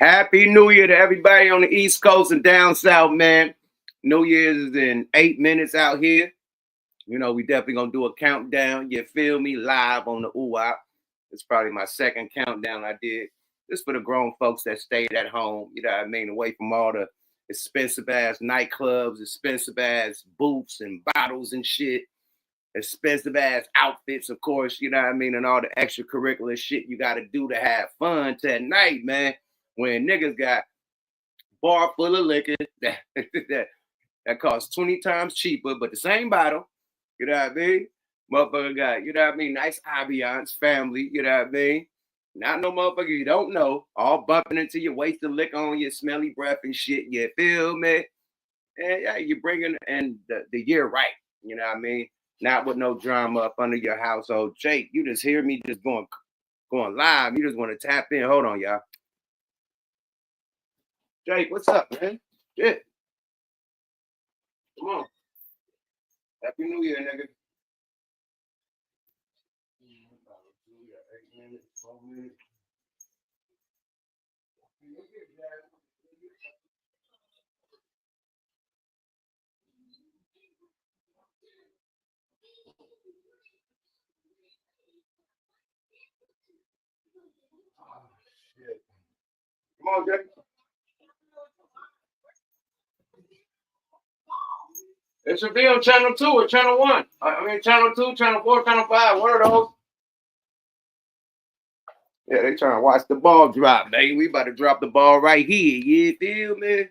Happy New Year to everybody on the East Coast and down south, man. New Year's is in 8 minutes out here. You know, we definitely gonna do a countdown. You feel me? Live on the UAP. It's probably my second countdown I did. Just for the grown folks that stayed at home, you know what I mean? Away from all the expensive ass nightclubs, expensive ass booths and bottles and shit, expensive ass outfits, of course, you know what I mean? And all the extracurricular shit you gotta do to have fun tonight, man. When niggas got bar full of liquor that costs 20 times cheaper, but the same bottle, you know what I mean? Motherfucker got, you know what I mean, nice ambiance, family, you know what I mean? Not no motherfucker you don't know, all bumping into your wasted liquor on your smelly breath and shit, you feel me? And yeah, you're bringing and the year right, you know what I mean? Not with no drama up under your household. Jake, you just hear me just going live. You just want to tap in. Hold on, y'all. Jake, what's up, man? Shit. Come on. Happy New Year, nigga. Come on, Jake. It should be on channel 2 or channel 1. I mean, channel 2, channel 4, channel 5. One of those. Yeah, they trying to watch the ball drop, baby. We about to drop the ball right here. You feel me?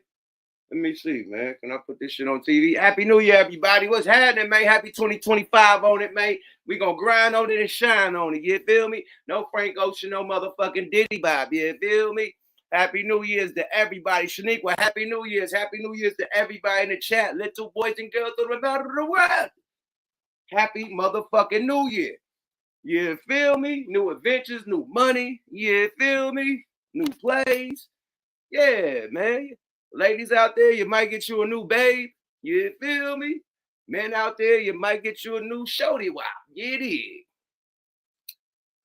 Let me see, man. Can I put this shit on TV? Happy New Year, everybody. What's happening, man? Happy 2025 on it, man. We gonna grind on it and shine on it. You feel me? No Frank Ocean, no motherfucking Diddy Bob. You feel me? Happy New Year's to everybody. Shaniqua, Happy New Year's. Happy New Year's to everybody in the chat. Little boys and girls through the middle of the world. Happy motherfucking New Year. You feel me? New adventures, new money. You feel me? New plays. Yeah, man. Ladies out there, you might get you a new babe. You feel me? Men out there, you might get you a new shorty wop. Yeah, it is.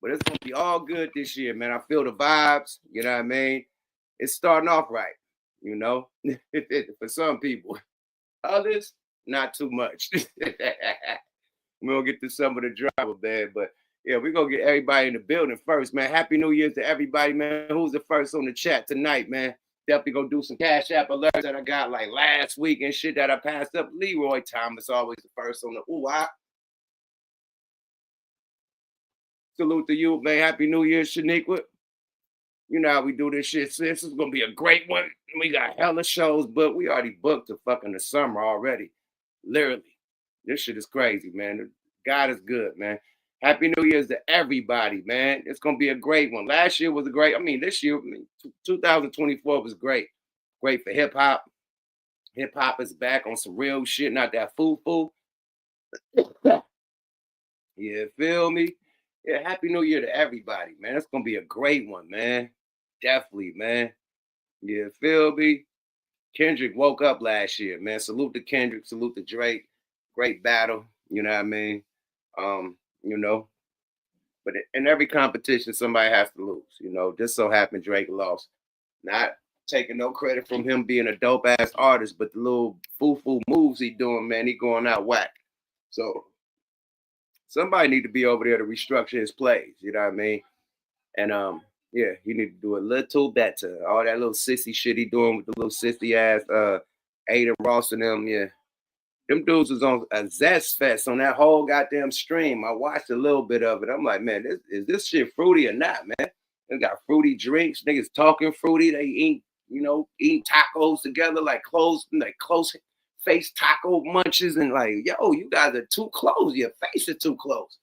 But it's gonna be all good this year, man. I feel the vibes. You know what I mean? It's starting off right. You know, for some people, others not too much. We'll get to some of the drama, man. But yeah, we're gonna get everybody in the building first, man. Happy New Year to everybody, man. Who's the first on the chat tonight, man? Definitely gonna do some Cash App alerts that I got like last week and shit that I passed up. Leroy Thomas, always the first on the Salute to you, man. Happy New Year, Shaniqua. You know how we do this shit, sis. This is gonna be a great one. We got hella shows, but we already booked to fucking the summer already. Literally. This shit is crazy, man. God is good, man. Happy New Year's to everybody, man. It's gonna be a great one. Last year was a great. This year, 2024 was great. Great for hip hop. Hip hop is back on some real shit, not that foo-foo. Yeah, feel me? Yeah, Happy New Year to everybody, man. It's gonna be a great one, man. Definitely, man. Yeah, feel me? Kendrick woke up last year, man. Salute to Kendrick, salute to Drake. Great battle, you know what I mean? You know, but in every competition, somebody has to lose, you know. Just so happened Drake lost. Not taking no credit from him being a dope ass artist, but the little foo-foo moves he doing, man, he going out whack. So somebody need to be over there to restructure his plays, you know what I mean? And yeah, he need to do a little better. All that little sissy shit he doing with the little sissy ass Ada Ross and them, yeah. Them dudes was on a zest fest on that whole goddamn stream. I watched a little bit of it. I'm like, man, is this shit fruity or not, man? They got fruity drinks. Niggas talking fruity. They eat, eat tacos together like close face taco munches. And like, yo, you guys are too close. Your face is too close.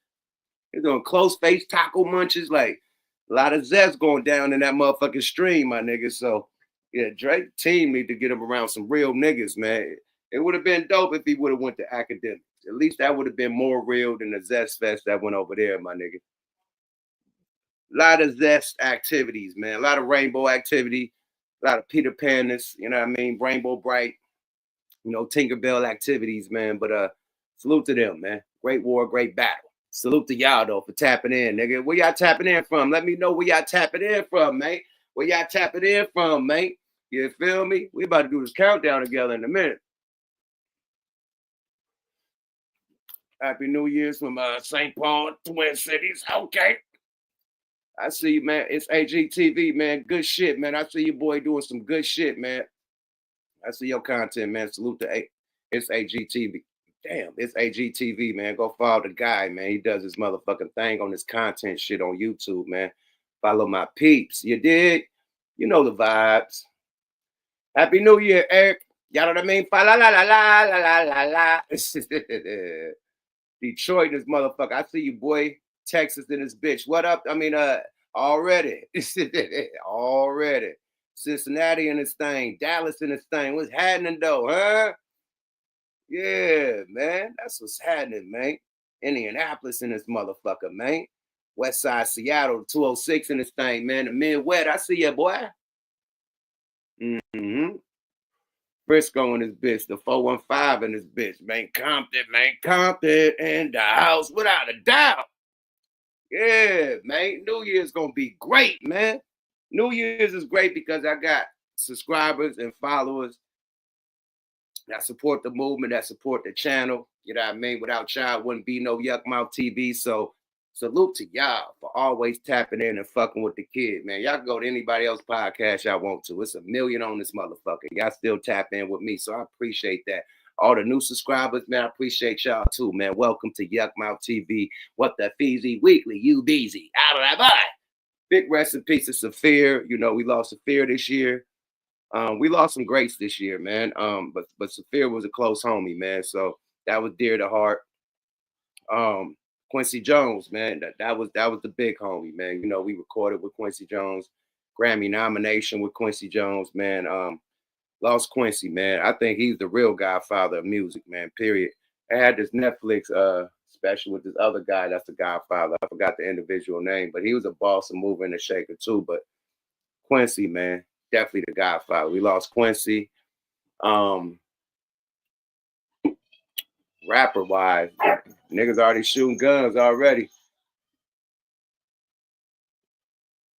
You're doing close face taco munches. Like a lot of zest going down in that motherfucking stream, my niggas. So yeah, Drake team need to get him around some real niggas, man. It would have been dope if he would have went to academics. At least that would have been more real than the Zest Fest that went over there, my nigga. A lot of Zest activities, man. A lot of rainbow activity. A lot of Peter Panness, you know what I mean? Rainbow Bright, Tinkerbell activities, man. But salute to them, man. Great war, great battle. Salute to y'all, though, for tapping in, nigga. Where y'all tapping in from? Let me know where y'all tapping in from, man. Where y'all tapping in from, mate? You feel me? We about to do this countdown together in a minute. Happy New Year's from St. Paul, Twin Cities. Okay. I see you, man. It's AGTV, man. Good shit, man. I see your boy doing some good shit, man. I see your content, man. Salute to it's AGTV. Damn, it's AGTV, man. Go follow the guy, man. He does his motherfucking thing on his content shit on YouTube, man. Follow my peeps. You dig? You know the vibes. Happy New Year, Eric. Y'all know what I mean? Fa la la la la la la la. Detroit, this motherfucker. I see you, boy. Texas in this bitch. What up? I mean, already. Already. Cincinnati in this thing. Dallas in this thing. What's happening though, huh? Yeah, man. That's what's happening, man. Indianapolis in this motherfucker, man. West Side Seattle, 206 in this thing, man. The Midwest. I see ya, boy. Mm-hmm. Frisco in this bitch, the 415 in this bitch, man. Compton in the house without a doubt. Yeah, man. New Year's gonna be great, man. New Year's is great because I got subscribers and followers that support the movement, that support the channel. You know what I mean? Without y'all, wouldn't be no Yuck Mouth TV. So salute to y'all for always tapping in and fucking with the kid, man. Y'all can go to anybody else's podcast y'all want to. It's 1 million on this motherfucker. Y'all still tap in with me, so I appreciate that. All the new subscribers, man, I appreciate y'all too, man. Welcome to Yuck Mouth TV. What the Feezy Weekly, you beezy. Out of that boy. Big rest in peace to Saphir. You know, we lost Saphir this year. We lost some greats this year, man. But Saphir was a close homie, man. So that was dear to heart. Quincy Jones, man, that was the big homie, man. You know, we recorded with Quincy Jones, Grammy nomination with Quincy Jones, man. Lost Quincy, man. I think he's the real godfather of music, man. Period. I had this Netflix special with this other guy that's the godfather. I forgot the individual name, but he was a boss, a mover, and a shaker too. But Quincy, man, definitely the godfather. We lost Quincy. Rapper wise, niggas already shooting guns already.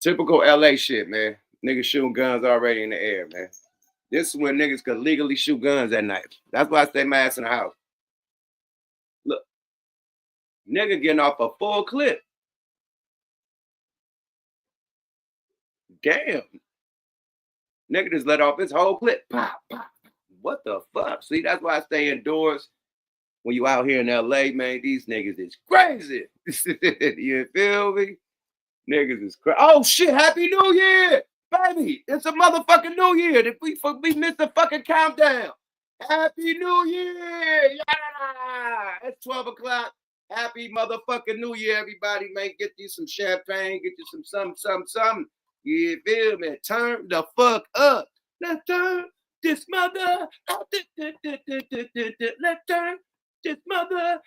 Typical LA shit, man. Niggas shooting guns already in the air, man. This is when niggas could legally shoot guns at night. That's why I stay my ass in the house. Look, nigga getting off a full clip. Damn. Nigga just let off his whole clip. Pop, pop. What the fuck? See, that's why I stay indoors. When you out here in LA, man, these niggas is crazy. You feel me? Niggas is crazy. Oh shit, Happy New Year! Baby, it's a motherfucking New Year. If we missed the fucking countdown. Happy New Year! Yeah! It's 12 o'clock. Happy motherfucking New Year, everybody, man. Get you some champagne, get you some something. You feel me? Turn the fuck up. Let's turn this mother out. Let's turn this mother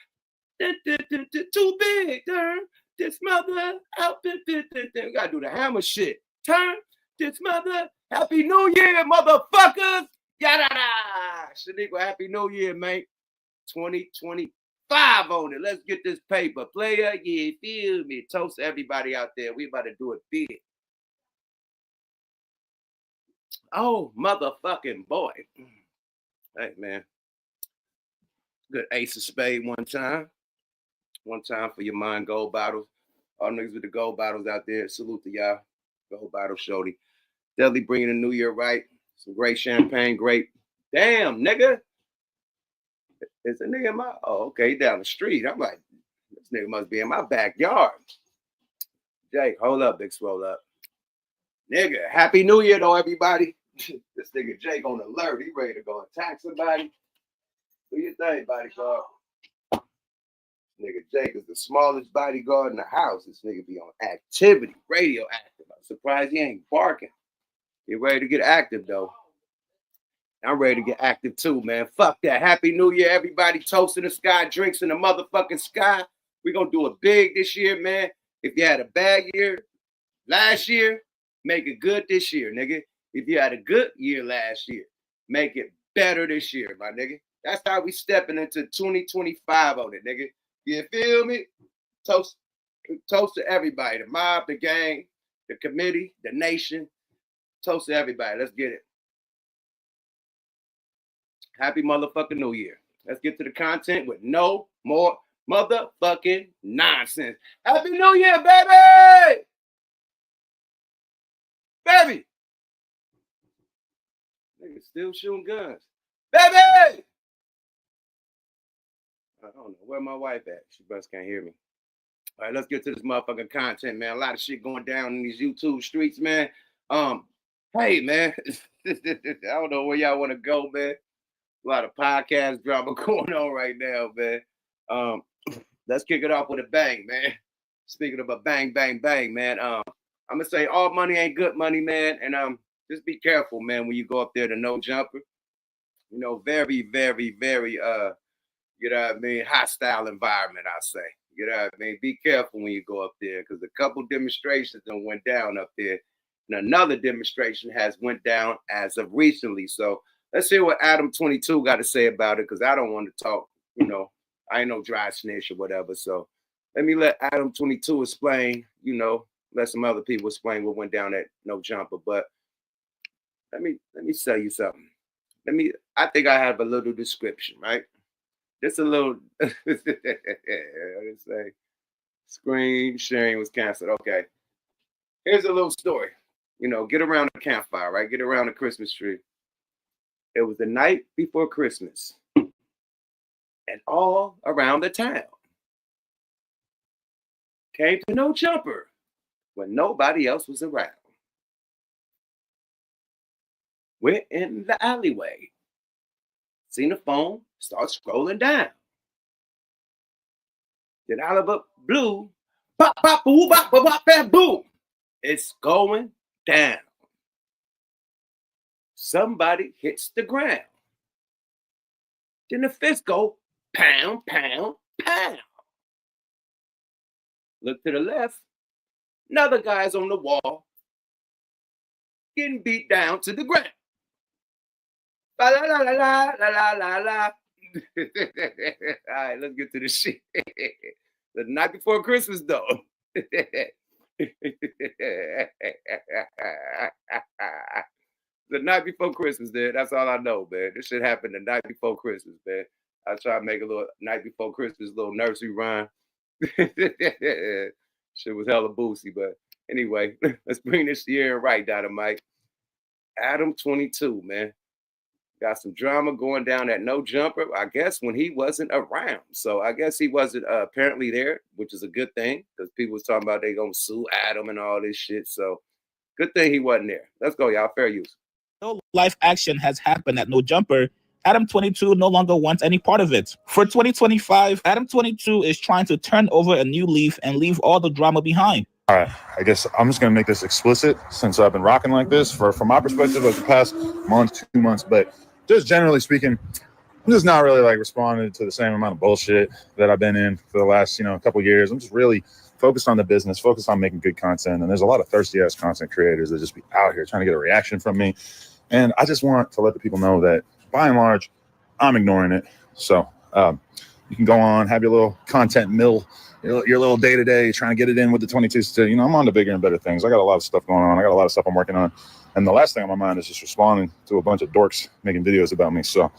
too big. Turn this mother out. We gotta do the hammer shit. Turn this mother. Happy New Year, motherfuckers. Yada. Shaniqua, Happy New Year, mate. 2025 on it. Let's get this paper. Player, yeah, feel me. Toast everybody out there. We about to do it big. Oh, motherfucking boy. Hey, man. Good ace of spade one time. One time for your mind gold bottles. All niggas with the gold bottles out there. Salute to y'all. Gold bottle shorty. Definitely bringing the new year right. Some great champagne, great. Damn, nigga. Is a nigga in my... Oh, okay, down the street. I'm like, this nigga must be in my backyard. Jake, hold up, big swole up. Nigga, Happy New Year, though, everybody. This nigga Jake on alert. He ready to go attack somebody. Do your thing, bodyguard. Nigga Jake is the smallest bodyguard in the house. This nigga be on activity, radioactive. I'm surprised he ain't barking. He ready to get active, though. I'm ready to get active, too, man. Fuck that. Happy New Year, everybody. Toast in the sky, drinks in the motherfucking sky. We're going to do it big this year, man. If you had a bad year last year, make it good this year, nigga. If you had a good year last year, make it better this year, my nigga. That's how we stepping into 2025 on it, nigga. You feel me? Toast to everybody, the mob, the gang, the committee, the nation, Toast to everybody. Let's get it. Happy motherfucking New Year. Let's get to the content with no more motherfucking nonsense. Happy New Year, baby! Baby! Niggas still shooting guns. Baby! I don't know where my wife at. She just can't hear me. All right, let's get to this motherfucking content, man. A lot of shit going down in these YouTube streets, man. Hey, man. I don't know where y'all want to go, man. A lot of podcast drama going on right now, man. Let's kick it off with a bang, man. Speaking of a bang, bang, bang, man. I'm gonna say all money ain't good money, man. And just be careful, man, when you go up there to no jumper. You know, very, very, very you know what I mean, hostile environment, I say. You know what I mean? Be careful when you go up there, because a couple demonstrations that went down up there, and another demonstration has went down as of recently. So let's hear what Adam 22 got to say about it, because I don't want to talk, you know, I ain't no dry snitch or whatever. So let me let Adam 22 explain, you know, let some other people explain what went down at No Jumper. But let me tell you something. I think I have a little description, right? Just a little, let's say, screen sharing was canceled. Okay. Here's a little story. You know, get around the campfire, right? Get around the Christmas tree. It was the night before Christmas. And all around the town came to No Jumper when nobody else was around. We're in the alleyway. Seen the phone, start scrolling down. Then out of a blue, pop, pop, boo, bop, bop, bop, bam, boom. It's going down. Somebody hits the ground. Then the fist go pound, pound, pound. Look to the left. Another guy's on the wall, getting beat down to the ground. La la la la la la la la. All right, let's get to the shit. The night before Christmas, though. The night before Christmas, dude. That's all I know, man. This shit happened the night before Christmas, man. I try to make a little night before Christmas, little nursery rhyme. Shit was hella boosty, but anyway, let's bring this year right, Dynamite. Adam 22, man. Got some drama going down at No Jumper, I guess, when he wasn't around. So I guess he wasn't apparently there, which is a good thing, because people was talking about they gonna sue Adam and all this shit. So good thing he wasn't there. Let's go, y'all. Fair use. No life action has happened at No Jumper. Adam 22 no longer wants any part of it. For 2025, Adam 22 is trying to turn over a new leaf and leave all the drama behind. All right, I guess I'm just going to make this explicit since I've been rocking like this from my perspective of the past month, 2 months. But just generally speaking, I'm just not really like responding to the same amount of bullshit that I've been in for the last, couple of years. I'm just really focused on the business, focused on making good content. And there's a lot of thirsty ass content creators that just be out here trying to get a reaction from me. And I just want to let the people know that by and large, I'm ignoring it. So you can go on, have your little content mill, your little day-to-day, trying to get it in with the 22 still. I'm on to bigger and better things. I got a lot of stuff going on. I got a lot of stuff I'm working on. And the last thing on my mind is just responding to a bunch of dorks making videos about me. So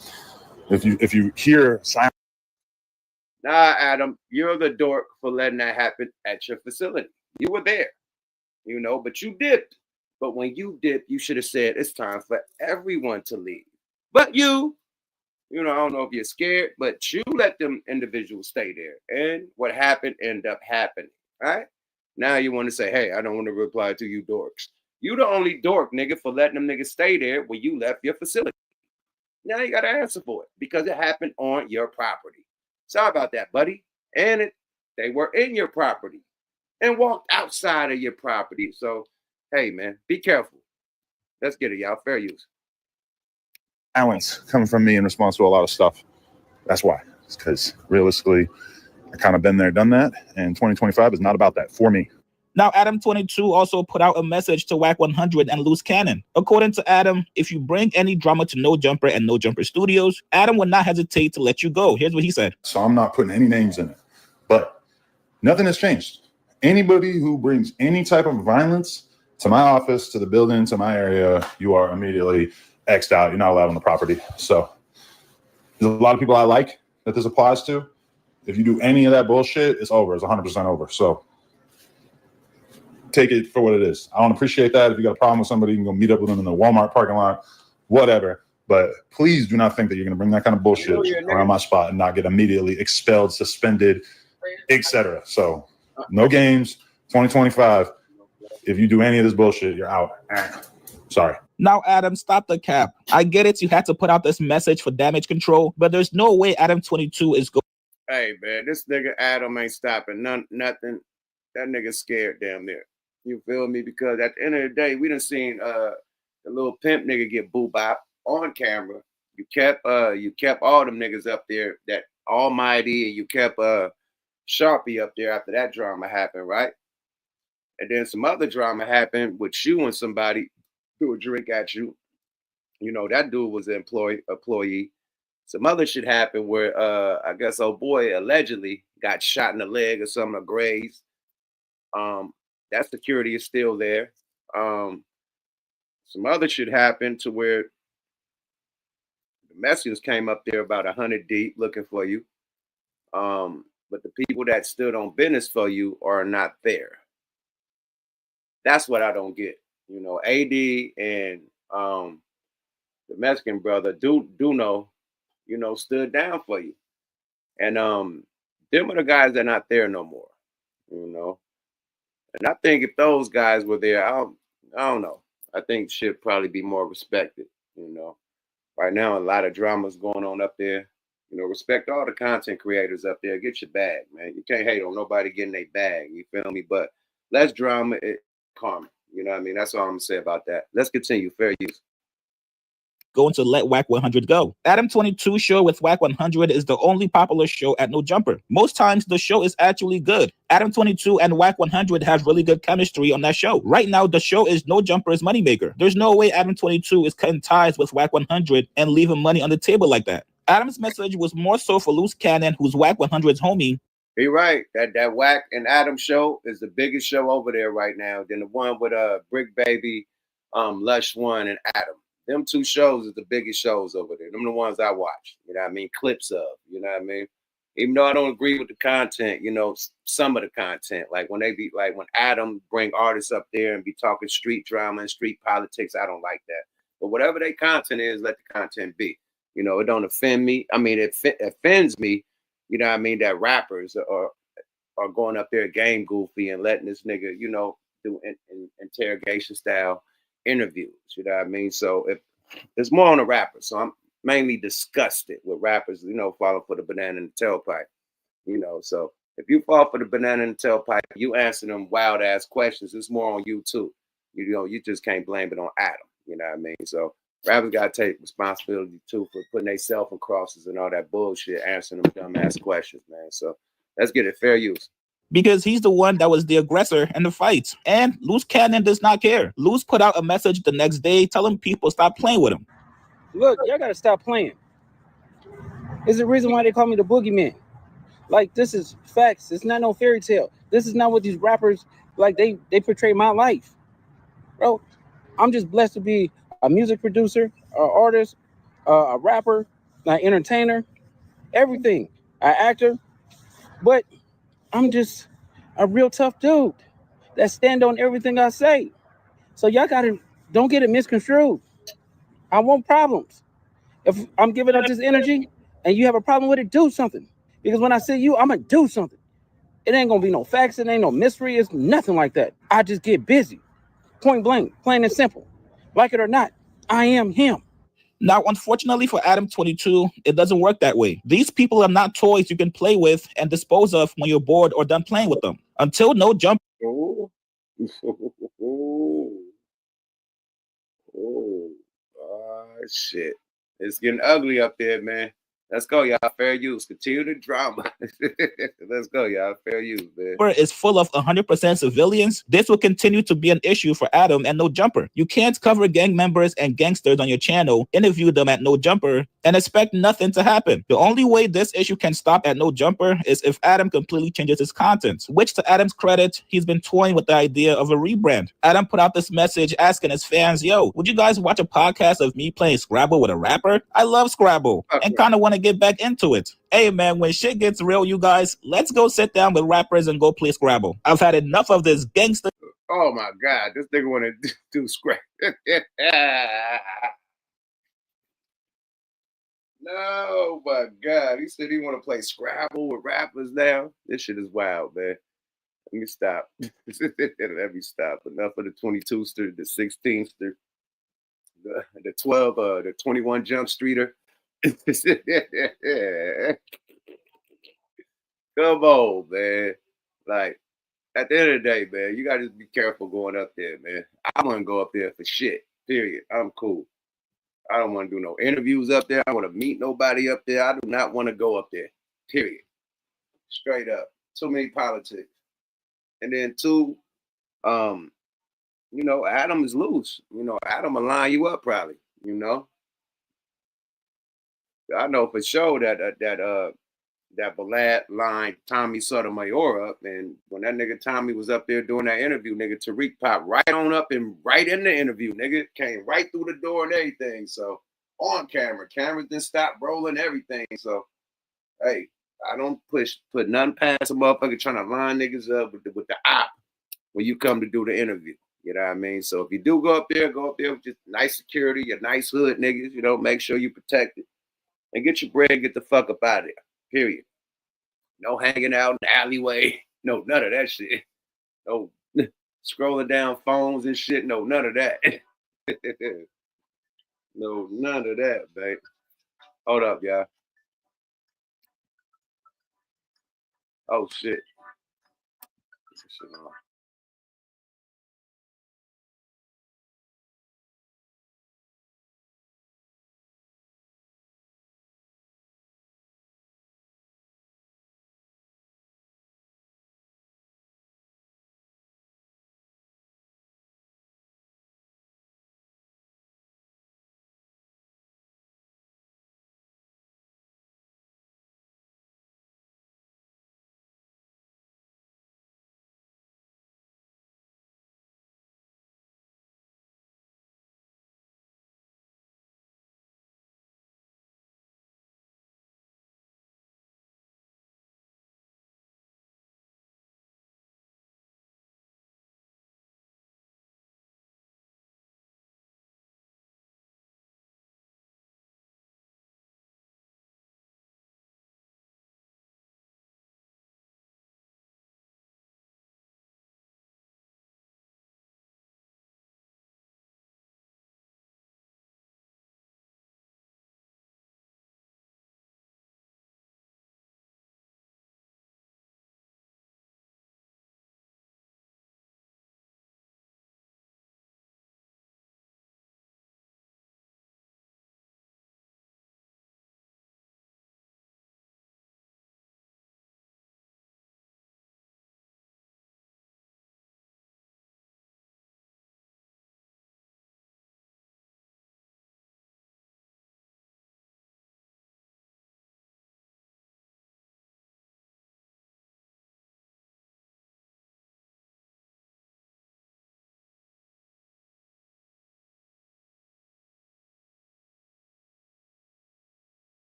if you hear silence. Nah, Adam, you're the dork for letting that happen at your facility. You were there, but you dipped. But when you dipped, you should have said it's time for everyone to leave. But I don't know if you're scared, but you let them individuals stay there. And what happened ended up happening, right? Now you want to say, hey, I don't want to reply to you dorks. You the only dork, nigga, for letting them niggas stay there when you left your facility. Now you got to answer for it because it happened on your property. Sorry about that, buddy. And they were in your property and walked outside of your property. So, hey, man, be careful. Let's get it, y'all. Fair use. Balance coming from me in response to a lot of stuff. That's why. It's because realistically, I kind of been there, done that. And 2025 is not about that for me. Now, Adam 22 also put out a message to Whack 100 and Loose Cannon. According to Adam, if you bring any drama to No Jumper and No Jumper Studios, Adam would not hesitate to let you go. Here's what he said. So I'm not putting any names in it, but nothing has changed. Anybody who brings any type of violence to my office, to the building, to my area, you are immediately X'd out. You're not allowed on the property. So there's a lot of people I like that this applies to. If you do any of that bullshit, it's over. It's 100% over. So take it for what it is. I don't appreciate that. If you got a problem with somebody, you can go meet up with them in the Walmart parking lot, whatever. But please do not think that you're going to bring that kind of bullshit around my spot and not get immediately expelled, suspended, etc. So no games, 2025. If you do any of this bullshit, you're out. Sorry. Now, Adam, stop the cap. I get it. You had to put out this message for damage control, but there's no way Adam 22 is going. Hey, man, this nigga Adam ain't stopping nothing. That nigga scared damn near. You feel me? Because at the end of the day, we done seen the little pimp nigga get boo-bop on camera. You kept all them niggas up there, that Almighty, and you kept Sharpie up there after that drama happened, right? And then some other drama happened with you and somebody threw a drink at you. You know, that dude was an employee. Some other shit happened where I guess old boy allegedly got shot in the leg or something, or grazed. That security is still there. Some other shit happened to where the Mexicans came up there about 100 deep looking for you. But the people that stood on business for you are not there. That's what I don't get. You know, AD and the Mexican brother Duno, you know, stood down for you. And them are the guys that are not there no more. You know. And I think if those guys were there, I don't know. I think should probably be more respected. You know. Right now, a lot of drama's going on up there. You know, respect all the content creators up there. Get your bag, man. You can't hate on nobody getting their bag. You feel me? But less drama, karma. You know what I mean? That's all I'm gonna say about that. Let's continue. Fair use. Going to let Whack 100 go. Adam 22 show with Whack 100 is the only popular show at No Jumper. Most times the show is actually good. Adam 22 and Whack 100 have really good chemistry on that show. Right now, the show is No Jumper's moneymaker. There's no way Adam 22 is cutting ties with Whack 100 and leaving money on the table like that. Adam's message was more so for Loose Cannon, who's Whack 100's homie. You're right. That Whack and Adam show is the biggest show over there right now. Than the one with Brick Baby, Lush One, and Adam. Them two shows is the biggest shows over there. Them the ones I watch. You know what I mean? Clips of. You know what I mean? Even though I don't agree with the content, you know, some of the content. Like when Adam bring artists up there and be talking street drama and street politics, I don't like that. But whatever their content is, let the content be. You know, it don't offend me. I mean, it offends me. You know what I mean? That rappers are going up there game goofy and letting this nigga, you know, do interrogation style interviews. You know what I mean? So if there's more on the rappers, so I'm mainly disgusted with rappers, you know, falling for the banana in the tailpipe. You know, so if you fall for the banana in the tailpipe, you answer them wild ass questions, it's more on you too. You know, you just can't blame it on Adam. You know what I mean? So rappers gotta take responsibility too for putting themselves in crosses and all that bullshit, answering them dumb ass questions, man. So let's get it fair use. Because he's the one that was the aggressor in the fight. And Loose Cannon does not care. Loose put out a message the next day telling people stop playing with him. Look, y'all gotta stop playing. It's the reason why they call me the boogeyman. Like, this is facts. It's not no fairy tale. This is not what these rappers, like, they portray my life. Bro, I'm just blessed to be a music producer, an artist, a rapper, an entertainer, everything, an actor. But I'm just a real tough dude that stand on everything I say. So y'all don't get it misconstrued. I want problems. If I'm giving up this energy and you have a problem with it, do something. Because when I see you, I'm going to do something. It ain't going to be no facts. It ain't no mystery. It's nothing like that. I just get busy. Point blank, plain and simple. Like it or not, I am him. Now, unfortunately for Adam 22, it doesn't work that way. These people are not toys you can play with and dispose of when you're bored or done playing with them. Until No Jumper. Shit. It's getting ugly up there, man. Let's go, y'all. Fair use. Continue the drama. Let's go, y'all. Fair use, man. Is full of 100% civilians. This will continue to be an issue for Adam and No Jumper. You can't cover gang members and gangsters on your channel, interview them at No Jumper, and expect nothing to happen. The only way this issue can stop at No Jumper is if Adam completely changes his content, which to Adam's credit, he's been toying with the idea of a rebrand. Adam put out this message asking his fans, yo, would you guys watch a podcast of me playing Scrabble with a rapper? I love Scrabble and kind of want to get back into it. Hey man, when shit gets real, you guys, let's go sit down with rappers and go play Scrabble. I've had enough of this gangster. Oh my God, this nigga want to do Scrabble. No, my God. He said he want to play Scrabble with rappers now. This shit is wild, man. Let me stop. Let me stop. Enough of the 22ster, the 16ster, the 12, the 21 Jump Streeter. Come on, man. Like, at the end of the day, man, you got to be careful going up there, man. I wouldn't go up there for shit, period. I'm cool. I don't want to do no interviews up there. I don't want to meet nobody up there. I do not want to go up there, period. Straight up. Too many politics. And then two, you know, Adam is loose. You know, Adam will line you up probably, you know. I know for sure that Ballad lined Tommy Sotomayor up, and when that nigga Tommy was up there doing that interview, nigga, Tariq popped right on up and right in the interview, nigga, came right through the door and everything. So on camera, cameras didn't stop rolling, everything. So hey, I don't put nothing past a motherfucker trying to line niggas up with the op when you come to do the interview. You know what I mean? So if you do go up there with just nice security, your nice hood niggas, you know, make sure you protect it and get your bread, get the fuck up out of there. Period. No hanging out in the alleyway. No, none of that shit. No scrolling down phones and shit. No, none of that. No, none of that, babe. Hold up, y'all. Oh, shit.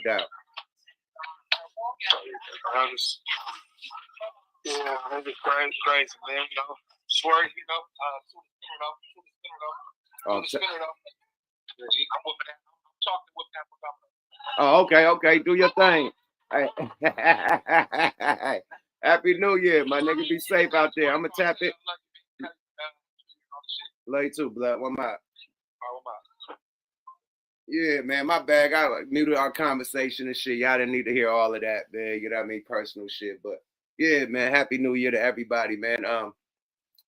Doubt. Yeah, that's crazy, man. You know, swear, you know, Oh, I'm talking with that. oh, okay. Do your thing. Hey. Happy New Year, my nigga. Be safe out there. I'm gonna tap it. Love you too, blood. One more. Yeah, man, my bad. I muted our conversation and shit. Y'all didn't need to hear all of that, man. You know what I mean? Personal shit. But yeah, man, Happy New Year to everybody, man.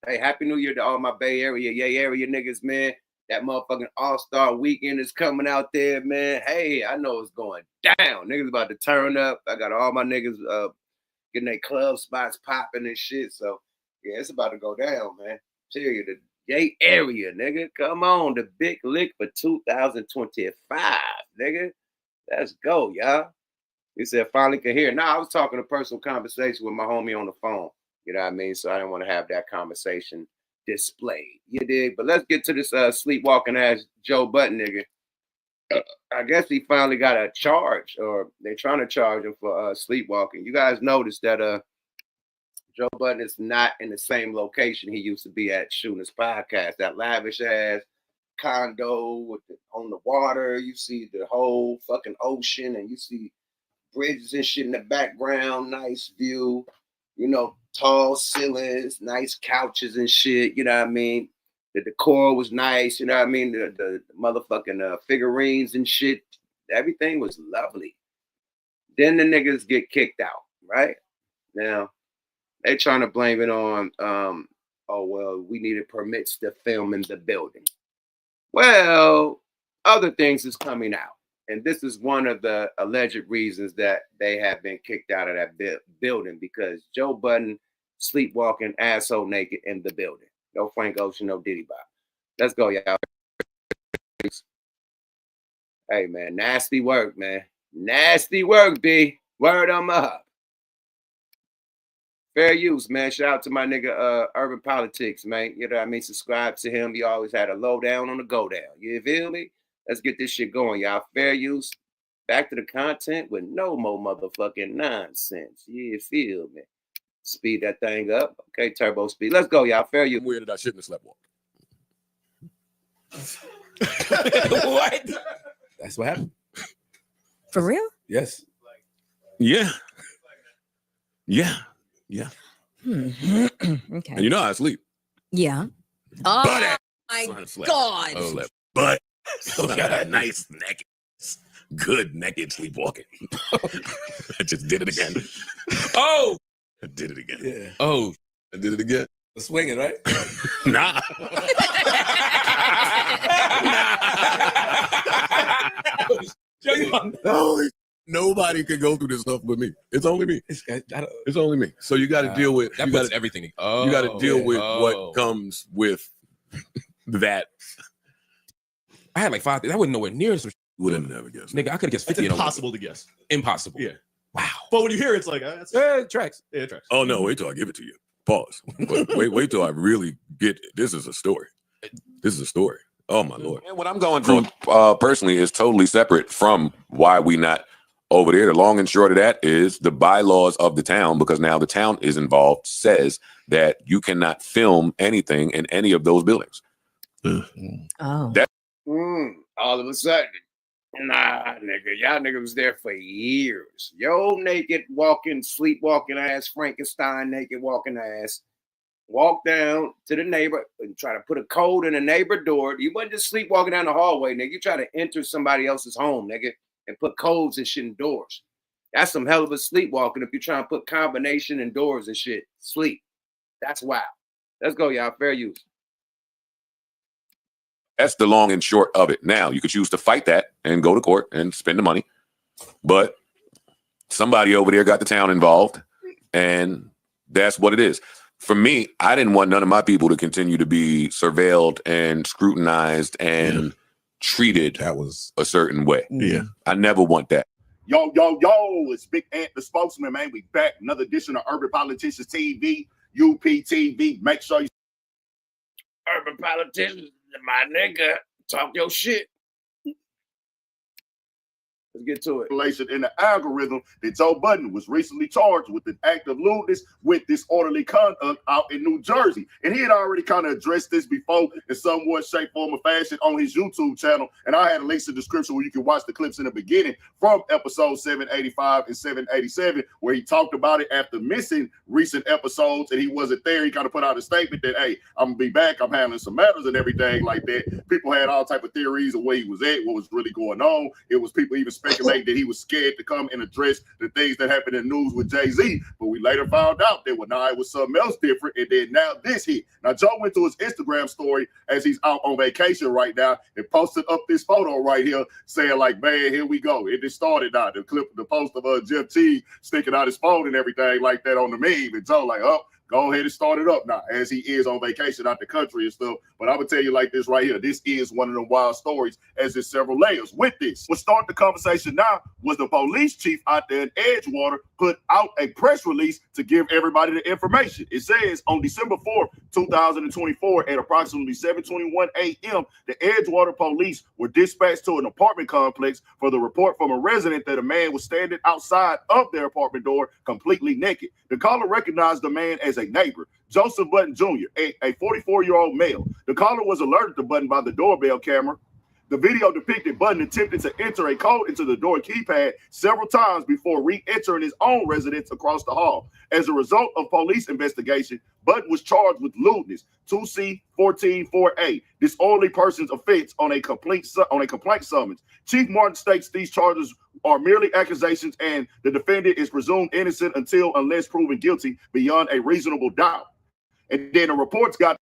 Hey, Happy New Year to all my Bay Area, Yay Area niggas, man. That motherfucking All-Star weekend is coming out there, man. Hey, I know it's going down. Niggas about to turn up. I got all my niggas getting their club spots popping and shit. So, yeah, it's about to go down, man. Tell you, the Yay Area, nigga. Come on, the big lick for 2025, nigga. Let's go, y'all. He said, finally can hear. Nah, I was talking a personal conversation with my homie on the phone. You know what I mean? So I didn't want to have that conversation displayed. You dig? But let's get to this sleepwalking ass Joe Budden nigga. I guess he finally got a charge, or they're trying to charge him for sleepwalking. You guys noticed that Joe Budden is not in the same location he used to be at shooting his podcast. That lavish ass condo with on the water. You see the whole fucking ocean, and you see bridges and shit in the background. Nice view. You know, tall ceilings, nice couches and shit. You know what I mean? The decor was nice. You know what I mean? The motherfucking figurines and shit. Everything was lovely. Then the niggas get kicked out, right? Now, they trying to blame it on, oh, well, we needed permits to film in the building. Well, other things is coming out. And this is one of the alleged reasons that they have been kicked out of that building, because Joe Budden sleepwalking asshole naked in the building. No Frank Ocean, no Diddy Bob. Let's go, y'all. Hey, man, nasty work, man. Nasty work, B. Word on up. Fair use, man. Shout out to my nigga Urban Politics, man. You know what I mean? Subscribe to him. He always had a lowdown on the go down. You feel me? Let's get this shit going, y'all. Fair use. Back to the content with no more motherfucking nonsense. You feel me? Speed that thing up. Okay, turbo speed. Let's go, y'all. Fair use. Where did I shouldn't have slept walk? What? That's what happened. For real? Yes. Yeah. Yeah. Yeah. Okay. And you know I sleep. Yeah. Oh But my slept. God. I slept. But still got a nice naked, good naked sleepwalking. I just did it again. Oh, I did it again. Yeah. Oh, I did it again. Swinging, right? Nah. No, nobody can go through this stuff with me. It's only me. It's only me. So you got to deal with that. Puts everything. You got to deal with what comes with that. I had like 5 things. I wouldn't nowhere near some. Would have never guessed. Nigga, I could have guessed 50. It's impossible to guess. Impossible. Yeah. Wow. But when you hear it, it's like, that's it tracks. Yeah, it tracks. Oh no! Wait till I give it to you. Pause. Wait till I really get it. This is a story. This is a story. Oh my Lord! And what I'm going through personally is totally separate from why we not over there. The long and short of that is the bylaws of the town, because now the town is involved, says that you cannot film anything in any of those buildings. Oh. All of a sudden, nah, nigga, y'all nigga was there for years. Yo, naked walking, sleepwalking ass, Frankenstein naked walking ass, walk down to the neighbor and try to put a code in the neighbor door. You wasn't just sleepwalking down the hallway, nigga. You try to enter somebody else's home, nigga, and put codes and shit in doors. That's some hell of a sleepwalking if you're trying to put combination in doors and shit. Sleep. That's wild. Let's go, y'all. Fair use. That's the long and short of it. Now, you could choose to fight that and go to court and spend the money, but somebody over there got the town involved, and that's what it is. For me, I didn't want none of my people to continue to be surveilled and scrutinized and treated That was a certain way. yeah. I never want that. Yo, it's Big Ant, the spokesman, man. We back. Another edition of Urban Politicians TV, UPTV. Make sure you Urban Politicians, my nigga, talk your shit. Let's get to it. in the algorithm that Joe Budden was recently charged with an act of lewdness with disorderly conduct out in New Jersey. And he had already kind of addressed this before in somewhat shape, form, or fashion on his YouTube channel. And I had a link in the description where you can watch the clips in the beginning from episode 785 and 787, where he talked about it after missing recent episodes and he wasn't there. He kind of put out a statement that, hey, I'm gonna be back. I'm handling some matters and everything like that. People had all type of theories of where he was at, what was really going on. It was people even speculate that he was scared to come and address the things that happened in the news with Jay-Z. But we later found out that it was something else different. And then now this hit. Now, Joe went to his Instagram story as he's out on vacation right now and posted up this photo right here saying like, man, here we go. It just started now. The post of Jeff T sticking out his phone and everything like that on the meme. And Joe like, oh, go ahead and start it up now as he is on vacation out the country and stuff. But I'm going to tell you like this right here. This is one of the wild stories as there's several layers with this. What started the conversation now was the police chief out there in Edgewater put out a press release to give everybody the information. It says on December 4th, 2024 at approximately 7:21 a.m., the Edgewater police were dispatched to an apartment complex for the report from a resident that a man was standing outside of their apartment door completely naked. The caller recognized the man as a neighbor, Joseph Budden Jr., a 44-year-old male. The caller was alerted to Budden by the doorbell camera. The video depicted Budden attempting to enter a code into the door keypad several times before re-entering his own residence across the hall. As a result of police investigation, Budden was charged with lewdness, 2C-14-4A, disorderly persons offense on a complaint summons. Chief Martin states these charges are merely accusations and the defendant is presumed innocent unless proven guilty beyond a reasonable doubt. And then the reports got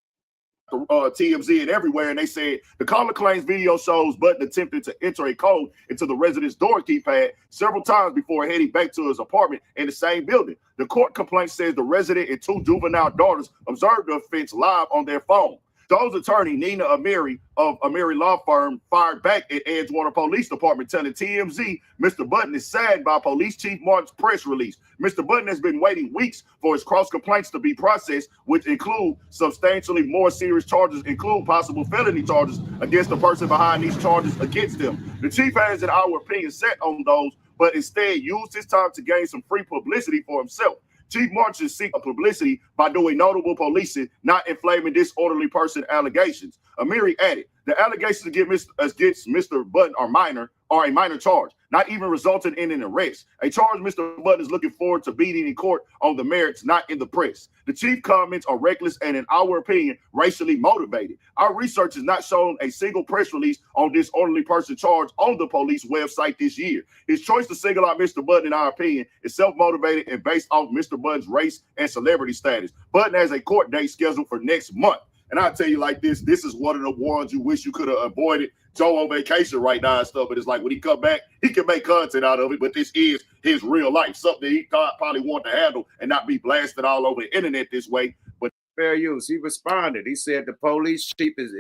TMZ and everywhere, and they said the caller claims video shows Budden attempted to enter a code into the resident's door keypad several times before heading back to his apartment in the same building. The court complaint says the resident and two juvenile daughters observed the offense live on their phone. Joe's attorney, Nina Amiri of Amiri Law Firm, fired back at Edgewater Police Department, telling TMZ Mr. Budden is saddened by Police Chief Martin's press release. Mr. Budden has been waiting weeks for his cross complaints to be processed, which include substantially more serious charges, include possible felony charges against the person behind these charges against him. The chief has, in our opinion, set on those, but instead used his time to gain some free publicity for himself. Chief Martin should seek publicity by doing notable policing, not inflaming disorderly person allegations. Amiri added, the allegations against Mr. Budden are a minor charge, not even resulting in an arrest. A charge Mr. Budden is looking forward to beating in court on the merits, not in the press. The chief comments are reckless and, in our opinion, racially motivated. Our research has not shown a single press release on disorderly person charge on the police website this year. His choice to single out Mr. Budden, in our opinion, is self-motivated and based off Mr. Budden's race and celebrity status. Budden has a court date scheduled for next month. And I'll tell you like this is one of the ones you wish you could have avoided. Joe on vacation right now and stuff, but it's like when he come back, he can make content out of it, but this is his real life, something he probably want to handle and not be blasted all over the internet this way. But fair use. He responded. He said the police chief is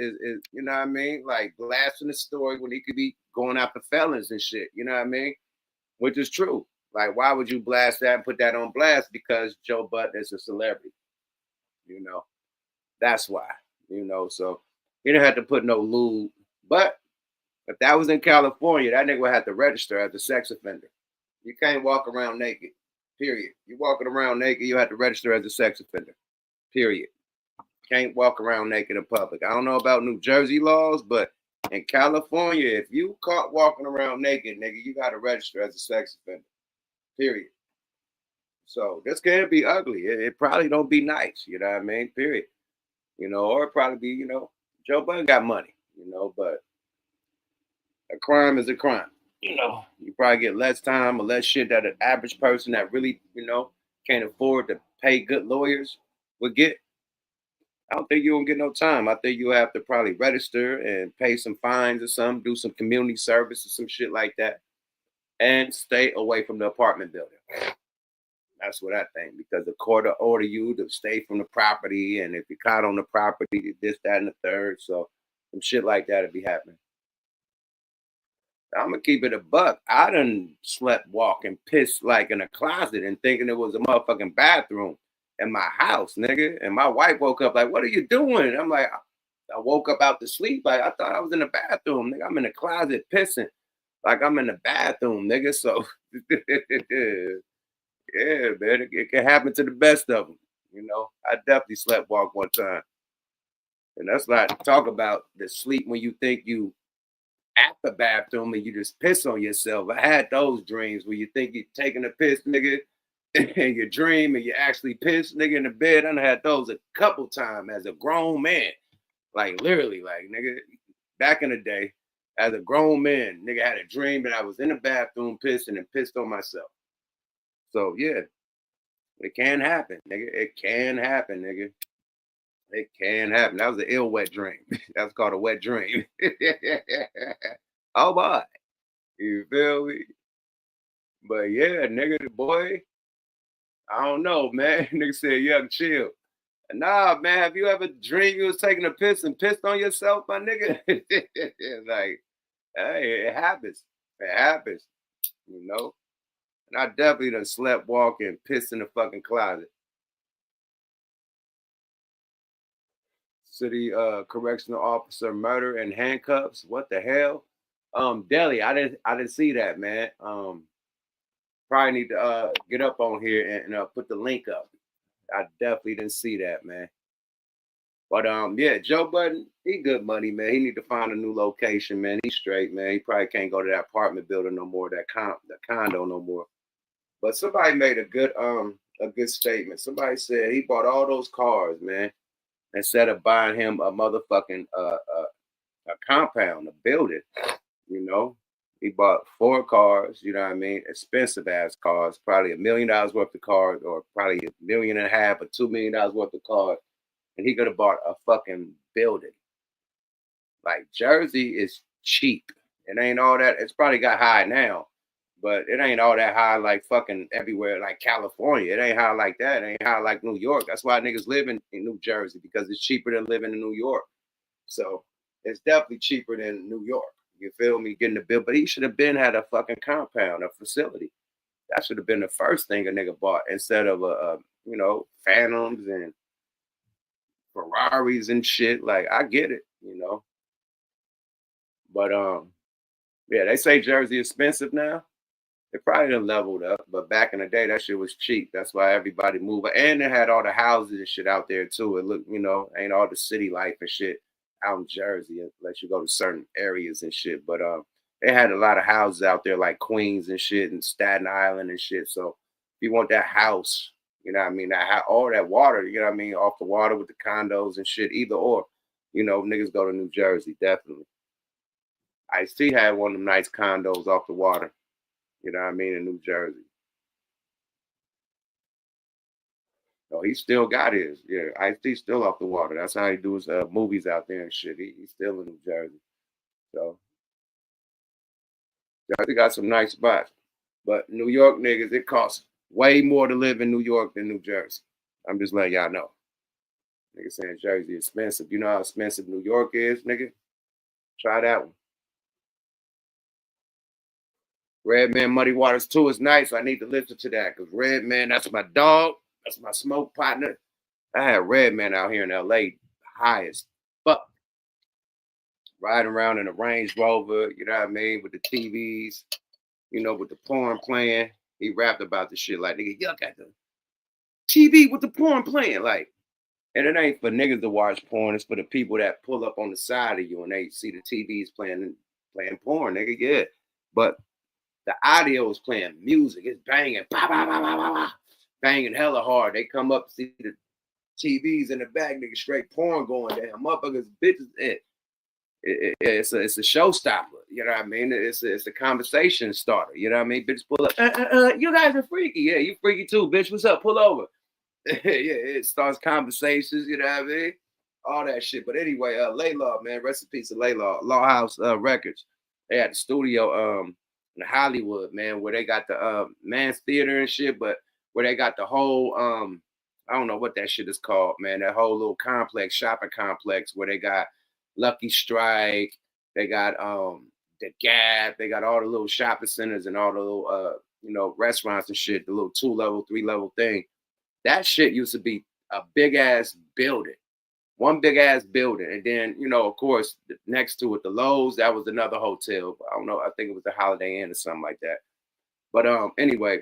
you know what I mean, like blasting the story when he could be going after felons and shit, you know what I mean? Which is true. Like, why would you blast that and put that on blast? Because Joe Budden is a celebrity, you know. That's why, you know, so he didn't have to put no lewd. But if that was in California, that nigga would have to register as a sex offender. You can't walk around naked, period. You walking around naked, you have to register as a sex offender, period. Can't walk around naked in public. I don't know about New Jersey laws, but in California, if you caught walking around naked, nigga, you got to register as a sex offender, period. So this can't be ugly. It probably don't be nice, you know what I mean, period. You know, or it probably be, you know, Joe Budden got money, you know, but a crime is a crime. You know, you probably get less time or less shit that an average person that really, you know, can't afford to pay good lawyers would get. I don't think you won't get no time. I think you have to probably register and pay some fines or something, do some community service or some shit like that, and stay away from the apartment building. That's what I think, because the court will order you to stay from the property, and if you're caught on the property, this, that, and the third. So some shit like that will be happening. I'm gonna keep it a buck. I done slept walk and pissed like in a closet and thinking it was a motherfucking bathroom in my house, nigga. And my wife woke up like, "What are you doing?" I'm like, I woke up out to sleep. Like, I thought I was in the bathroom, nigga. I'm in the closet pissing like I'm in the bathroom, nigga. So yeah, man, it can happen to the best of them. You know, I definitely slept walk one time. And that's not talk about the sleep when you think you at the bathroom and you just piss on yourself. I had those dreams where you think you're taking a piss, nigga, and you dream and you actually piss, nigga, in the bed. I had those a couple times as a grown man. Like, literally, like, nigga, back in the day, As a grown man, nigga had a dream that I was in the bathroom pissing and pissed on myself. So yeah, it can happen, nigga. It can happen, nigga. It can happen. That was an ill wet dream. That's called a wet dream. Oh boy. You feel me? But yeah, nigga, the boy, I don't know, man. Nigga said you have to chill. Nah, man, have you ever dreamed you was taking a piss and pissed on yourself, my nigga? Like, hey, it happens. It happens, you know? And I definitely done slept walking, pissed in the fucking closet. City correctional officer murder and handcuffs. What the hell? Deli, I didn't see that, man. Probably need to get up on here and put the link up. I definitely didn't see that, man. But yeah, Joe Budden, he good money, man. He need to find a new location, man. He's straight, man. He probably can't go to that apartment building no more, the condo no more. But somebody made a good statement. Somebody said he bought all those cars, man, instead of buying him a motherfucking a compound, a building, you know. He bought 4 cars, you know what I mean? Expensive ass cars, probably $1 million worth of cars, or probably $1.5 million or $2 million worth of cars. And he could have bought a fucking building. Like, Jersey is cheap. It ain't all that. It's probably got high now, but it ain't all that high like fucking everywhere, like California. It ain't high like that. It ain't high like New York. That's why niggas live in New Jersey, because it's cheaper than living in New York. So it's definitely cheaper than New York. You feel me? Getting the bill, but he should have had a fucking compound, a facility. That should have been the first thing a nigga bought, instead of you know, Phantoms and Ferraris and shit. Like, I get it, you know. But yeah, they say Jersey is expensive now. It probably done leveled up, but back in the day, that shit was cheap. That's why everybody moved. And they had all the houses and shit out there too. It looked, you know, ain't all the city life and shit out in Jersey, unless you go to certain areas and shit. But they had a lot of houses out there, like Queens and shit, and Staten Island and shit. So if you want that house, you know what I mean, all that water, you know what I mean, off the water with the condos and shit, either or, you know, niggas go to New Jersey, definitely. Ice-T had one of them nice condos off the water, you know what I mean, in New Jersey. Oh, he still got his. Yeah, Ice-T still off the water. That's how he do his movies out there and shit. He's still in New Jersey. So, Jersey got some nice spots. But New York niggas, it costs way more to live in New York than New Jersey. I'm just letting y'all know. Niggas saying Jersey is expensive. You know how expensive New York is, nigga? Try that one. Redman Muddy Waters 2 is nice. I need to listen to that, because Redman, that's my dog. That's my smoke partner. I had Redman out here in LA, high as fuck. Riding around in a Range Rover, you know what I mean, with the TVs, you know, with the porn playing. He rapped about the shit like, nigga, y'all got the TV with the porn playing. Like, and it ain't for niggas to watch porn. It's for the people that pull up on the side of you and they see the TVs playing porn, nigga, yeah. But the audio is playing music. It's banging, bah, bah, bah, bah, bah, bah. Banging hella hard. They come up, see the TVs in the back, nigga, straight porn going down. Motherfuckers, bitches, it's a showstopper. You know what I mean? It's a conversation starter. You know what I mean? Bitches pull up. You guys are freaky. Yeah, you freaky too, bitch. What's up? Pull over. Yeah, it starts conversations. You know what I mean? All that shit. But anyway, Laylaw, man, rest in peace of Laylaw. Law House Records. They had the studio in Hollywood, man, where they got the Man's Theater and shit, but where they got the whole, I don't know what that shit is called, man, that whole little complex, shopping complex, where they got Lucky Strike, they got the Gap, they got all the little shopping centers and all the little, you know, restaurants and shit, the little 2-level, 3-level thing. That shit used to be a big-ass building, one big-ass building. And then, you know, of course, next to it, the Lowe's, that was another hotel. I don't know, I think it was the Holiday Inn or something like that. But anyway,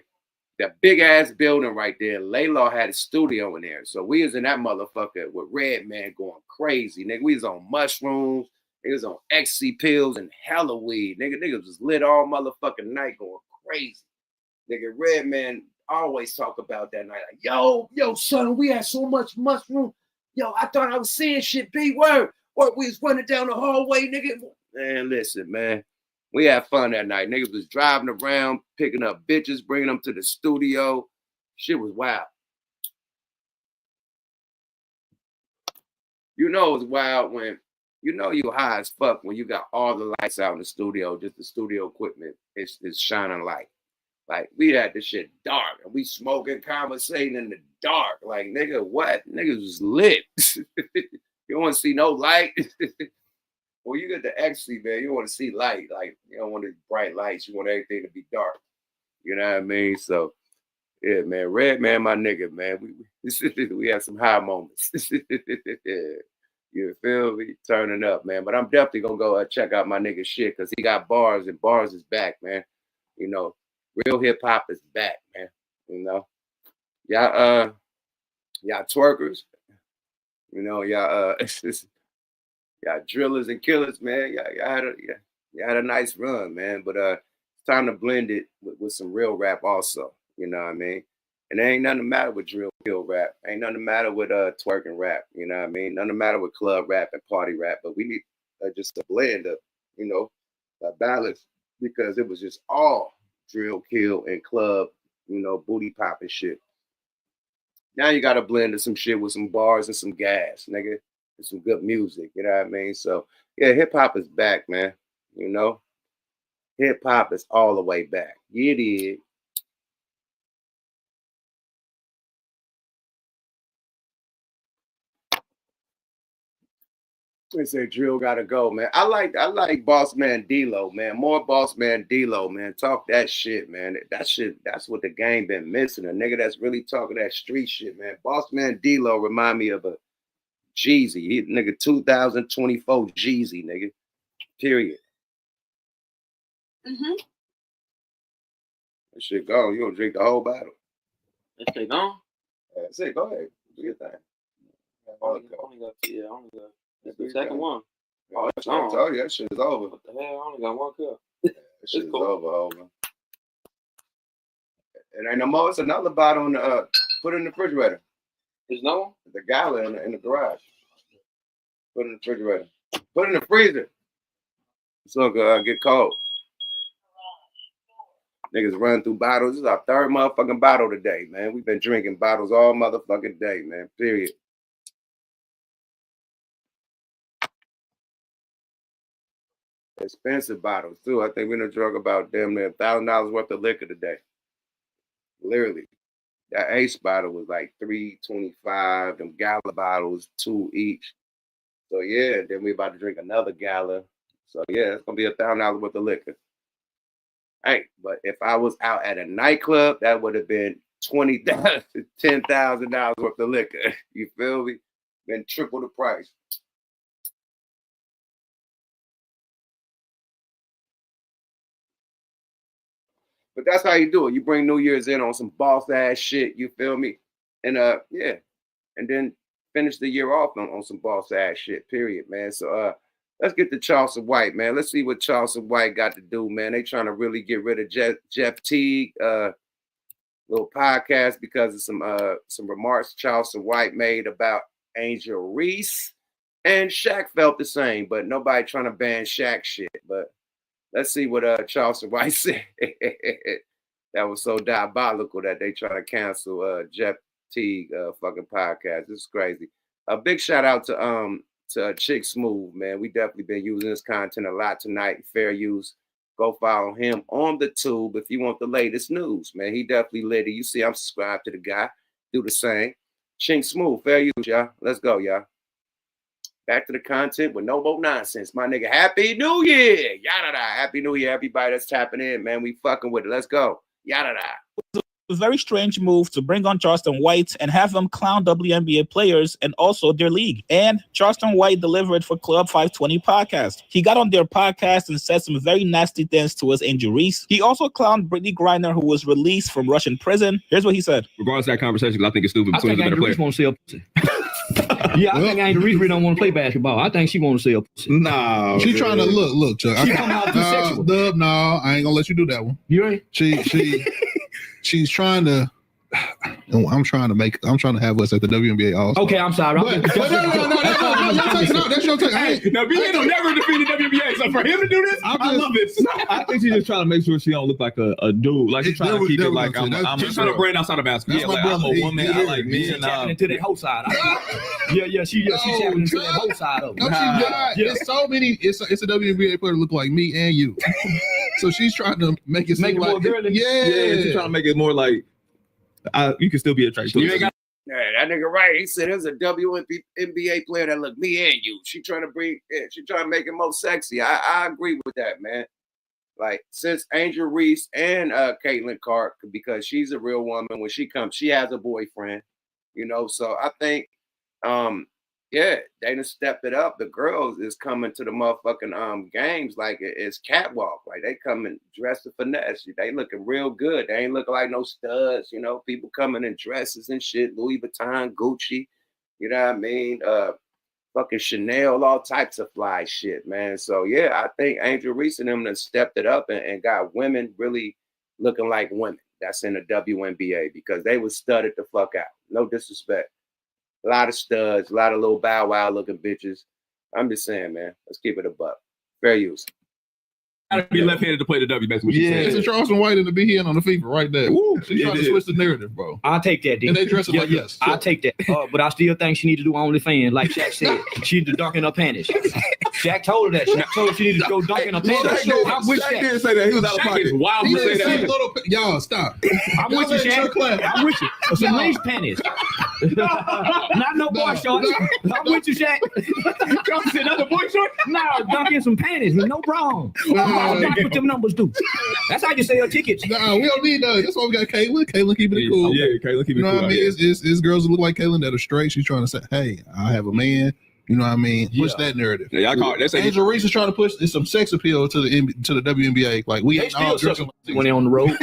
that big ass building right there, Laylaw had a studio in there. So we was in that motherfucker with Redman going crazy. Nigga, we was on mushrooms, niggas was on ecstasy pills and hella weed. Niggas was lit all motherfucking night going crazy. Nigga, Redman always talk about that night. Like, yo, son, we had so much mushroom. Yo, I thought I was seeing shit, B word. What, we was running down the hallway, nigga. Man, listen, man. We had fun that night. Niggas was driving around, picking up bitches, bringing them to the studio. Shit was wild. You know it's wild when, you know you high as fuck when you got all the lights out in the studio, just the studio equipment is shining light. Like, we had this shit dark, and we smoking, conversating in the dark. Like, nigga, what? Niggas was lit. You want to see no light? Well, you get the ecstasy, man. You want to see light. Like, you don't want the bright lights. You want everything to be dark. You know what I mean? So, yeah, man. Redman, my nigga, man. We had some high moments. You feel me? Turning up, man. But I'm definitely going to go check out my nigga shit because he got bars, and bars is back, man. You know, real hip-hop is back, man. You know? Y'all twerkers. You know, y'all drillers and killers, man. Y'all had a nice run, man. But it's time to blend it with some real rap also. You know what I mean? And there ain't nothing the matter with drill kill rap. Ain't nothing the matter with twerking rap. You know what I mean? Nothing the matter with club rap and party rap. But we need just a blend of, you know, a balance, because it was just all drill kill and club, you know, booty popping shit. Now you got to blend of some shit with some bars and some gas, nigga, and some good music. You know what I mean? So yeah, hip hop is back, man. You know, hip hop is all the way back. Yeah, it is. They say drill gotta go, man. I like Boss Man D-Lo, man. More Boss Man D-Lo, man. Talk that shit, man. That shit, that's what the game been missing. A nigga that's really talking that street shit, man. Boss Man D-Lo remind me of a Jeezy. He nigga 2024 Jeezy, nigga. Period. Mm-hmm. That shit gone. You gonna drink the whole bottle. That shit gone? Yeah, say, go ahead. Do your thing. Only got. That's the second one. Oh, that's I told you, that shit is over. What the hell? I only got one cup. That shit is over. It ain't no more. It's another bottle in the put in the refrigerator. There's no one? The gala in the garage. Put in the refrigerator. Put in the freezer. So get cold. Niggas run through bottles. This is our third motherfucking bottle today, man. We've been drinking bottles all motherfucking day, man. Period. Expensive bottles too. I think we done drunk about damn near $1,000 worth of liquor today. Literally, that Ace bottle was like $325. Them Gala bottles, 2 each. So yeah, then we about to drink another Gala. So yeah, it's gonna be $1,000 worth of liquor. Hey, but if I was out at a nightclub, that would have been $20,000 to $10,000 worth of liquor. You feel me? Been triple the price. But that's how you do it. You bring New Year's in on some boss ass shit, you feel me? And yeah. And then finish the year off on some boss ass shit, period, man. So let's get to Charleston White, man. Let's see what Charleston White got to do, man. They trying to really get rid of Jeff Teague, little podcast because of some remarks Charleston White made about Angel Reese. And Shaq felt the same, but nobody trying to ban Shaq shit. But let's see what Charleston White said. That was so diabolical that they try to cancel Jeff Teague fucking podcast. This is crazy. A big shout out to Chick Smooth, man. We definitely been using this content a lot tonight. Fair use. Go follow him on the tube if you want the latest news, man. He definitely lit it. You see, I'm subscribed to the guy. Do the same. Chick Smooth, fair use, y'all. Let's go, y'all. Back to the content with no more nonsense. My nigga, Happy New Year. Yada da. Happy New Year, everybody that's tapping in, man. We fucking with it. Let's go. Yada da. A very strange move to bring on Charleston White and have them clown WNBA players and also their league. And Charleston White delivered for Club 520 podcast. He got on their podcast and said some very nasty things to his Angel Reese. He also clowned Brittany Griner, who was released from Russian prison. Here's what he said. Regardless of that conversation, because I think it's stupid. I think Angel Reese want to sell pussy. Yeah, I think Angel Reese really don't want to play basketball. I think she want to sell pussy. No, she's trying to look, Chuck. She come out too sexual. Dub, no, I ain't gonna let you do that one. You ain't. She's trying to. And I'm trying to have us at the WNBA All-Star. Okay, I'm sorry. No, y'all take it out. That's your take. Now, BA don't never defeat the WNBA, so for him to do this, I love this. I think she's just trying to make sure she don't look like a dude. Like she's trying to keep it like I'm she's trying to brand outside of basketball. Yeah, like I'm a woman. I like men. She's tapping into that whole side. She's tapping into that whole side of it. No, she's not. It's so many. It's a WNBA player that look like me and you. So she's trying to make it seem like more girly. Yeah, she's trying to make it more like you can still be attracted. Yeah, that nigga right. He said there's a WNBA player that look me and you. She trying to make it more sexy. I agree with that, man. Like since Angel Reese and Caitlin Clark, because she's a real woman. When she comes, she has a boyfriend, you know. So I think, they done stepped it up. The girls is coming to the motherfucking games like it's catwalk. Like they coming dressed to finesse. They looking real good. They ain't looking like no studs, you know. People coming in dresses and shit, Louis Vuitton, Gucci, you know what I mean? Fucking Chanel, all types of fly shit, man. So yeah, I think Angel Reese and them done stepped it up and got women really looking like women. That's in the WNBA because they was studded the fuck out. No disrespect. A lot of studs, a lot of little bow wow looking bitches. I'm just saying, man. Let's keep it a buck. Fair use. Gotta be left-handed to play the W. That's what you said. It's a Charleston White in the be here on the FIFA right there. Woo, she's trying to switch the narrative, bro. I'll take that. And they dress it like this. I'll take that. But I still think she need to do OnlyFans, like Shaq said. She need to dunk in her panties. Shaq told her that. Shaq told her she needed to go dunk in her panties. I'm with Shaq. Didn't say that. He was out of pocket. Wild to say that. Y'all stop. I'm with you, Shaq. I'm with you. Some lace panties. Not no boy shorts. I'm with you, Shaq. Y'all said another boy shorts? No, dunk in some panties with no problem. That's what them numbers do. That's how you sell tickets. Nah, we don't need that. That's why we got Caitlin. Caitlin keeping it cool. Yeah, Caitlin keeping it cool. You know what I mean? It's girls that look like Caitlin that are straight. She's trying to say, hey, I have a man. You know what I mean? Push that narrative. Yeah, I call it. Angel Reese is trying to push some sex appeal to the WNBA. Like we ain't all dressing when they on the road.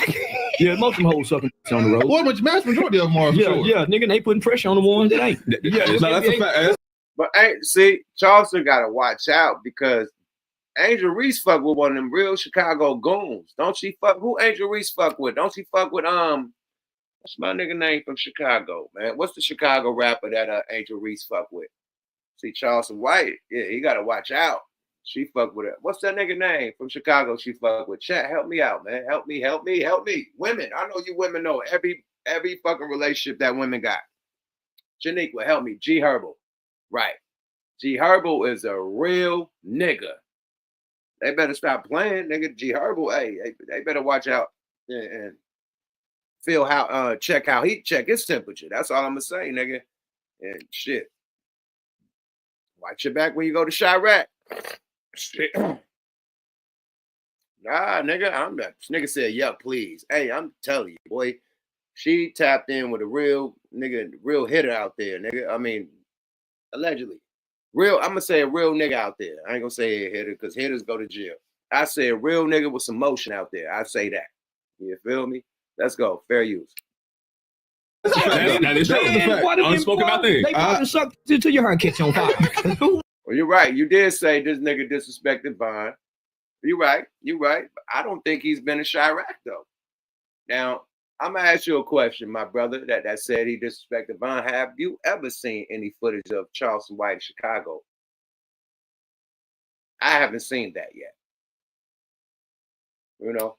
Yeah, most of them hoes sucking on the road. Well, mass majority of them are. Yeah, nigga, they putting pressure on the ones that ain't. Yeah, that's a fact. But see, Charleston got to watch out because Angel Reese fuck with one of them real Chicago goons. Don't she fuck? Who Angel Reese fuck with? Don't she fuck with what's my nigga name from Chicago, man? What's the Chicago rapper that Angel Reese fuck with? See, Charleston White, yeah, he got to watch out. She fuck with it. What's that nigga name from Chicago she fuck with? Chat, help me out, man. Help me. Women, I know you women know every fucking relationship that women got. Janiqua, help me. G Herbal. Right. G Herbal is a real nigga. They better stop playing, nigga. G Herbal, hey, they better watch out and feel how check his temperature. That's all I'm gonna say, nigga. And shit. Watch your back when you go to Chirac. Shit. Nah, nigga, I'm not. Nigga said, yeah, please. Hey, I'm telling you, boy, she tapped in with a real nigga, real hitter out there, nigga. I mean, allegedly. I'm gonna say a real nigga out there. I ain't gonna say a hitter because hitters go to jail. I say a real nigga with some motion out there. I say that. You feel me? Let's go. Fair use. That is unspoken about things. They probably suck till your heart catch on fire. Well, you're right. You did say this nigga disrespected Vaughn. You're right. But I don't think he's been in Chirac though. Now, I'm gonna ask you a question, my brother, that said he disrespected Vaughn. Have you ever seen any footage of Charleston White in Chicago? I haven't seen that yet. You know,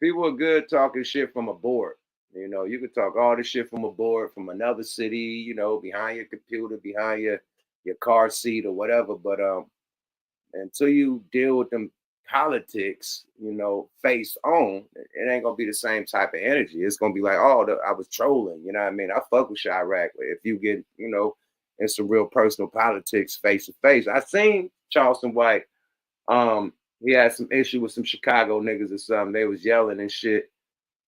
people are good talking shit from a board. You know, you could talk all this shit from a board, from another city, you know, behind your computer, behind your car seat or whatever. But until you deal with them politics, you know, face on, it ain't gonna be the same type of energy. It's gonna be like, oh, I was trolling, you know what I mean? I fuck with Chirac. If you get, you know, in some real personal politics face to face. I seen Charleston White. He had some issue with some Chicago niggas or something. They was yelling and shit,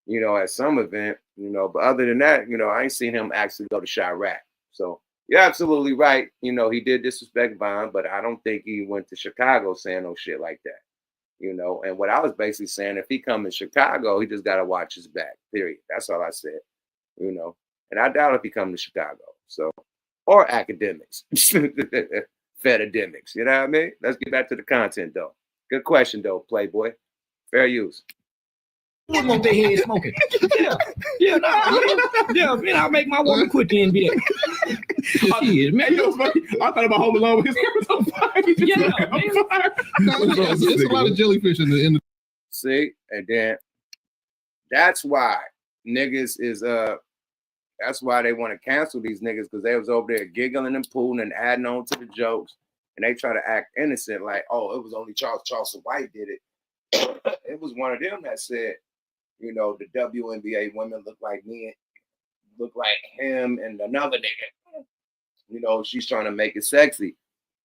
you know, at some event, you know. But other than that, you know, I ain't seen him actually go to Chirac. So you're absolutely right. You know, he did disrespect Vaughn, but I don't think he went to Chicago saying no shit like that. You know, and what I was basically saying, if he come in Chicago, he just got to watch his back, period. That's all I said, you know. And I doubt if he come to Chicago. So, or academics, fedademics, you know what I mean? Let's get back to the content, though. Good question, though, Playboy. Fair use. What's on their head smoking? Yeah, man, I'll make my woman quit the NBA. Shit, man. You know what's funny? I thought about Home Alone, but his camera's on fire. Yeah, man. It's a lot of jellyfish in the See, and then that's why niggas is that's why they want to cancel these niggas, because they was over there giggling and pooling and adding on to the jokes, and they try to act innocent like, oh, it was only Charleston White did it. It was one of them that said, you know, the WNBA women look like me, look like him and another nigga. You know, she's trying to make it sexy.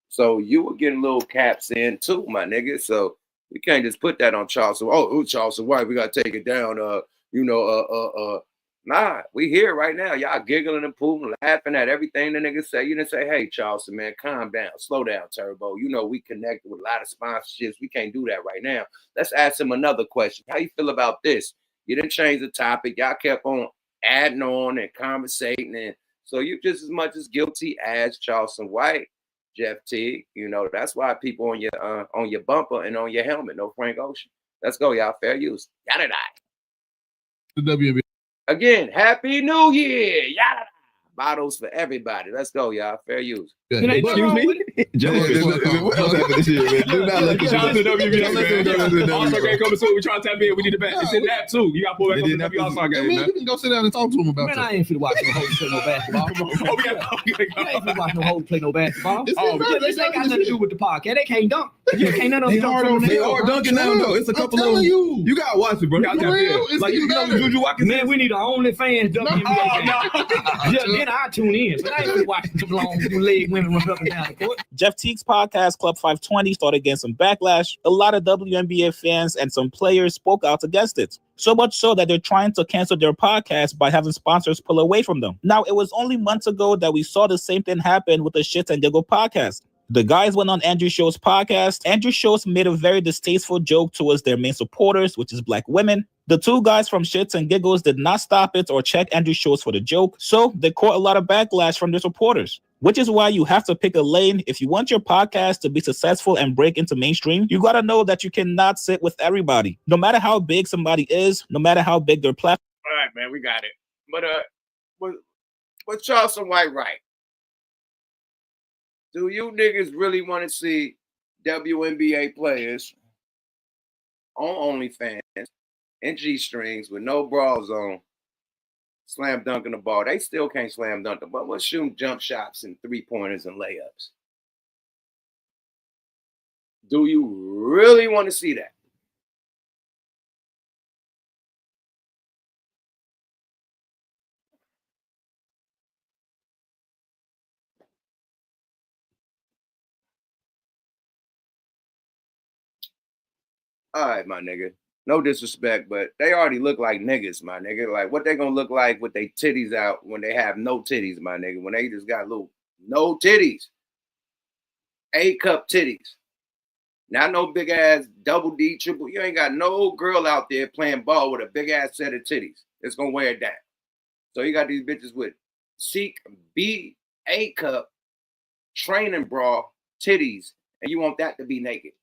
So you were getting little caps in too, my nigga. So we can't just put that on Charleston. Oh, Charleston White, we gotta take it down. Nah, we here right now. Y'all giggling and pooling, laughing at everything the niggas say. You didn't say, hey, Charleston, man, calm down, slow down, Turbo. You know, we connected with a lot of sponsorships. We can't do that right now. Let's ask him another question. How you feel about this? You didn't change the topic. Y'all kept on adding on and conversating. And so you just as much as guilty as Charleston White, Jeff T. You know, that's why people on your bumper and on your helmet, no Frank Ocean. Let's go, y'all. Fair use. Yada da. The WNBA. Again, Happy New Year. Yada. Bottles for everybody. Let's go, y'all. Fair use. Excuse me? Joe, what else happened this year, man? Do not let Shout out to WNBA, man. All-Star game coming soon. We trying to tap in. We need the back. It's in the app, too. You got to pull back on the W All-Star game, man. You can go sit down and talk to him about Man, that. I ain't finna watch no hoes play no basketball. I ain't finna watch no hoes play no basketball. This ain't got nothing to do with the podcast. They can't dunk. Can't none of them dunk. They are dunking now, though. It's a couple of them. You got to watch it, bro. You got to tap in. Like, you know the Juju Watkins. Man, we need an OnlyFans WNBA game. Yeah, then I tune in. But I ain't finna watch them long leg women run up and down the court. Jeff Teague's podcast, Club 520, started getting some backlash. A lot of WNBA fans and some players spoke out against it. So much so that they're trying to cancel their podcast by having sponsors pull away from them. Now, it was only months ago that we saw the same thing happen with the Shit and Giggle podcast. The guys went on Andrew Schultz's podcast. Andrew Schultz made a very distasteful joke towards their main supporters, which is black women. The two guys from Shits and Giggles did not stop it or check Andrew Schultz for the joke, so they caught a lot of backlash from their supporters. Which is why you have to pick a lane. If you want your podcast to be successful and break into mainstream, you got to know that you cannot sit with everybody. No matter how big somebody is, no matter how big their platform. All right, man, we got it. But Charleston White right. Do you niggas really want to see WNBA players on OnlyFans and G-strings with no bras on, slam dunking the ball? They still can't slam dunk the ball. We're shooting jump shots and three-pointers and layups. Do you really want to see that? All right, my nigga. No disrespect, but they already look like niggas, my nigga. Like, what they gonna look like with their titties out when they have no titties, my nigga? When they just got little, no titties. A-cup titties. Not no big-ass double D, triple. You ain't got no girl out there playing ball with a big-ass set of titties. It's gonna wear it down. So you got these bitches with B, A-cup, training bra, titties, and you want that to be naked.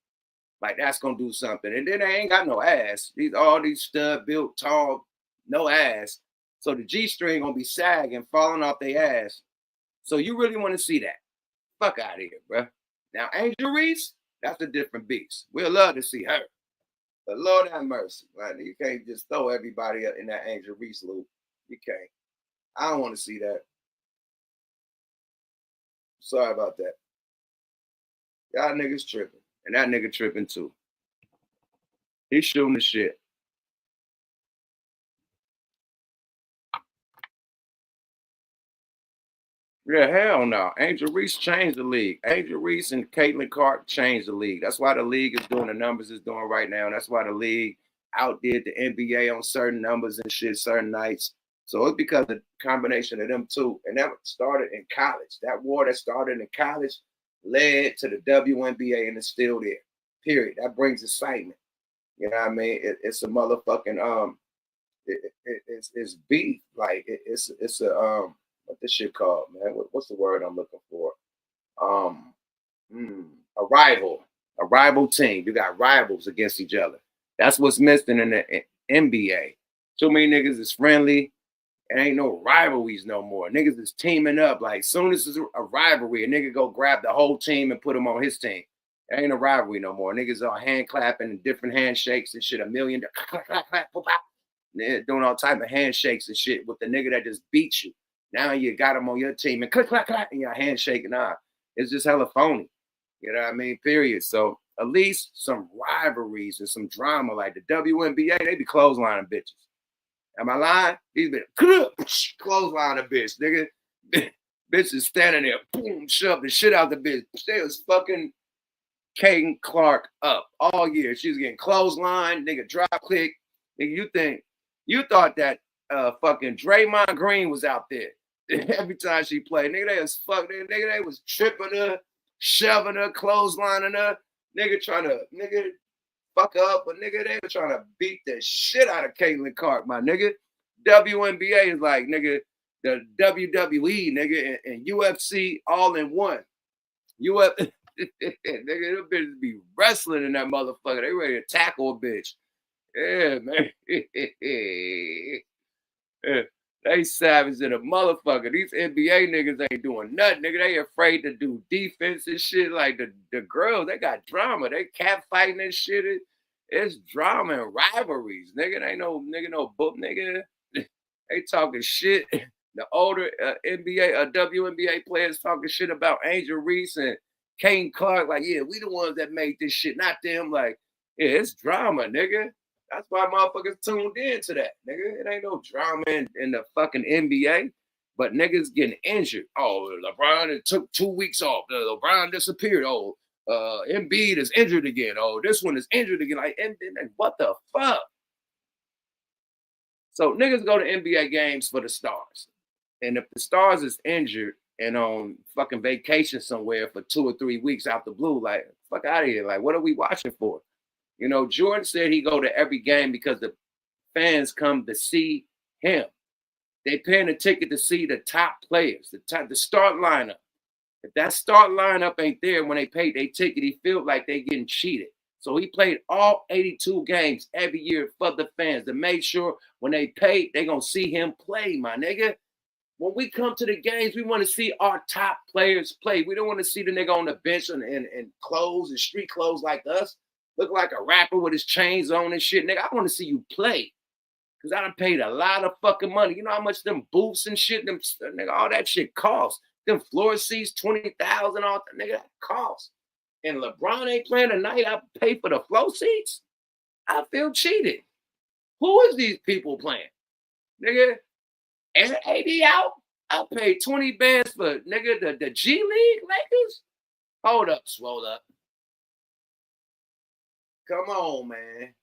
Like, that's gonna do something. And then they ain't got no ass. All these stud built, tall, no ass. So the G-string gonna be sagging, falling off their ass. So you really want to see that? Fuck out of here, bro. Now, Angel Reese, that's a different beast. We'll love to see her. But Lord have mercy, right? You can't just throw everybody in that Angel Reese loop. You can't. I don't want to see that. Sorry about that. Y'all niggas tripping. And that nigga tripping too. He's shooting the shit. Yeah, hell no. Angel Reese changed the league. Angel Reese and Caitlin Clark changed the league. That's why the league is doing the numbers it's doing right now. And that's why the league outdid the NBA on certain numbers and shit, certain nights. So it's because of the combination of them two. And that started in college. That war that started in college led to the WNBA, and it's still there. Period. That brings excitement. You know what I mean? It's a motherfucking it's beef. Like it's a what this shit called, man? What's the word I'm looking for? A rival team. You got rivals against each other. That's what's missing in NBA. Too many niggas is friendly. It ain't no rivalries no more. Niggas is teaming up. Like, soon as it's a rivalry, a nigga go grab the whole team and put them on his team. It ain't a rivalry no more. Niggas are hand clapping and different handshakes and shit. They're doing all type of handshakes and shit with the nigga that just beat you. Now you got him on your team and click, clack, clack, and your handshaking. Nah, it's just hella phony. You know what I mean? Period. So at least some rivalries and some drama, like the WNBA, they be clotheslining bitches. Am I lying? He's been clothesline a bitch, nigga. Bitch is standing there, boom, shove the shit out the bitch. They was fucking Kaden Clark up all year. She was getting clothesline, nigga, drop click. Nigga, you thought that fucking Draymond Green was out there every time she played. Nigga, they was fucking, nigga, they was tripping her, shoving her, clotheslining her. Nigga trying to, nigga, fuck up, but nigga, they were trying to beat the shit out of Caitlin Clark, my nigga. WNBA is like, nigga, the WWE, nigga, and UFC all in one. Nigga, them bitches be wrestling in that motherfucker. They ready to tackle a bitch. Yeah, man. They savage in a motherfucker. These NBA niggas ain't doing nothing, nigga. They afraid to do defense and shit. Like the girls, they got drama. They cat fighting and shit. It's drama and rivalries, nigga. They ain't no nigga, no book, nigga. They talking shit. The older WNBA players talking shit about Angel Reese and Kane Clark. Like, yeah, we the ones that made this shit, not them. Like, yeah, it's drama, nigga. That's why motherfuckers tuned in to that, nigga. It ain't no drama in the fucking NBA, but niggas getting injured. Oh, LeBron took 2 weeks off. LeBron disappeared. Oh, Embiid is injured again. Oh, this one is injured again. Like, what the fuck? So niggas go to NBA games for the stars. And if the stars is injured and on fucking vacation somewhere for 2 or 3 weeks out the blue, like, fuck out of here. Like, what are we watching for? You know, Jordan said he go to every game because the fans come to see him. They paying a ticket to see the top players, the start lineup. If that start lineup ain't there when they paid their ticket, he feels like they getting cheated. So he played all 82 games every year for the fans to make sure when they pay, they gonna see him play, my nigga. When we come to the games, we want to see our top players play. We don't want to see the nigga on the bench and clothes and street clothes like us. Look like a rapper with his chains on and shit. Nigga, I want to see you play. Because I done paid a lot of fucking money. You know how much them booths and shit, nigga, all that shit costs. Them floor seats, $20,000, all that, nigga, that costs. And LeBron ain't playing tonight. I pay for the floor seats. I feel cheated. Who is these people playing? Nigga, and AD out? I paid 20 bands for, nigga, the G League Lakers? Hold up, swole up. Come on, man.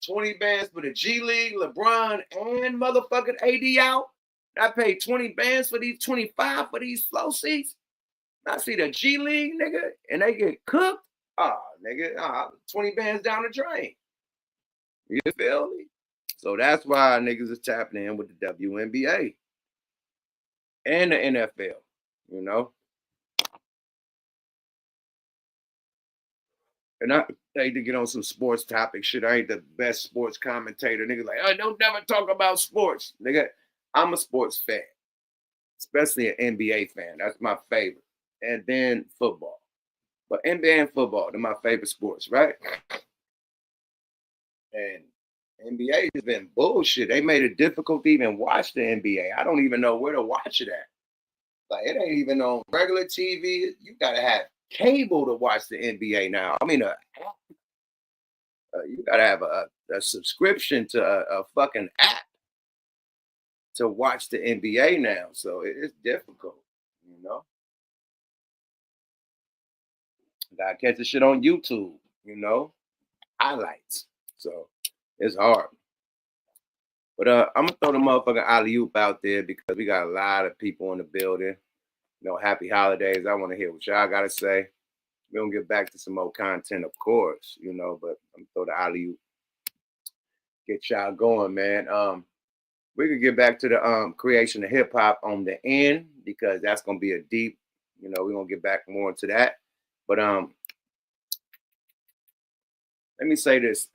20 bands for the G League, LeBron, and motherfucking AD out. I paid 20 bands for these 25 for these flow seats. I see the G League, nigga, and they get cooked. Oh, nigga, 20 bands down the drain. You feel me? So that's why niggas is tapping in with the WNBA and the NFL, you know? And I hate to get on some sports topic shit. I ain't the best sports commentator. Nigga like, I don't never talk about sports. Nigga, I'm a sports fan, especially an NBA fan. That's my favorite. And then football. But NBA and football, they're my favorite sports, right? And NBA has been bullshit. They made it difficult to even watch the NBA. I don't even know where to watch it at. Like, it ain't even on regular TV. You got to have cable to watch the NBA now. I mean, you got to have a subscription to a fucking app to watch the NBA now. So it's difficult, you know? Gotta catch the shit on YouTube, you know? Highlights. So it's hard. But I'm gonna throw the motherfucking alley-oop out there because we got a lot of people in the building. You know, happy holidays. I want to hear what y'all gotta say. We're gonna get back to some more content, of course, you know, but I'm gonna throw the alley-oop. Get y'all going, man. We could get back to the creation of hip-hop on the end because that's gonna be a deep, you know, we're gonna get back more into that. But let me say this.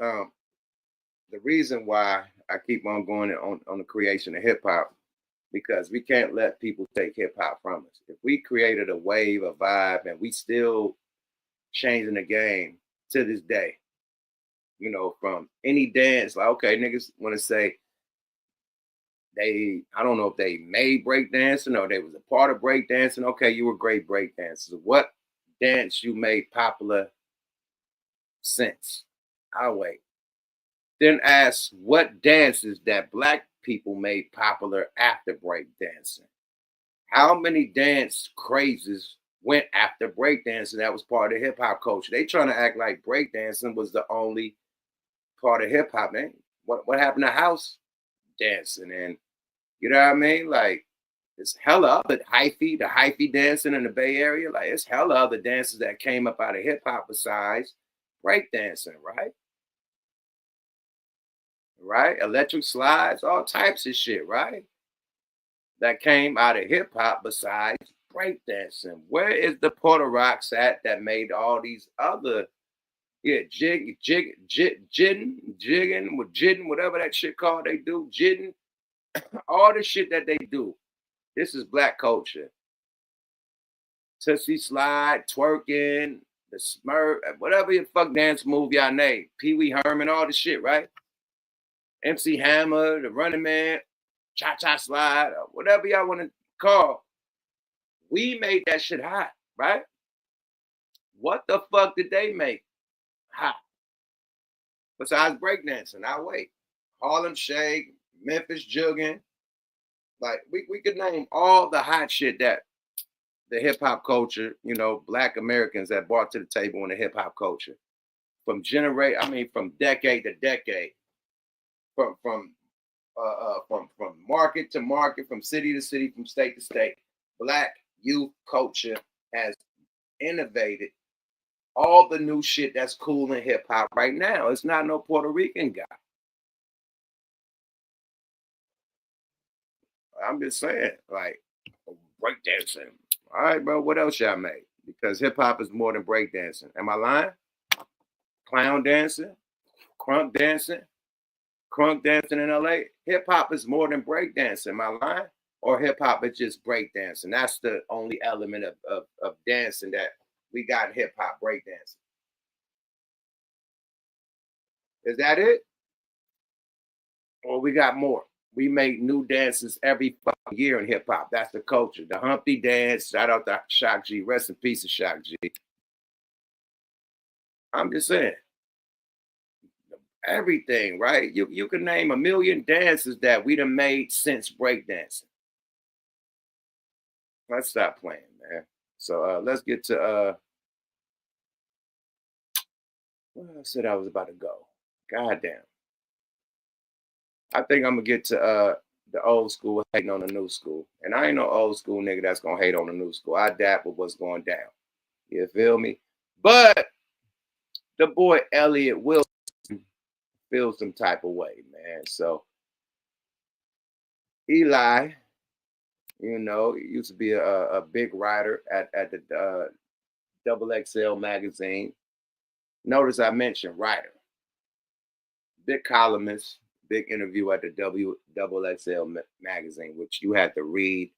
the reason why I keep on going on the creation of hip hop, because we can't let people take hip hop from us. If we created a wave, a vibe, and we still changing the game to this day, you know, from any dance, like, okay, niggas want to say I don't know if they made breakdancing or they was a part of breakdancing. Okay, you were great breakdancers. What dance you made popular since? I'll wait. Then ask what dances that Black people made popular after breakdancing. How many dance crazes went after breakdancing that was part of hip hop culture? They trying to act like breakdancing was the only part of hip hop, man. What happened to house dancing? And you know what I mean? Like, it's hella other the hyphy dancing in the Bay Area. Like, it's hella other dances that came up out of hip hop besides breakdancing, right? Right? Electric slides, all types of shit, right? That came out of hip hop besides breakdancing. Where is the Puerto Rocks at that made all these other, jigging, whatever that shit called they do, jidding, all the shit that they do. This is Black culture. Tootsie slide, twerking, the Smurf, whatever your fuck dance move y'all name. Pee Wee Herman, all the shit, right? MC Hammer, the Running Man, cha-cha slide, or whatever y'all want to call. We made that shit hot, right? What the fuck did they make hot? Besides breakdancing, I wait. Harlem Shake, Memphis Jugging. Like, we could name all the hot shit that the hip hop culture, you know, Black Americans that brought to the table in the hip hop culture. From decade to decade. From market to market, from city to city, from state to state, Black youth culture has innovated all the new shit that's cool in hip hop right now. It's not no Puerto Rican guy. I'm just saying, like, breakdancing. All right, bro, what else y'all made? Because hip hop is more than breakdancing. Am I lying? Clown dancing, crunk dancing in LA. Hip hop is more than breakdancing. Am I lying? Or hip hop is just breakdancing? That's the only element of dancing that we got in hip hop, breakdancing. Is that it? Or we got more? We make new dances every fucking year in hip hop. That's the culture. The Humpty dance. Shout out to Shock G. Rest in peace of Shock G. I'm just saying. Everything, right? You can name a million dances that we done made since breakdancing. Let's stop playing, man. So let's get to well, I said I was about to go. Goddamn. I think I'm gonna get to the old school hating on the new school. And I ain't no old school nigga that's gonna hate on the new school. I adapt with what's going down. You feel me? But the boy Elliot Wilson feels some type of way, man. So Eli, you know, he used to be a big writer at the Double XL magazine. Notice I mentioned writer. Big columnist, big interview at the Double XL magazine, which you had to read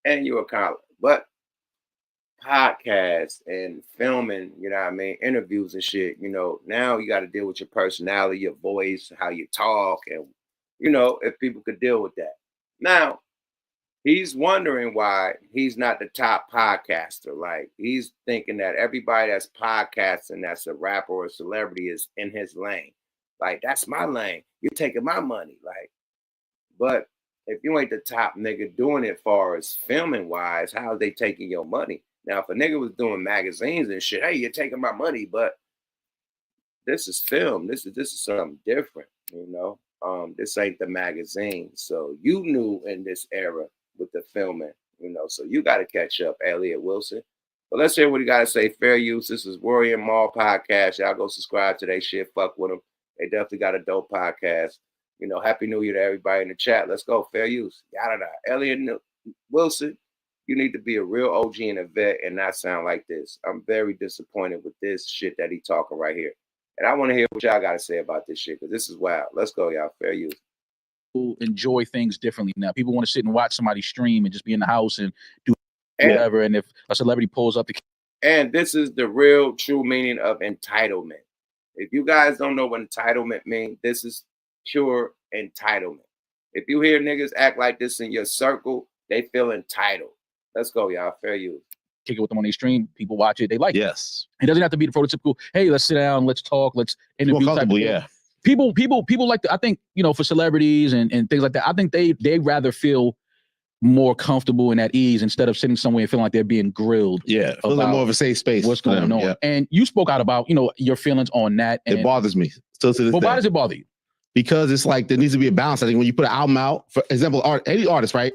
and you're a columnist. But podcasts and filming, you know what I mean, interviews and shit, you know, now you got to deal with your personality, your voice, how you talk, and, you know, if people could deal with that. Now, he's wondering why he's not the top podcaster. Like, he's thinking that everybody that's podcasting, that's a rapper or a celebrity, is in his lane. Like, that's my lane. You're taking my money. Like, but if you ain't the top nigga doing it far as filming wise, how are they taking your money? Now, if a nigga was doing magazines and shit, hey, you're taking my money, but this is film. This is something different, you know. This ain't the magazine. So you new in this era with the filming, you know. So you got to catch up, Elliot Wilson. But let's hear what he got to say. Fair use. This is Warrior Mall Podcast. Y'all go subscribe to their shit. Fuck with them. They definitely got a dope podcast. You know, Happy New Year to everybody in the chat. Let's go. Fair use. Yada. Elliot Wilson, you need to be a real OG and a vet and not sound like this. I'm very disappointed with this shit that he talking right here. And I want to hear what y'all got to say about this shit, because this is wild. Let's go, y'all. Fair use. People enjoy things differently now. People want to sit and watch somebody stream and just be in the house and do whatever. And if a celebrity pulls up the And this is the real true meaning of entitlement. If you guys don't know what entitlement means, this is pure entitlement. If you hear niggas act like this in your circle, they feel entitled. Let's go, y'all. Fair use. Kick it with them on their stream, people watch it, they like it. It doesn't have to be the prototypical, hey, let's sit down, let's talk, let's interview type of thing. Yeah. People like I think, you know, for celebrities and things like that, I think they rather feel more comfortable and at ease instead of sitting somewhere and feeling like they're being grilled. Yeah, feeling like more of a safe space. What's going on? Yeah. And you spoke out about, you know, your feelings on that. And It bothers me still to this day. why does it bother you? Because it's like there needs to be a balance. I think when you put an album out, for example, any artist, right?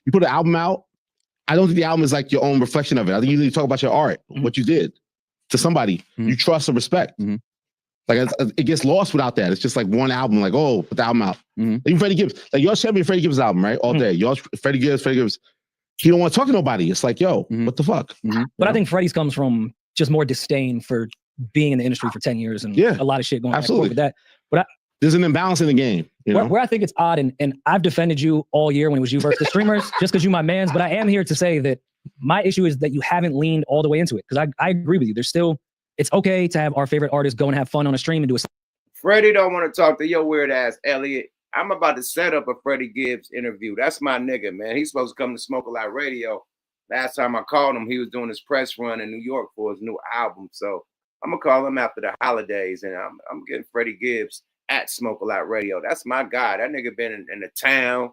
You put an album out, I don't think the album is like your own reflection of it. I think you need to talk about your art, what you did to somebody you trust and respect. Like it gets lost without that. It's just like one album, like, oh, put the album out. Even Freddie Gibbs, like y'all share me Freddie Gibbs album, right? All day. Y'all Freddie Gibbs. He don't want to talk to nobody. It's like, yo, what the fuck? But I think Freddie's comes from just more disdain for being in the industry for 10 years and a lot of shit going back and forth with that. But there's an imbalance in the game. You know? Where I think it's odd, and I've defended you all year when it was you versus the streamers, just because you're my mans, but I am here to say that my issue is that you haven't leaned all the way into it. Because I agree with you. There's still, it's okay to have our favorite artists go and have fun on a stream and do a... Freddie don't want to talk to your weird ass, Elliot. I'm about to set up a Freddie Gibbs interview. That's my nigga, man. He's supposed to come to Smoke a Lot Radio. Last time I called him, he was doing his press run in New York for his new album. So I'm going to call him after the holidays, and I'm getting Freddie Gibbs at Smoke a Lot Radio. That's my guy. That nigga been in the town,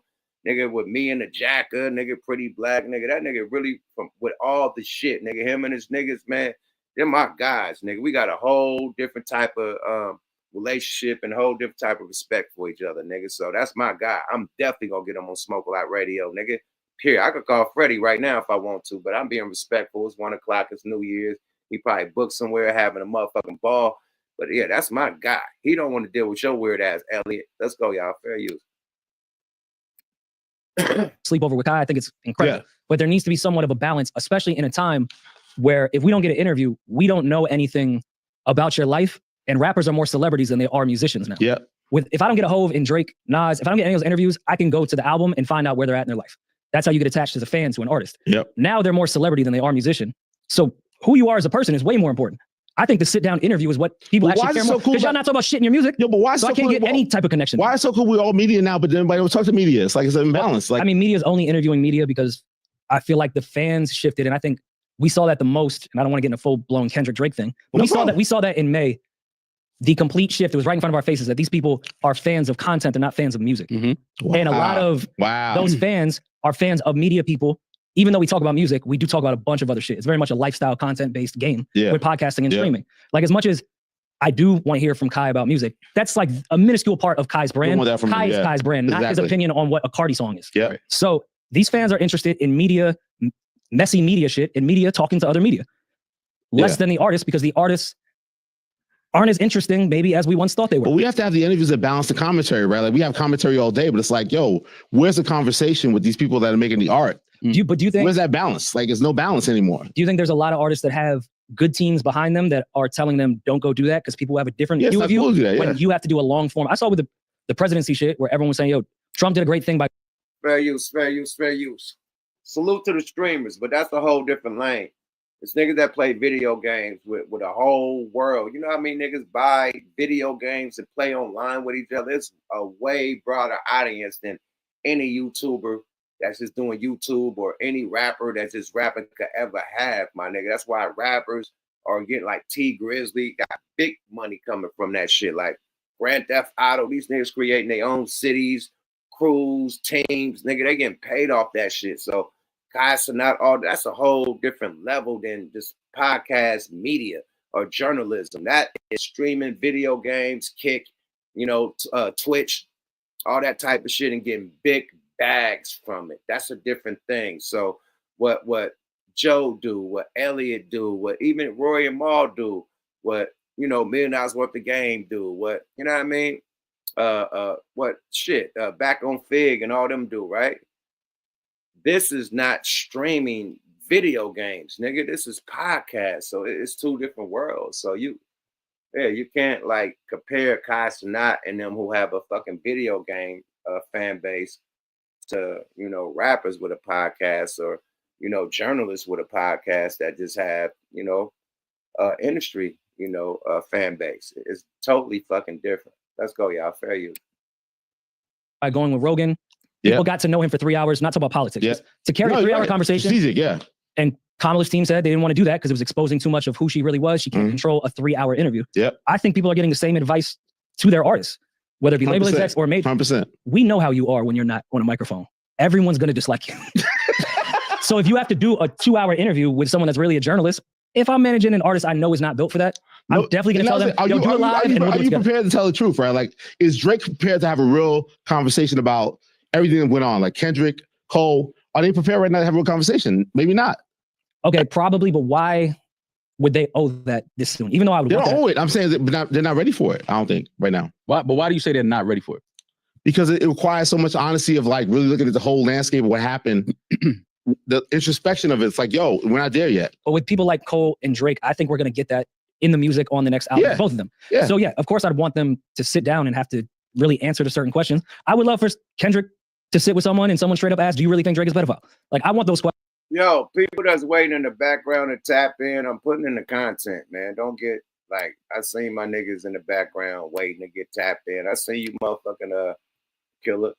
nigga with me and the Jacker, nigga Pretty Black, nigga. That nigga really with all the shit, nigga. Him and his niggas, man, they're my guys, nigga. We got a whole different type of relationship and a whole different type of respect for each other, nigga. So that's my guy. I'm definitely gonna get him on Smoke a Lot Radio, nigga. Period. I could call Freddie right now if I want to, but I'm being respectful. It's 1 o'clock. It's New Year's. He probably booked somewhere having a motherfucking ball. But yeah, that's my guy. He don't want to deal with your weird ass, Elliot. Let's go, y'all. Fair use. Sleepover with Kai, I think it's incredible. But there needs to be somewhat of a balance, especially in a time where if we don't get an interview, we don't know anything about your life. And rappers are more celebrities than they are musicians now. If I don't get a Hove and Drake, Nas, if I don't get any of those interviews, I can go to the album and find out where they're at in their life. That's how you get attached as a fan to an artist. Now they're more celebrity than they are musician. So who you are as a person is way more important. I think the sit-down interview is what people actually care more. Because y'all not talking about shit in your music. But why so I can't get any type of connection. Why is so cool? We're all media now, but then nobody don't talk to media. It's like it's an imbalance. Like, I mean, media is only interviewing media because I feel like the fans shifted, and I think we saw that the most. And I don't want to get in a full-blown Kendrick Drake thing, but we saw that in May. The complete shift. It was right in front of our faces that these people are fans of content and not fans of music. And a lot of those fans are fans of media people. Even though we talk about music, we do talk about a bunch of other shit. It's very much a lifestyle content-based game with podcasting and streaming. Like, as much as I do want to hear from Kai about music, that's like a minuscule part of Kai's brand. Kai's brand, not his opinion on what a Cardi song is. So these fans are interested in media, messy media shit, and media talking to other media. Less than the artists, because the artists aren't as interesting maybe as we once thought they were. But we have to have the interviews that balance the commentary, right? Like, we have commentary all day, but it's like, yo, where's the conversation with these people that are making the art? Do you think where's that balance? Like, there's no balance anymore. Do you think there's a lot of artists that have good teams behind them that are telling them don't go do that because people have a different view of you when you have to do a long form? I saw with the presidency shit where everyone was saying, yo, Trump did a great thing by fair use. Salute to the streamers, but that's a whole different lane. It's niggas that play video games with a whole world. You know how many niggas buy video games and play online with each other? It's a way broader audience than any YouTuber that's just doing YouTube or any rapper that's just rapping could ever have, my nigga. That's why rappers are getting like T Grizzly, got big money coming from that shit. Like Grand Theft Auto, these niggas creating their own cities, crews, teams, nigga, they getting paid off that shit. So guys are not all, that's a whole different level than just podcast media or journalism. That is streaming video games, Kick, Twitch, all that type of shit, and getting big bags from it. That's a different thing. So what Joe do, what Elliot do, what even Roy and Maul do, what $1 million worth of game do, what I mean? Back on Fig and all them do, right? This is not streaming video games, nigga. This is podcast. So it's two different worlds. So Yeah, you can't like compare Kai Cenat and them who have a fucking video game fan base to, you know, rappers with a podcast or, you know, journalists with a podcast that just have, you know, industry, you know, fan base. It's totally fucking different. Let's go, y'all. Fair use. By going with Rogan, people got to know him for 3 hours, not talk about politics. Just to carry a 3-hour conversation. Strategic, And Kamala's team said they didn't want to do that because it was exposing too much of who she really was. She can't control a 3-hour interview. I think people are getting the same advice to their artists, whether it be label execs or major. 100%. We know how you are when you're not on a microphone. Everyone's going to dislike you. So if you have to do a 2-hour interview with someone that's really a journalist, if I'm managing an artist I know is not built for that, I'm definitely going to tell them, yo, do it live. Are you prepared to tell the truth, right? Like, is Drake prepared to have a real conversation about everything that went on? Like Kendrick, Cole, are they prepared right now to have a real conversation? Maybe not. Okay, probably, but why would they owe that this soon? Even though I would they don't owe it. I'm saying that they're not ready for it. I don't think right now. Why? But why do you say they're not ready for it? Because it requires so much honesty of like really looking at the whole landscape of what happened. The introspection of it's like, yo, we're not there yet. But with people like Cole and Drake, I think we're going to get that in the music on the next album, both of them. So yeah, of course I'd want them to sit down and have to really answer to certain questions. I would love for Kendrick to sit with someone and someone straight up ask, do you really think Drake is a pedophile? Like, I want those questions. Yo, people that's waiting in the background to tap in, I'm putting in the content, man. Don't get like, I seen my niggas in the background waiting to get tapped in. I see you motherfucking Killer.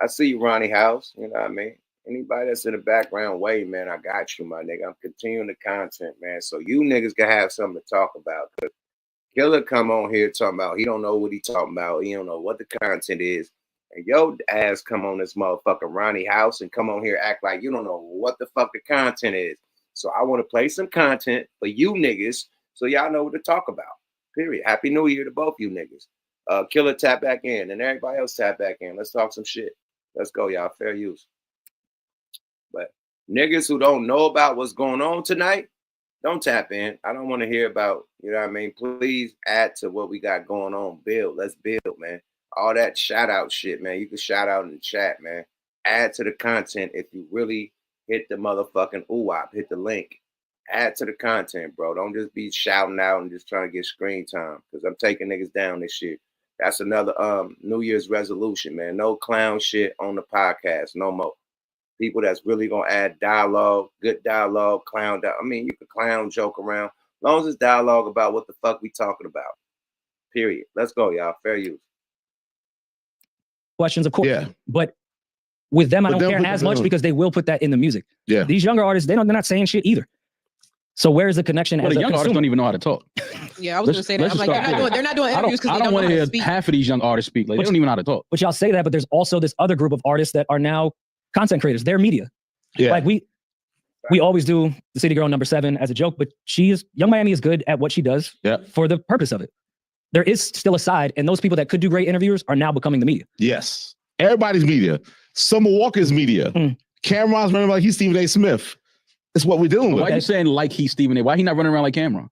I see you, Ronnie House. You know what I mean? Anybody that's in the background waiting, man, I got you, my nigga. I'm continuing the content, man. So you niggas can have something to talk about. Cause Killer come on here talking about he don't know what he talking about. He don't know what the content is. And yo ass come on this motherfucking Ronnie House and come on here act like you don't know what the fuck the content is. So I want to play some content for you niggas so y'all know what to talk about. Period. Happy New Year to both you niggas. Killer tap back in and everybody else tap back in. Let's talk some shit. Let's go, y'all. Fair use. But niggas who don't know about what's going on tonight, don't tap in. I don't want to hear about, you know what I mean? Please add to what we got going on. Build. Let's build, man. All that shout out shit, man. You can shout out in the chat, man. Add to the content if you really hit the motherfucking UWAP, hit the link. Add to the content, bro. Don't just be shouting out and just trying to get screen time because I'm taking niggas down this year. That's another New Year's resolution, man. No clown shit on the podcast, no more. People that's really gonna add dialogue, good dialogue, clown. I mean, you can clown, joke around, as long as it's dialogue about what the fuck we talking about. Period. Let's go, y'all. Fair use. Questions, of course. But with them, I don't care as much because they will put that in the music. These younger artists, they're not saying shit either. So where's the connection? Well, the young artists don't even know how to talk. Yeah, I was going to say that. I'm like, they're not doing interviews because I don't want to hear half of these young artists speak. Like, they don't even know how to talk. But y'all say that, but there's also this other group of artists that are now content creators. They're media. Like we always do the City Girl #7 as a joke, but Young Miami is good at what she does for the purpose of it. There is still a side, and those people that could do great interviewers are now becoming the media. Yes. Everybody's media. Summer Walker's media. Cameron's running like he's Stephen A. Smith. It's what we're dealing with. Why are you saying like he's Stephen A? Why he not running around like Cameron?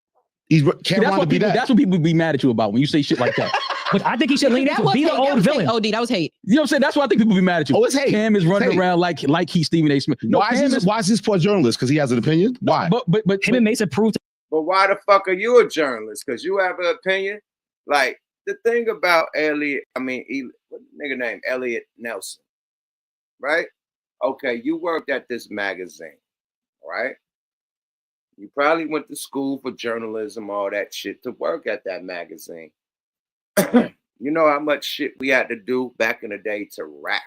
Cameron to be that. That's what people be mad at you about when you say shit like that. But I think he should lean into be the old villain. OD, that was hate. You know what I'm saying? That's why I think people be mad at you. Oh, it's hate. Cam is running around like he's Stephen A. Smith. No, why is this poor journalist? Because he has an opinion? Why? But him and Mason proved. But why the fuck are you a journalist? Because you have an opinion? Like, the thing about Elliot, what nigga named Elliot Nelson, right? Okay, you worked at this magazine, right? You probably went to school for journalism, all that shit to work at that magazine. You know how much shit we had to do back in the day to rap?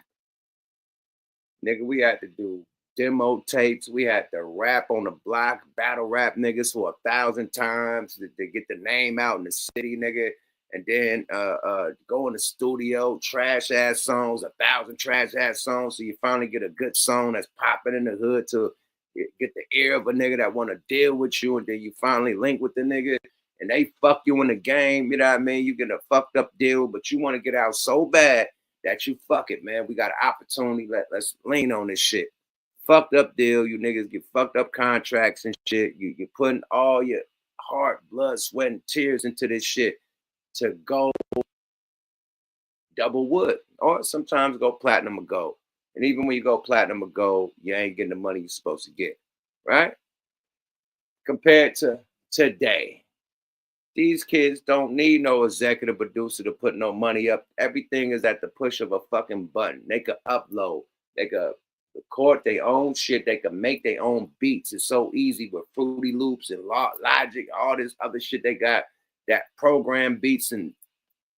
Nigga, we had to do demo tapes. We had to rap on the block, battle rap niggas for 1,000 times to get the name out in the city, nigga. And then go in the studio, trash ass songs, 1,000 trash ass songs. So you finally get a good song that's popping in the hood to get the ear of a nigga that want to deal with you. And then you finally link with the nigga and they fuck you in the game. You know what I mean? You get a fucked up deal, but you want to get out so bad that you fuck it, man. We got an opportunity. Let's lean on this shit. Fucked up deal. You niggas get fucked up contracts and shit. You're putting all your heart, blood, sweat, and tears into this shit to go double wood, or sometimes go platinum or gold. And even when you go platinum or gold, you ain't getting the money you're supposed to get, right? Compared to today, These kids don't need no executive producer to put no money up. Everything is at the push of a fucking button. They could upload. They could record their own shit. They could make their own beats. It's so easy with Fruity Loops and Logic, all this other shit they got, that program beats and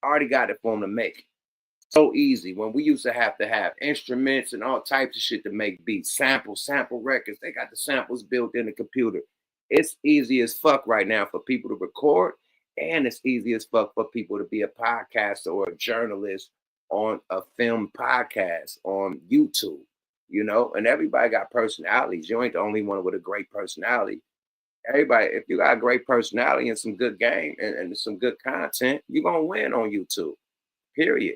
already got it for them to make. So easy. When we used to have instruments and all types of shit to make beats, sample records. They got the samples built in the computer. It's easy as fuck right now for people to record, and it's easy as fuck for people to be a podcaster or a journalist on a film podcast on YouTube, you know? And everybody got personalities. You ain't the only one with a great personality. Everybody, if you got a great personality and some good game and some good content, you're going to win on YouTube, period.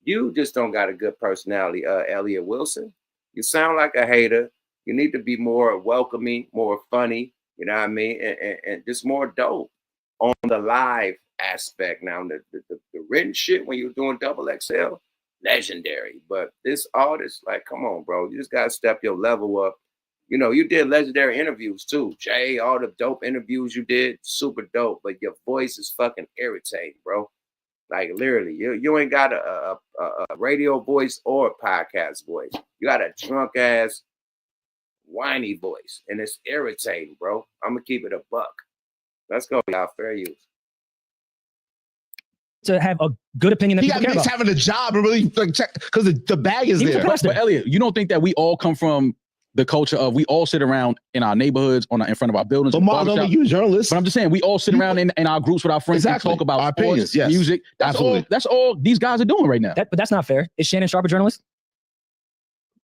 You just don't got a good personality, Elliot Wilson. You sound like a hater. You need to be more welcoming, more funny, you know what I mean? And just more dope on the live aspect. Now, the written shit when you're doing double XL, legendary. But this artist, like, come on, bro. You just got to step your level up. You know, you did legendary interviews too. Jay, all the dope interviews you did, super dope. But your voice is fucking irritating, bro. Like, literally, you ain't got a radio voice or a podcast voice. You got a drunk ass, whiny voice, and it's irritating, bro. I'm gonna keep it a buck. Let's go, y'all. Fair use. To have a good opinion that He people got care mates about. having a job and really like check because the bag is there. But Elliot, you don't think that we all come from the culture of we all sit around in our neighborhoods in front of our buildings? But Mark, don't make you a journalist. But I'm just saying we all sit around in our groups with our friends and talk about our sports, opinions. Yes, music. That's absolutely. all. That's all these guys are doing right now. But that's not fair. Is Shannon Sharp a journalist?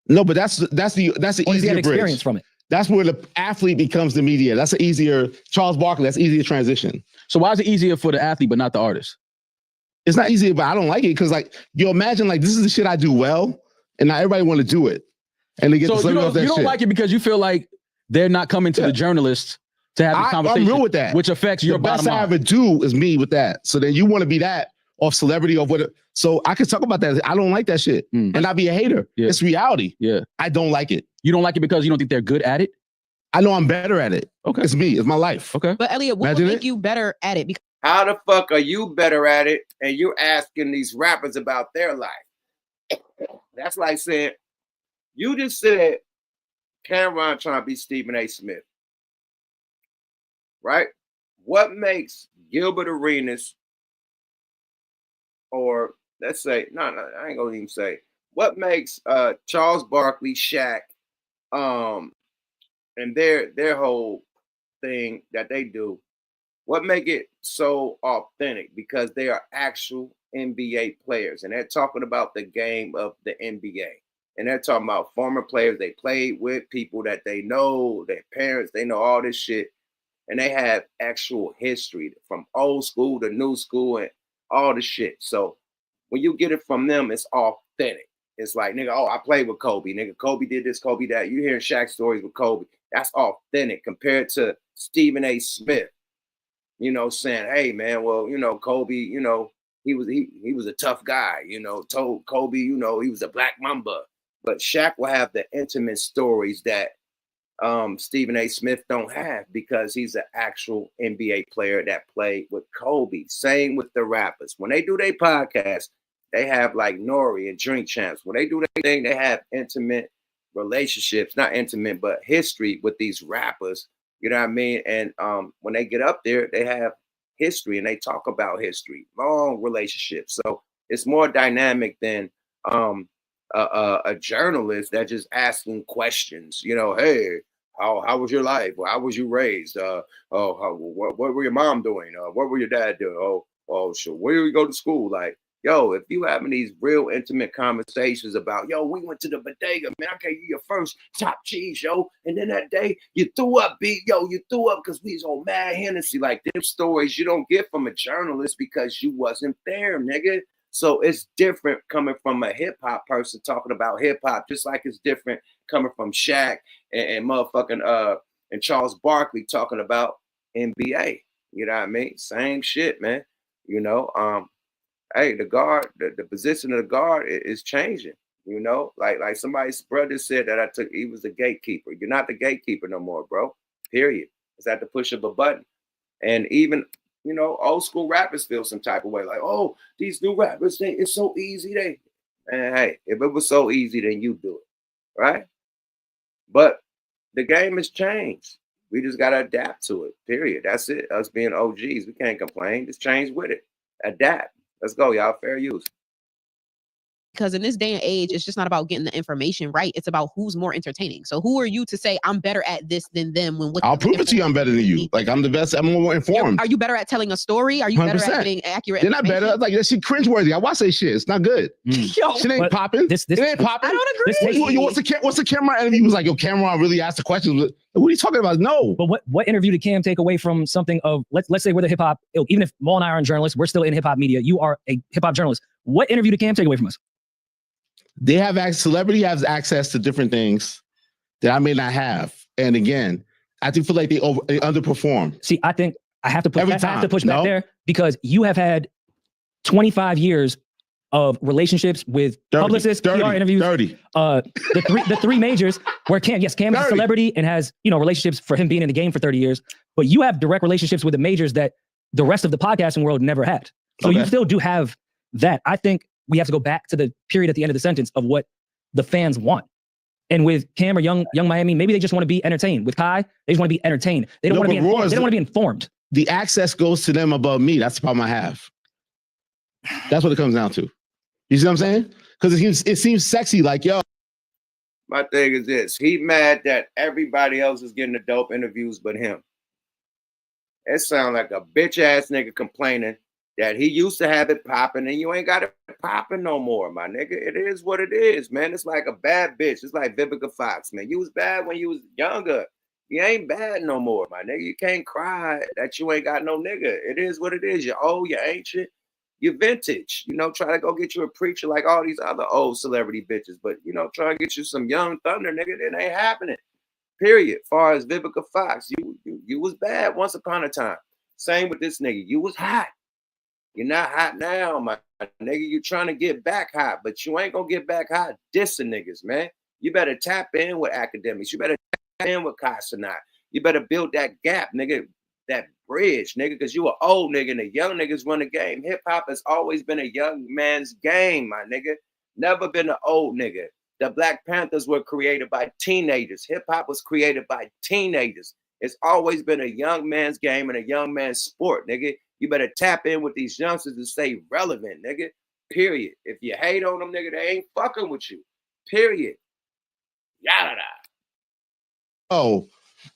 No, but that's the Or does he easier have experience bridge. from it? That's where the athlete becomes the media. That's an easier Charles Barkley. That's easier transition. So why is it easier for the athlete but not the artist? It's not easy, but I don't like it because, like, you imagine, like, this is the shit I do well, and not everybody want to do it, and they get So the you off that don't shit. like it because you feel like they're not coming to the journalists to have the conversation. I'm real with that, which affects your the best bottom I line. ever do is me with that. So then you want to be that off celebrity or whatever. So I can talk about that. I don't like that shit, and I be a hater. It's reality. Yeah, I don't like it. You don't like it because you don't think they're good at it. I know I'm better at it. Okay, it's me. It's my life. Okay, But Elliot, what Imagine would it. make you better at it? Because How the fuck are you better at it and you're asking these rappers about their life? That's like saying, you just said Cameron trying to be Stephen A. Smith, right? What makes Gilbert Arenas, or let's say, no, I ain't gonna even say, what makes Charles Barkley, Shaq, and their whole thing that they do, what make it so authentic? Because they are actual NBA players, and they're talking about the game of the NBA, and they're talking about former players they played with, people that they know, their parents, they know all this shit, and they have actual history from old school to new school and all the shit. So when you get it from them, it's authentic. It's like, nigga, oh, I played with Kobe. Nigga, Kobe did this, Kobe that. You hear Shaq stories with Kobe. That's authentic compared to Stephen A. Smith, you know, saying, hey, man, well, you know, Kobe, you know, he was a tough guy, you know, told Kobe, you know, he was a black mamba. But Shaq will have the intimate stories that Stephen A. Smith don't have because he's an actual NBA player that played with Kobe. Same with the rappers. When they do their podcast, they have like Nori and Drink Champs. When they do their thing, they have intimate relationships, not intimate, but history with these rappers. You know what I mean? And when they get up there, they have history and they talk about history, long relationships. So it's more dynamic than a journalist that just asking questions. You know, hey, how was your life? How was you raised? What were your mom doing? What were your dad doing? Oh, sure. Where did we go to school? Like, yo, if you having these real intimate conversations about, yo, we went to the bodega, man, I gave you your first top cheese, yo. And then that day you threw up, you threw up because we was on Mad Hennessy. Like, them stories you don't get from a journalist because you wasn't there, nigga. So it's different coming from a hip hop person talking about hip hop, just like it's different coming from Shaq and motherfucking and Charles Barkley talking about NBA. You know what I mean? Same shit, man. You know, hey, the guard, the position of the guard is changing. You know, like somebody's brother said that he was the gatekeeper. You're not the gatekeeper no more, bro. Period. It's at the push of a button. And even you know, old school rappers feel some type of way. Like, oh, these new rappers, it's so easy. Man, hey, if it was so easy, then you do it, right? But the game has changed. We just got to adapt to it, period. That's it. Us being OGs, we can't complain. Just change with it. Adapt. Let's go, y'all. Fair use. Because in this day and age, it's just not about getting the information right. It's about who's more entertaining. So who are you to say I'm better at this than them? When I'll prove it to you, I'm better than you. Like I'm the best. I'm more informed. Are you better at telling a story? Are you better 100%. at getting accurate? They're not better. Like that shit cringeworthy. I watch that shit. It's not good. Yo, Shit ain't popping. It ain't popping. I don't agree. What's the camera? And he was like, "Yo, Cameron really asked the questions." What are you talking about? No. But what interview did Cam take away from something of let's say we're the hip hop ilk? Even if Maul and I aren't journalists, we're still in hip hop media. You are a hip hop journalist. What interview did Cam take away from us? They have celebrity has access to different things that I may not have. And again, I do feel like they underperform. See, I think I have to push No. back there because you have had 25 years of relationships with publicists, PR interviews. The three majors where Cam is a celebrity and has, you know, relationships for him being in the game for 30 years. But you have direct relationships with the majors that the rest of the podcasting world never had. So you still do have that. I think we have to go back to the period at the end of the sentence of what the fans want. And with Cam or Young Miami, maybe they just want to be entertained. With Kai, they just want to be entertained. They don't want to be informed. They don't want to be informed. The access goes to them above me. That's the problem I have. That's what it comes down to. You see what I'm saying? Because it seems sexy, like, yo. My thing is this. He mad that everybody else is getting the dope interviews but him. It sounds like a bitch-ass nigga complaining that he used to have it popping and you ain't got it popping no more, my nigga. It is what it is, man. It's like a bad bitch. It's like Vivica Fox, man. You was bad when you was younger. You ain't bad no more, my nigga. You can't cry that you ain't got no nigga. It is what it is. You're old, you're ancient, you're vintage. You know, try to go get you a preacher like all these other old celebrity bitches. But, you know, try to get you some young thunder, nigga. It ain't happening. Period. Far as Vivica Fox, you was bad once upon a time. Same with this nigga. You was hot. You're not hot now, my nigga. You're trying to get back hot, but you ain't gonna get back hot dissing niggas, man. You better tap in with academics. You better tap in with Casanat. You better build that gap, nigga, that bridge, nigga, because you an old nigga and the young niggas run the game. Hip hop has always been a young man's game, my nigga. Never been an old nigga. The Black Panthers were created by teenagers. Hip hop was created by teenagers. It's always been a young man's game and a young man's sport, nigga. You better tap in with these youngsters to stay relevant, nigga. Period. If you hate on them, nigga, they ain't fucking with you. Period. Yada. Oh,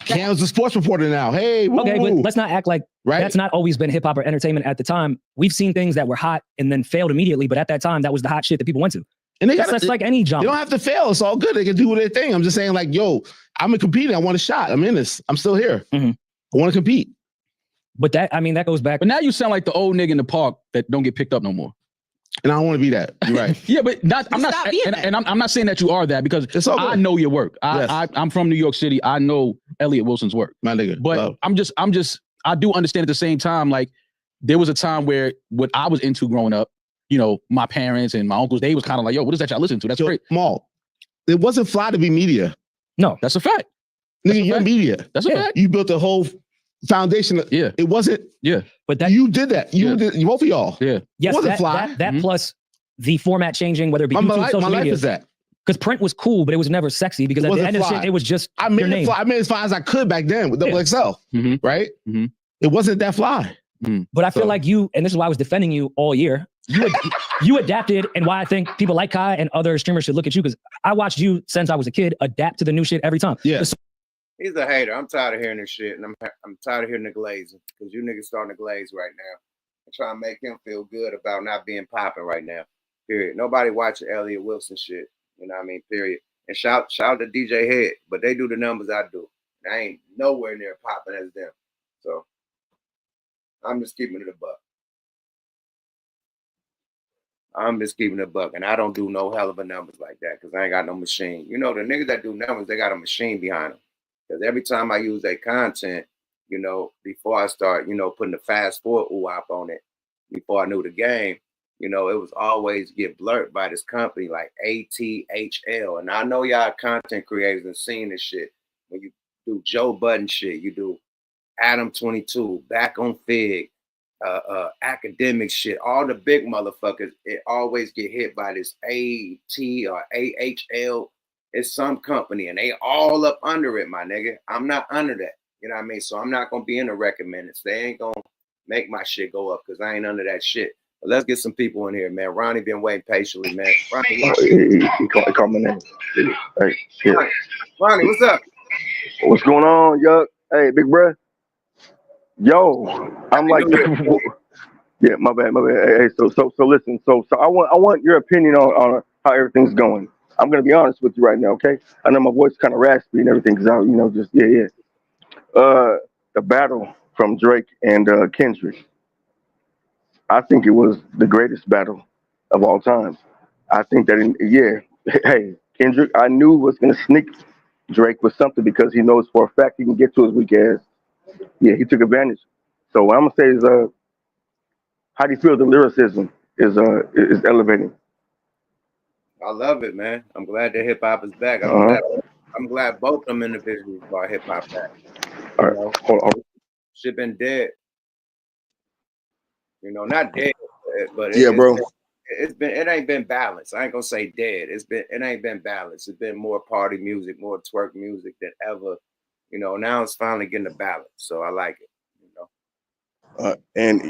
Cam's a sports reporter now. Hey, okay, but let's not act like that's not always been hip hop or entertainment at the time. We've seen things that were hot and then failed immediately, but at that time, that was the hot shit that people went to. And that's like any genre. They don't have to fail. It's all good. They can do their thing. I'm just saying, like, yo, I'm a competing. I want a shot. I'm in this. I'm still here. I want to compete. But that goes back. But now you sound like the old nigga in the park that don't get picked up no more. And I don't want to be that. You're right. Yeah, but I'm not saying that you are that because I know your work. I'm from New York City. I know Elliot Wilson's work. My nigga. But I do understand at the same time, like there was a time where what I was into growing up, you know, my parents and my uncles, they was kind of like, yo, what is that y'all listen to? That's great. Maul, it wasn't fly to be media. No, that's a fact. Nigga, you're media. That's a fact. You built a whole foundation. Yeah. It wasn't. Yeah. But that you did that. You did both of y'all. Yeah. Yes, it wasn't fly. That plus the format changing, whether it be YouTube, social media. Life is that. Because print was cool, but it was never sexy because at the end of the shit, it was just I made it fly. I made it as fly as I could back then with Double XL. Right? It wasn't that fly. But I feel like you, and this is why I was defending you all year. You adapted, and why I think people like Kai and other streamers should look at you, because I watched you since I was a kid adapt to the new shit every time. Yeah. He's a hater. I'm tired of hearing this shit, and I'm tired of hearing the glazing, because you niggas starting to glaze right now and trying to make him feel good about not being popping right now. Period. Nobody watching Elliot Wilson shit. You know what I mean? Period. And shout out to DJ Head, but they do the numbers I do. I ain't nowhere near popping as them. So I'm just keeping it a buck. I'm just keeping it a buck, and I don't do no hell of a numbers like that because I ain't got no machine. You know, the niggas that do numbers, they got a machine behind them. Because every time I use their content, you know, before I start, you know, putting the fast forward UOP on it, before I knew the game, you know, it was always get blurred by this company like ATHL. And I know y'all content creators and seen this shit. When you do Joe Budden shit, you do Adam 22, Back on Fig, academic shit. All the big motherfuckers, it always get hit by this AT or AHL. It's some company, and they all up under it, my nigga. I'm not under that. You know what I mean? So I'm not gonna be in the recommended. They ain't gonna make my shit go up because I ain't under that shit. But let's get some people in here, man. Ronnie been waiting patiently, man. Ronnie, He called my name. Hey, shit. Ronnie, what's up? What's going on, yuck? Hey, big bruh. Yo, I'm like, yeah, my bad. Hey, so listen. So I want your opinion on how everything's going. I'm gonna be honest with you right now, okay? I know my voice kind of raspy and everything, cause the battle from Drake and Kendrick. I think it was the greatest battle of all time. I think that hey, Kendrick, I knew was gonna sneak Drake with something because he knows for a fact he can get to his weak ass. Yeah, he took advantage. So what I'm gonna say is, how do you feel the lyricism is elevating? I love it, man. I'm glad that hip hop is back. I'm glad both of them individuals brought hip hop back. All right, hold on. Shit been dead. You know, not dead, but bro. It ain't been balanced. I ain't gonna say dead. It ain't been balanced. It's been more party music, more twerk music than ever. You know, now it's finally getting a balance. So I like it. You know. And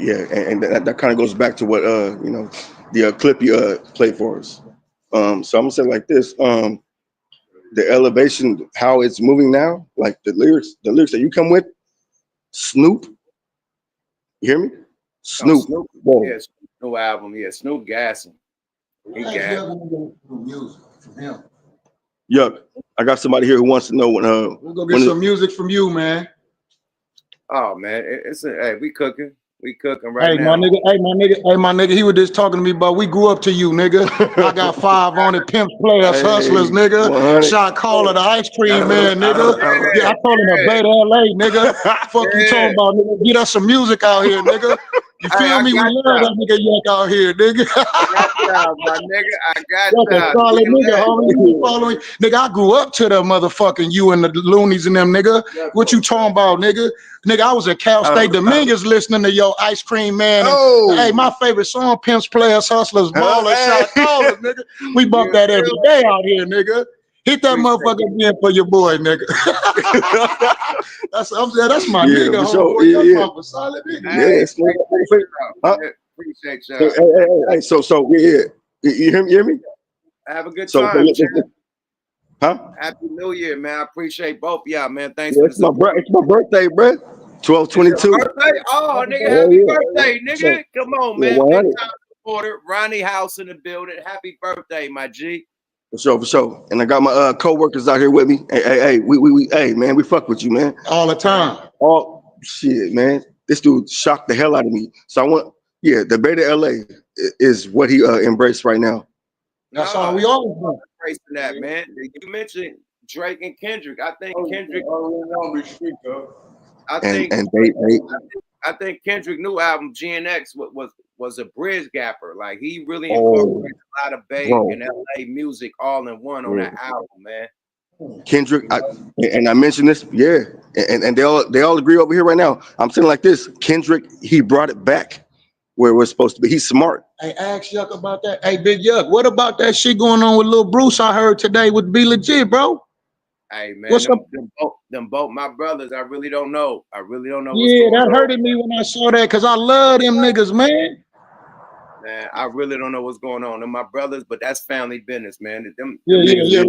that kind of goes back to what the clip you played for us. So I'm gonna say it like this: the elevation, how it's moving now, like the lyrics that you come with, Snoop. You hear me? Snoop. Yeah, Snoop new album. Yeah, Snoop gassing. He gassing. Yuck. I got somebody here who wants to know when. We'll go get some music from you, man. Oh man, hey, we cooking right Hey, now. my nigga, he was just talking to me about we grew up to you, nigga. I got 5 on it, pimps, players, hustlers, nigga. 100. Shot caller, the ice cream man, nigga. Yeah, I told him to Beta LA, nigga. Fuck you talking about, nigga. Get us some music out here, nigga. You feel me? We love that nigga Yuck out here, nigga. I got y'all, my nigga. I got That's a solid nigga, homie. You following? Nigga, I grew up to the motherfucking you and the loonies and them, nigga. What you talking about, nigga? Nigga, I was at Cal State Dominguez listening to your ice cream man. And, hey, my favorite song, Pimps, Players, Hustlers, Ballers, Shot Callers, nigga. We bump that every day out here, nigga. Hit that motherfucker again for your boy, nigga. That's my nigga, homeboy. That's my solid nigga. Appreciate y'all. Hey, so you hear me? Have a good time. Happy New Year, man. I appreciate both of y'all, man. Thanks for the support. It's my birthday, bro. 12/22. Birthday? Oh, nigga, happy birthday, nigga. Come on, man. Big time supporter. Ronnie House in the building. Happy birthday, my G. For sure. And I got my co-workers out here with me. Hey, hey, man, we fuck with you, man. All the time. Oh shit, man. This dude shocked the hell out of me. So I want, the Beta LA is what he embraced right now. That's all we always do. Embracing that, man. You mentioned Drake and Kendrick. I think Kendrick. I think Kendrick new album GNX was a bridge gapper. Like he really incorporated a lot of Bay and LA music all in one on that album, man. Kendrick, I mentioned this, and they all agree over here right now. I'm saying like this: Kendrick, he brought it back where it was supposed to be. He's smart. Hey, ask Yuck about that. Hey, Big Yuck, what about that shit going on with Lil Bruce? I heard today would be legit, bro. Hey man, them both my brothers. I really don't know. What's that hurted me when I saw that because I love them niggas, man. Man, I really don't know what's going on. They're my brothers, but that's family business, man. Respect. Yeah,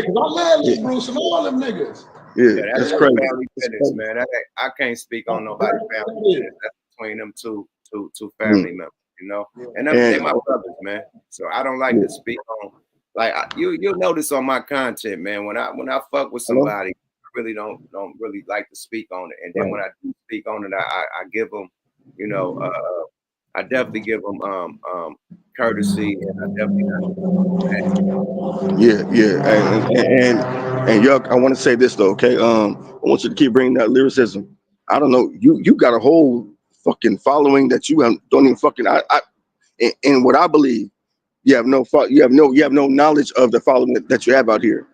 because I love Lil Bruce and all them niggas. Yeah, that's crazy. Family business, man. I can't speak on nobody's family business. That's between them two family members, you know. And they're my brothers, man. So I don't like to speak on. Like you'll notice on my content, man. When I fuck with somebody, I really don't really like to speak on it. And then when I do speak on it, I give them, you know, I definitely give them courtesy, and I definitely. And Yuck, I want to say this though, okay? I want you to keep bringing that lyricism. I don't know, you got a whole fucking following that you don't even fucking. In what I believe. You have no knowledge of the following that you have out here.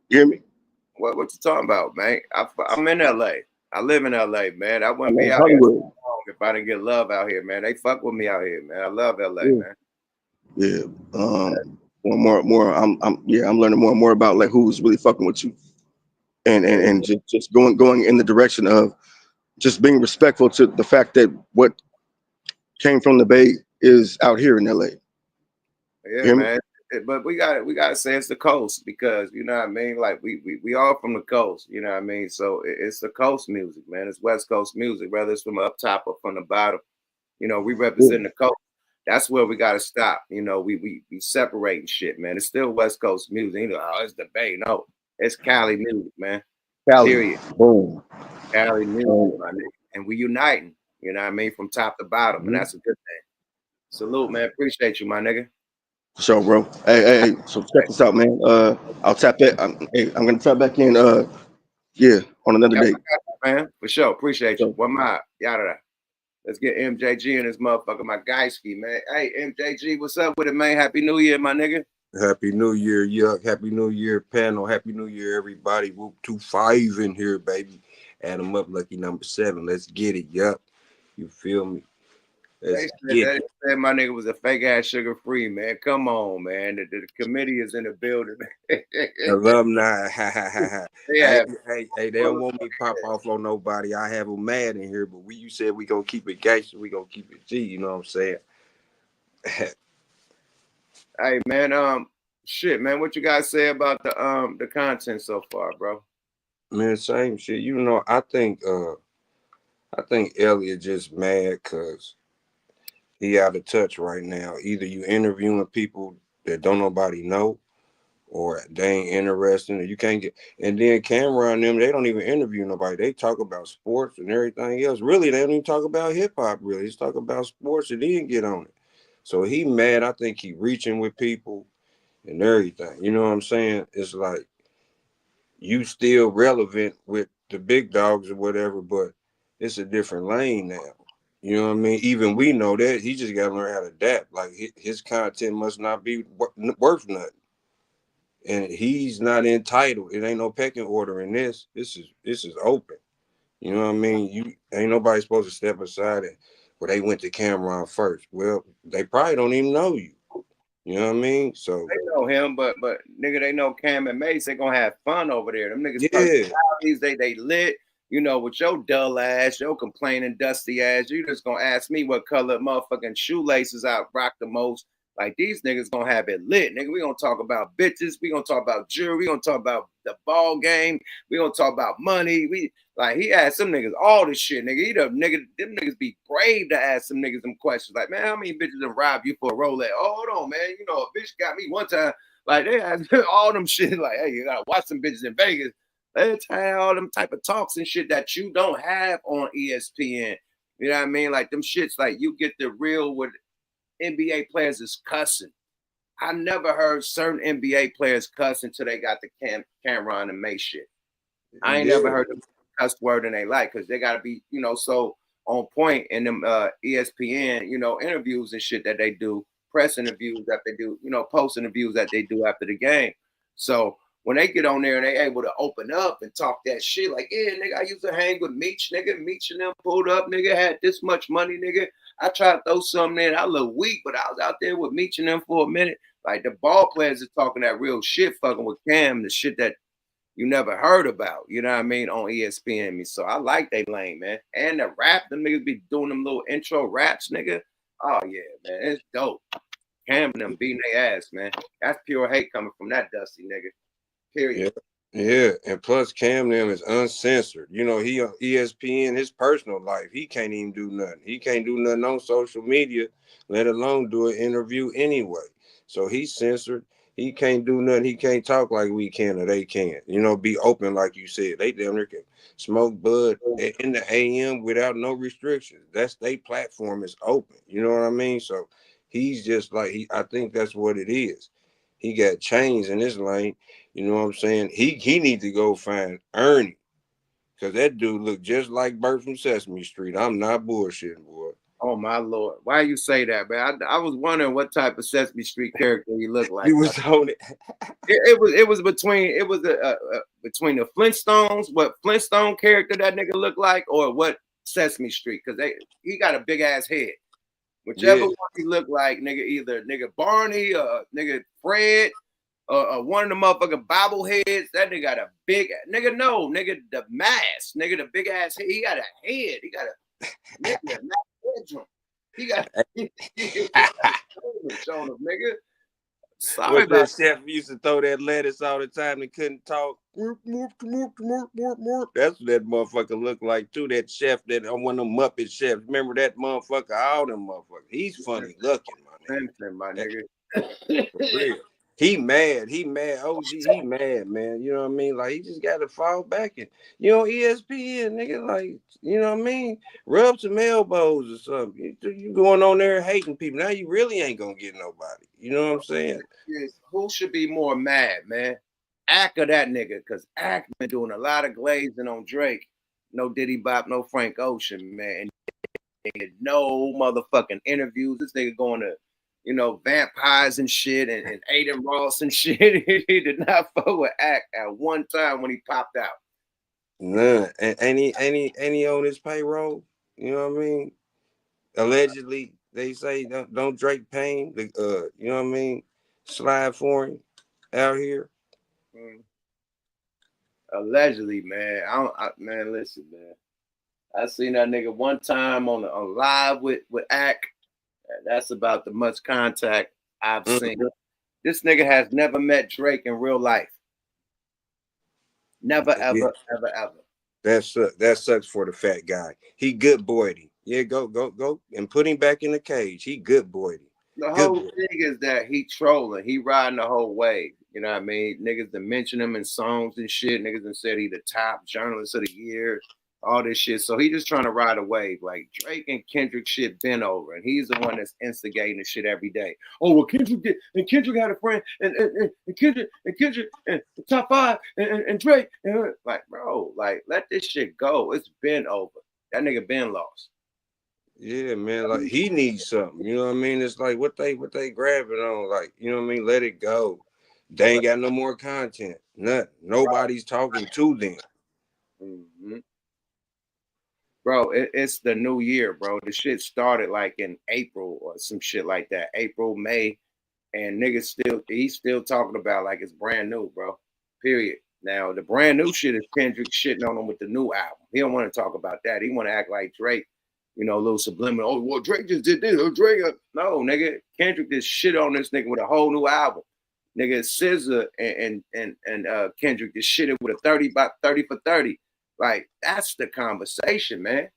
You hear me? What you talking about, man? I'm in LA. I live in LA, man. I wouldn't be out Hollywood. here if I didn't get love out here, man. They fuck with me out here, man. I love LA, man. Yeah. More. I'm learning more and more about like who's really fucking with you, and just going in the direction of just being respectful to the fact that what came from the Bay is out here in LA. Yeah, man. But we gotta say it's the coast because you know what I mean. Like we all from the coast, you know what I mean. So it's the coast music, man. It's West Coast music, whether it's from up top or from the bottom. You know, we represent the coast. That's where we gotta stop. You know, we separating shit, man. It's still West Coast music. You know, oh, it's the Bay. No, it's Cali music, man. Cali. Period. Boom. Cali music, my nigga. And we uniting. You know what I mean, from top to bottom, and that's a good thing. Salute, man. Appreciate you, my nigga. For sure, bro. Hey. So check this out, man. I'll tap that. I'm gonna tap back in. On another day. Man, for sure. Appreciate you. One more. Yada. Let's get MJG in this motherfucker, my Guyski, man. Hey, MJG, what's up with it, man? Happy New Year, my nigga. Happy New Year, Yuck. Happy New Year, panel. Happy New Year, everybody. Whoop 25 in here, baby. Add them up, lucky number 7. Let's get it, Yuck. You feel me? They said my nigga was a fake ass sugar free, man. Come on, man. The committee is in the building. Alumni. Yeah. Hey, they don't want me to pop off on nobody. I have them mad in here, but you said we gonna keep it gangster, we gonna keep it G, you know what I'm saying? Hey man, shit, man, what you guys say about the content so far, bro? Man, same shit. You know, I think Elliot just mad because he out of touch right now. Either you interviewing people that don't nobody know, or they ain't interested, or you can't get. And then Cameron and them, they don't even interview nobody. They talk about sports and everything else. Really, they don't even talk about hip hop. Really, just talk about sports and then get on it. So he mad. I think he reaching with people and everything. You know what I'm saying? It's like you still relevant with the big dogs or whatever, but it's a different lane now. You know what I mean? Even we know that. He just got to learn how to adapt. Like his content must not be worth nothing. And he's not entitled. It ain't no pecking order in this. This is open. You know what I mean? You ain't nobody supposed to step aside and they went to Cameron first. Well, they probably don't even know you. You know what I mean? So they know him, but nigga, they know Cam and Mace. They gonna have fun over there. Them niggas, they lit. You know, with your dull ass, your complaining dusty ass, you just gonna ask me what color motherfucking shoelaces I rock the most. Like these niggas gonna have it lit, nigga. We gonna talk about bitches. We gonna talk about jewelry. We gonna talk about the ball game. We gonna talk about money. He asked some niggas all this shit, nigga. Them niggas be brave to ask some niggas them questions. Like, man, how many bitches have robbed you for a Rolex? Oh, hold on, man. You know, a bitch got me one time. Like they asked all them shit. Like, hey, you gotta watch some bitches in Vegas. Let's have all them type of talks and shit that you don't have on ESPN. You know what I mean? Like them shits, like you get the real with NBA players is cussing. I never heard certain NBA players cuss until they got the Cameron and May shit. I ain't never heard them cuss word in their life because they gotta be, you know, so on point in them ESPN, you know, interviews and shit that they do, press interviews that they do, you know, post interviews that they do after the game. So when they get on there and they able to open up and talk that shit, like, yeah, nigga, I used to hang with Meech, nigga. Meech and them pulled up, nigga, had this much money, nigga. I tried to throw something in. I look weak, but I was out there with Meech and them for a minute. Like, the ball players are talking that real shit, fucking with Cam, the shit that you never heard about, you know what I mean, on ESPN. So I like they lane, man. And the rap, them niggas be doing them little intro raps, nigga. Oh, yeah, man, it's dope. Cam and them beating their ass, man. That's pure hate coming from that dusty nigga. Period. Yeah, and plus Cam them is uncensored. You know, he on ESPN, his personal life, he can't even do nothing. He can't do nothing on social media, let alone do an interview anyway. So he's censored. He can't do nothing. He can't talk like we can or they can. You know, be open like you said. They damn near can smoke bud in the AM without no restrictions. That's their platform is open. You know what I mean? So he's just like I think that's what it is. He got chains in his lane. You know what I'm saying? He need to go find Ernie. Because that dude look just like Bert from Sesame Street. I'm not bullshitting, boy. Oh my lord! Why you say that, man? I was wondering what type of Sesame Street character he looked like. You was on it. It was between between the Flintstones, what Flintstone character that nigga looked like, or what Sesame Street, because he got a big ass head. Whichever Yeah. one he looked like, nigga, either nigga Barney or nigga Fred or one of the motherfucking bobbleheads. That nigga got a big nigga. No, nigga, the mask, nigga, the big ass head. He got a head. He got a nigga, bedroom. He got showing him, nigga. Sorry What about that chef used to throw that lettuce all the time and couldn't talk. That's what that motherfucker looked like too. That chef, that one of them Muppet chefs. Remember that motherfucker? All them motherfuckers. He's funny looking, my nigga. For real. He mad. OG, he mad, man. You know what I mean? Like, he just got to fall back and, ESPN, nigga, like, you know what I mean? Rub some elbows or something. You going on there hating people. Now you really ain't going to get nobody. You know what I'm saying? Who should be more mad, man? Ack or that nigga? Because Ack been doing a lot of glazing on Drake. No Diddy Bop, no Frank Ocean, man. And no motherfucking interviews. This nigga going to, vampires and shit and Aiden Ross and shit. He did not fuck with Ack at one time when he popped out. None. And ain't he on his payroll? You know what I mean? Allegedly, they say don't Drake Payne, you know what I mean, slide for him out here. Allegedly, man. Man, listen, man. I seen that nigga one time on live with Ack. That's about the much contact I've seen. This nigga has never met Drake in real life. Never, ever, ever. That sucks for the fat guy. He good boyed him. Yeah, go and put him back in the cage. He good boyed him. The whole thing is that he trolling. He riding the whole wave. You know what I mean? Niggas done mention him in songs and shit. Niggas done said he the top journalist of the year. All this shit. So he just trying to ride a wave. Like Drake and Kendrick shit been over. And he's the one that's instigating the shit every day. Oh, well, Kendrick had a friend and Kendrick and the top five and Drake. And like, bro, like, let this shit go. It's been over. That nigga been lost. Yeah, man. Like, he needs something. You know what I mean? It's like what they grabbing on. Like, you know what I mean? Let it go. They ain't got no more content. Nothing. Nobody's talking to them. Mm-hmm. Bro, it's the new year, bro. The shit started like in April or some shit like that. April, May, and niggas he's still talking about like it's brand new, bro. Period. Now the brand new shit is Kendrick shitting on him with the new album. He don't want to talk about that. He want to act like Drake, a little subliminal. Oh, well, Drake just did this. Drake, no, nigga. Kendrick just shit on this nigga with a whole new album. Nigga, SZA and Kendrick just shitted with a 30 for 30. Like, that's the conversation, man.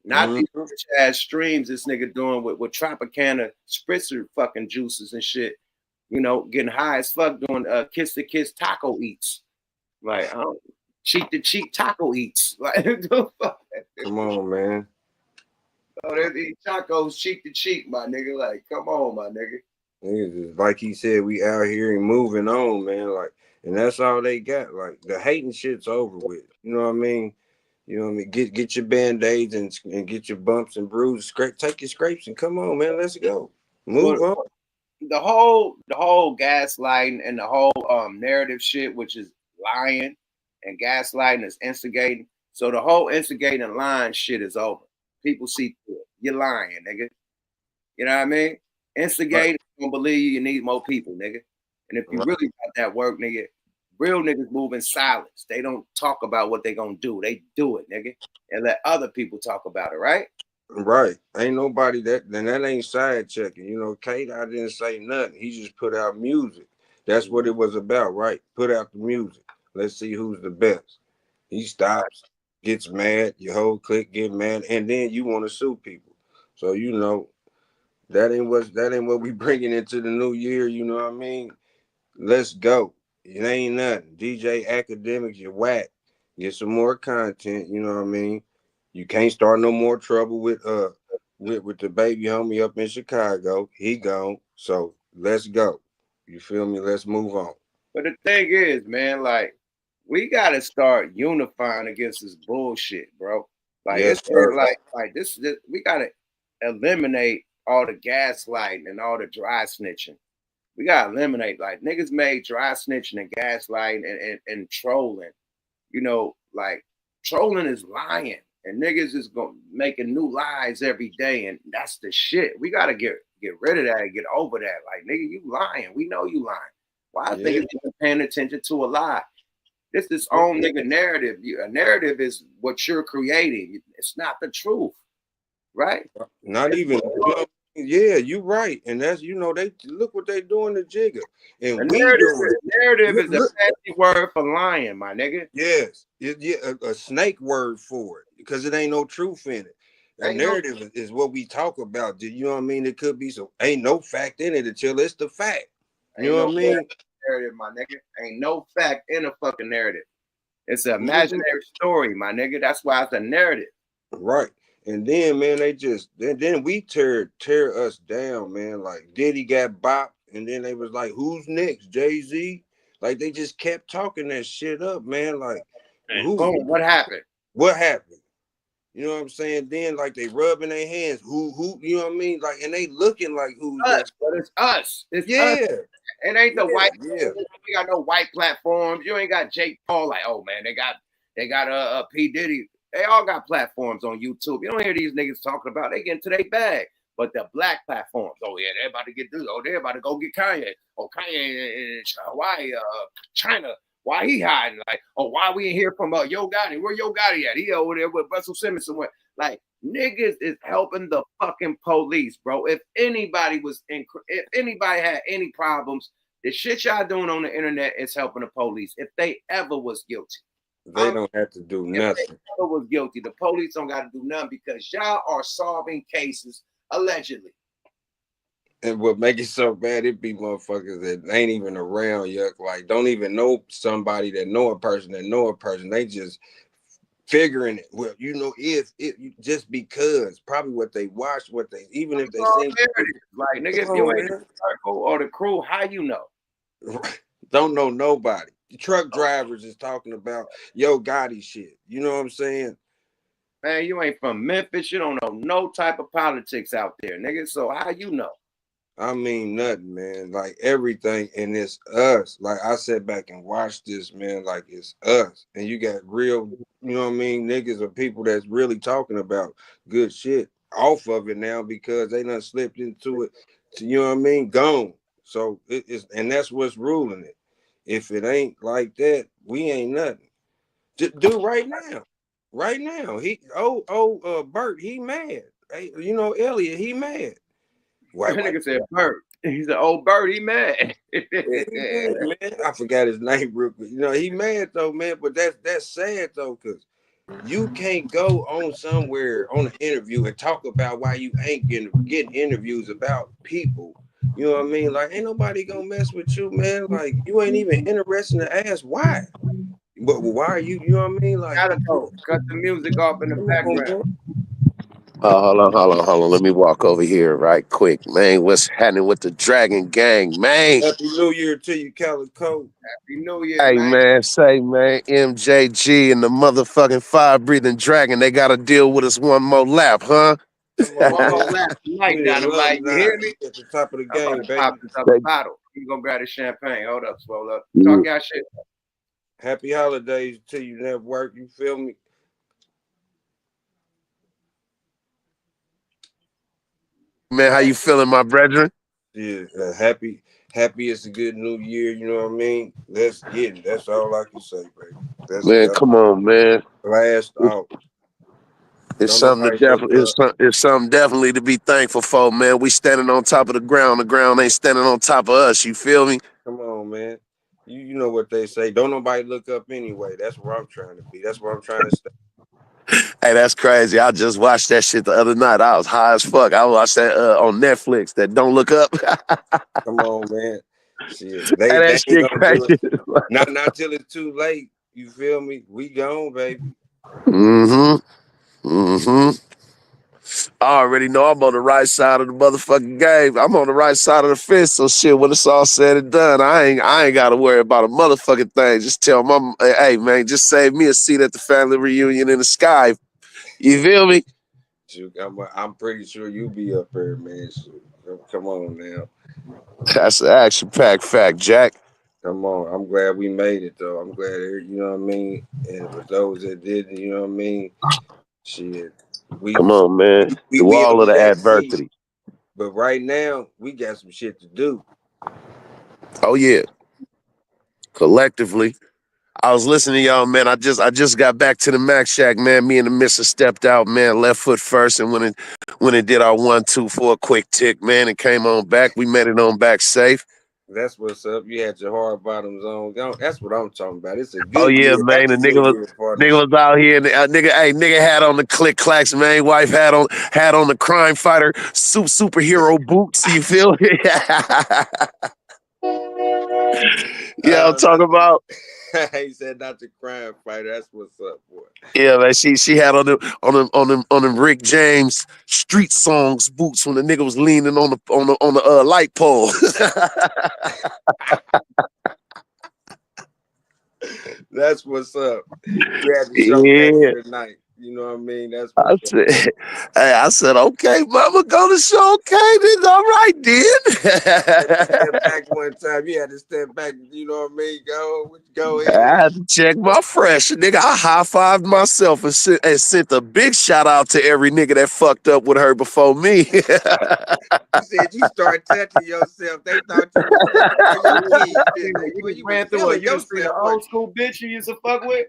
Not these rich ass streams this nigga doing with Tropicana spritzer fucking juices and shit. Getting high as fuck doing kiss to kiss taco eats. Like, cheek to cheek taco eats. Like, come on, man. Oh, they eat tacos cheek to cheek, my nigga. Like, come on, my nigga. Niggas, like he said, we out here and moving on, man. Like, and that's all they got. Like, the hating shit's over with. You know what I mean? You know what I mean? Get your band-aids and get your bumps and bruises. Take your scrapes and come on, man. Let's go. Move on. The whole gaslighting and the whole narrative shit, which is lying and gaslighting, is instigating. So the whole instigating and lying shit is over. People see through it. You're lying, nigga. You know what I mean? Instigating, don't believe you need more people, nigga. And if you really got that work, nigga, real niggas move in silence. They don't talk about what they gonna do. They do it, nigga, and let other people talk about it, right? Right. Ain't nobody that ain't side checking. Kate, I didn't say nothing. He just put out music. That's what it was about, right? Put out the music. Let's see who's the best. He stops, gets mad, your whole clique get mad, and then you want to sue people. So that ain't what we bringing into the new year. You know what I mean? Let's go. It ain't nothing. DJ Academics, you're whack. Get some more content. You know what I mean? You can't start no more trouble with the baby homie up in Chicago. He gone. So let's go. You feel me? Let's move on. But the thing is, man, like, we gotta start unifying against this bullshit, bro. Like, Yes, it's sir. like this we gotta eliminate all the gaslighting and all the dry snitching. We gotta eliminate, like, niggas made dry snitching and gaslighting and trolling. You know, like, trolling is lying, and niggas is making new lies every day, and that's the shit. We gotta get rid of that and get over that. Like, nigga, you lying. We know you lying. Why are niggas paying attention to a lie? This is own nigga narrative. A narrative is what you're creating. It's not the truth, right? Not even. Yeah, you right, and that's they look what they doing to Jigga, and a narrative is a fancy word for lying, my nigga. Yes, a snake word for it because it ain't no truth in it. A narrative is what we talk about. You know what I mean? It could be ain't no fact in it until it's the fact. You know what I mean? Narrative, my nigga. Ain't no fact in a fucking narrative. It's an imaginary story, my nigga. That's why it's a narrative. Right. And then, man, then we tear us down, man. Like Diddy got bopped, and then they was like, "Who's next? Jay-Z?" Like they just kept talking that shit up, man. Like, what happened? What happened? You know what I'm saying? Then like they rubbing their hands. Who? You know what I mean? Like, and they looking like who's us? But it's us. It's us. It ain't the white. Yeah. You got no white platforms. You ain't got Jake Paul. Like, oh man, they got P Diddy. They all got platforms on YouTube. You don't hear these niggas talking about they get into their bag. But the black platforms, oh yeah, they're about to get this. Oh, they're about to go get Kanye. Oh, Kanye in Hawaii, China. Why he hiding? Like, oh, why we ain't hear from Yo Gotti? Where Yo Gotti at? He over there with Russell Simmons somewhere. Like, niggas is helping the fucking police, bro. If anybody had any problems, the shit y'all doing on the internet is helping the police. If they ever was guilty. They don't have to do nothing. If they ever was guilty, the police don't got to do nothing because y'all are solving cases allegedly. And what make it so bad, it be motherfuckers that ain't even around, yuck. Like, don't even know somebody that know a person that know a person. They just figuring it. Well, you know, if just because probably what they watch, even if they think like niggas, you ain't in the circle or the crew, how you know? Don't know nobody. The truck drivers is talking about Yo Gotti shit. You know what I'm saying? Man, you ain't from Memphis. You don't know no type of politics out there, nigga. So how you know? I mean, nothing, man. Like everything, and it's us. Like I sat back and watched this, man. Like it's us, and you got real, you know what I mean, niggas or people that's really talking about good shit off of it now because they done slipped into it. You know what I mean? Gone. So it's, and that's what's ruling it. If it ain't like that, we ain't nothing. Just do right now. Right now. Bert, he mad. Hey, you know, Elliot, he mad. That nigga said Bert. He said, "Oh, Bert, he mad." Man, I forgot his name real quick. You know, he mad though, man. But that's sad though, because you can't go on somewhere on an interview and talk about why you ain't getting interviews about people. You know what I mean? Like, ain't nobody gonna mess with you, man. Like, you ain't even interested to ask why. But why are you? You know what I mean? Like, gotta go. Cut the music off in the background. Hold on. Let me walk over here right quick, man. What's happening with the Dragon Gang, man? Happy New Year to you, Calico. Happy New Year, Hey, man, MJG and the motherfucking fire-breathing dragon, they got to deal with us one more lap, huh? One more lap tonight, Dynamite. You hear me? At the top of the game, baby. Pop this up a bottle. You gonna grab the champagne. Hold up, swell up. Talk y'all shit. Happy holidays to you, network. You feel me? Man, how you feeling, my brethren? Yeah, happy it's a good new year, you know what I mean? Let's get it. That's all I can say, baby. Man, come on, man. Blast out. It's something definitely to be thankful for, man. We standing on top of the ground. The ground ain't standing on top of us. You feel me? Come on, man. You know what they say. Don't nobody look up anyway. That's where I'm trying to be. That's where I'm trying to stay. Hey, that's crazy. I just watched that shit the other night. I was high as fuck. I watched that on Netflix, that Don't Look Up. Come on, man. Shit. That shit crazy. Not till it's too late. You feel me? We gone, baby. I already know I'm on the right side of the motherfucking game. I'm on the right side of the fence. So shit, when it's all said and done, I ain't got to worry about a motherfucking thing. Just tell mom, hey man, just save me a seat at the family reunion in the sky. You feel me? I'm pretty sure you'll be up there, man. Come on now. That's an action-packed fact, Jack. Come on. I'm glad we made it, though. I'm glad, you know what I mean? And for those that didn't, you know what I mean? Shit. Come on, man. Through all of the adversity. But right now, we got some shit to do. Oh, yeah. Collectively. I was listening to y'all, man. I just got back to the Mac Shack, man. Me and the missus stepped out, man, left foot first, and when it did our 1-2 for a quick tick, man, and came on back. We made it on back safe. That's what's up. You had your hard bottoms on. That's what I'm talking about. It's a good Oh yeah, year. man. The nigga was out here, and nigga had on the click clacks, man. Wife had on the crime fighter superhero boots. You feel me? Yeah, I'm talking about. He said not the crime fighter. That's what's up, boy. Yeah, man. She had on them Rick James street songs boots when the nigga was leaning on the light pole. That's what's up. You had to show extra tonight. You know what I mean? That's what I said, okay, mama, go to show. Okay, then all right, then. Step back one time. You had to step back. You know what I mean? Go ahead. I had to check my fresh, nigga. I high-fived myself and sent a big shout out to every nigga that fucked up with her before me. You said you start touching yourself. They thought you ran through a the old school bitch you used to fuck with.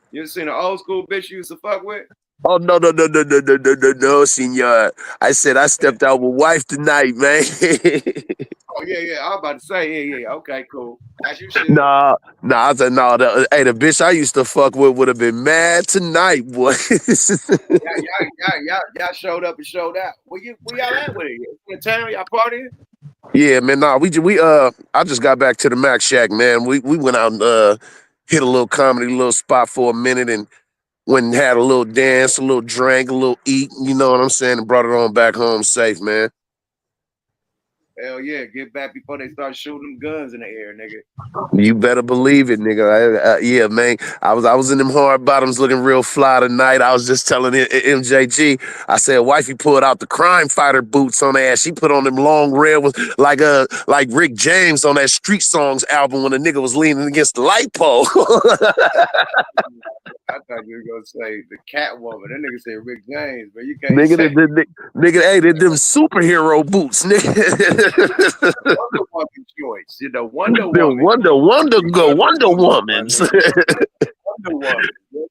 You ever seen an old school bitch you used to fuck with? Oh no, senor. I said I stepped out with wife tonight, man. Oh yeah. I was about to say, yeah. Okay, cool. As you should. Nah. I said no. The bitch I used to fuck with would have been mad tonight, boy. Y'all showed up and showed out. Where y'all at with it? In the town, y'all partying? Yeah, man. Nah, we I just got back to the Mac Shack, man. We went out and hit a little comedy, little spot for a minute, and went and had a little dance, a little drink, a little eat. You know what I'm saying? And brought it on back home safe, man. Hell yeah, get back before they start shooting them guns in the air, nigga. You better believe it, nigga. Yeah, man. I was in them hard bottoms looking real fly tonight. I was just telling MJG, I said, wifey pulled out the crime fighter boots on her ass. She put on them long red with like Rick James on that Street Songs album when the nigga was leaning against the light pole. I thought you were gonna say the Catwoman. That nigga said Rick James, but you can't. Nigga, hey, them superhero boots, nigga. Wonder Woman choice, you know, Wonder Woman. Wonder Womans.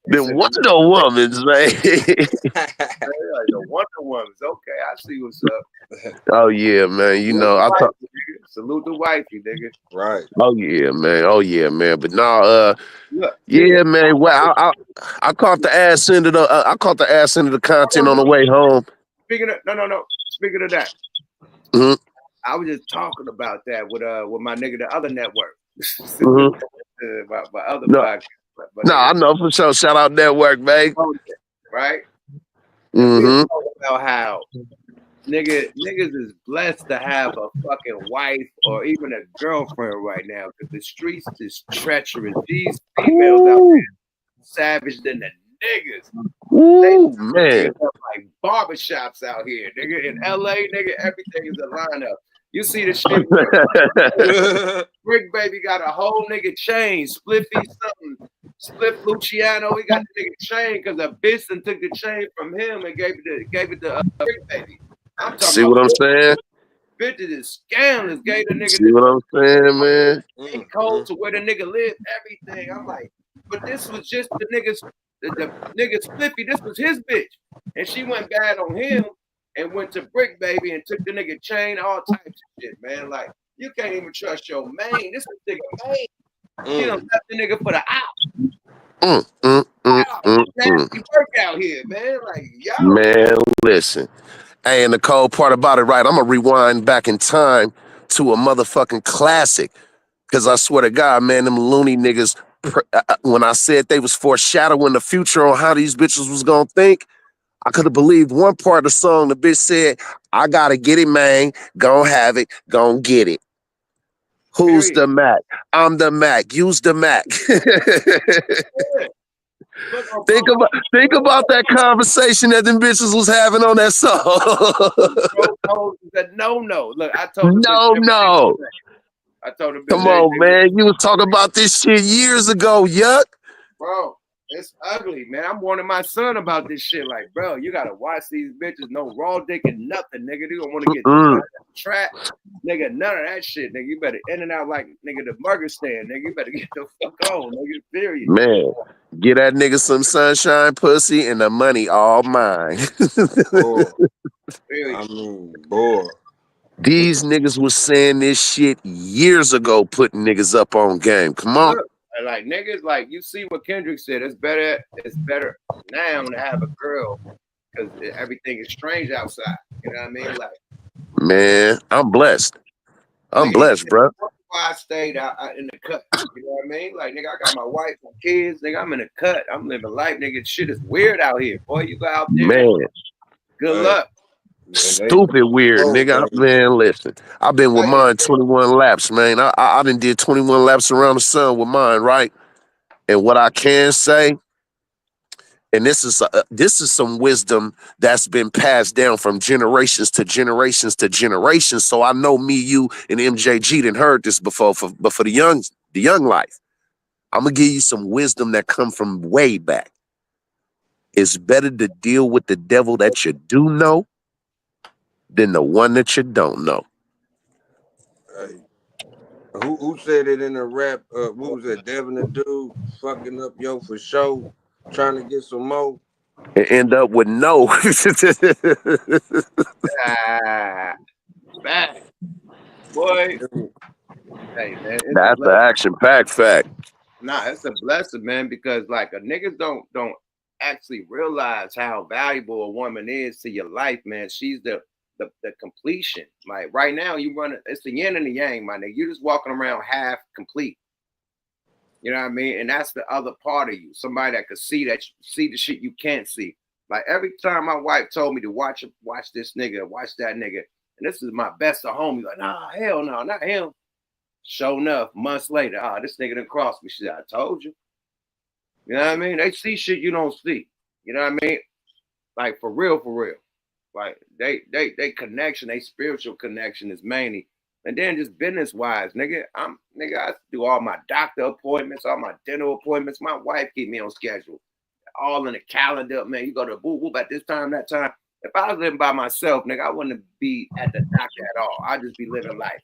Them Wonder Womans, man. The Wonder Womans. Okay, I see what's up. Oh yeah, man. You know, I thought. Salute the wifey, nigga. Right. Oh yeah, man. But now, yeah, man. Well, I caught the ass end of the content on the way home. Speaking of Speaking of that, I was just talking about that with my nigga, the other network. My other podcast. I know for sure. Shout out network, man. Right. About how niggas is blessed to have a fucking wife or even a girlfriend right now because the streets is treacherous. These females out there savage than the niggas. Ooh, man. Like barbershops out here, nigga. In LA, nigga, everything is a lineup. You see the shit. Brick Baby got a whole nigga chain. Spliffy something. Spliff Luciano. He got the nigga chain because a bitch and took the chain from him and gave it to Brick Baby. See what I'm saying? Bitches is scandalous. Gave the nigga. See what I'm saying, man? Cold to where the nigga live, everything. I'm like, but this was just the niggas, the nigga Spliffy. This was his bitch, and she went bad on him and went to Brick Baby and took the nigga chain, all types of shit, man. Like you can't even trust your main. This is nigga main. You don't left the nigga for the out. Nasty work out here, man. Like y'all. Man, listen. Hey, and the cold part about it, right? I'm gonna rewind back in time to a motherfucking classic. Cause I swear to God, man, them loony niggas, when I said they was foreshadowing the future on how these bitches was gonna think, I could have believed one part of the song. The bitch said, I gotta get it, man. Gon' have it, gon' get it. Who's the Mac? I'm the Mac. Use the Mac. Think about that conversation that them bitches was having on that song. No. Look, I told the No. I told the bitch, Come on, man. You was talking about this shit years ago, yuck. bro, it's ugly, man. I'm warning my son about this shit. Like, bro, you gotta watch these bitches. No raw dick and nothing, nigga. You don't want to get the trap, nigga. None of that shit, nigga. You better in and out like nigga the burger stand, nigga. You better get the fuck on, nigga. Period. Man, get that nigga some sunshine pussy and the money all mine. I mean, boy. These niggas was saying this shit years ago, putting niggas up on game. Come on. Look, like niggas, like you see what Kendrick said. It's better now to have a girl because everything is strange outside. You know what I mean? Like, Man, I'm blessed. I'm blessed, bro. I stayed out in the cut. You know what I mean? Like, nigga, I got my wife and kids. Nigga, I'm in the cut. I'm living life, nigga. Shit is weird out here, boy. You go out there. Man. Good luck. Stupid weird, nigga. Man, listen. I've been with mine 21 laps, man. I done did 21 laps around the sun with mine, right? And what I can say, and this is some wisdom that's been passed down from generations to generations to generations. So I know me, you, and MJG done heard this before, but for the young life, I'm gonna give you some wisdom that come from way back. It's better to deal with the devil that you do know than the one that you don't know. Who said it in the rap? What was that? Devin the dude fucking up yo for show, trying to get some more. And end up with no. Back. Boy. Hey, man. That's the action-packed fact. Nah, it's a blessing, man, because like a niggas don't actually realize how valuable a woman is to your life, man. She's the completion. Like right now, it's the yin and the yang, my nigga. You're just walking around half complete. You know what I mean? And that's the other part of you. Somebody that could see the shit you can't see. Like every time my wife told me to watch this nigga, watch that nigga, and this is my best of homie. Like, nah, hell no, not him. Sure enough, months later, this nigga done crossed me. She said, I told you. You know what I mean? They see shit you don't see. You know what I mean? Like for real. Like they connection, they spiritual connection is mainly, and then just business wise, nigga. I do all my doctor appointments, all my dental appointments. My wife keep me on schedule, all in the calendar, man. You go to boo boo at this time, that time. If I was living by myself, nigga, I wouldn't be at the doctor at all. I'd just be living life.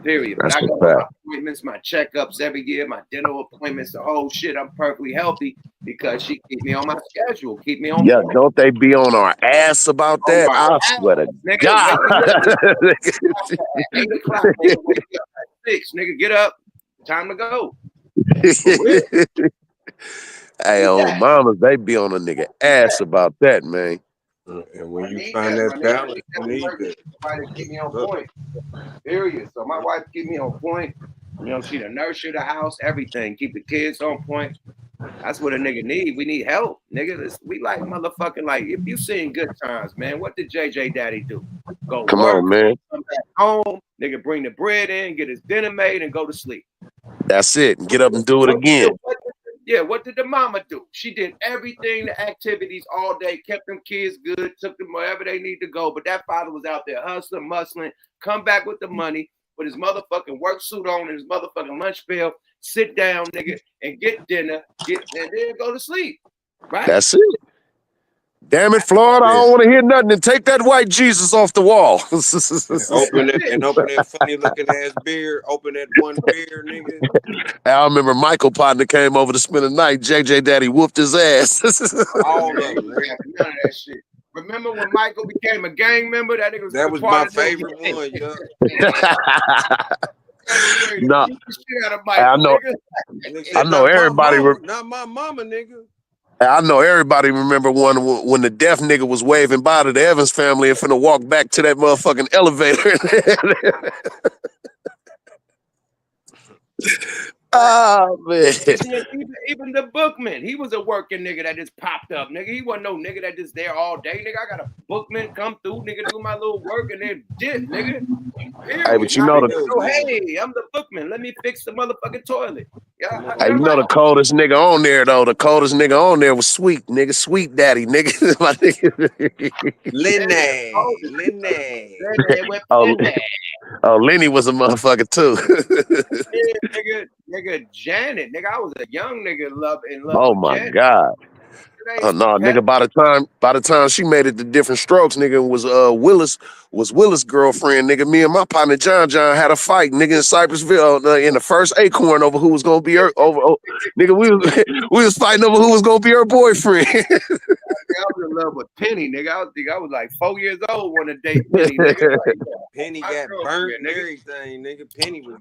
Period. But I go to my appointments, my checkups every year, my dental appointments, the whole shit. I'm perfectly healthy because she keep me on my schedule, keep me on. Yeah, don't they be on our ass about that? I swear to God. 8 o'clock, nigga, wake up at 6, nigga, get up, time to go. Hey, on mamas, they be on a nigga ass about that, man. And when you find that balance, you need that. Somebody keep me on point. Period. So my wife keep me on point. You know, she the nurture the house, everything. Keep the kids on point. That's what a nigga need. We need help, nigga. We like motherfucking like. If you seen Good Times, man, what did JJ Daddy do? Go Come work, on, man. come back home, nigga, bring the bread in, get his dinner made, and go to sleep. That's it. Get up and do it again. What did the mama do? She did everything, the activities all day, kept them kids good, took them wherever they need to go. But that father was out there hustling, muscling, come back with the money, with his motherfucking work suit on and his motherfucking lunch pail, sit down, nigga, and get dinner, and then go to sleep. Right? That's it. Damn it, Florida, I don't want to hear nothing. And take that white Jesus off the wall. Open that funny looking ass beer. Open that one beer, nigga. I remember Michael partner came over to spend the night. JJ Daddy whooped his ass. All of them, none of that shit. Remember when Michael became a gang member? That was my favorite one, yo. No, I know everybody. Not my mama, nigga. I know everybody remember one when the deaf nigga was waving by to the Evans family and finna walk back to that motherfucking elevator. Oh man. Even the bookman, he was a working nigga that just popped up, nigga. He wasn't no nigga that just there all day, nigga. I got a bookman come through, nigga, do my little work and then dip, nigga. Hey, but you know Hey, I'm the bookman. Let me fix the motherfucking toilet. Yeah, hey, you know the coldest nigga on there though. The coldest nigga on there was Sweet, nigga. Sweet Daddy, nigga. My nigga. Lenny. Oh, Lenny was a motherfucker too. nigga, Janet, nigga. I was a young nigga in love Oh with my Janet. God. Oh no, nigga. By the time she made it to Different Strokes, nigga, was Willis' girlfriend, nigga. Me and my partner John had a fight, nigga, in Cypressville in the first Acorn over who was gonna be her nigga. We was fighting over who was gonna be her boyfriend. I was in love with Penny, nigga. I was like 4 years old when I date Penny, nigga. Like, Penny got burnt and everything, nigga. Penny was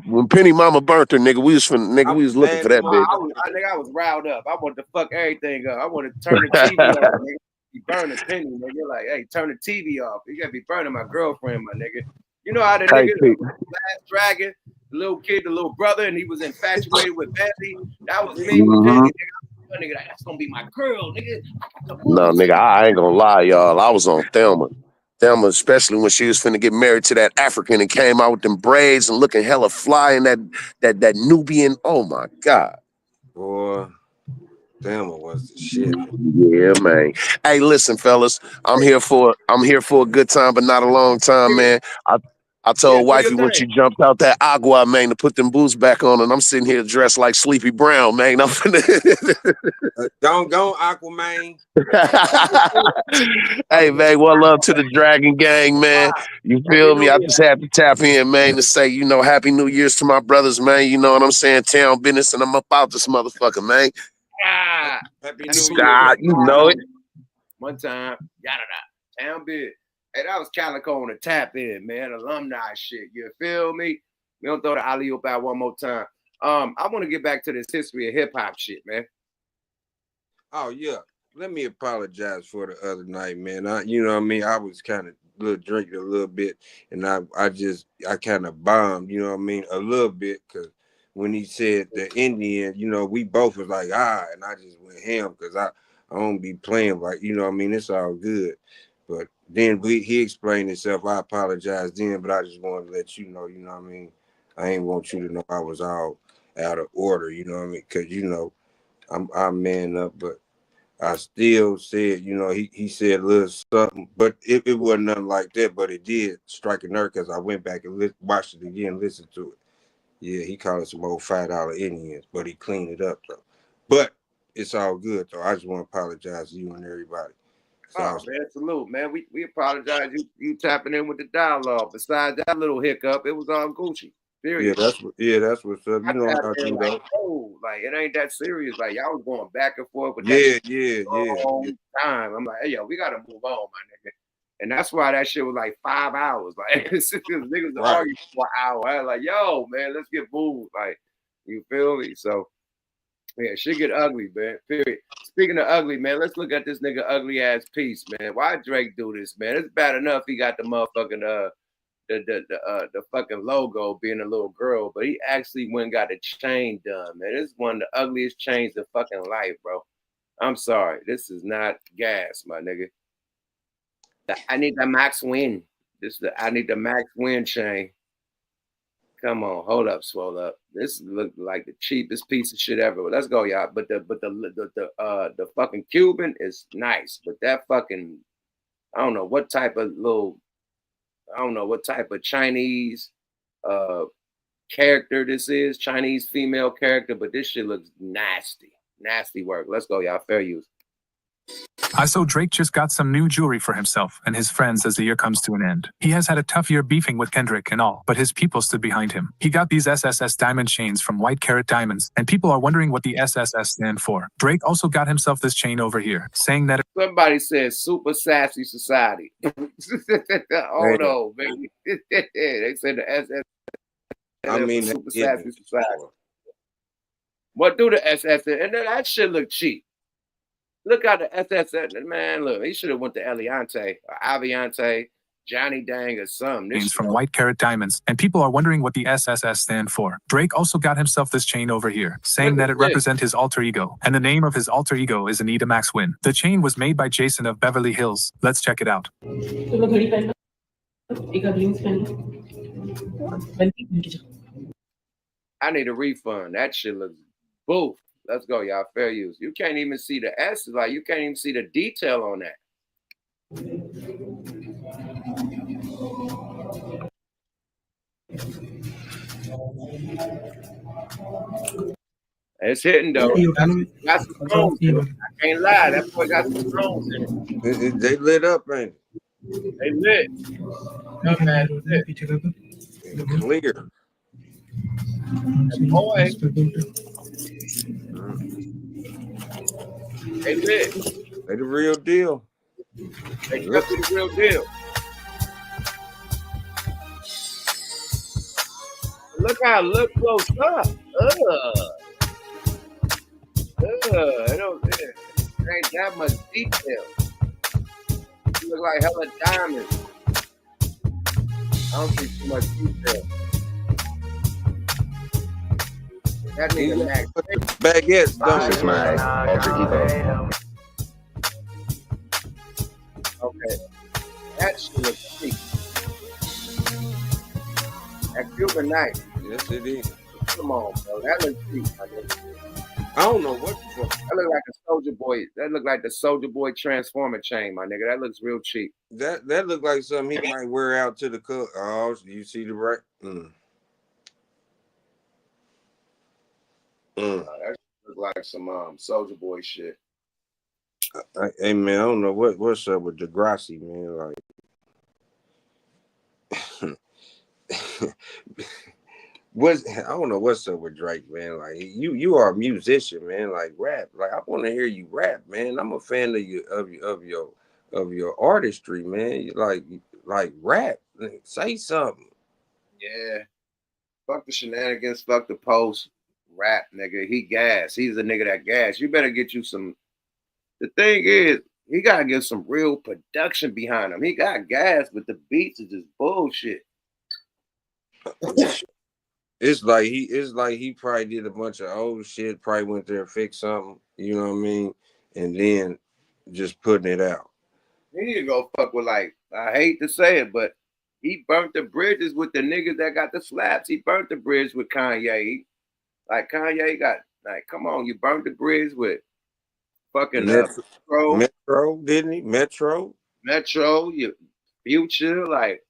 when Penny mama burnt her, nigga, we was looking for that bitch. I was riled up. I wanted to fuck everything up. I wanted to turn the TV off, nigga. Be burning Penny, nigga. Like, hey, turn the TV off. You gotta be burning my girlfriend, my nigga. You know how the nigga, Last Dragon, the little kid, the little brother, and he was infatuated with Bessie. That was me with Penny, nigga. Nigga, that's gonna be my girl, nigga. No, nigga, I ain't gonna lie, y'all. I was on Thelma. Thelma, especially when she was finna get married to that African and came out with them braids and looking hella fly and that Nubian. Oh my God. Boy, Thelma was the shit. Yeah, man. Hey, listen, fellas. I'm here for a good time, but not a long time, man. I told wifey when she jumped out that agua, man, to put them boots back on, and I'm sitting here dressed like Sleepy Brown, man. I'm finna Don't go, Aquaman. Hey, man, one love to the Dragon Gang, man. You feel me? I just had to tap in, man, to say, you know, Happy New Year's to my brothers, man. You know what I'm saying? Town business, and I'm about this motherfucker, man. Happy New Year. You know it. One time, town big. Hey, that was Calico on the tap in, man. Alumni shit. You feel me? We don't throw the alley oop out one more time. I want to get back to this history of hip hop shit, man. Oh yeah. Let me apologize for the other night, man. You know what I mean? I was kind of drinking a little bit, and I kind of bombed, you know what I mean, a little bit, because when he said the Indian, you know, we both was like, and I just went ham because I don't be playing like, you know what I mean? It's all good. But then he explained himself. I apologize then, but I just wanted to let you know what I mean? I ain't want you to know I was all out of order, you know what I mean? Because, you know, I'm man up, but I still said, you know, he said a little something, but it wasn't nothing like that, but it did strike a nerve because I went back and watched it again, listened to it. Yeah, he called it some old $5 Indians, but he cleaned it up, though. But it's all good, though. I just want to apologize to you and everybody. Oh, man, salute, man. We apologize. You tapping in with the dialogue. Besides that little hiccup, it was all Gucci. Period. That's what's up. You know how I do that. Like, it ain't that serious. Like, y'all was going back and forth with that time. I'm like, hey, yo, we gotta move on, my nigga. And that's why that shit was like 5 hours. Like, niggas arguing for an hour. I was like, yo, man, let's get moved. Like, you feel me? So, yeah, shit get ugly, man. Period. Speaking of ugly, man, let's look at this nigga ugly ass piece, man. Why Drake do this, man? It's bad enough he got the motherfucking the fucking logo being a little girl, but he actually went and got a chain done, man. This is one of the ugliest chains in fucking life, bro. I'm sorry. This is not gas, my nigga. I need the Max Win. I need the Max Win chain. Come on, hold up, swole up. This look like the cheapest piece of shit ever. Let's go, y'all. But the fucking Cuban is nice, but that fucking I don't know what type of Chinese character this is, Chinese female character, but this shit looks nasty. Nasty work. Let's go, y'all. Fair use. I saw Drake just got some new jewelry for himself and his friends as the year comes to an end. He has had a tough year beefing with Kendrick and all, but his people stood behind him. He got these SSS diamond chains from White Carat Diamonds, and people are wondering what the SSS stand for. Drake also got himself this chain over here, saying that somebody says Super Sassy Society. Oh no, baby. They said the SS. I mean, Super Sassy Society. What do the SS? And then that shit look cheap. Look at the SSS, man. Look, he should have went to Eliante or Aviante. Johnny Dang or something. This chains from shit- White Carat Diamonds, and people are wondering what the SSS stand for. Drake also got himself this chain over here, saying that it represents his alter ego, and the name of his alter ego is Anita Max Win. The chain was made by Jason of Beverly Hills. Let's check it out. I need a refund. That shit looks boof. Let's go, y'all. Fair use. You can't even see the S. Like, you can't even see the detail on that. It's hitting though. Got some stones in it. I can't lie. That boy got some stones in it. They lit up, ain't it? They lit. Clear. Boy. They lit. They the real deal. They got the real deal. Look close up. It ain't that much detail. You look like hella diamonds. I don't see too much detail. That nigga Max. Baguettes, This is my alter ego. Okay. That shit looks cheap. That Cuban knife. Yes, it is. Come on, bro. That looks cheap, my nigga. I don't know what the fuck. That look like a Soldier Boy. That look like the Soldier Boy Transformer chain, my nigga. That looks real cheap. That look like something he might wear out to the cook. Oh, you see the right? That look like some Soldier Boy shit. Hey man, I don't know what's up with Degrassi, man. Like, I don't know what's up with Drake, man. Like, you are a musician, man. Like, rap. Like, I want to hear you rap, man. I'm a fan of your artistry, man. Like rap. Say something. Yeah. Fuck the shenanigans. Fuck the post. Rap, nigga. He gas. He's a nigga that gas. You better get you some. The thing is, he gotta get some real production behind him. He got gas, but the beats is just bullshit. It's like he probably did a bunch of old shit, probably went there and fixed something, you know what I mean? And then just putting it out. He need to go fuck with, like, I hate to say it, but he burnt the bridges with the niggas that got the slaps. He burnt the bridge with Kanye. Like, Kanye got, like, come on, you burnt the bridge with fucking Metro, didn't he? Metro, you Future, like,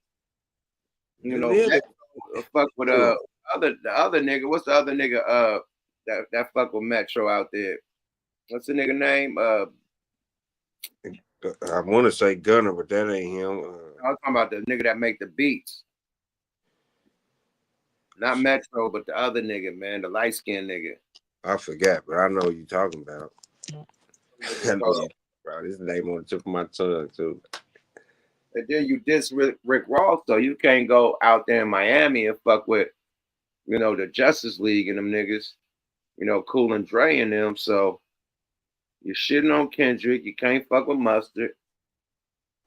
you know, fuck with the other nigga. What's the other nigga that fuck with Metro out there? What's the nigga name? I want to say Gunner, but that ain't him. I was talking about the nigga that make the beats. Not Metro, but the other nigga, man, the light skinned nigga. I forgot, but I know what you're talking about. Bro, this name on the tip of my tongue too. And then you diss Rick Ross, so you can't go out there in Miami and fuck with, you know, the Justice League and them niggas, you know, Cool and Dre and them. So you're shitting on Kendrick. You can't fuck with Mustard.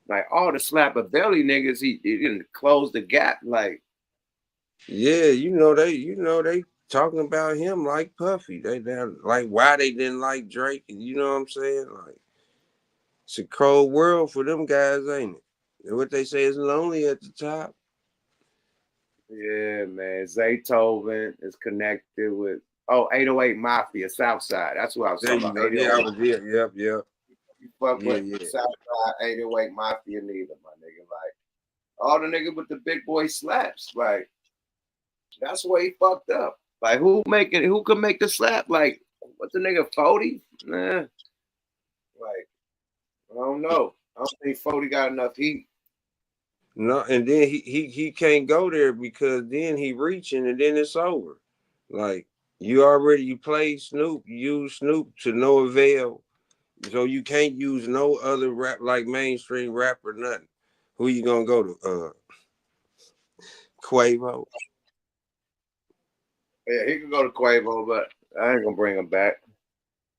Like all the Slapper Belly niggas, he didn't close the gap. Like, yeah, they talking about him like Puffy. They like why they didn't like Drake. You know what I'm saying? Like, it's a cold world for them guys, ain't it? And what they say is lonely at the top. yeah, man. Zaytoven is connected with 808 Mafia, Southside. That's what I was talking about. Yeah, I was here. Yep. You fuck with Southside 808 Mafia neither, my nigga. Like all the niggas with the big boy slaps, like that's where he fucked up. Like who can make the slap? Like what's the nigga 40? Nah. Like I don't know. I don't think 40 got enough heat. No, and then he can't go there because then he reaching and then it's over. Like you played Snoop, you use Snoop to no avail. So you can't use no other rap like mainstream rap or nothing. Who you gonna go to? Quavo. Yeah, he could go to Quavo, but I ain't gonna bring him back.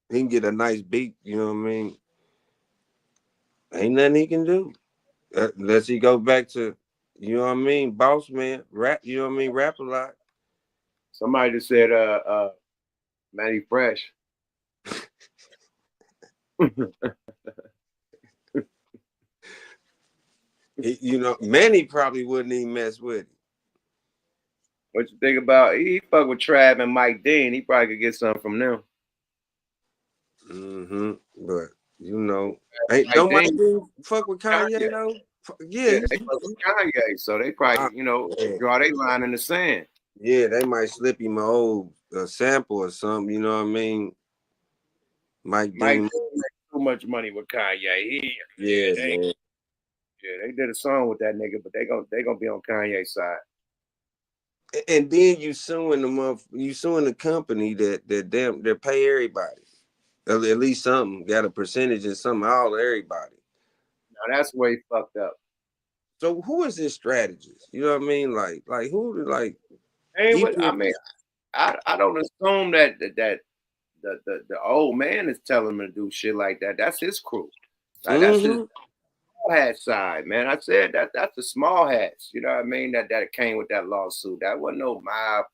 He can get a nice beat, you know what I mean? Ain't nothing he can do. Unless he go back to, you know what I mean, boss man, rap, you know what I mean, rap a lot. Somebody just said, Manny Fresh. You know, Manny probably wouldn't even mess with him. What you think about? He fuck with Trav and Mike Dean. He probably could get something from them. But you know, don't Mike Dean fuck with Kanye though? Yeah, they fuck with Kanye, so they probably, you know, draw their line in the sand. Yeah, they might slip him an old sample or something. You know what I mean? Mike Dean make too much money with Kanye. Man. Yeah, they did a song with that nigga, but they gonna be on Kanye's side. And then you suing the company that pay everybody. At least something, got a percentage in something, all everybody. Now that's where he fucked up. So who is this strategist? You know what I mean? Like who like I mean, I don't assume that the old man is telling him to do shit like that. That's his crew. Like, that's his small hat side, man. I said that's the small hats. You know what I mean? That came with that lawsuit. That wasn't no mob.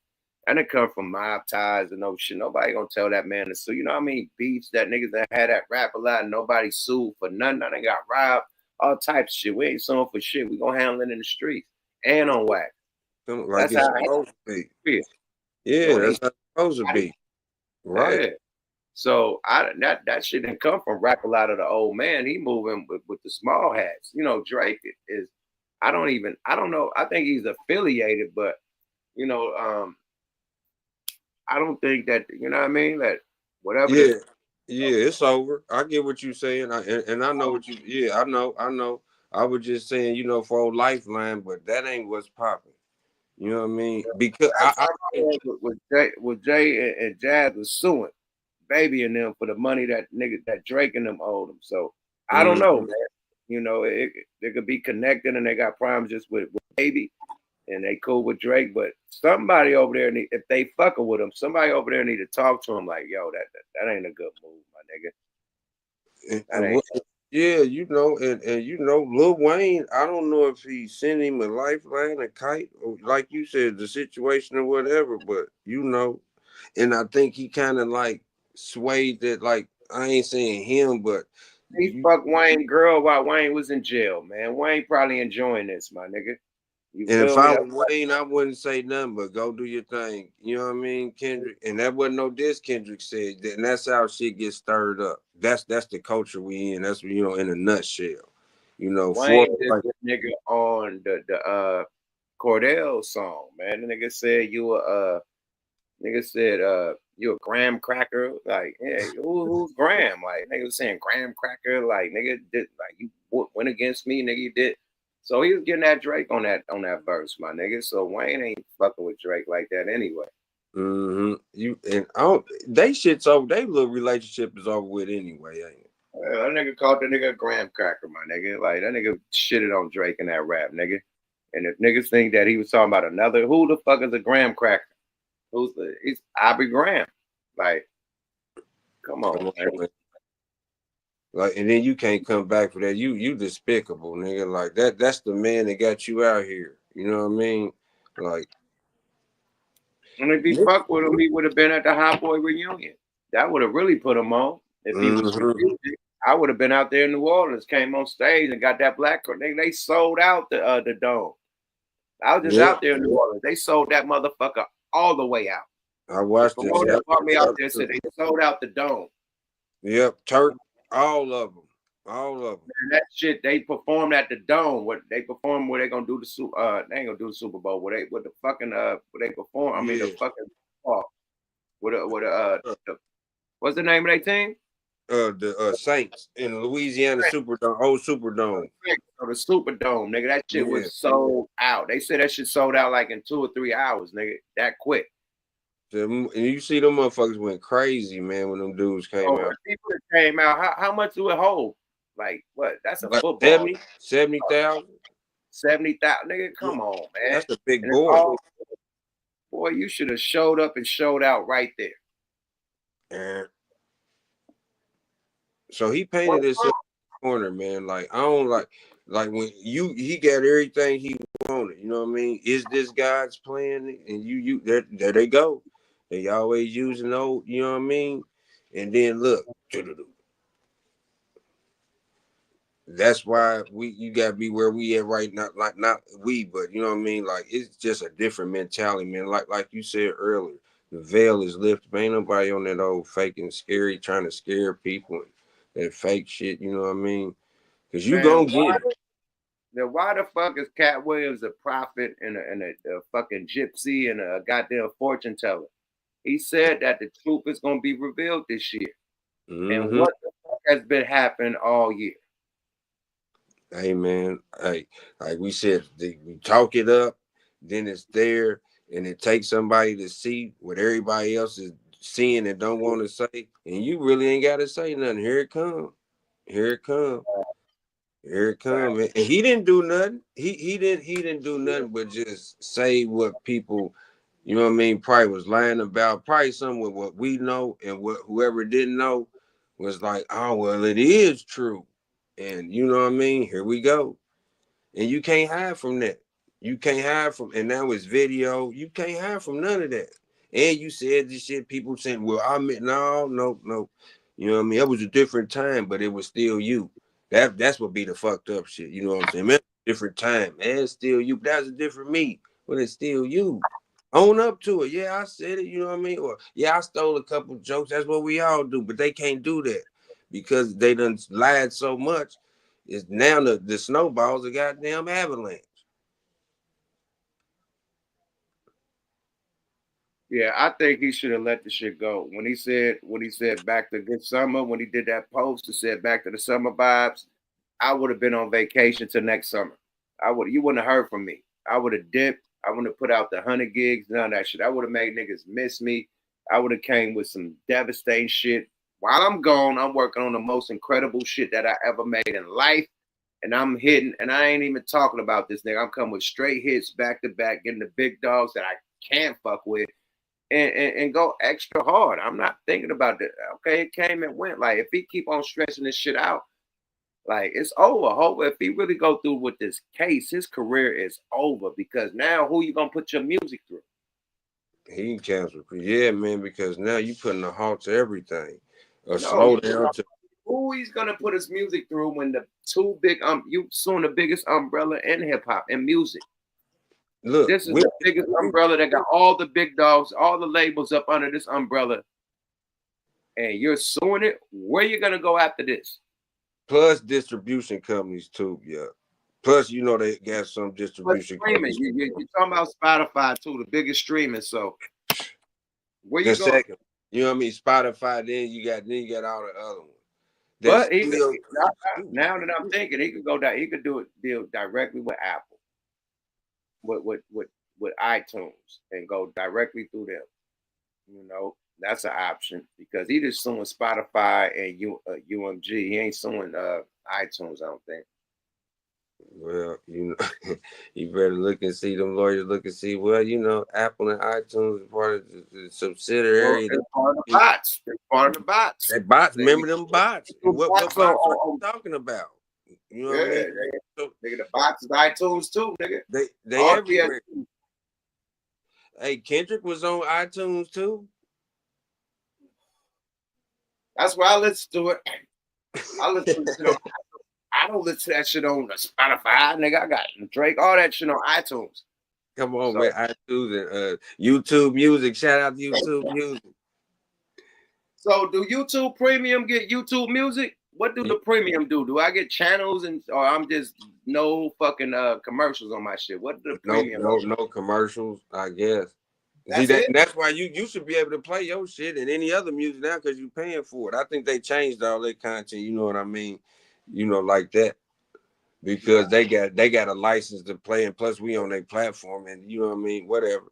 And it come from mob ties and no shit. Nobody gonna tell that man to sue. You know what I mean? Beefs that niggas that had that rap a lot and nobody sued for nothing. They got robbed, all types of shit. We ain't suing for shit. We gonna handle it in the streets and on wax. Like that's how it's supposed to be. Yeah, that's how it's supposed to be. Right. Yeah. So that shit didn't come from rap a lot of the old man. He moving with the small hats. You know, Drake is. I don't know. I think he's affiliated, but you know, I don't think that, you know what I mean? That whatever. Yeah, it's over. I get what you're saying. And I know what you, I know. I was just saying, you know, for old Lifeline, but that ain't what's popping. You know what I mean? Because with Jay and Jazz was suing Baby and them for the money that Drake and them owed them. So I don't know, man. You know, they could be connected and they got problems just with Baby. And they cool with Drake, but somebody over there, if they fucking with him, somebody over there need to talk to him like, yo, that ain't a good move, my nigga. Yeah, you know, and you know, Lil Wayne, I don't know if he sent him a lifeline, a kite, or like you said, the situation or whatever, but you know, and I think he kind of like swayed that, like, I ain't saying him, but he fucked Wayne girl while Wayne was in jail, man. Wayne probably enjoying this, my nigga. And if I was Wayne, I wouldn't say nothing but go do your thing. You know what I mean, Kendrick? And that wasn't no diss Kendrick said. And that's how shit gets stirred up. That's the culture we in. That's, you know, in a nutshell. You know, Wayne did this nigga on the Cordell song, man. The nigga said you a graham cracker. Like, yeah, who's Graham? Like, nigga was saying graham cracker. Like, nigga did, like, you went against me, nigga, you did. So he was getting that Drake on that verse, my nigga. So Wayne ain't fucking with Drake like that anyway. They shit's over. They little relationship is over with anyway, ain't it? That nigga called the nigga a graham cracker, my nigga. Like, that nigga shitted on Drake in that rap, nigga. And if niggas think that he was talking about another, who the fuck is a graham cracker? He's Aubrey Graham. Like, come on, man. Like, and then you can't come back for that. You despicable, nigga. Like that's the man that got you out here. You know what I mean? Like, and if he fucked with him, he would have been at the Hot Boy reunion. That would have really put him on. If he was music, I would have been out there in New Orleans, came on stage and got that black card. They sold out the dome. I was just out there in New Orleans. They sold that motherfucker all the way out. I watched it. They brought me out there, said they sold out the dome. Yep, Turk. All of them. Man, that shit, they performed at the Dome. What they perform where they gonna do the they ain't gonna do the Super Bowl. Where they perform. I mean the fucking what's the name of their team? The Saints in Louisiana Superdome, old Superdome. The Superdome, nigga. That shit was sold out. They said that shit sold out like in 2 or 3 hours, nigga. That quick. And you see them motherfuckers went crazy, man, when them dudes came out. People that came out, how much do it hold? Like, what? That's a football. 70,000? 70,000. Nigga, come on, man. That's a big boy. Boy, you should have showed up and showed out right there. So he painted this corner, man. Like, I don't like, Like when he got everything he wanted. You know what I mean? Is this God's plan? And you there they go. They always using those. You know what I mean? And then look. That's why you gotta be where we at right now, like not we, but you know what I mean. Like it's just a different mentality, man. Like you said earlier, the veil is lifted. Ain't nobody on that old fake and scary trying to scare people and that fake shit. You know what I mean? Because you gonna get it. Then why the fuck is Cat Williams a prophet and a fucking gypsy and a goddamn fortune teller? He said that the truth is gonna be revealed this year, and what the fuck has been happening all year? Hey man, hey, like we said, we talk it up, then it's there, and it takes somebody to see what everybody else is seeing and don't want to say, and you really ain't got to say nothing. Here it come, here it come, here it come. And he didn't do nothing. He didn't do nothing but just say what people, you know what I mean, probably was lying about. Probably some with what we know and what whoever didn't know was like, oh well, it is true. And you know what I mean? Here we go. And you can't hide from that. You can't hide from, and now it's video. You can't hide from none of that. And you said this shit, people saying, well, I meant, no. You know what I mean? It was a different time, but it was still you. That's what be the fucked up shit. You know what I'm saying? Man, different time. Man, it's still you. That's a different me, but it's still you. Own up to it. Yeah, I said it. You know what I mean? Or, yeah, I stole a couple jokes. That's what we all do, but they can't do that. Because they done lied so much, is now the snowball's a goddamn avalanche. Yeah, I think he should have let the shit go. When he said back to good summer, when he did that post and said back to the summer vibes, I would have been on vacation till next summer. You wouldn't have heard from me. I would have dipped. I wouldn't have put out the 100 gigs, none of that shit. I would have made niggas miss me. I would have came with some devastating shit. While I'm gone, I'm working on the most incredible shit that I ever made in life. And I'm hitting, and I ain't even talking about this nigga. I'm coming with straight hits back to back, getting the big dogs that I can't fuck with and go extra hard. I'm not thinking about that. Okay, it came and went. Like, if he keep on stretching this shit out, like, it's over. Hope if he really go through with this case, his career is over, because now who you gonna put your music through? He canceled. Yeah, man, because now you putting a halt to everything. Slow down to who he's gonna put his music through when the two big you suing the biggest umbrella in hip hop and music. Look, this is the biggest umbrella that got all the big dogs, all the labels up under this umbrella, and you're suing it. Where you gonna go after this? Plus distribution companies too, yeah. Plus, you know, they got some distribution companies. You're talking about Spotify too, the biggest streaming. So where you go? Second, you know what I mean? Spotify. Then you got all the other ones. But now that I'm thinking, he could go down. He could deal directly with Apple, with iTunes, and go directly through them. You know, that's an option, because he just suing Spotify and UMG. He ain't suing iTunes, I don't think. Well, you know, you better look and see them lawyers. Look and see. Well, you know, Apple and iTunes are part of the subsidiary. They're part of the bots. They're part of the bots. That bots. Remember them bots? What bots are you talking about? You know what I mean? Nigga, the bots is iTunes too, nigga. They everywhere. Hey, Kendrick was on iTunes too. That's why I listen to it. I listen to it. I don't listen to that shit on Spotify, nigga. I got Drake, all that shit on iTunes. Come on, man. iTunes and YouTube Music. Shout out to YouTube Music. So, do YouTube Premium get YouTube Music? What do the Premium do? Do I get channels or I'm just no fucking commercials on my shit? What do the Premium? No commercials, I guess. That's why you should be able to play your shit and any other music now, because you're paying for it. I think they changed all their content. You know what I mean? You know, like that, because they got a license to play, and plus we on their platform, and you know what I mean. Whatever,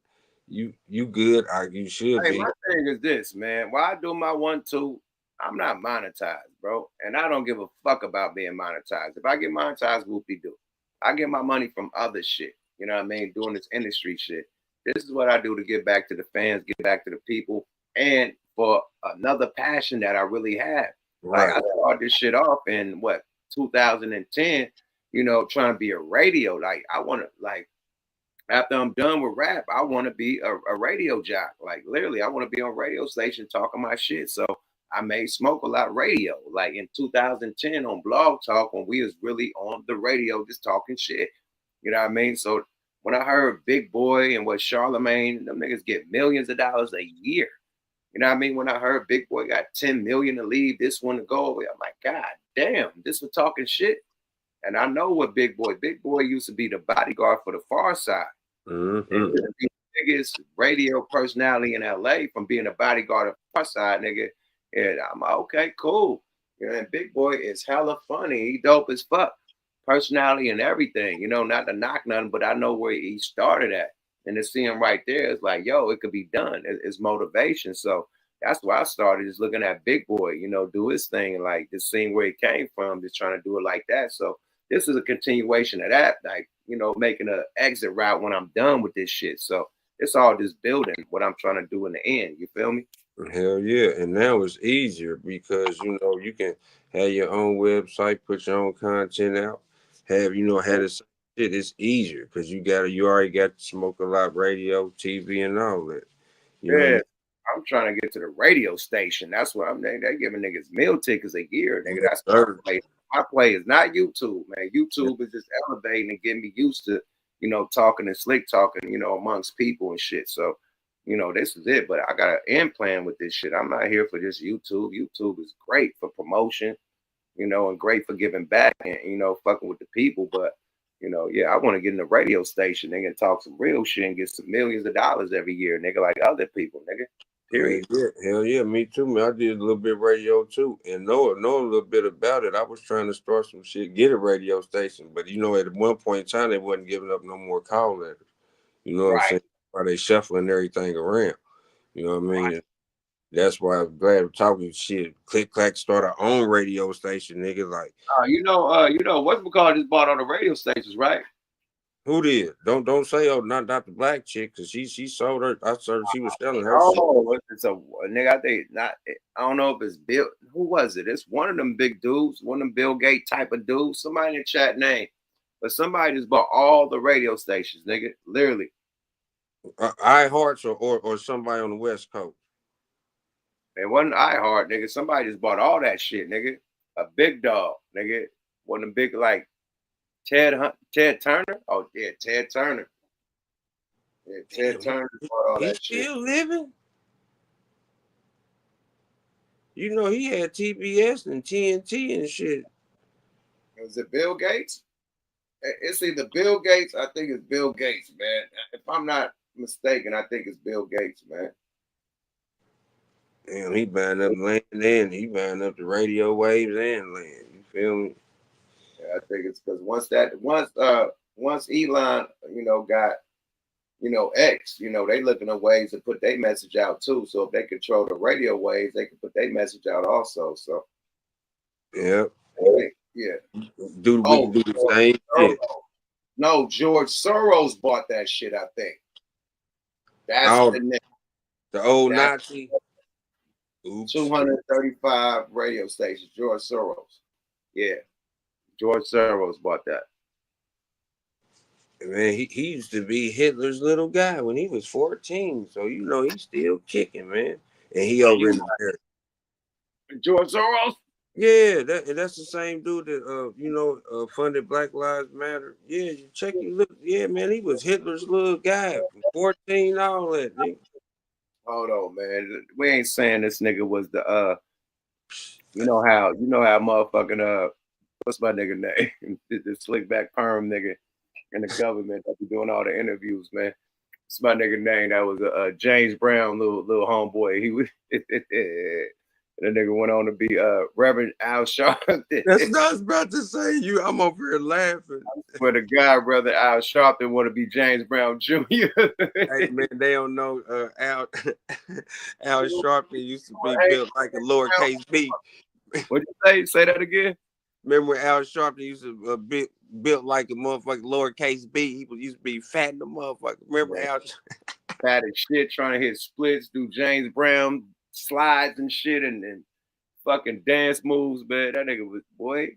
you good. You should be. My thing is this, man. While I do my 1-2, I'm not monetized, bro, and I don't give a fuck about being monetized. If I get monetized, whoopie-doo. I get my money from other shit. You know what I mean? Doing this industry shit. This is what I do to get back to the fans, get back to the people, and for another passion that I really have. Like, I started this shit off in 2010. trying to be a radio. Like I want to, like after I'm done with rap, I want to be a radio jock. Like literally, I want to be on radio station talking my shit. So I made Smoke a lot radio. Like in 2010 on Blog Talk when we was really on the radio just talking shit. You know what I mean? So when I heard Big Boy and what Charlemagne, them niggas get millions of dollars a year. You know what I mean? When I heard Big Boy got 10 million to leave, this one to go away, I'm like, God damn, this was talking shit. And I know what Big Boy used to be the bodyguard for the Far Side. Mm-hmm. And the biggest radio personality in LA from being a bodyguard of Far Side, nigga. And I'm like, okay, cool. And Big Boy is hella funny. He dope as fuck. Personality and everything, not to knock nothing, but I know where he started at. And to see him right there, it's like, yo, it could be done. It's motivation. So that's why I started just looking at Big Boy, do his thing and like just seeing where he came from, just trying to do it like that. So this is a continuation of that, like, making an exit route when I'm done with this shit. So it's all just building what I'm trying to do in the end. You feel me? Hell yeah. And now it's easier because, you can have your own website, put your own content out, have this shit. It's easier because you already got to Smoke a Lot radio, TV, and all that. Yeah. I'm trying to get to the radio station. That's what they're giving niggas meal tickets a year, nigga. That's my play. My play is not YouTube, man. YouTube is just elevating and getting me used to, talking and slick talking, amongst people and shit. So, this is it. But I got an end plan with this shit. I'm not here for just YouTube. YouTube is great for promotion, and great for giving back and, fucking with the people. But, I want to get in the radio station, nigga, and talk some real shit and get some millions of dollars every year, nigga, like other people, nigga. Period. Hell yeah, me too, man. I did a little bit of radio too, and know a little bit about it. I was trying to start some shit, get a radio station, but at one point in time, they wasn't giving up no more call letters. You know what I'm saying? Why they shuffling everything around? You know what I mean? Right. That's why I'm glad we're talking shit. Click clack, start our own radio station, nigga. Like, what's McCall just bought on the radio stations, right? who did? Don't say not the black chick, cause she sold her. I saw she was selling her. Oh, it's a nigga. I think not. I don't know if it's Bill. Who was it? It's one of them big dudes, one of them Bill Gates type of dudes. Somebody in the chat name, but somebody just bought all the radio stations, nigga. Literally. iHearts or somebody on the West Coast. It wasn't iHeart, nigga. Somebody just bought all that shit, nigga. A big dog, nigga. One of them big like Ted Turner. Oh yeah, Ted Turner. Yeah, Ted Turner bought all that shit. Still living? He had TBS and TNT and shit. Was it Bill Gates? It's either Bill Gates. I think it's Bill Gates, man. If I'm not mistaken, I think it's Bill Gates, man. Damn, he buying up land and he buying up the radio waves and land. You feel me? Yeah, I think it's because once Elon, got, X, they looking at ways to put their message out too. So if they control the radio waves, they can put their message out also. So yeah. Do the same shit. No, George Soros bought that shit, I think. That's the name. The old Nazi. 235 radio stations, George Soros. Yeah. George Soros bought that. Man, he used to be Hitler's little guy when he was 14. So, he's still kicking, man. And he over in America. George Soros? Yeah, that's the same dude that, funded Black Lives Matter. Yeah, you check your look. Yeah, man, he was Hitler's little guy from 14, all that, nigga. Hold on, man. We ain't saying this nigga was the, you know how motherfucking, what's my nigga name? The slick back perm nigga in the government that be doing all the interviews, man. It's my nigga name. That was James Brown, little homeboy. He was, the nigga went on to be Reverend Al Sharpton. That's what I was about to say. I'm over here laughing. But the guy, brother Al Sharpton, want to be James Brown Jr. Hey man, they don't know Al Sharpton used to be built like a lowercase b. What'd you say? Say that again. Remember when Al Sharpton used to be built like a motherfucking lowercase b? He used to be fat in the motherfucker. Remember Al? Fat as shit, trying to hit splits, do James Brown slides and shit, and fucking dance moves, man. That nigga was, boy.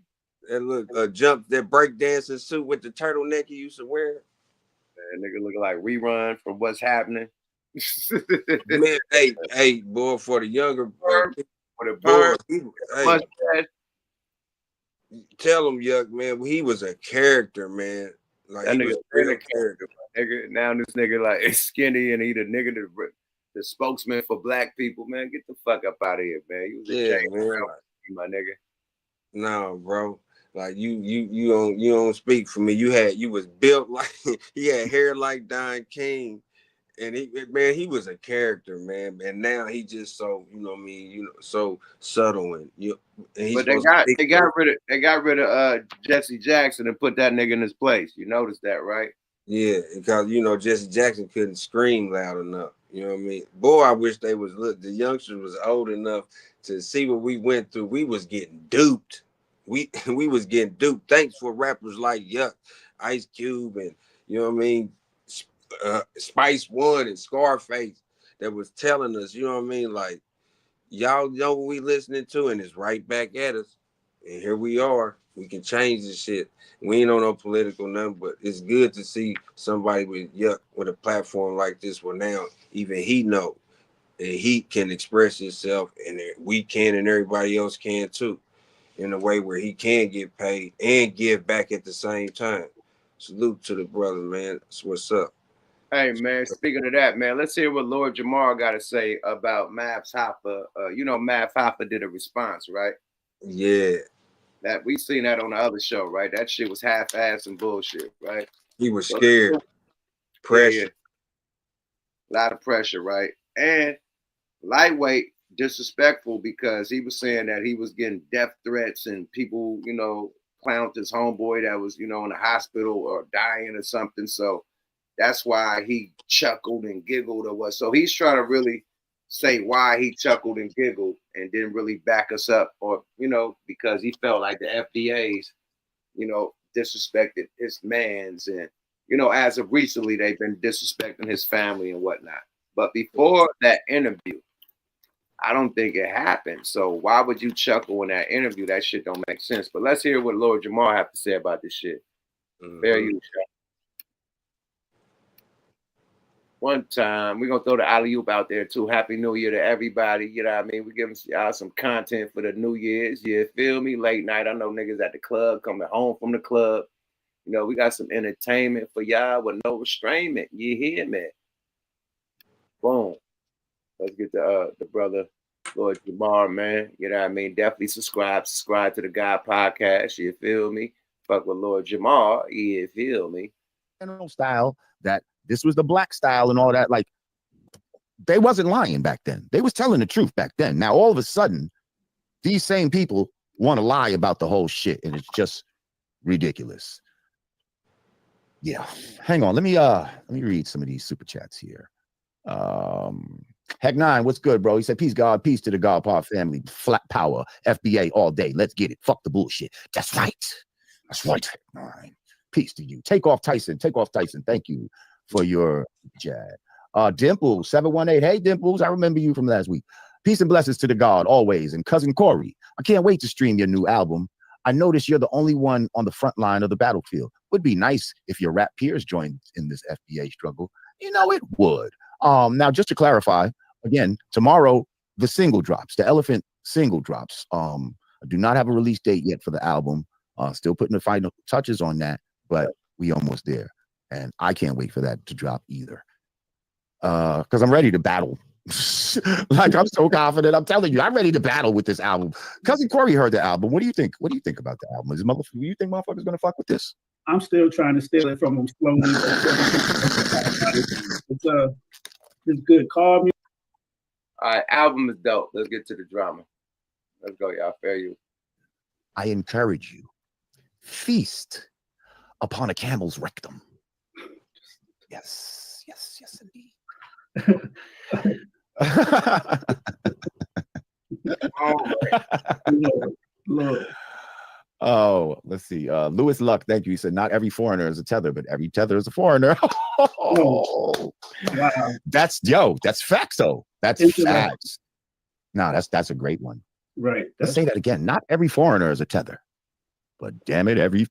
That look jump that breakdancing suit with the turtleneck he used to wear. Man, nigga looking like Rerun from What's Happening. Man, hey, boy, for the younger for the parents, boy, tell him, Yuck, man, he was a character, man. Like that he nigga was a a real character. Nigga, now this nigga like is skinny and he the nigga the spokesman for black people, man. Get the fuck up out of here, man. You was a James man. Brown, my nigga. No, bro. Like you don't speak for me. You was built like he had hair like Don King. And he was a character, man. And now he just so, you know what I mean, so subtle and but they got rid of Jesse Jackson and put that nigga in his place. You noticed that, right? Yeah, because Jesse Jackson couldn't scream loud enough. You know what I mean? Boy, I wish the youngsters was old enough to see what we went through. We was getting duped. We was getting duped. Thanks for rappers like Yuck, Ice Cube, and you know what I mean, Spice One and Scarface that was telling us, you know what I mean, like y'all know what we listening to, and it's right back at us. And here we are. We can change this shit. We ain't on no political nothing, but it's good to see somebody with Yuck with a platform like this where now even he know and he can express himself, and we can, and everybody else can too, in a way where he can get paid and give back at the same time. Salute to the brother, man. That's what's up. Hey, man, speaking of that, man, let's hear what Lord Jamar got to say about Mavs Hoffa. Mav Hoffa did a response, right? Yeah. That we seen that on the other show, right? That shit was half-ass and bullshit, right? He was scared. Pressure. Yeah. A lot of pressure, right? And lightweight, disrespectful because he was saying that he was getting death threats and people, clowned his homeboy that was, in the hospital or dying or something. So that's why he chuckled and giggled or what. So he's trying to really say why he chuckled and giggled and didn't really back us up or, because he felt like the FBA's, disrespected his mans. And, as of recently, they've been disrespecting his family and whatnot. But before that interview, I don't think it happened. So why would you chuckle in that interview? That shit don't make sense. But let's hear what Lord Jamar have to say about this shit. Fair use, one time. We're going to throw the alley-oop out there, too. Happy New Year to everybody. You know what I mean? We're giving y'all some content for the New Year's. You feel me? Late night. I know niggas at the club, coming home from the club. We got some entertainment for y'all with no restraint. You hear me? Boom. Let's get to the brother, Lord Jamar, man. You know what I mean? Definitely subscribe to the God Podcast. You feel me? Fuck with Lord Jamar. You feel me? Style that this was the black style and all that. Like, they wasn't lying back then. They was telling the truth back then. Now, all of a sudden, these same people want to lie about the whole shit, and it's just ridiculous. Yeah. Hang on. Let me read some of these super chats here. Heck 9, what's good, bro? He said, peace, God, peace to the God Pod family. Flat power, FBA all day. Let's get it. Fuck the bullshit. That's right. That's right, Heck 9. Peace to you. Take off Tyson. Thank you for your chat. Dimples 718. Hey, Dimples, I remember you from last week. Peace and blessings to the God always. And cousin Corey, I can't wait to stream your new album. I notice you're the only one on the front line of the battlefield. Would be nice if your rap peers joined in this FBA struggle. It would. Now, just to clarify, again, tomorrow, the single drops. The Elephant single drops. I do not have a release date yet for the album. Still putting the final touches on that, but we almost there. And I can't wait for that to drop either. Because I'm ready to battle. Like, I'm so confident. I'm telling you, I'm ready to battle with this album. Cousin Corey heard the album. What do you think? What do you think about the album? Do you think motherfuckers gonna fuck with this? I'm still trying to steal it from him slowly. It's good. Call me. All right, album is dope. Let's get to the drama. Let's go, y'all. Fair you. I encourage you. Feast upon a camel's rectum. Yes, indeed. Oh, let's see. Lewis Luck, thank you. He said, not every foreigner is a tether, but every tether is a foreigner. Oh, wow. That's facts, though. That's facts. No, that's a great one. Right. Let's say that again. Not every foreigner is a tether. But damn it, every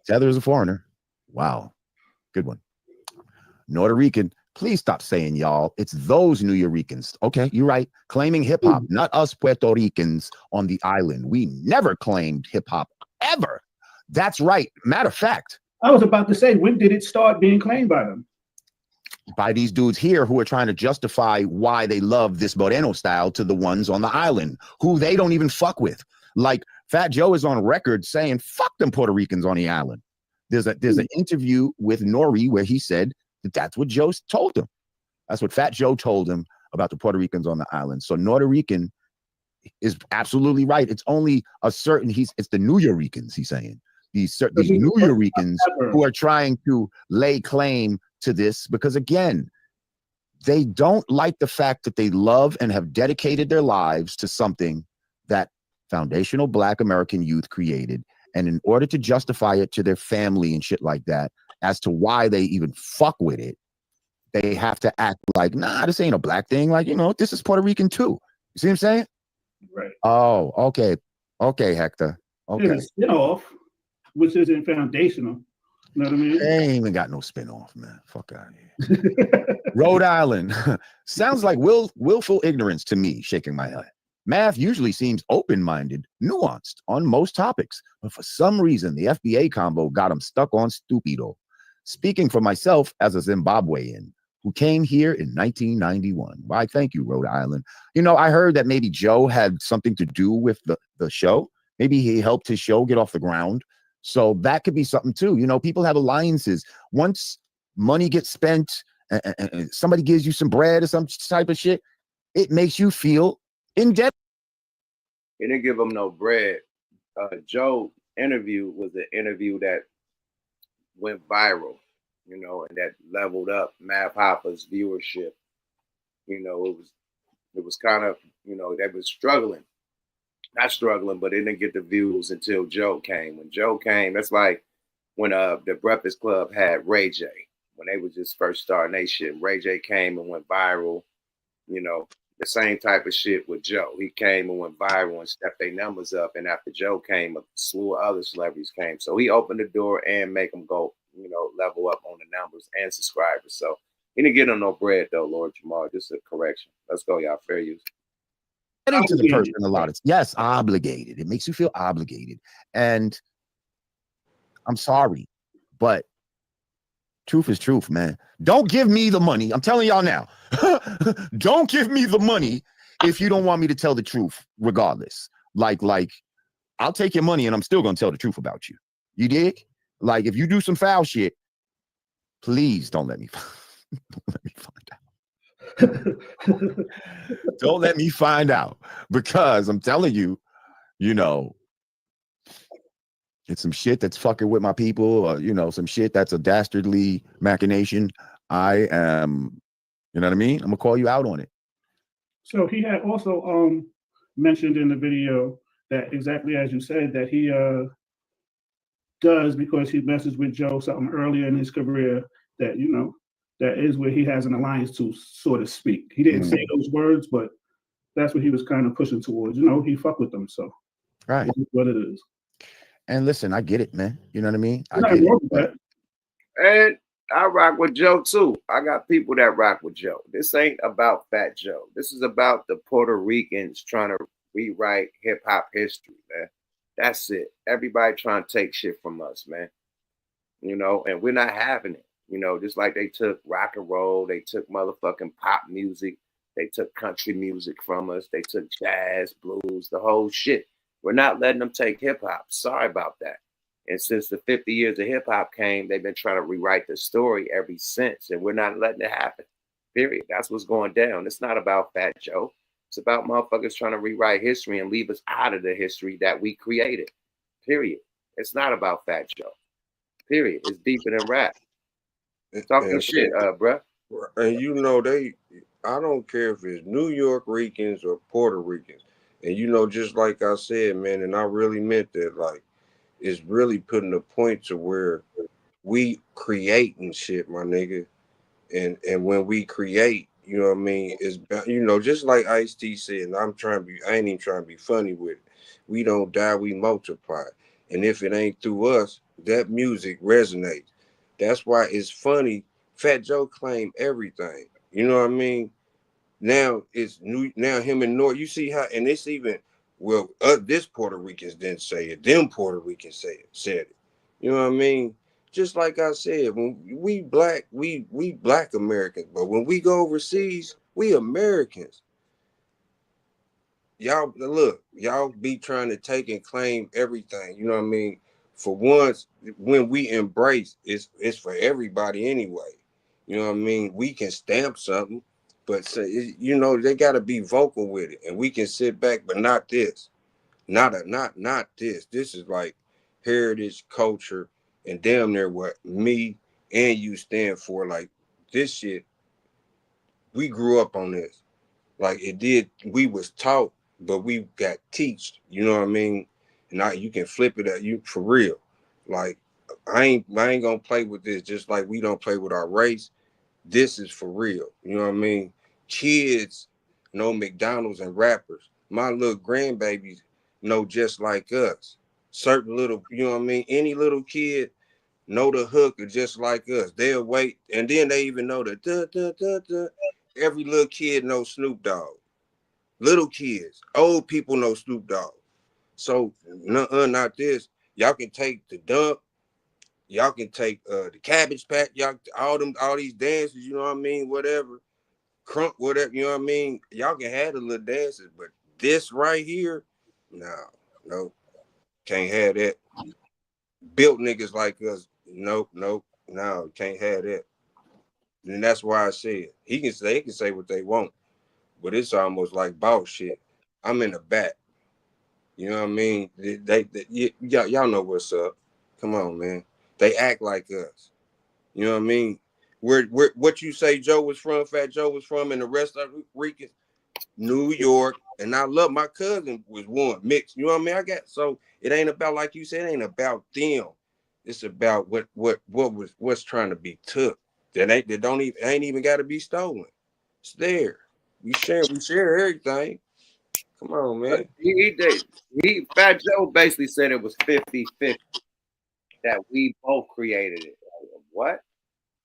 tether is a foreigner. Wow. Good one. Puerto Rican, please stop saying y'all. It's those New Yorkers. Okay, you're right. Claiming hip hop, not us Puerto Ricans on the island. We never claimed hip hop ever. That's right. Matter of fact, I was about to say, when did it start being claimed by them? by these dudes here who are trying to justify why they love this Moreno style to the ones on the island who they don't even fuck with. Like Fat Joe is on record saying, fuck them Puerto Ricans on the island. There's an interview with Nori where he said that that's what Joe told him. That's what Fat Joe told him about the Puerto Ricans on the island. So Puerto Rican is absolutely right. It's only a certain, it's the New Yorkers, he's saying. These New Yorkers who are trying to lay claim to this because, again, they don't like the fact that they love and have dedicated their lives to something that foundational Black American youth created. And in order to justify it to their family and shit like that, as to why they even fuck with it, they have to act like, nah, this ain't a Black thing. Like, this is Puerto Rican too. You see what I'm saying? Right. Oh, okay. Okay, Hector. Okay. There's a spin-off, which isn't foundational. You know what I mean? They ain't even got no spin-off, man. Fuck out of here. Rhode Island. Sounds like willful ignorance to me, shaking my head. Math usually seems open-minded, nuanced on most topics, but for some reason, the FBA combo got him stuck on stupido. Speaking for myself as a Zimbabwean who came here in 1991. Why, thank you, Rhode Island. I heard that maybe Joe had something to do with the show. Maybe he helped his show get off the ground. So that could be something too. People have alliances. Once money gets spent and somebody gives you some bread or some type of shit, it makes you feel in debt. He didn't give him no bread. Joe interview was an interview that went viral, and that leveled up Math Hoffa's viewership. It was kind of, they was struggling. Not struggling, but they didn't get the views until Joe came. When Joe came, that's like when the Breakfast Club had Ray J. When they was just first starting they shit. Ray J came and went viral. The same type of shit with Joe. He came and went viral and stepped their numbers up. And after Joe came, a slew of other celebrities came. So he opened the door and make them go, level up on the numbers and subscribers. So he didn't get on no bread though, Lord Jamar. Just a correction. Let's go, y'all. Fair use. To the person a lot of yes, obligated. It makes you feel obligated. And I'm sorry, but truth is truth, man. Don't give me the money. I'm telling y'all now. Don't give me the money if you don't want me to tell the truth, regardless. Like, I'll take your money and I'm still gonna tell the truth about you. You dig? Like, if you do some foul shit, please don't let me find out. Don't let me find out, because I'm telling you, it's some shit that's fucking with my people, or some shit that's a dastardly machination. I am, you know what I mean? I'm gonna call you out on it. So he had also mentioned in the video that exactly as you said, that he does because he messes with Joe something earlier in his career that that is where he has an alliance to, so to speak. He didn't say those words, but that's what he was kind of pushing towards. He fuck with them, so right, that's what it is. And listen, I get it, man. You know what I mean? I get it. And I rock with Joe too. I got people that rock with Joe. This ain't about Fat Joe. This is about the Puerto Ricans trying to rewrite hip hop history, man. That's it. Everybody trying to take shit from us, man. And we're not having it. Just like they took rock and roll, they took motherfucking pop music, they took country music from us, they took jazz, blues, the whole shit. We're not letting them take hip hop. Sorry about that. And since the 50 years of hip hop came, they've been trying to rewrite the story ever since, and we're not letting it happen. Period. That's what's going down. It's not about Fat Joe. It's about motherfuckers trying to rewrite history and leave us out of the history that we created. Period. It's not about Fat Joe. Period. It's deeper than rap. Talking shit, bruh. And I don't care if it's New York Ricans or Puerto Ricans. And just like I said, man, and I really meant that, like, it's really putting a point to where we creating shit, my nigga. And when we create, you know what I mean, it's just like Ice-T said, and I ain't even trying to be funny with it. We don't die, we multiply. And if it ain't through us, that music resonates. That's why it's funny. Fat Joe claimed everything. You know what I mean? Now it's new. Now him and North. You see how, and it's even this Puerto Ricans didn't say it. Them Puerto Ricans said it. You know what I mean? Just like I said, when we black, we black Americans, but when we go overseas, we Americans. Y'all look, y'all be trying to take and claim everything. You know what I mean? For once, when we embrace, it's for everybody anyway. You know what I mean? We can stamp something, but say, you know, they got to be vocal with it, and we can sit back, but not this, not this. This is like heritage, culture, and damn near what me and you stand for. Like this shit, we grew up on this. Like it did, we was taught, but we got teached. You know what I mean? And now you can flip it at you for real. Like I ain't gonna play with this. Just like we don't play with our race. This is for real. You know what I mean? Kids know McDonald's and rappers. My little grandbabies know just like us. Certain little, you know what I mean? Any little kid know the hook just like us. They'll wait, and then they even know the duh, duh, duh, duh. Every little kid knows Snoop Dogg. Little kids, old people know Snoop Dogg. So not this. Y'all can take the dump. Y'all can take the Cabbage Patch. Y'all all these dances. You know what I mean? Whatever, crunk, whatever. You know what I mean? Y'all can have the little dances, but this right here, no, can't have that. Built niggas like us, nope, no, can't have that. And that's why I said they can say what they want, but it's almost like boss shit. I'm in the back. You know what I mean? Y'all know what's up. Come on, man. They act like us. You know what I mean? Where what you say Joe was from, Fat Joe was from, and the rest of Ricans, New York. And I love my cousin was one mixed. You know what I mean? So it ain't about, like you said, it ain't about them. It's about what's trying to be took. That ain't even got to be stolen. It's there. We share everything. Come on, man. Fat Joe basically said it was 50-50 that we both created it. What?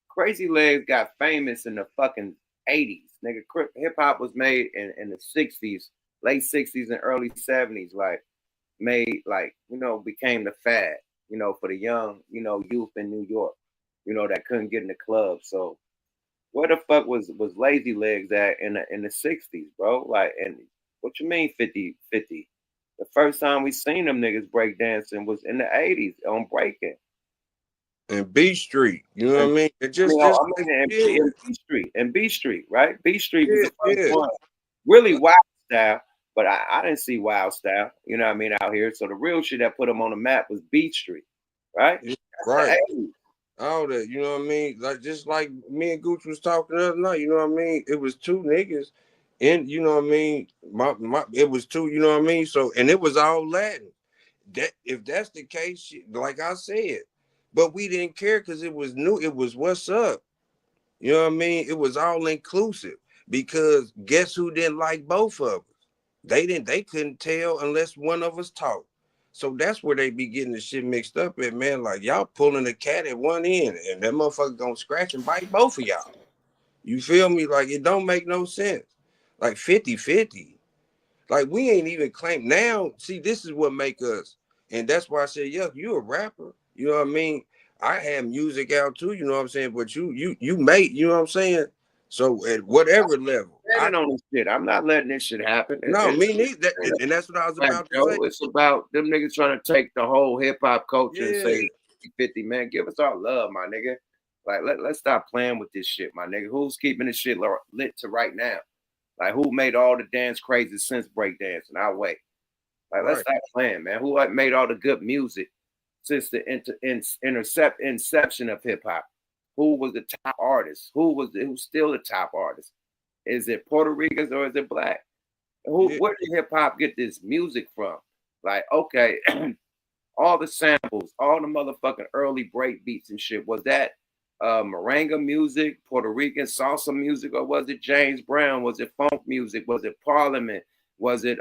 Crazy Legs got famous in the fucking 80s. Nigga, hip hop was made in the 60s, late 60s and early 70s. Like, made, like, you know, became the fad, you know, for the young, you know, youth in New York, you know, that couldn't get in the club. So where the fuck was Lazy Legs at in the 60s, bro? Like, and what you mean 50-50? The first time we seen them niggas break dancing was in the 80s on Breaking. And B Street, you know what I mean? It in B Street, right? B Street was the first one. Really Wild Style, but I didn't see Wild Style, you know what I mean, out here. So the real shit that put them on the map was B Street, right? Right. All that, you know what I mean? Like just like me and Gooch was talking the other night, you know what I mean? It was two niggas, and you know what I mean? It was two, you know what I mean? So, and it was all Latin. That if that's the case, like I said, but we didn't care because it was new. It was what's up. You know what I mean? It was all inclusive because guess who didn't like both of us? They couldn't tell unless one of us talked. So that's where they be getting the shit mixed up at, man. Like y'all pulling the cat at one end and that motherfucker gonna scratch and bite both of y'all. You feel me? Like it don't make no sense. Like 50-50. Like we ain't even claim now. See, this is what make us, and that's why I said, yeah, you a rapper. You know what I mean? I have music out too, you know what I'm saying? But you mate, you know what I'm saying? So at whatever level. On this shit. I'm not letting this shit happen. No, me neither. And that's what I was about to say. It's about them niggas trying to take the whole hip hop culture and say 50, man. Give us our love, my nigga. Like let's stop playing with this shit, my nigga. Who's keeping this shit lit to right now? Like who made all the dance crazy since breakdancing? Our way. Like let's stop playing, man. Who made all the good music since the inception of hip hop? Who was the top artist? Who's still the top artist? Is it Puerto Ricans or is it black? Where did hip hop get this music from? Like, okay, all the samples, all the motherfucking early break beats and shit. Was that merengue music, Puerto Rican salsa music, or was it James Brown? Was it funk music? Was it Parliament? Was it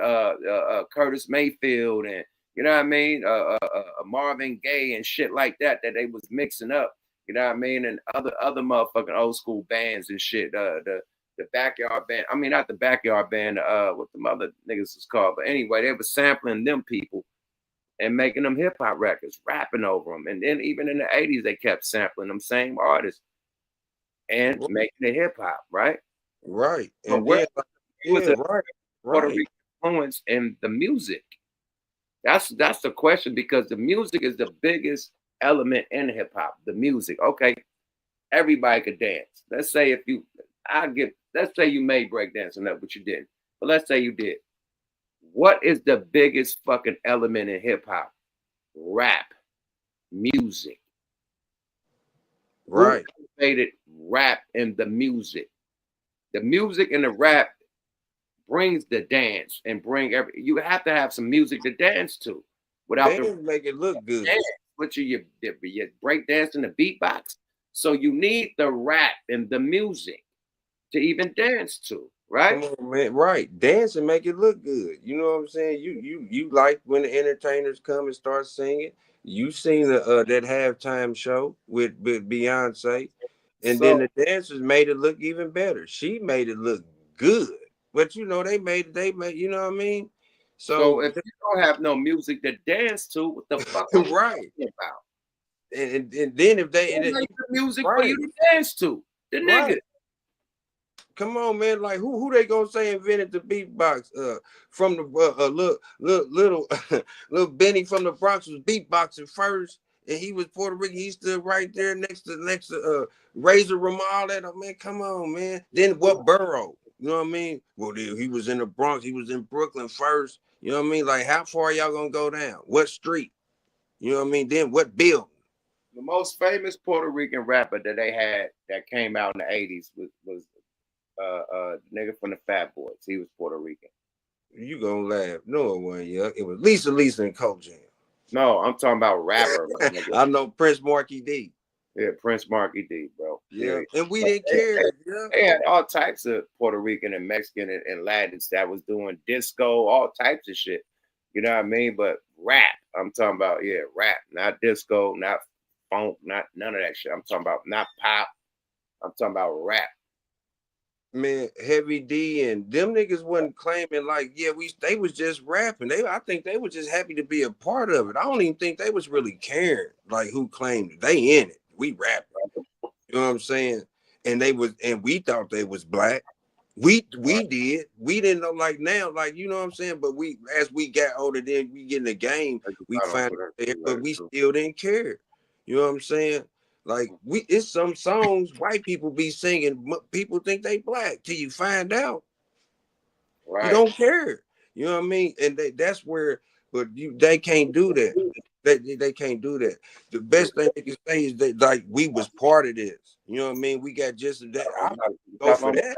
Curtis Mayfield and You know what I mean? Marvin Gaye and shit like that they was mixing up. You know what I mean? And other motherfucking old school bands and shit. The backyard band. I mean, not the backyard band. What the mother niggas is called. But anyway, they were sampling them people and making them hip hop records, rapping over them. And then even in the 80s, they kept sampling them same artists and making it hip hop, right? Right. So And where then, was the right. Puerto Rican influence in the music? That's the question, because the music is the biggest element in hip hop. The music, okay. Everybody could dance. Let's say let's say you made breakdancing up, but you didn't. But let's say you did. What is the biggest fucking element in hip hop? Rap, music. Right. Who created rap and the music? The music and the rap brings the dance and you have to have some music to dance to. Without They make it look good. But you break dancing the beatbox. So you need the rap and the music to even dance to, right? Come on, man. Right. Dance and make it look good. You know what I'm saying? You like when the entertainers come and start singing. You seen that halftime show with Beyonce. And then the dancers made it look even better. She made it look good. But you know, they made, you know what I mean? So if you don't have no music to dance to, what the fuck are you right talking about? And then if they make the music for right. you to dance to, the nigga. Right. Come on, man! Like who they gonna say invented the beatbox? From the little Benny from the Bronx was beatboxing first, and he was Puerto Rican. He stood right there next to Razor Ramon. All that. Oh, man, come on, man. Then what borough? You know what I mean? Well, he was in the Bronx. He was in Brooklyn first. You know what I mean? Like how far y'all gonna go down? What street? You know what I mean? Then what building? The most famous Puerto Rican rapper that they had that came out in the 80s was nigga from the Fat Boys. He was Puerto Rican. You gonna laugh? No, it wasn't. Yeah, it was Lisa and Coke Jam. No, I'm talking about rapper. I know Prince Marky D. Yeah, Prince Marky D, bro. Yeah, and we didn't care. They had all types of Puerto Rican and Mexican and Latins that was doing disco, all types of shit. You know what I mean? But rap, I'm talking about, rap, not disco, not funk, not none of that shit. I'm talking about not pop. I'm talking about rap. Man, Heavy D and them niggas wasn't claiming like, they was just rapping. I think they were just happy to be a part of it. I don't even think they was really caring like who claimed it. They in it. We rapping. You know what I'm saying? And we thought they was black. We did. We didn't know like now, like you know what I'm saying. But as we got older, then we get in the game, we find out, but we still didn't care. You know what I'm saying? Like it's some songs white people be singing. People think they black till you find out. Right. You don't care. You know what I mean? And that's where, but they can't do that. They can't do that. The best thing they can say is that like we was part of this. You know what I mean? We got just that. I go for that.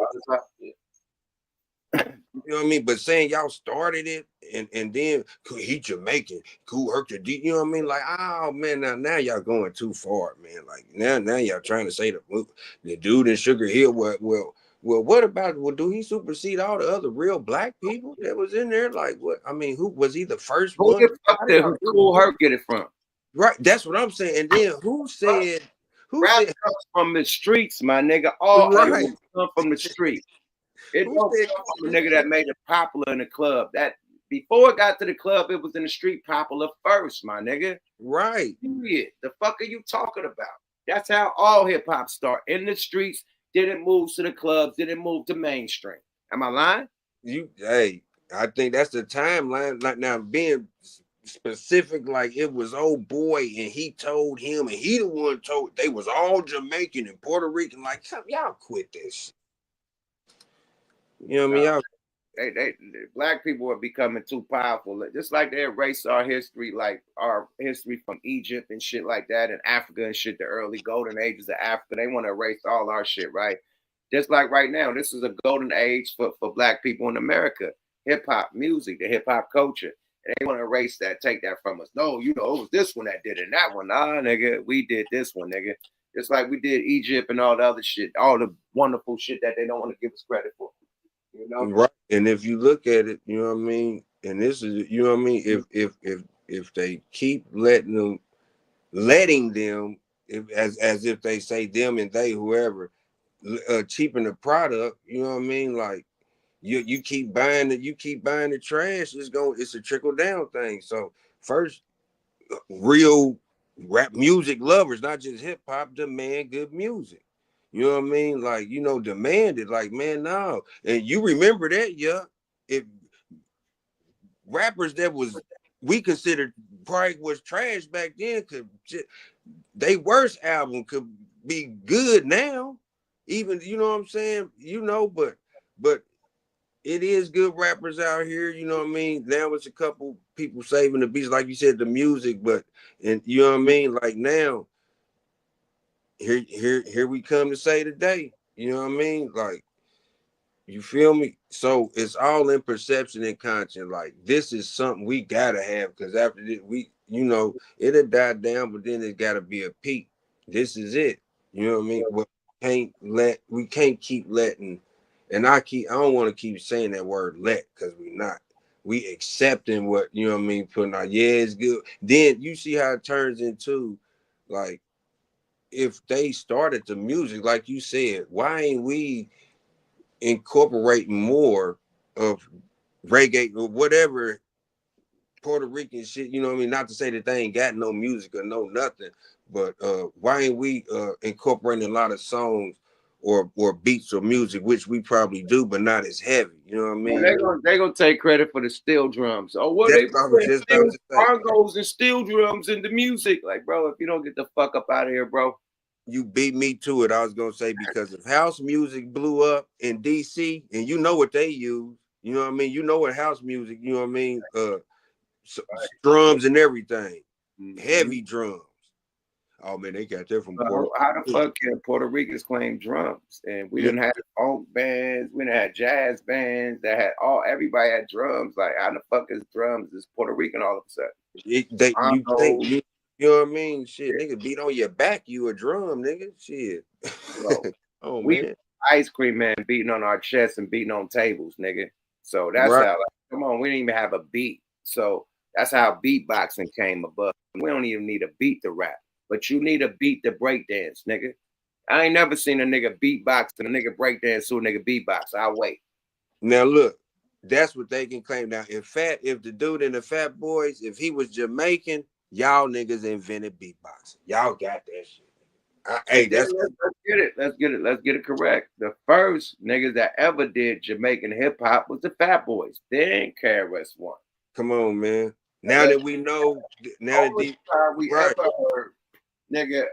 You know what I mean? But saying y'all started it and then he Jamaican, cool hurt your D, you know what I mean? Like, oh man, now y'all going too far, man. Like now y'all trying to say the dude in Sugar Hill, well, what about, do he supersede all the other real black people that was in there? Like, what? I mean, who was he the first one? Who Cool Herc get it from? Right, that's what I'm saying. And then who said? Rap comes from the streets, my nigga. All right. come from the street. It don't come from the nigga that made it popular in the club. That before it got to the club, it was in the street popular first, my nigga. Right. Period. The fuck are you talking about? That's how all hip hop start in the streets. Didn't move to the clubs. Didn't move to mainstream. Am I lying? I think that's the timeline. Like now, being specific, like it was old boy, and he told him, and he the one told. They was all Jamaican and Puerto Rican. Like, y'all quit this. You know what I mean? They black people are becoming too powerful. Just like they erase our history, like our history from Egypt and shit like that, and Africa and shit, the early golden ages of Africa. They want to erase all our shit, right? Just like right now, this is a golden age for black people in America. Hip hop music, the hip hop culture. And they want to erase that, take that from us. No, it was this one that did it, and that one. Nah, nigga, we did this one, nigga. Just like we did Egypt and all the other shit, all the wonderful shit that they don't want to give us credit for. You know? Right. And if you look at it, you know what I mean? And this is, you know what I mean? If if they keep letting them, as if they say them and they, whoever, cheapen the product, you know what I mean? Like you keep buying the trash, it's a trickle down thing. So first, real rap music lovers, not just hip hop, demand good music. You know what I mean? Like, demand it. Like, man, no. And you remember that, yeah. If rappers that we considered probably was trash back then, they worst album could be good now. Even, you know what I'm saying? But it is good rappers out here, you know what I mean? Now it's a couple people saving the beats, like you said, the music, and you know what I mean? Like now, here we come to say today, you know what I mean? Like, you feel me? So it's all in perception and conscience. Like, this is something we gotta have, because after this, it'll die down, but then it gotta be a peak. This is it. You know what I mean? We can't keep letting, and I don't want to keep saying that word let, because we accepting what, you know what I mean, putting out, yeah, it's good. Then you see how it turns into, like, if they started the music, like you said, why ain't we incorporating more of reggae or whatever Puerto Rican shit, you know what I mean? Not to say that they ain't got no music or no nothing, but why ain't we incorporating a lot of songs or beats or music, which we probably do, but not as heavy, you know what I mean? They're gonna take credit for the steel drums. Oh, well, they put steel bongos and steel drums in the music. Like, bro, if you don't get the fuck up out of here, bro. You beat me to it. I was gonna say, because if house music blew up in DC, and you know what they use, you know what I mean? You know what house music, you know what I mean? Drums and everything, heavy drums. Oh man, they got that from Puerto Rico. How the fuck can Puerto Ricans claim drums? And we didn't have funk bands, we didn't have jazz bands that had everybody had drums. Like, how the fuck is drums is Puerto Rican all of a sudden? You know what I mean? Shit, nigga, beat on your back, you a drum, nigga. Shit. Oh man. Ice Cream Man beating on our chests and beating on tables, nigga. So that's how, like, come on, we didn't even have a beat. So that's how beatboxing came above. We don't even need a beat to rap, but you need a beat to break dance, nigga. I ain't never seen a nigga beatbox and a nigga break dance to a nigga beatbox. I'll wait. Now look, that's what they can claim. Now, if the dude in the Fat Boys, if he was Jamaican, y'all niggas invented beatboxing. Y'all got that shit. Hey, let's get it correct. The first niggas that ever did Jamaican hip hop was the Fat Boys. Then KRS-One. Come on, man. Now that we know, ever heard nigga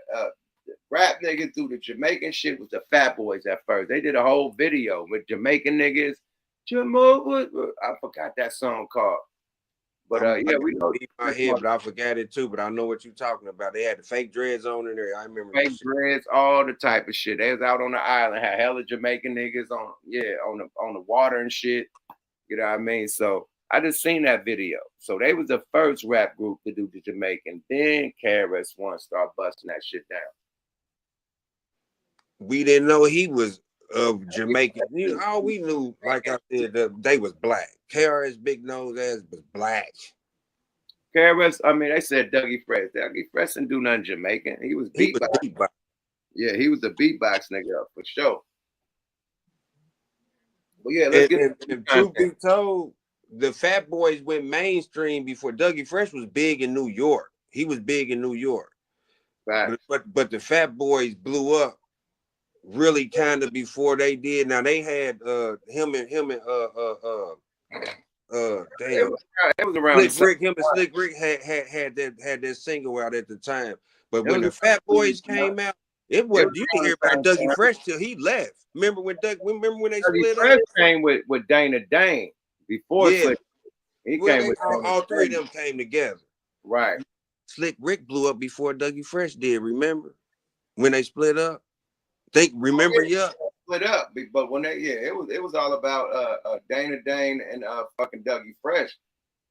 rap niggas do the Jamaican shit was the Fat Boys at first. They did a whole video with Jamaican niggas. I forgot that song called. But yeah, we know my head, but I forgot it too. But I know what you're talking about. They had the fake dreads on in there. I remember fake dreads, all the type of shit. They was out on the island, had hella Jamaican niggas on the water and shit. You know what I mean? So I just seen that video. So they was the first rap group to do the Jamaican. Then KRS-One started busting that shit down. We didn't know he was of Jamaican. You know, all we knew, like I said, they was black. KRS Big Nose ass was black. KRS, I mean, they said Dougie Fresh. Dougie Fresh didn't do nothing Jamaican. He was beatbox. Yeah, he was the beatbox nigga for sure. But yeah, let's get if truth be told, the Fat Boys went mainstream before Dougie Fresh was big in New York. He was big in New York. Right. But the Fat Boys blew up really kind of before they did. Now they had him and damn, it was around Slick Rick. Him and Slick Rick had that single out at the time. But when the Fat Boys came out, it was you didn't hear about Dougie Fresh till he left. Remember when they split Fresh up? came with Dana Dane before Slick. He came with all three of them came together. Right. Slick Rick blew up before Dougie Fresh did. Remember when they split up? Split up, but when it was all about Dana Dane and fucking Dougie Fresh.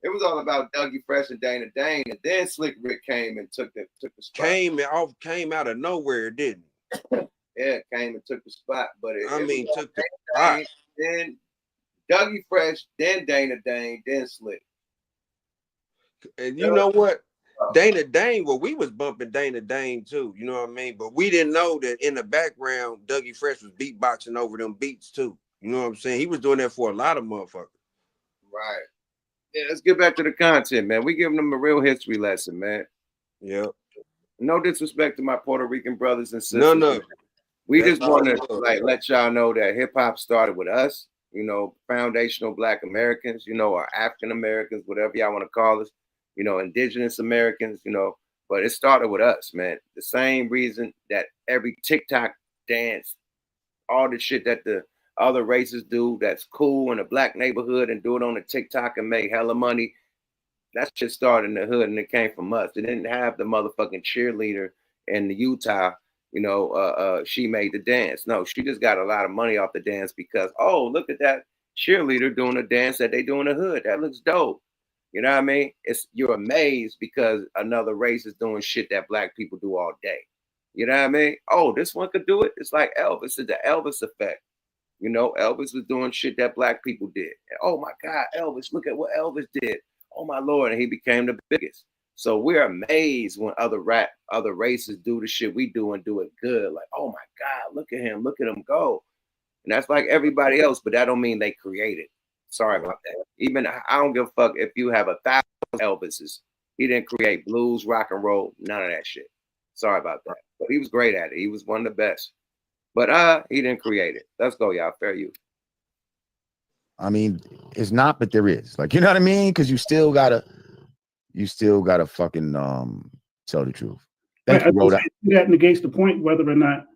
It was all about Dougie Fresh and Dana Dane, and then Slick Rick came and took the spot. Came out of nowhere, didn't it? Yeah, came and took the spot, but took the spot. Then Dougie Fresh, then Dana Dane, then Slick. And you know what? Dana Dane, well, we was bumping Dana Dane too, you know what I mean? But we didn't know that in the background, Dougie Fresh was beatboxing over them beats too. You know what I'm saying? He was doing that for a lot of motherfuckers. Right. Yeah, let's get back to the content, man. We giving them a real history lesson, man. Yep. No disrespect to my Puerto Rican brothers and sisters. None of it. We That's just want to all like let y'all know that hip hop started with us, you know, foundational Black Americans, you know, or African Americans, whatever y'all want to call us, you know, indigenous Americans, you know, but it started with us, man. The same reason that every TikTok dance, all the shit that the other races do that's cool in a Black neighborhood and do it on a TikTok and make hella money. That shit started in the hood and it came from us. It didn't have the motherfucking cheerleader in the Utah, you know, she made the dance. No, she just got a lot of money off the dance because, oh, look at that cheerleader doing a dance that they do in the hood. That looks dope. You know what I mean? You're amazed because another race is doing shit that Black people do all day. You know what I mean? Oh, this one could do it. It's like Elvis. It's the Elvis effect. You know, Elvis was doing shit that Black people did. And, oh my God, Elvis, look at what Elvis did. Oh my Lord, and he became the biggest. So we're amazed when other races do the shit we do and do it good. Like, oh my God, look at him go. And that's like everybody else, but that don't mean they created. Sorry about that. Even I don't give a fuck if you have 1,000 Elvises. He didn't create blues, rock and roll, none of that shit. Sorry about that. But he was great at it. He was one of the best. But he didn't create it. Let's go, y'all. Fair use. I mean, it's not, but there is. Like, you know what I mean? Because you still gotta fucking tell the truth. Thank you, Rhoda. That negates the point whether or not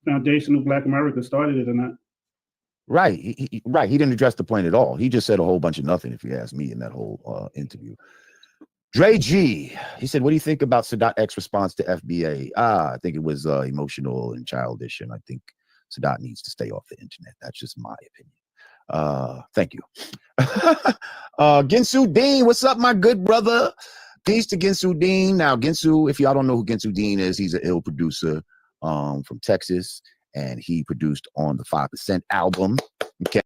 foundational Black America started it or not. Right. He didn't address the point at all. He just said a whole bunch of nothing, if you ask me, in that whole interview. Dre G, he said, what do you think about Sadat X response to FBA? I think it was emotional and childish, and I think Sadat needs to stay off the internet. That's just my opinion. Thank you. Ginsu Dean, what's up, my good brother? Peace to Ginsu Dean. Now, Ginsu, if y'all don't know who Ginsu Dean is, he's an ill producer from Texas, and he produced on the 5% album. Okay.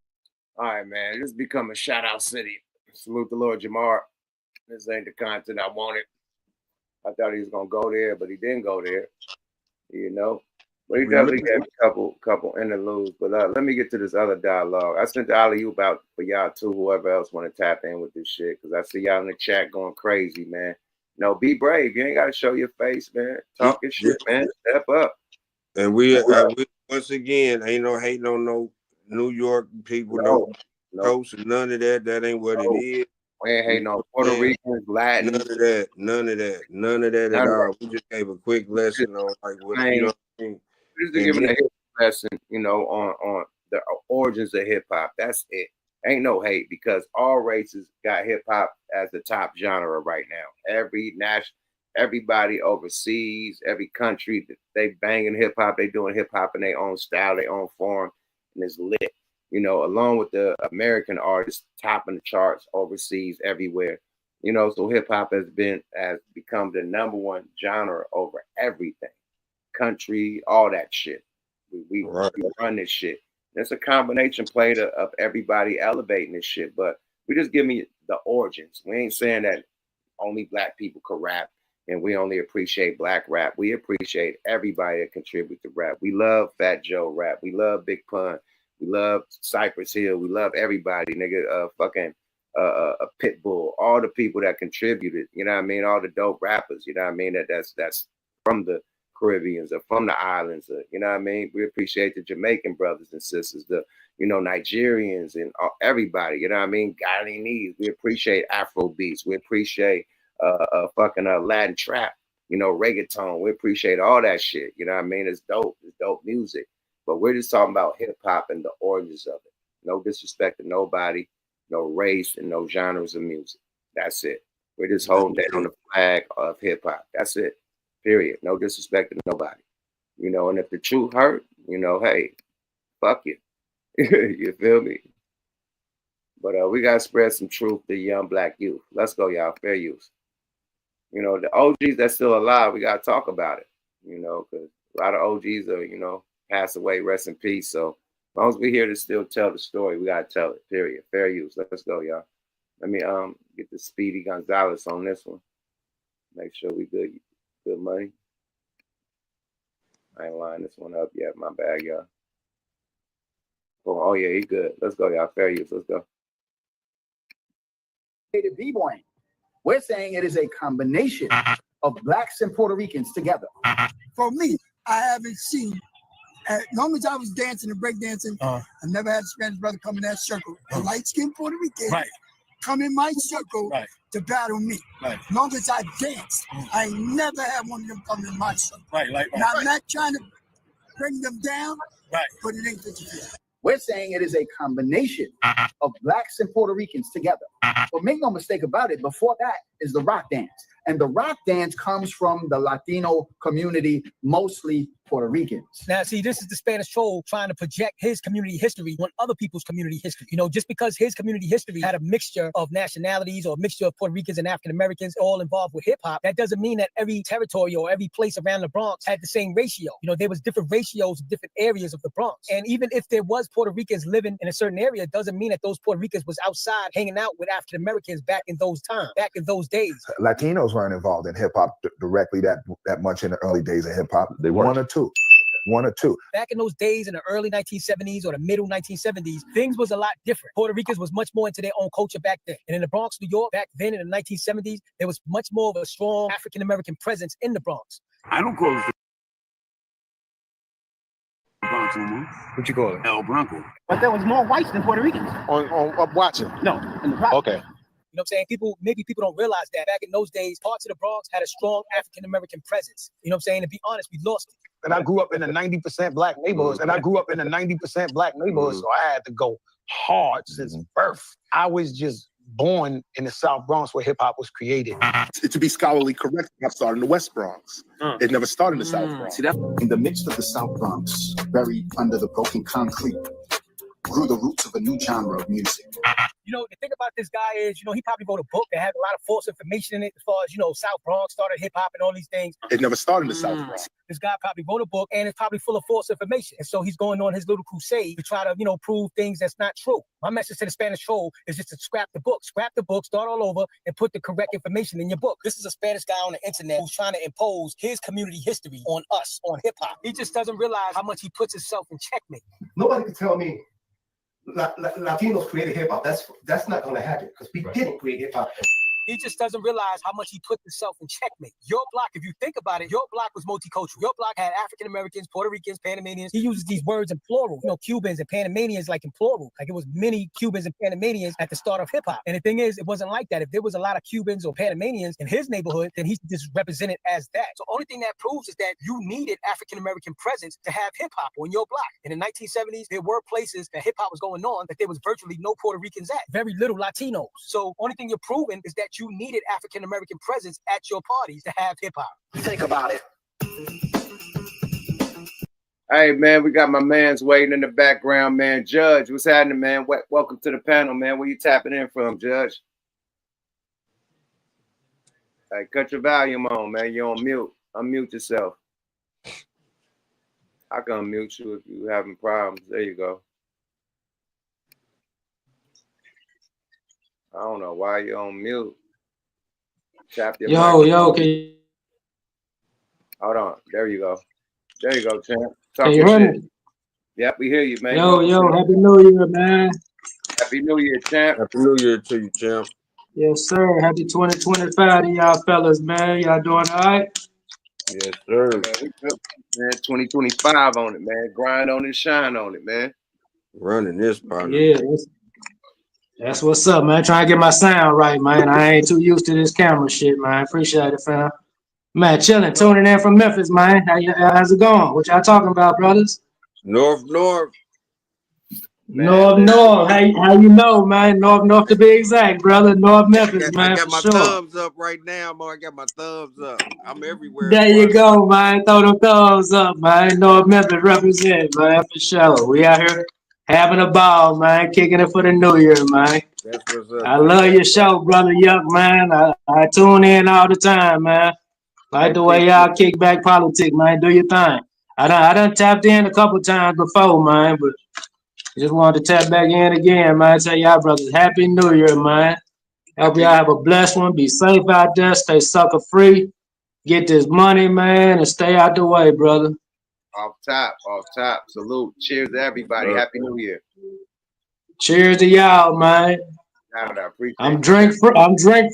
All right, man. This become a shout out city. Salute the Lord Jamar. This ain't the content I wanted. I thought he was gonna go there, but he didn't go there. You know, but he definitely gave a couple interludes. But let me get to this other dialogue. I sent the alley-oop out for y'all too. Whoever else want to tap in with this shit, because I see y'all in the chat going crazy, man. No, be brave. You ain't gotta show your face, man. Talk your shit, man. Step up. And we once again ain't no hating on no New York people, no coast, and none of that. That ain't what it is. We ain't hating on Puerto Ricans, Latin. None of that at all. We just gave a quick lesson on like what you know what I mean. Just to give it a hip lesson, you know, on the origins of hip hop. That's it. Ain't no hate because all races got hip hop as the top genre right now. Everybody overseas, every country, they banging hip hop. They doing hip hop in their own style, their own form, and it's lit. You know, along with the American artists topping the charts overseas everywhere. You know, so hip hop has become the #1 genre over everything. Country, all that shit. We run this shit. It's a combination play of everybody elevating this shit, but we just give me the origins. We ain't saying that only Black people can rap and we only appreciate Black rap. We appreciate everybody that contribute to rap. We love Fat Joe rap. We love Big Pun. We love Cypress Hill. We love everybody, nigga. Pitbull. All the people that contributed. You know what I mean? All the dope rappers. You know what I mean? That's from the Caribbeans or from the islands. You know what I mean? We appreciate the Jamaican brothers and sisters. The Nigerians and everybody. You know what I mean? Guyanese. We appreciate Afro beats. We appreciate Latin trap. You know, reggaeton. We appreciate all that shit. You know what I mean? It's dope. It's dope music. But we're just talking about hip hop and the origins of it. No disrespect to nobody, no race, and no genres of music. That's it. We're just holding down the flag of hip hop. That's it. Period. No disrespect to nobody. You know, and if the truth hurt, you know, hey, fuck you. You feel me? But we gotta spread some truth to young Black youth. Let's go, y'all. Fair use. You know, the OGs that's still alive, we gotta talk about it. You know, because a lot of OGs are, you know, passed away, rest in peace. So as long as we're here to still tell the story, we gotta tell it. Period. Fair use. Let's go, y'all. Let me get the Speedy Gonzalez on this one. Make sure we good money. I ain't lining this one up yet. My bad, y'all. Oh yeah, he good. Let's go, y'all. Fair use. Let's go. B-boying. We're saying it is a combination of blacks and Puerto Ricans together. For me, I haven't seen, as long as I was dancing and breakdancing, I never had a Spanish brother come in that circle. A light-skinned Puerto Rican come in my circle to battle me. As long as I danced, I ain't never had one of them come in my circle. And I'm not trying to bring them down, but it ain't good to do. We're saying it is a combination of blacks and Puerto Ricans together. But make no mistake about it, before that is the rock dance. And the rock dance comes from the Latino community, mostly Puerto Ricans. Now, see, this is the Spanish troll trying to project his community history on other people's community history. You know, just because his community history had a mixture of nationalities or a mixture of Puerto Ricans and African Americans all involved with hip hop, that doesn't mean that every territory or every place around the Bronx had the same ratio. You know, there was different ratios of different areas of the Bronx. And even if there was Puerto Ricans living in a certain area, it doesn't mean that those Puerto Ricans was outside hanging out with African Americans back in those times, back in those days. Latinos weren't involved in hip hop directly that much in the early days of hip hop. They weren't. One or two. Back in those days in the early 1970s or the middle 1970s, things was a lot different. Puerto Ricans was much more into their own culture back then. And in the Bronx, New York, back then in the 1970s, there was much more of a strong African American presence in the Bronx. I don't call it the Bronx anymore. What you call it? El Bronco. But there was more whites than Puerto Ricans. On watching? No, in the Bronx. Okay. You know what I'm saying? Maybe people don't realize that back in those days, parts of the Bronx had a strong African American presence. You know what I'm saying? To be honest, we lost it. And I grew up in the 90% black neighborhoods. So I had to go hard since birth. I was just born in the South Bronx where hip hop was created. To be scholarly correct, it started in the West Bronx. It never started in the South Bronx. See that? In the midst of the South Bronx, buried under the broken concrete, grew the roots of a new genre of music. You know, the thing about this guy is, you know, he probably wrote a book that had a lot of false information in it as far as, you know, South Bronx started hip hop and all these things. It never started in the South Bronx. This guy probably wrote a book and it's probably full of false information. And so he's going on his little crusade to try to, you know, prove things that's not true. My message to the Spanish troll is just to scrap the book, start all over and put the correct information in your book. This is a Spanish guy on the internet who's trying to impose his community history on us, on hip hop. He just doesn't realize how much he puts himself in checkmate. Nobody can tell me Latinos created hip hop. That's not going to happen because we didn't create hip hop. He just doesn't realize how much he put himself in checkmate. Your block, if you think about it, your block was multicultural. Your block had African Americans, Puerto Ricans, Panamanians. He uses these words in plural. You know, Cubans and Panamanians like in plural. Like it was many Cubans and Panamanians at the start of hip hop. And the thing is, it wasn't like that. If there was a lot of Cubans or Panamanians in his neighborhood, then he's just represented as that. So only thing that proves is that you needed African American presence to have hip hop on your block. In the 1970s, there were places that hip hop was going on that there was virtually no Puerto Ricans at. Very little Latinos. So only thing you're proving is that you needed African American presence at your parties to have hip hop. Think about it. Hey man, we got my man's waiting in the background, man. Judge, what's happening, man? Welcome to the panel, man. Where you tapping in from, Judge? Hey, cut your volume on, man. You're on mute. Unmute yourself. I can unmute you if you're having problems. There you go. I don't know why you're on mute. Tap your mic. Okay. Hold on. There you go. There you go, champ. Can you hear me? Yep, we hear you, man. Happy New Year, man. Happy New Year, champ. Happy New Year to you, champ. Yes, sir. Happy 2025 to y'all fellas, man. Y'all doing all right? Yes, sir. Man, 2025 on it, man. Grind on it, shine on it, man. Running this part. Yeah, that's what's up, man. Trying to get my sound right, man. I ain't too used to this camera shit, man. Appreciate it, fam. Man, chilling, tuning in from Memphis, man. How's it going? What y'all talking about, brothers? North. North. How you know, man? North to be exact, brother. North Memphis, man. I got my for sure. thumbs up right now, man. I got my thumbs up. I'm everywhere. There you go, man. Throw them thumbs up, man. North Memphis represent, man, for sure. We out here having a ball, man. Kicking it for the new year, man. That's what's up. I love your show, brother Yuck, man. I tune in all the time, man. Like the way y'all kick back politics, man. Do your thing. I done tapped in a couple times before, man, but just wanted to tap back in again, man. Tell y'all brothers, Happy New Year, man. Hope y'all have a blessed one. Be safe out there. Stay sucker free. Get this money, man, and stay out the way, brother. Off top. Salute. Cheers to everybody. Happy New Year. Cheers to y'all, man. I appreciate I'm drink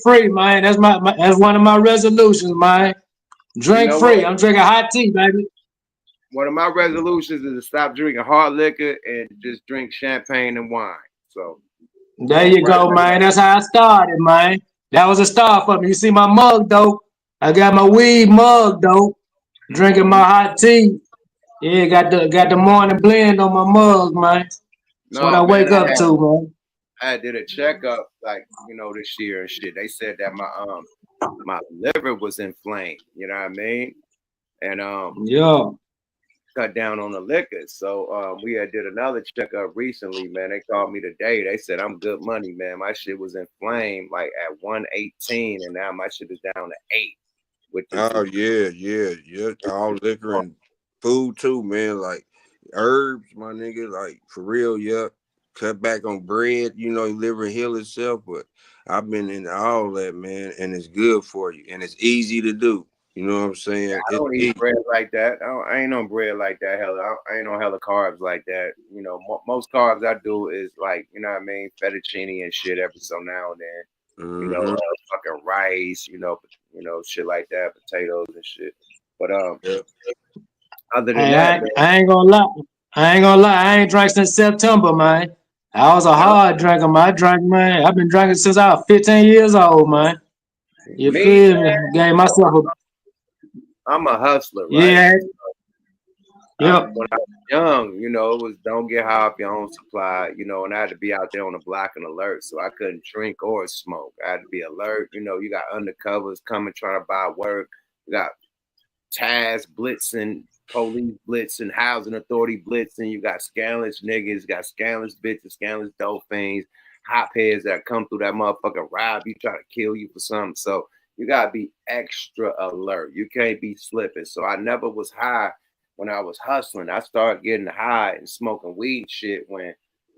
free, man. That's that's one of my resolutions, man. Drink free. What? I'm drinking hot tea, baby. One of my resolutions is to stop drinking hard liquor and just drink champagne and wine. So there you go, man. That's how I started, man. That was a start for me. You see my mug, though. I got my weed mug, though. Drinking my hot tea. Yeah, got the morning blend on my mug, man. That's what I wake up to, man. I did a checkup, like, this year and shit. They said that my liver was inflamed. You know what I mean? And yeah, cut down on the liquor. So we did another checkup recently, man. They called me today. They said I'm good money, man. My shit was inflamed like at 118, and now my shit is down to 8. Oh yeah. All liquor and food too, man. Like herbs, my nigga. Like for real, yeah. Cut back on bread, liver heal itself. But I've been into all that, man, and it's good for you, and it's easy to do. You know what I'm saying? I don't eat bread like that. I ain't on bread like that. I ain't on hella carbs like that. Most carbs I do is like, fettuccine and shit every so now and then. Fucking rice, shit like that, potatoes and shit. But other than that, I ain't gonna lie. I ain't drank since September, man. I was a hard drinker, man. I drank, man. I've been drinking since I was 15 years old, man. You feel me? Gave myself a. I'm a hustler, right? Yeah. Yep. When I was young, it was don't get high off your own supply, and I had to be out there on the block and alert, so I couldn't drink or smoke. I had to be alert. You got undercovers coming trying to buy work. You got Taz blitzing, police blitzing, housing authority blitzing. You got scandalous niggas, got scandalous bitches, scandalous dope fiends, hopheads that come through that motherfucker rob you, try to kill you for something. So you gotta be extra alert. You can't be slipping. So I never was high when I was hustling. I started getting high and smoking weed shit when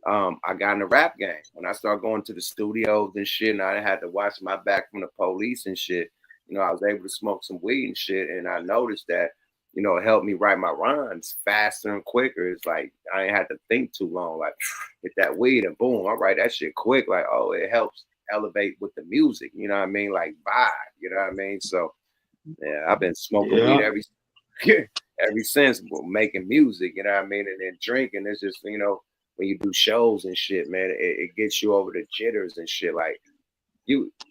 I got in the rap game. When I started going to the studios and shit, and I had to watch my back from the police and shit, I was able to smoke some weed and shit, and I noticed that, it helped me write my rhymes faster and quicker. It's like I ain't had to think too long. Like, get that weed and boom, I write that shit quick. Like, oh, it helps elevate with the music. You know what I mean? Like vibe. You know what I mean? So yeah, I've been smoking weed ever since making music. You know what I mean? And then drinking. It's just when you do shows and shit, man, it gets you over the jitters and shit. Like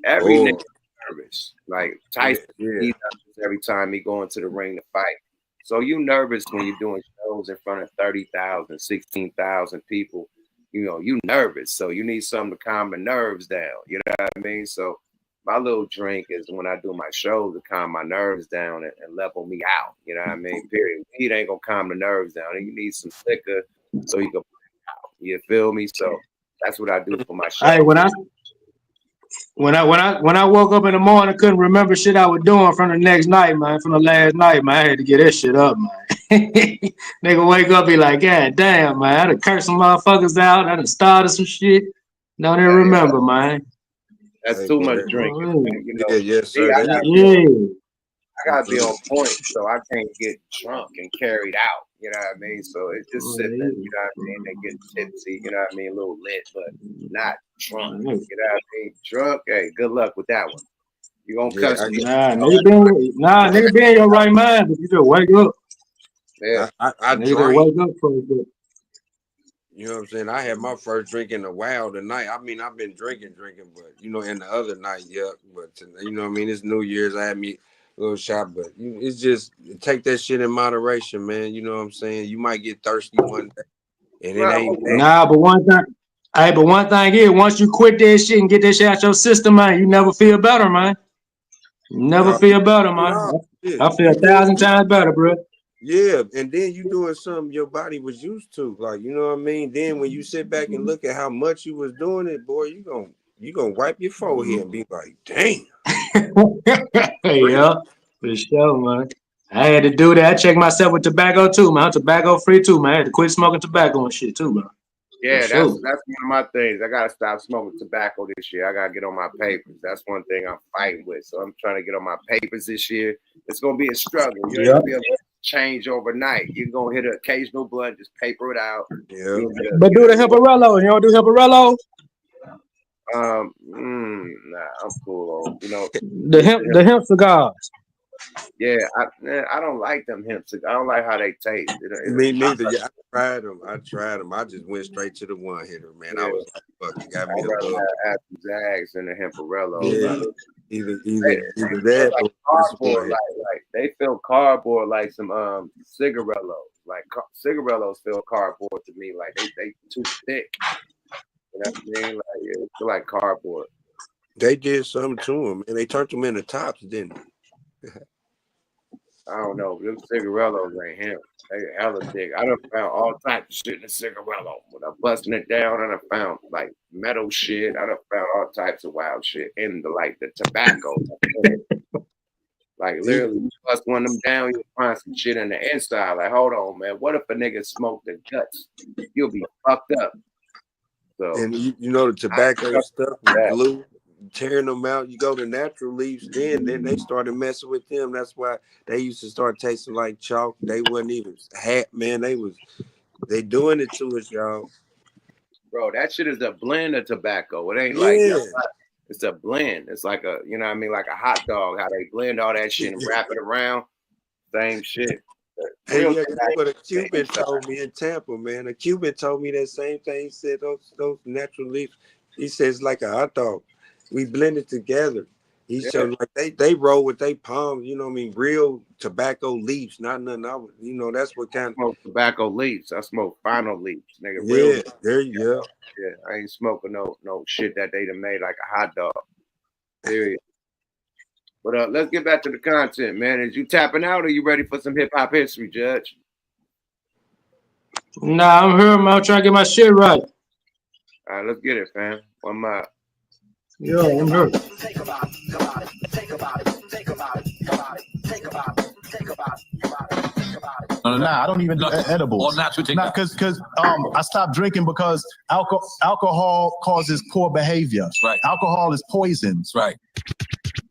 every nigga nervous. Like Tyson, he's nervous every time he go into the ring to fight. So you nervous when you're doing shows in front of 30,000, 16,000 people. You nervous. So you need something to calm the nerves down. You know what I mean? So my little drink is when I do my shows to calm my nerves down and level me out. You know what I mean? Period. Weed ain't gonna calm the nerves down. And you need some liquor so you can put it out. You feel me? So that's what I do for my show. Hey, when I woke up in the morning, I couldn't remember shit I was doing from the next night, man. From the last night, man. I had to get that shit up, man. Nigga wake up, be like, God damn, man. I done cursed some motherfuckers out. I done started some shit. Don't even remember, man. That's too much drinking. Yes, sir. I gotta be on point, so I can't get drunk and carried out. You know what I mean? So it's just sipping. You know what I mean? They get tipsy. You know what I mean? A little lit, but not drunk. You know what I mean? Drunk. Hey, good luck with that one. You gonna cuss me? Nigga be in your right mind, but you just wake up. Yeah, I nigga wake up for a bit. You know what I'm saying? I had my first drink in a while tonight. I mean, I've been drinking, but in the other night, yeah. But you know what I mean? It's New Year's. I had me a little shot, but it's just take that shit in moderation, man. You know what I'm saying? You might get thirsty one day, and it ain't. But one thing is, once you quit that shit and get that shit out your system, man, you never feel better, man. You never feel better, man. I feel 1,000 times better, bro. Yeah, and then you doing something your body was used to, like, you know what I mean? Then when you sit back and look at how much you was doing it, boy, you gonna wipe your forehead and be like, damn. Yeah, for sure, man. I had to do that. I checked myself with tobacco too, man. I'm tobacco free too, man. I had to quit smoking tobacco and shit too, man. Yeah, For that's sure. one of my things. I gotta stop smoking tobacco this year. I gotta get on my papers. That's one thing I'm fighting with. So I'm trying to get on my papers this year. It's gonna be a struggle. You ain't Yeah. gonna be able to change overnight. You're gonna hit an occasional blunt, just paper it out. Yeah. But do the Hipparello. You don't do Hipparello? Nah, I'm cool. You know, The hemp cigars. yeah, I don't like them hemp cigars. I don't like how they taste. Me neither. Yeah, I tried them. I just went straight to the one hitter, man. I was like, fuck, you got me I'd a rather bug. have Apple Zags and the Hemparello. Yeah. Either They that feel or like cardboard, like they feel cardboard like some cigarellos. Like cigarellos feel cardboard to me. Like they too thick. You know what I mean? Like it feel like cardboard. They did something to them, and they turned them into tops, didn't they? I don't know. Them cigarellos ain't him. They hella thick. I done found all types of shit in the cigarello. When I'm busting it down, I done found like metal shit. I done found all types of wild shit in the tobacco. Like literally, you bust one of them down, you'll find some shit in the inside. Like, hold on, man. What if a nigga smoked the guts? You'll be fucked up. So, and you know the tobacco stuff with glue, tearing them out. You go to natural leaves, then they started messing with them. That's why they used to start tasting like chalk. They wasn't even man. They doing it to us, y'all. Bro, that shit is a blend of tobacco. It ain't it's a blend. It's like a, you know what I mean, like a hot dog, how they blend all that shit and wrap it around. Same shit. Hey, yeah, that's what a Cuban told me in Tampa, man. A Cuban told me that same thing. He said those natural leaves. He says like a hot dog. We blend it together. He showed like they roll with their palms. You know what I mean? Real tobacco leaves, not nothing. You know that's what kind of smoke tobacco leaves. I smoke final leaves, nigga. Yeah, real there you go. Yeah, I ain't smoking no shit that they done made like a hot dog. Period. But let's get back to the content, man. Is you tapping out or you ready for some hip hop history, Judge? Nah, I'm here, man. I'm trying to get my shit right. All right, let's get it, fam. One more. Yo, I'm here. Nah, I don't even do edibles. Not because I stopped drinking because alcohol causes poor behavior. Right. Alcohol is poison. Right.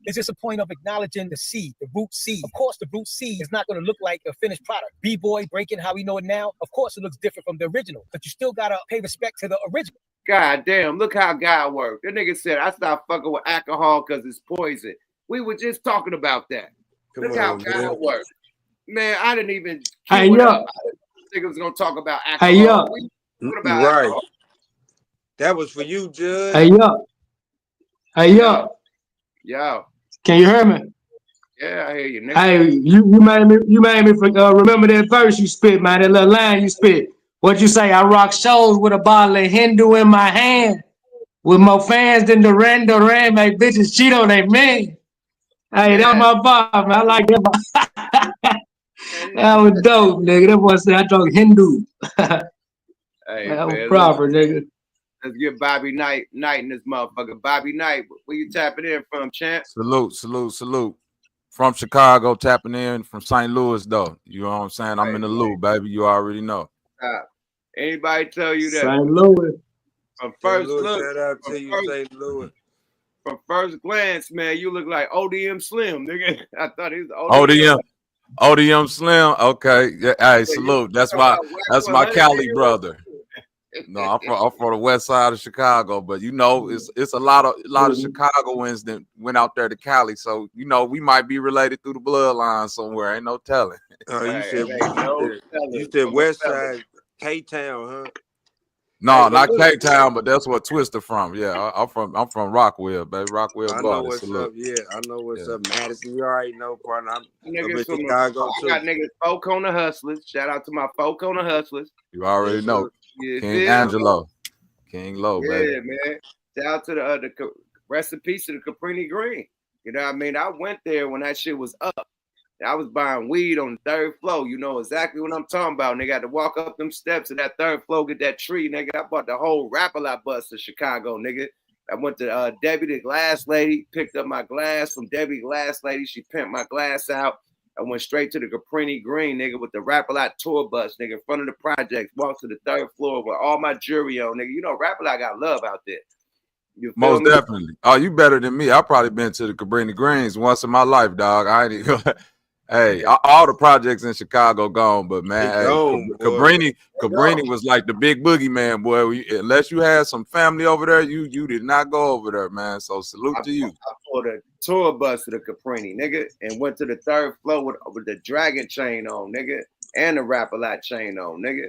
It's just a point of acknowledging the seed, the root seed. Of course, the root seed is not going to look like a finished product. B-boy breaking how we know it now, of course it looks different from the original, but you still got to pay respect to the original. God damn, look how God worked. That nigga said, I stopped fucking with alcohol because it's poison. We were just talking about that. Look how God worked. Man, I didn't even Hey, yo. Nigga was going to talk about alcohol. Hey, yo. What about right. alcohol? That was for you, Judge. Hey, yo. Hey, yo. Yo. Can you hear me? Yeah, I hear you, nigga. Hey, you made me remember that verse you spit, man. That little line you spit. What you say? I rock shows with a bottle of Hindu in my hand, with more fans than Duran Duran. Make bitches cheat on they man. Hey, that was my bar, man. I like that. That was dope, nigga. That boy said I talk Hindu. Hey, that was man, proper, nigga. Let's get Bobby Knight in this motherfucker. Bobby Knight, where you tapping in from, champ? Salute. From Chicago, tapping in from St. Louis, though. You know what I'm saying? I'm in the loop, baby. You already know. Anybody tell you that? St. Louis. From first Louis, look, shout out to you, St. Louis. From first glance, man, you look like ODM Slim, nigga. I thought he was ODM Slim. Okay. Yeah, hey, salute. That's my Cali brother. No, I'm from the west side of Chicago, but you know, it's a lot of Chicagoans that went out there to Cali, so you know we might be related through the bloodline somewhere. Ain't no telling. You said West Side, K-Town, huh? No, not K-Town, but that's where Twister from. Yeah, I'm from Rockwell, baby. Rockwell. I know what's up. Yeah, I know what's up. Madison, you already know, partner. I'm in Chicago too. I got niggas folk on the hustlers. Shout out to my folk on the hustlers. You already know. Yeah, King Angelo. King Low, baby. Yeah, man. Shout out to the rest in peace to the Caprini Green. You know what I mean? I went there when that shit was up. I was buying weed on the third floor. You know exactly what I'm talking about. Nigga, had to walk up them steps to that third floor, get that tree, nigga. I bought the whole Rap-A-Lot bus to Chicago, nigga. I went to Debbie the glass lady, picked up my glass from Debbie glass lady. She pimped my glass out. I went straight to the Caprini Green, nigga, with the Rap-A-Lot tour bus, nigga, in front of the projects, walked to the 3rd floor with all my jewelry on, nigga. You know, Rap-A-Lot got love out there. You feel Most me? definitely. Oh, you better than me. I probably been to the Cabrini Greens once in my life, dog. I ain't even. Hey, all the projects in Chicago gone, but man, hey, Cabrini was like the big boogeyman, boy. Unless you had some family over there, you did not go over there, man. So salute to you. I pulled a tour bus to the Caprini, nigga, and went to the 3rd floor with the Dragon chain on, nigga, and the Rap-A-Lot chain on, nigga.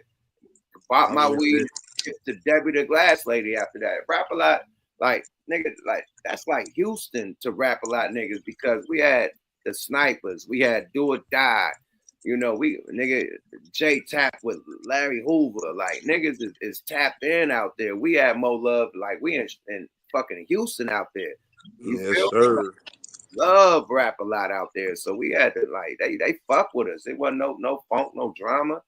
Bought my weed to Debbie the Glass Lady after that. Rap-A-Lot, like, nigga, like, that's like Houston to Rap-A-Lot niggas, because we had the Snipers, we had Do or Die, you know, we nigga J Tap with Larry Hoover, like niggas is tapped in out there. We had more love, like we in fucking Houston out there. You feel me? Love Rap-A-Lot out there, so we had to like they fuck with us. It wasn't no funk, no drama.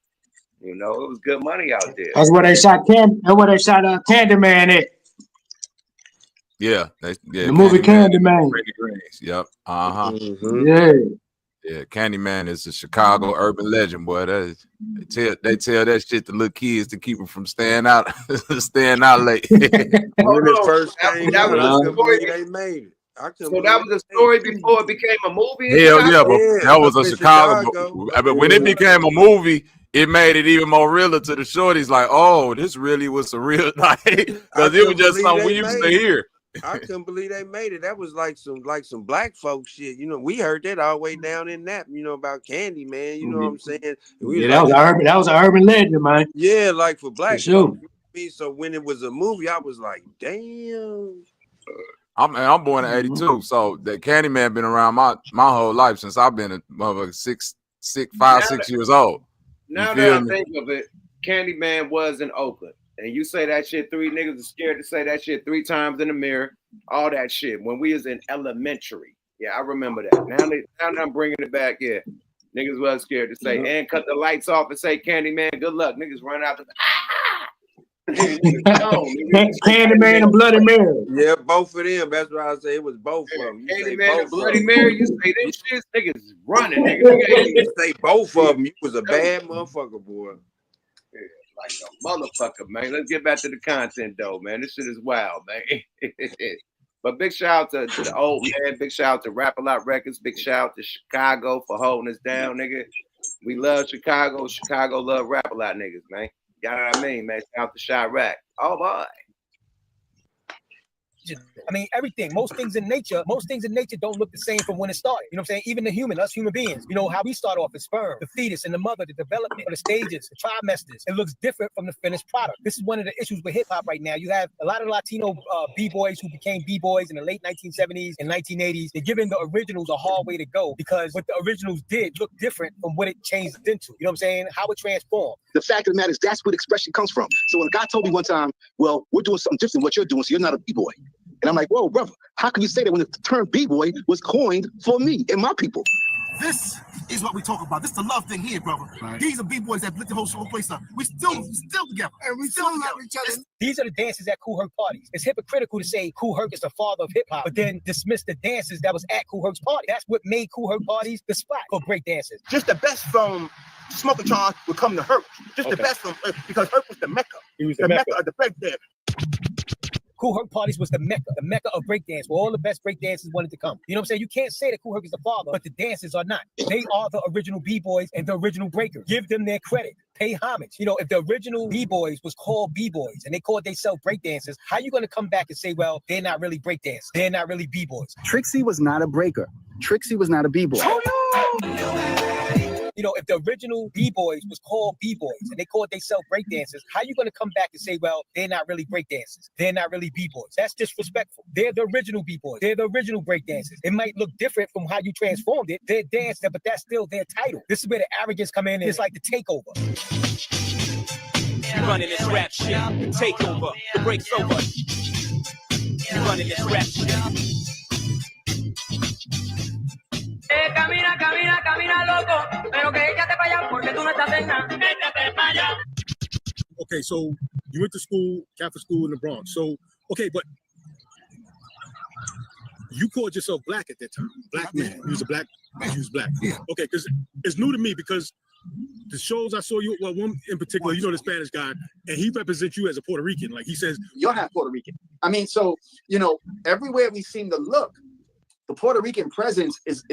You know, it was good money out there. That's where they shot Candyman at. Yeah, the movie Candyman. Yep. Yeah, Candyman is a Chicago urban legend, boy. They tell that shit to little kids to keep them from staying out late. When it first came out, I couldn't believe they made it. So that was a story before it became a movie? Hell yeah, but that was a Chicago. But when it became a movie, it made it even more realer to the shorties. Like, oh, this really was a real night, because it was just something we used to hear. I couldn't believe they made it. That was like some black folk shit. You know, we heard that all the way down in that. You know about Candyman. You know what I'm saying? Yeah, that was an urban legend, man. Yeah, like for black folk. So when it was a movie, I was like, damn. I'm born in '82, so that Candyman been around my whole life since I've been a motherfucker 6 years old. Now that I think of it, Candyman was in Oakland. And you say that shit, 3 niggas are scared to say that shit 3 times in the mirror, all that shit. When we was in elementary. Yeah, I remember that. Now that I'm bringing it back, yeah. Niggas was scared to say, and cut the lights off and say, Candyman, good luck. Niggas run out the Candyman and Bloody Mary. Yeah, both of them. That's what I say. It was both of them. Candyman and Bloody Mary, you say them shits, niggas running. Niggas. You say both of them. You was a bad motherfucker, boy. Like a motherfucker, man. Let's get back to the content, though, man. This shit is wild, man. But big shout out to the old man. Big shout out to Rap-A-Lot Records. Big shout out to Chicago for holding us down, nigga. We love Chicago. Chicago love Rap-A-Lot niggas, man. You know what I mean, man? Shout out to Chirac. Oh, boy. I mean, everything, most things in nature don't look the same from when it started. You know what I'm saying? Even us human beings, you know, how we start off as sperm, the fetus and the mother, the development of the stages, the trimesters. It looks different from the finished product. This is one of the issues with hip hop right now. You have a lot of Latino B-boys who became B-boys in the late 1970s and 1980s. They're giving the originals a hard way to go, because what the originals did look different from what it changed into. You know what I'm saying? How it transformed. The fact of the matter is that's where the expression comes from. So when a guy told me one time, well, we're doing something different than what you're doing, so you're not a B-boy. And I'm like, whoa, brother, how can you say that when the term B-boy was coined for me and my people? This is what we talk about. This is the love thing here, brother. Right. These are B-boys that lit the whole place up. We still together. And we still love each other. These are the dances at Kool Herc parties. It's hypocritical to say Kool Herc is the father of hip hop, but then dismiss the dances that was at Kool Herc's party. That's what made Kool Herc parties the spot for break dances. Just the best from Smoking Charles would come to Herc. Just the best from because Herc was the Mecca. He was the Mecca of the break dance. Kool Herc parties was the Mecca of breakdance, where all the best breakdancers wanted to come. You know what I'm saying? You can't say that Kool Herc is the father, but the dancers are not. They are the original B-boys and the original breakers. Give them their credit. Pay homage. You know, if the original B-boys was called B-boys and they called themselves breakdancers, how you going to come back and say, well, they're not really breakdancers. They're not really B-boys. Trixie was not a breaker. Trixie was not a B-boy. You know, if the original B-boys was called B-boys and they called themselves breakdancers, how you going to come back and say, well, they're not really breakdancers. They're not really B-boys. That's disrespectful. They're the original B-boys. They're the original breakdancers. It might look different from how you transformed it. They're dancers, but that's still their title. This is where the arrogance come in. It's like the takeover. You running this rap shit. The takeover. The break's over. You running this rap shit. Camina, camina, camina, loco, pero que échate para allá porque tú no estás en nada. Échate para allá. Okay, so you went to school, Catholic school in the Bronx. So, okay, but You called yourself black at that time. Black man. You was a black man. You was black. Yeah. Okay, because it's new to me because the shows I saw you, well, one in particular, you know, the Spanish guy, and he represents you as a Puerto Rican. Like he says, you're half Puerto Rican. I mean, so, you know, everywhere we seem to look, the Puerto Rican presence is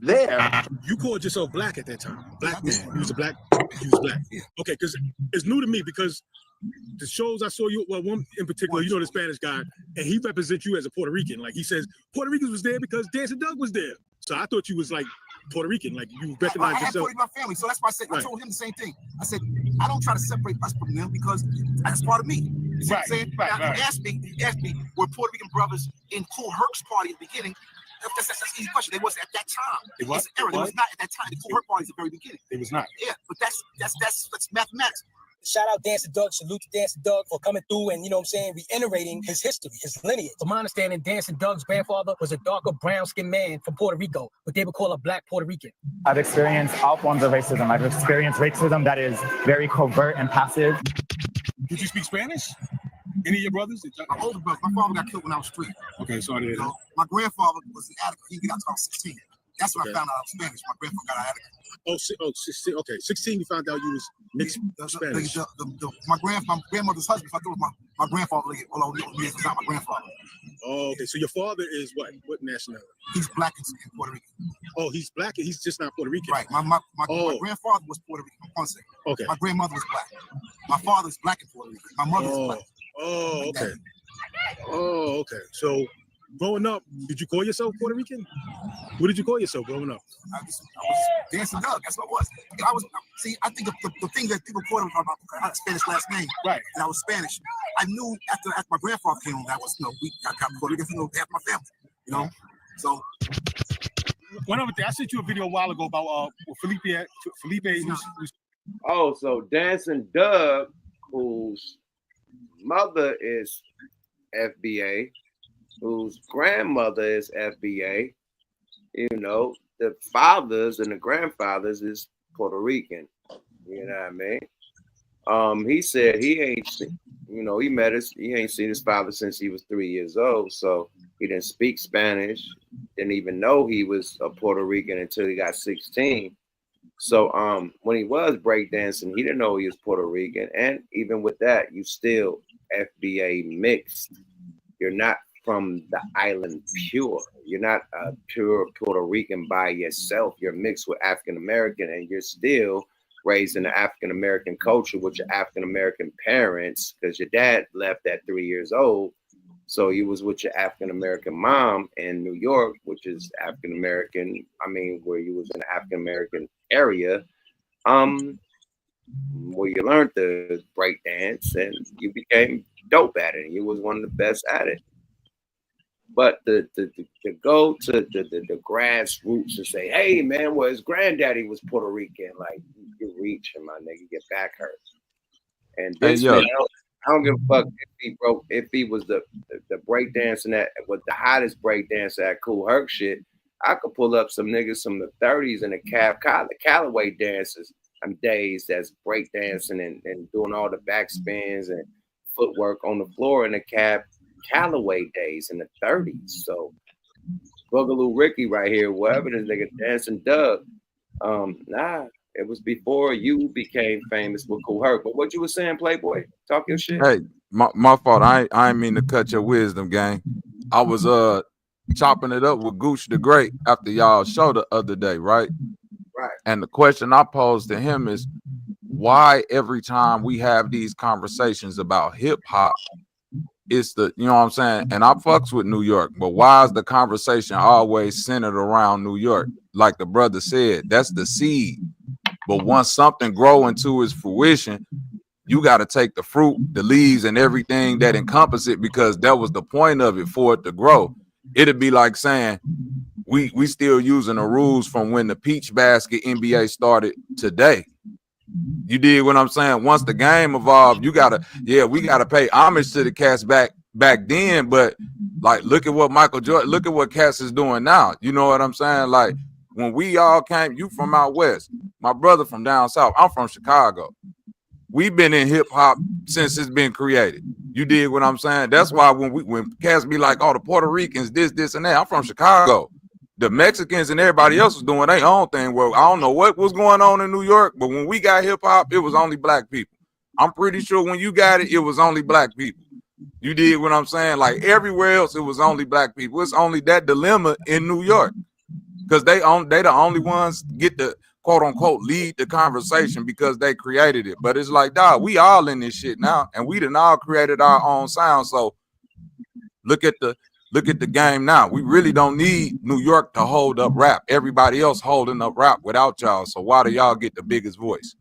there. You called yourself black at that time. Black man. You was a black. You was black. Yeah. Okay, because it's new to me because the shows I saw you, well, one in particular, you know, the Spanish guy, and he represents you as a Puerto Rican. Like he says, Puerto Ricans was there because Dancing Doug was there. So I thought you was like Puerto Rican, like you recognize yourself. I have Puerto Rican family, so that's why I said, I told him the same thing. I said, I don't try to separate us from them because that's part of me. You see what I'm saying? He asked me, were Puerto Rican brothers in Kool Herc's party at the beginning? That's an easy question. They wasn't at that time. It was? It's an error. It was not at that time. The Kool Herc party is the very beginning. It was not. Yeah, but that's mathematics. Shout out Dancing Doug, salute to Dancing Doug for coming through and, you know what I'm saying, reiterating his history, his lineage. From my understanding, Dancing Doug's grandfather was a darker brown-skinned man from Puerto Rico, but they would call a black Puerto Rican. I've experienced all forms of racism. I've experienced racism that is very covert and passive. Did you speak Spanish? Any of your brothers? My older brother, my father got killed when I was 3. Okay, so I did. My grandfather was an addict. He got out till I was 16. That's when I found out I was Spanish. My grandfather got out of it. 16, okay. 16, you found out you was mixed Spanish. My grandmother's husband, I thought it was my grandfather, although it's not my grandfather. Oh, okay. So your father is what? What nationality? He's black and Puerto Rican. Oh, he's black and he's just not Puerto Rican. Right. My grandfather was Puerto Rican. One second. Okay. My grandmother was black. My father's black and Puerto Rican. My mother's black. Oh, okay. Oh, okay. So growing up, did you call yourself Puerto Rican? What did you call yourself growing up? I was Dancing Doug. That's what it was. I think the thing that people call about I had a Spanish last name. Right. And I was Spanish. I knew after my grandfather came home that was, I got Puerto Rican, half my family, you know? So. One other thing, I sent you a video a while ago about Felipe. Oh, so Dancing Doug, whose mother is FBA, whose grandmother is FBA, you know, the fathers and the grandfathers is Puerto Rican. You know what I mean? He said he ain't seen, you know, he ain't seen his father since he was 3 years old. So he didn't speak Spanish, didn't even know he was a Puerto Rican until he got 16. So when he was breakdancing, he didn't know he was Puerto Rican. And even with that, you still FBA mixed. You're not from the island pure. You're not a pure Puerto Rican by yourself. You're mixed with African American, and you're still raised in the African American culture with your African American parents, because your dad left at 3 years old. So you was with your African American mom in New York, which is African American. I mean, where you was in the African American area, where you learned to break dance and you became dope at it. And you was one of the best at it. But to go to the grassroots and say, hey man, well his granddaddy was Puerto Rican, like you're reaching, my nigga, your back hurts. And this man, I don't give a fuck if he was the breakdancing that was the hottest breakdancer at Kool Herc shit. I could pull up some niggas from the 30s and the Callaway dancers. I'm days that's breakdancing and doing all the backspins and footwork on the floor in the Callaway days in the 30s. So Boogaloo Ricky right here, whatever this nigga Dancing Doug. Nah, it was before you became famous with Kool Herc. But what you were saying, Playboy? Talk your shit. Hey, my fault. I ain't mean to cut your wisdom, gang. I was chopping it up with Gooch the Great after y'all show the other day, right? Right. And the question I posed to him is, why every time we have these conversations about hip hop, it's the, you know what I'm saying? And I fucks with New York, but why is the conversation always centered around New York? Like the brother said, that's the seed. But once something grow into its fruition, you got to take the fruit, the leaves, and everything that encompass it, because that was the point of it, for it to grow. It'd be like saying we still using the rules from when the Peach Basket NBA started today. You dig what I'm saying? Once the game evolved, we gotta pay homage to the cats back then. But like, look at what Michael Jordan, look at what Cass is doing now. You know what I'm saying? Like, when we all came, you from out west, my brother from down south, I'm from Chicago. We've been in hip hop since it's been created. You dig what I'm saying? That's why when cats be like, oh, the Puerto Ricans, this, and that. I'm from Chicago. The Mexicans and everybody else was doing their own thing. Well, I don't know what was going on in New York, but when we got hip hop, it was only black people. I'm pretty sure when you got it, it was only black people. You dig what I'm saying? Like everywhere else, it was only black people. It's only that dilemma in New York because they the only ones get to quote unquote lead the conversation because they created it. But it's like, dog, we all in this shit now, and we done all created our own sound. So look at the game now. We really don't need New York to hold up rap. Everybody else holding up rap without y'all. So why do y'all get the biggest voice?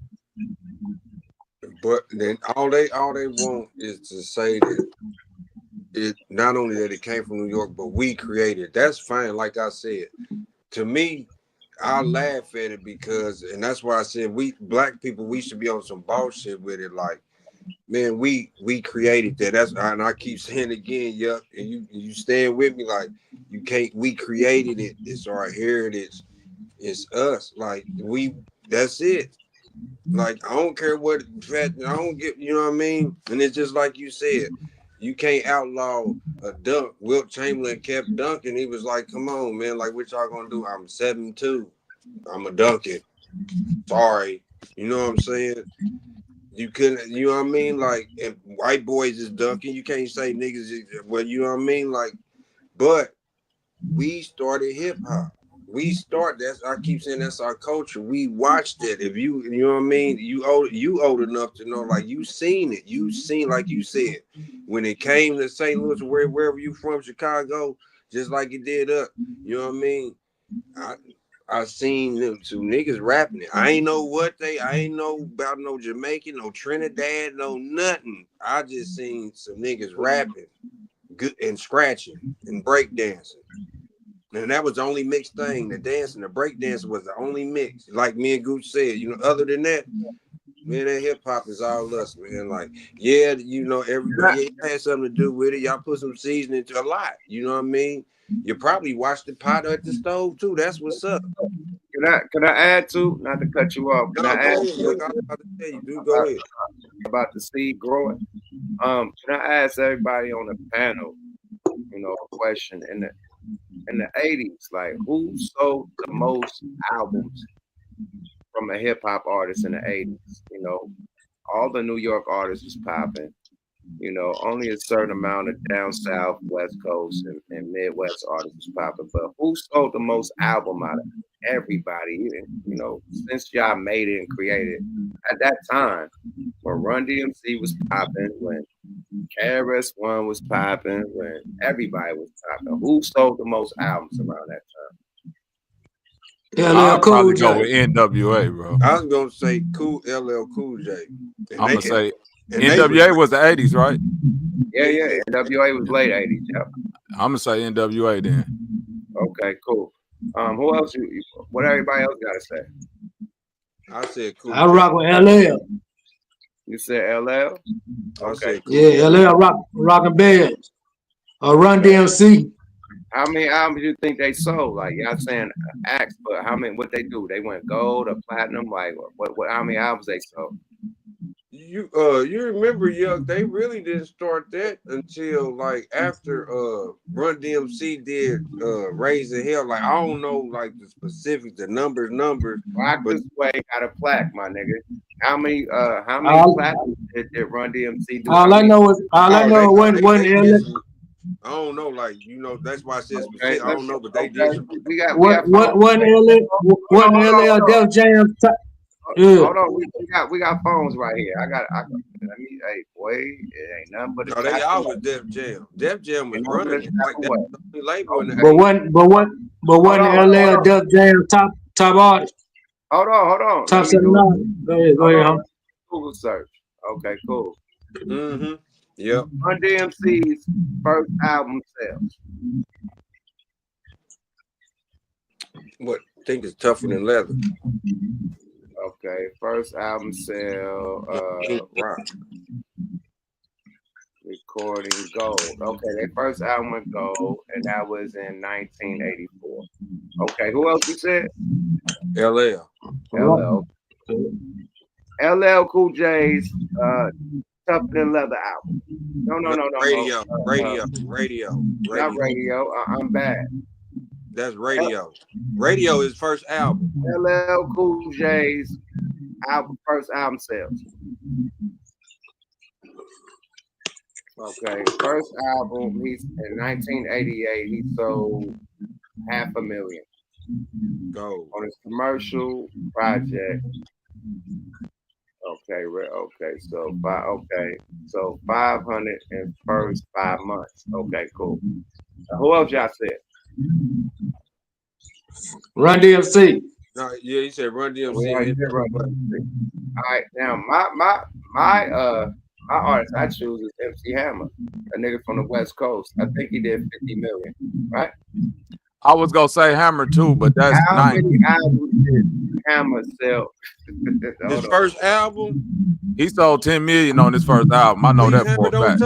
But then all they want is to say that it not only that it came from New York, but we created it. That's fine. Like I said, to me, I laugh at it because, and that's why I said we black people, we should be on some bullshit with it. Like, man, we created that. That's, and I keep saying it again, yuck. And you stand with me, like you can't. We created it. It's our heritage. It's us. Like that's it. Like I don't care what. I don't get. You know what I mean? And it's just like you said. You can't outlaw a dunk. Wilt Chamberlain kept dunking. He was like, come on, man. Like, what y'all gonna do? I'm 7'2". I'm a dunk it. Sorry. You know what I'm saying? You couldn't, you know what I mean? Like, if white boys is dunking, you can't say niggas, well, you know what I mean? Like, but we started hip hop. I keep saying that's our culture. We watched it. If you know what I mean, you old enough to know, like you seen it. You seen, like you said, when it came to St. Louis or wherever you from, Chicago, just like it did up. You know what I mean? I seen them two niggas rapping it. I ain't know about no Jamaican, no Trinidad, no nothing. I just seen some niggas rapping good and scratching and breakdancing. And that was the only mixed thing. The dancing, the breakdancing was the only mix. Like me and Gooch said, you know, other than that, man, that hip hop is all us, man. Like, yeah, you know, everybody had something to do with it. Y'all put some seasoning to a lot. You know what I mean? You probably watched the pot at the stove too. That's what's up. Can I add to, not to cut you off? Can I add go ahead. About the seed growing? Can I ask everybody on the panel, you know, a question? In the 80s, like who sold the most albums from a hip hop artist in the 80s? You know, all the New York artists was popping. You know, only a certain amount of down south, West Coast, and Midwest artists was popping. But who sold the most album out of everybody? You know, since y'all made it and created at that time, when Run DMC was popping, when KRS-One was popping, when everybody was popping, who sold the most albums around that time? Yeah, I'll probably go with NWA, bro. I was gonna say LL Cool J. I'm gonna say NWA was the 80s, right? Yeah. NWA was late 80s. Yeah. I'm gonna say NWA then. Okay, cool. Who else? What everybody else got to say? I said Cool. I rock with LL. You said LL? Okay. Cool. Yeah, LL rocking bands. Run DMC. How many albums you think they sold? Like y'all saying acts, but how many? What they do? They went gold or platinum? Like what? How many albums they sold? You remember, Yuck, they really didn't start that until like after Run DMC did Raising Hell. Like I don't know like the specifics, the numbers. Rock This Way got a plaque, my nigga. How many platinums did Run DMC do? All I know when I don't know, like you know, that's why I said specific. I don't know, but they did. We got one LL Def Jam. Hold on, we got phones right here. Hey, boy, it ain't nothing but no, they always Def Jam. Def Jam was running like that. But one LL Def Jam top artist. Hold on. Top 7. Go ahead. Google search. Okay, cool. Mm-hmm. Yep. Run DMC's first album sales. What? I think it's Tougher Than Leather. Okay, first album sale, rock. Recording gold. Okay, their first album went gold, and that was in 1984. Okay, who else you said? LL Cool J's Tougher Than Leather album. No. Radio. Not Radio. I'm bad. That's Radio. Radio is first album. LL Cool J's first album sales. Okay, first album. He's in 1988. He sold 500,000. Go on his commercial project. Okay. So 500 in first 5 months. Okay, cool. Who else y'all said? Run DMC. No, yeah, you said Run DMC. Yeah, you did Run DMC. All right, now my artist I choose is MC Hammer, a nigga from the West Coast. I think he did 50 million, right? I was gonna say Hammer too, but that's how many albums did Hammer sell? His first album, he sold 10 million on his first album. I know that for a fact.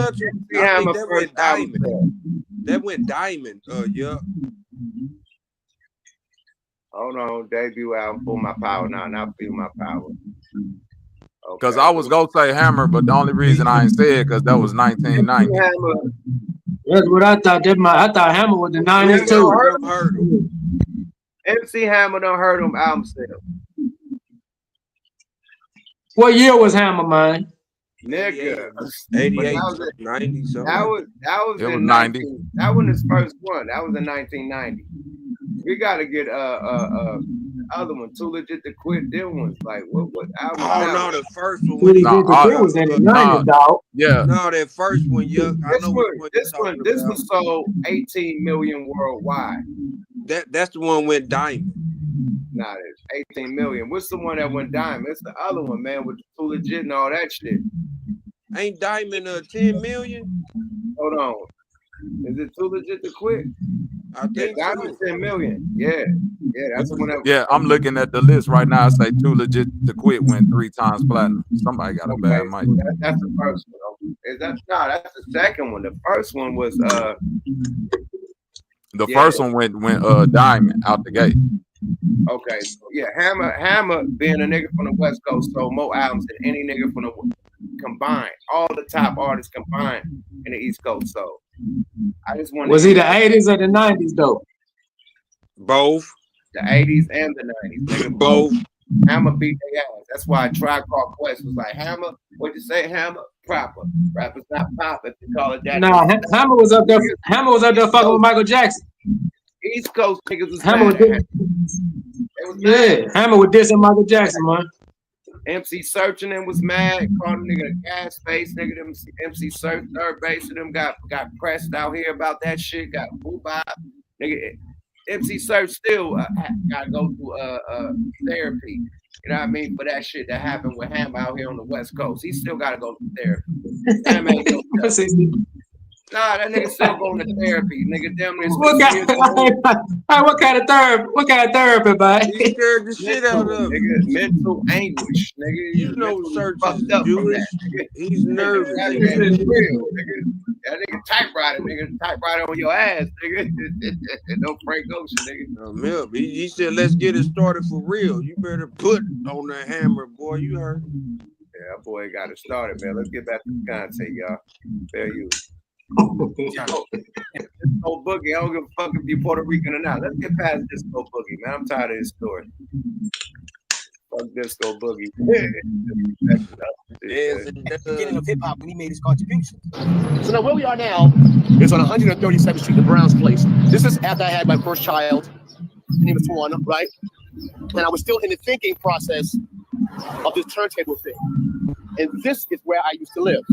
Hammer that first album. That went diamond. Yeah. Hold on, debut album, Feel My Power. Now Feel My Power. Because I was gonna say Hammer, but the only reason I ain't say it because that was 1990. That's what I thought. I thought Hammer was the 90s too. MC Hammer don't hurt him album sales. What year was Hammer, man? Nigga, 88, 90 something. That was in 90. That was his first one. That was in 1990. We gotta get other one, Too Legit to Quit. Them ones like what album? Oh no, the first one. What he did was in the 90s, dog. Yeah. No, that first one, yeah. This one sold 18 million worldwide. That's the one went diamond. Nah, it's 18 million. What's the one that went diamond? It's the other one, man, with Too Legit and all that shit. Ain't diamond 10 million? Hold on. Is it Too Legit to Quit? I think diamond 10 million. Yeah, that's the one that. Yeah, I'm looking at the list right now. I say Too Legit to Quit went 3 times platinum. Somebody got a bad mic. That's the first one. That's the second one. The first one was The first one went diamond out the gate. Okay, so yeah, Hammer being a nigga from the West Coast sold more albums than any nigga from the combined. All the top artists combined in the East Coast. So I just wanted. Was he the 80s or the 90s though? Both. The 80s and the 90s. Nigga, both. Hammer beat their ass. That's why Tribe Called Quest was like, Hammer, what'd you say, Hammer? Proper. Rappers not pop if you call it that. Nah, Hammer was up there. Hammer was up there fucking with Michael Jackson. East Coast niggas was Hammer mad. Hammer was dissing Michael Jackson, man. MC Searching them was mad, called a nigga a gas face, nigga. Them MC Search, third base of them got pressed out here about that shit, got boo bop. Nigga, MC Search still gotta go through therapy. You know what I mean? For that shit that happened with Ham out here on the West Coast. He still gotta go to therapy. Nah, that nigga still going to therapy. Nigga, damn near. What kind of therapy? What kind of therapy, man? He scared the shit out of him. Nigga, mental anguish, nigga. You know, Search is Jewish. He's nervous. That nigga is real, nigga. That nigga typewriter on your ass, nigga. No Frank Ocean, nigga. He said, let's get it started for real. You better put on the hammer, boy. You heard. Yeah, that boy got it started, man. Let's get back to the content, y'all. Fair use. Disco Boogie. I don't give a fuck if you're Puerto Rican or not. Let's get past Disco Boogie, man. I'm tired of this story. Fuck Disco Boogie. Beginning of hip hop when he made his contribution. So now where we are now is on 137th Street, the Brown's place. This is after I had my first child. His name is Tawana, right? And I was still in the thinking process of this turntable thing. And this is where I used to live.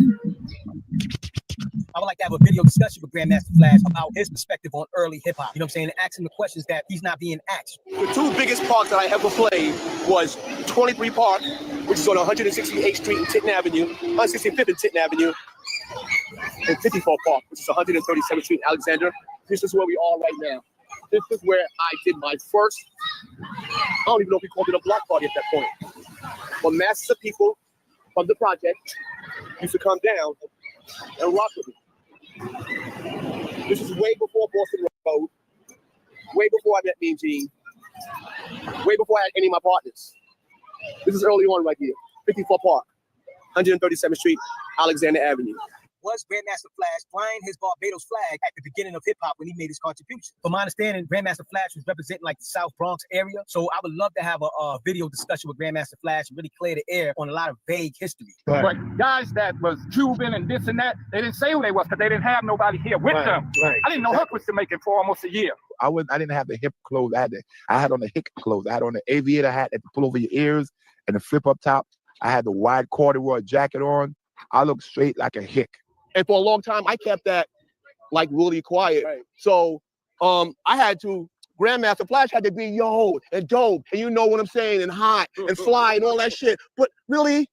I would like to have a video discussion with Grandmaster Flash about his perspective on early hip hop. You know what I'm saying? And ask him the questions that he's not being asked. The two biggest parks that I ever played was 23 Park, which is on 168th Street and Tinton Avenue, 165th and Tinton Avenue, and 54 Park, which is 137th Street in Alexander. This is where we are right now. This is where I did my first, I don't even know if we called it a block party at that point. But masses of people from the project used to come down and rock with me. This is way before Boston Road, way before I met Mean Gene, way before I had any of my partners. This is early on right here, 54 Park. 137th Street, Alexander Avenue. Was Grandmaster Flash flying his Barbados flag at the beginning of hip hop when he made his contribution? From my understanding, Grandmaster Flash was representing like the South Bronx area. So I would love to have a video discussion with Grandmaster Flash and really clear the air on a lot of vague history. But guys that was Cuban and this and that, they didn't say who they was because they didn't have nobody here with them. I didn't know Huck was still making for almost a year. I didn't have the hip clothes. I had on the hick clothes. I had on the aviator hat that pull over your ears and the flip up top. I had the wide corduroy jacket on. I looked straight like a hick. And for a long time, I kept that like really quiet. Right. So I had to, Grandmaster Flash had to be yo and dope, and you know what I'm saying, and hot and fly and all that shit. But really,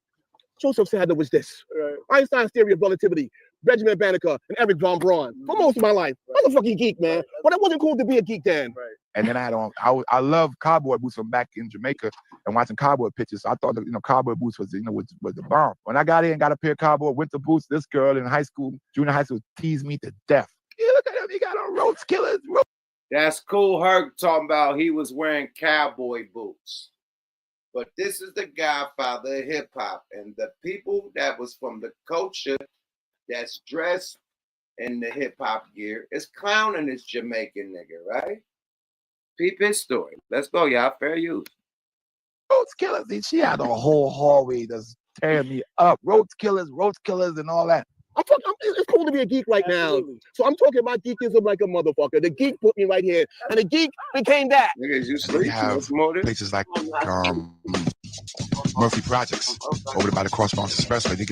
Joseph Sadler was this. Right. Einstein's theory of relativity, Benjamin Banneker, and Eric von Braun for most of my life. I was a fucking geek, man. But it wasn't cool to be a geek then. Right. And then I love cowboy boots from back in Jamaica and watching cowboy pictures. So I thought that, cowboy boots was the bomb. When I got in and got a pair of cowboy winter boots, this girl in junior high school, teased me to death. Yeah, look at him, he got on Roach Killers. That's cool. Herc talking about he was wearing cowboy boots. But this is the godfather of hip hop, and the people that was from the culture that's dressed in the hip hop gear is clowning this Jamaican nigga, right? Peep his story. Let's go, y'all. Fair use. Roach Killers. She had a whole hallway that's tearing me up. Roach Killers, and all that. It's cool to be a geek right now. So I'm talking about geekism like a motherfucker. The geek put me right here, and the geek became that. Niggas, you sleep. We have places like Murphy Projects over by the Cross Bronx Expressway.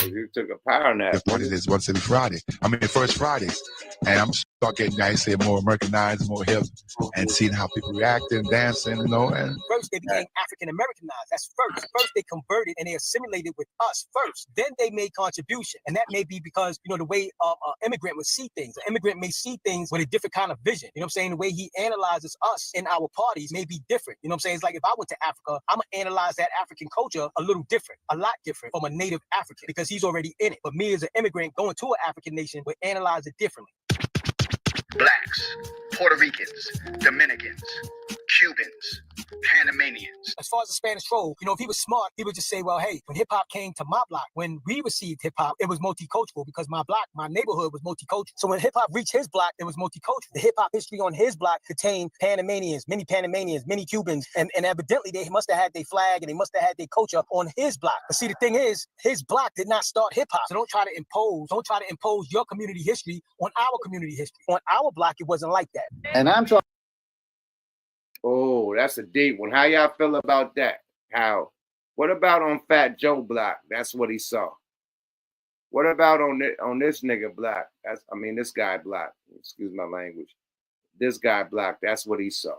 You took a power nap. It's once every Friday. First Fridays. And I'm start getting guys say more Americanized, more hip, and seeing how people reacting, dancing, And first they became African Americanized. That's first. First they converted and they assimilated with us first. Then they made contribution. And that may be because, the way an immigrant would see things. An immigrant may see things with a different kind of vision. You know what I'm saying? The way he analyzes us in our parties may be different. You know what I'm saying? It's like if I went to Africa, I'm going to analyze that African culture a little different, a lot different from a native African because he's already in it. But me as an immigrant going to an African nation would analyze it differently. Blacks, Puerto Ricans, Dominicans, Cubans, Panamanians. As far as the Spanish role, if he was smart, he would just say, well, hey, when hip hop came to my block, when we received hip hop, it was multicultural because my block, my neighborhood was multicultural. So when hip hop reached his block, it was multicultural. The hip hop history on his block contained Panamanians, many Cubans, and evidently they must have had their flag and they must have had their culture on his block. But see, the thing is, his block did not start hip hop. So don't try to impose your community history on our community history. On our block, it wasn't like that. And I'm trying. Oh, that's a deep one. How y'all feel about that? What about on Fat Joe block? That's what he saw. What about on this nigga block? This guy block. Excuse my language. This guy block. That's what he saw.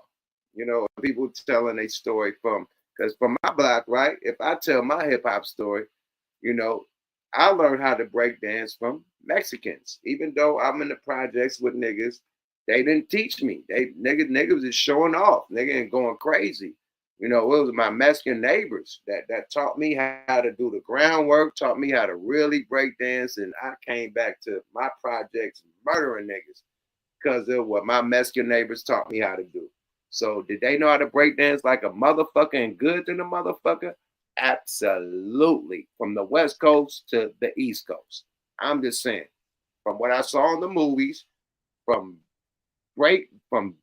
People telling a story because from my block, right? If I tell my hip hop story, I learned how to break dance from Mexicans. Even though I'm in the projects with niggas, they didn't teach me. Niggas was just showing off. Nigga ain't going crazy. It was my Mexican neighbors that taught me how to do the groundwork, taught me how to really break dance, and I came back to my projects murdering niggas because of what my Mexican neighbors taught me how to do. So did they know how to break dance like a motherfucker and good than a motherfucker? Absolutely. From the West Coast to the East Coast. I'm just saying. From what I saw in the movies, from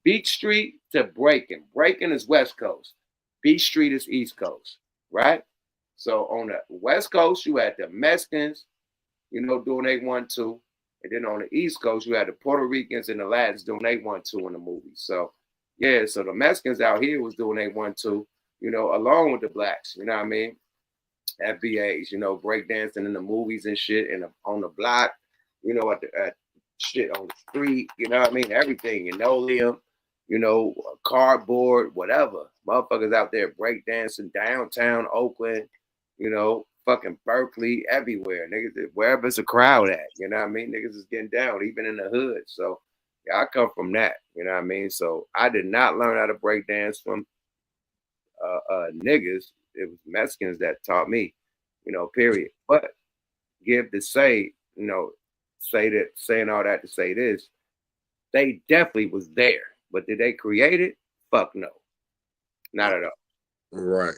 Beach Street to breaking. Breaking is West Coast. Beach Street is East Coast, right? So on the West Coast, you had the Mexicans, doing they 1-2. And then on the East Coast, you had the Puerto Ricans and the Latins doing they 1-2 in the movie. So, yeah, so the Mexicans out here was doing they 1-2, along with the blacks, FBAs, breakdancing in the movies and shit, and on the block, at shit on the street, everything, linoleum, cardboard, whatever. Motherfuckers out there breakdancing downtown Oakland, fucking Berkeley, everywhere. Niggas, wherever it's a crowd at, Niggas is getting down, even in the hood. So, yeah, I come from that, So I did not learn how to break dance from niggas. It was Mexicans that taught me, period. But saying all that to say this, they definitely was there. But did they create it? Fuck no. Not at all. Right.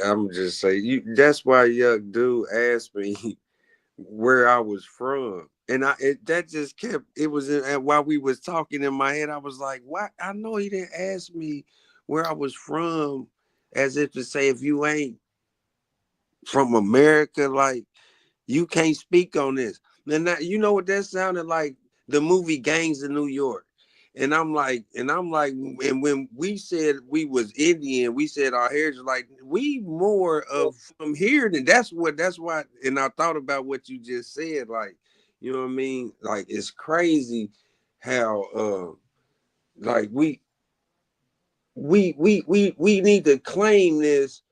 I'm just saying, that's why young dude asked me where I was from. And that just kept, it was while we was talking in my head, I was like, why? I know he didn't ask me where I was from, as if to say, if you ain't from America, like, you can't speak on this. And that, you know what that sounded like? The movie Gangs of New York. And I'm like, and when we said we was Indian, we said our heritage, like, we more of from here than that's why. And I thought about what you just said, like, you know what I mean? Like, it's crazy how like we need to claim this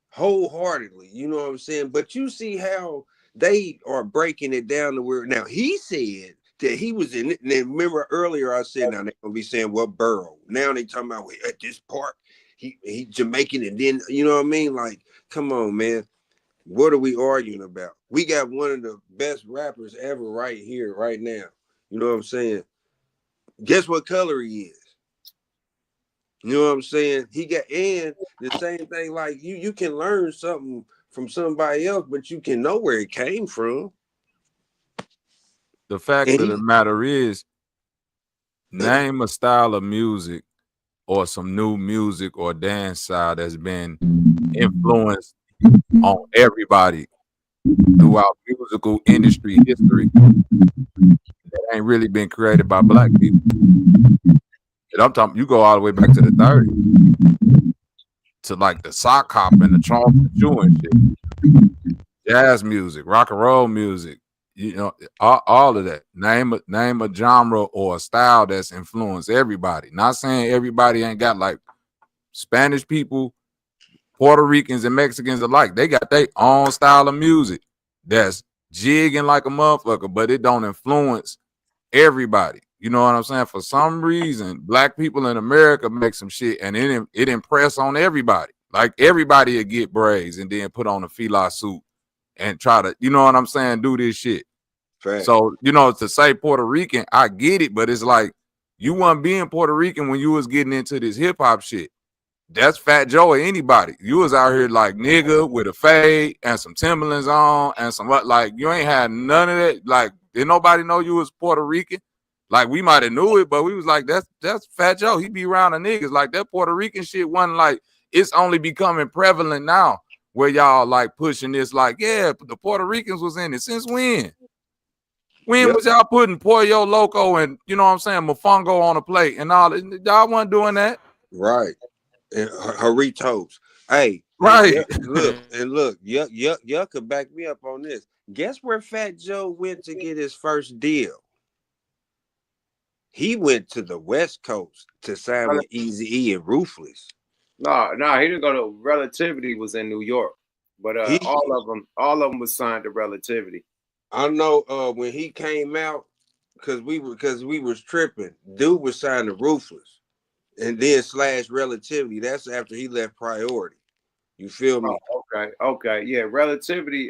wholeheartedly, you know what I'm saying? But you see how they are breaking it down to where now he said that he was in it. And then remember earlier I said, now they're gonna be saying, well, borough. Now they talking about, well, at this part, he Jamaican, and then, you know what I mean? Like, come on, man. What are we arguing about? We got one of the best rappers ever right here, right now. You know what I'm saying? Guess what color he is? You know what I'm saying? He got, and the same thing, like you can learn something from somebody else, but you can know where it came from. The fact of the matter is, name a style of music or some new music or dance style that's been influenced on everybody throughout musical industry history that ain't really been created by black people. And I'm talking, you go all the way back to the 30s, to like the sock hop and the Charleston White and shit, jazz music, rock and roll music, you know, all of that. Name a genre or a style that's influenced everybody. Not saying everybody ain't got, like, Spanish people, Puerto Ricans, and Mexicans alike. They got their own style of music that's jigging like a motherfucker, but it don't influence everybody. You know what I'm saying? For some reason, black people in America make some shit and it impress on everybody. Like, everybody would get braids and then put on a fila suit and try to, you know what I'm saying, do this shit. Fact. So, you know, to say Puerto Rican, I get it, but it's like, you wasn't being Puerto Rican when you was getting into this hip hop shit. That's Fat Joe or anybody. You was out here like nigga with a fade and some Timberlands on and some, like, you ain't had none of that. Like, did nobody know you was Puerto Rican? Like, we might have knew it, but we was like, that's Fat Joe. He be around the niggas. Like, that Puerto Rican shit wasn't, like, it's only becoming prevalent now where y'all like pushing this, like, yeah, the Puerto Ricans was in it. Since when? When was y'all putting Pollo Loco and, you know what I'm saying, Mofongo on a plate and all? Y'all wasn't doing that. Right. And Haritos. Hey, right. Look, y'all could back me up on this. Guess where Fat Joe went to get his first deal? He went to the West Coast to sign with Eazy-E and Ruthless. No, he didn't go to Relativity. Was in New York, but all of them was signed to Relativity. I know when he came out, because we was tripping. Dude was signed to Ruthless, and then / Relativity. That's after he left Priority. You feel me? Oh, okay, yeah. Relativity.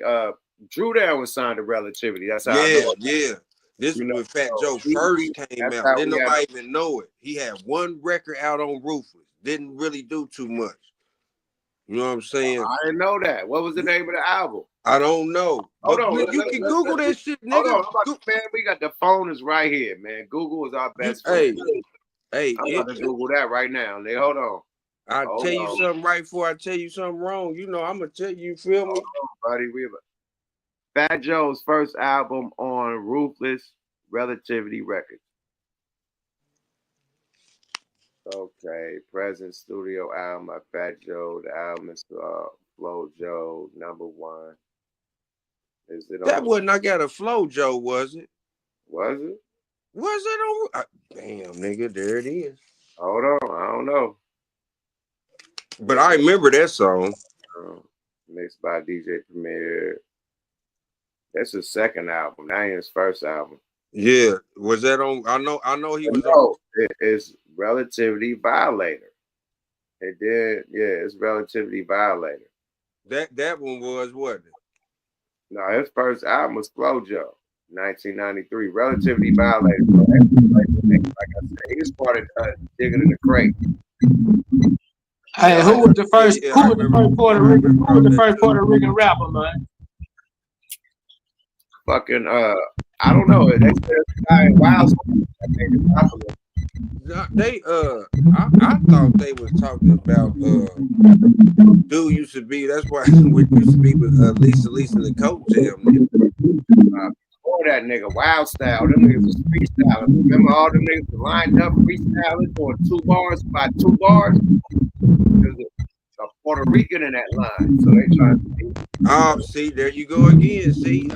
Drew Down was signed to Relativity. That's how. Yeah. This is when Fat Joe first came out. Didn't nobody even know it. He had one record out on Ruthless. Didn't really do too much. You know what I'm saying? I didn't know that. What was the name of the album? I don't know. Hold on. You can Google that shit, nigga. Hold on, man. We got the phone is right here, man. Google is our best friend. I'm about to Google that right now. Hold on. I'll tell you something right before I tell you something wrong. You know, I'm gonna tell you, feel me? Hold on, buddy. Fat Joe's first album on Ruthless Relativity Records. Okay, present studio album by Fat Joe. The album is Flow Joe, #1. Is it that wasn't I Got a Flow Joe, was it? Was it? Was it on? Damn, nigga, there it is. Hold on, I don't know. But I remember that song. Mixed by DJ Premier. That's his second album. That ain't his first album. Yeah, was that on? I know he was. No, it's Relativity Violator. It did, yeah. It's Relativity Violator. That one was, wasn't it? No, his first album was Flow Joe, 1993. Relativity Violator. Like I said, he started digging in the crate. Hey, who was the first? Who was the first Puerto Rican? Who was the first Puerto Rican rapper, man? Fucking I don't know. They said guy Wild. I think it's popular. They I thought they was talking about dude used to be. That's why what used to be with Lisa and the Coke Jam. Before that nigga Wild Style, them niggas was freestyling. Remember all them niggas was lined up freestyling for 2 bars by 2 bars. There's a Puerto Rican in that line, so they trying to. Oh, see, there you go again. See,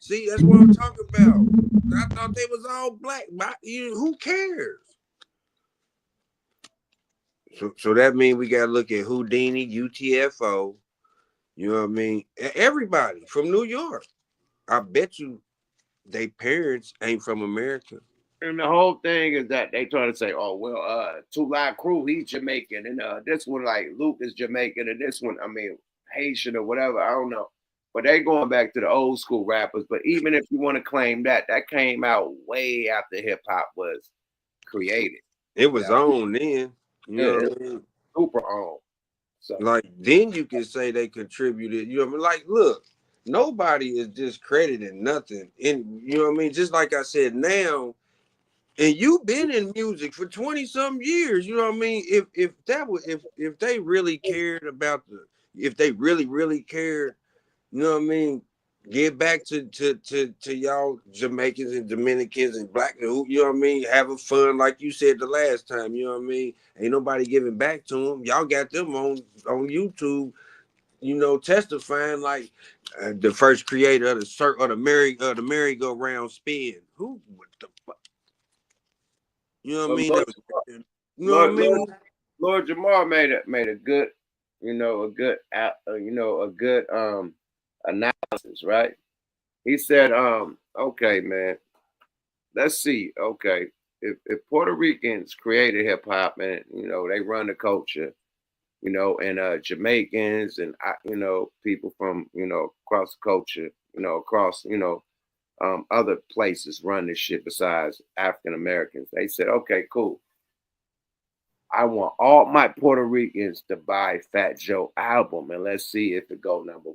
see, that's what I'm talking about. I thought they was all black. Who cares? So that means we gotta look at Houdini, UTFO. You know what I mean? Everybody from New York. I bet you they parents ain't from America. And the whole thing is that they trying to say, oh, well, 2 Live Crew, he's Jamaican. And this one, like, Luke is Jamaican. And this one, I mean, Haitian or whatever. I don't know. But they going back to the old school rappers. But even if you want to claim that, that came out way after hip-hop was created. It was on then. You know what I mean? Super on. So, like, then you can say they contributed. You know what I mean? Like, look, nobody is discrediting nothing. And, you know what I mean? Just like I said, now, and you've been in music for 20-some years. You know what I mean? If they really cared about if they really cared, you know what I mean? Get back to y'all Jamaicans and Dominicans and black, you know what I mean? Having fun, like you said the last time, you know what I mean? Ain't nobody giving back to them. Y'all got them on YouTube, you know, testifying like the first creator of the merry-go-round spin. Who? What the fuck? You know what I mean? You know what I mean? Lord Jamar made a good, a good analysis, right? He said, okay, man, let's see. Okay, if Puerto Ricans created hip hop and they run the culture, and Jamaicans and people from across the culture, across other places run this shit besides African Americans. They said, okay, cool. I want all my Puerto Ricans to buy Fat Joe album and let's see if it go #1.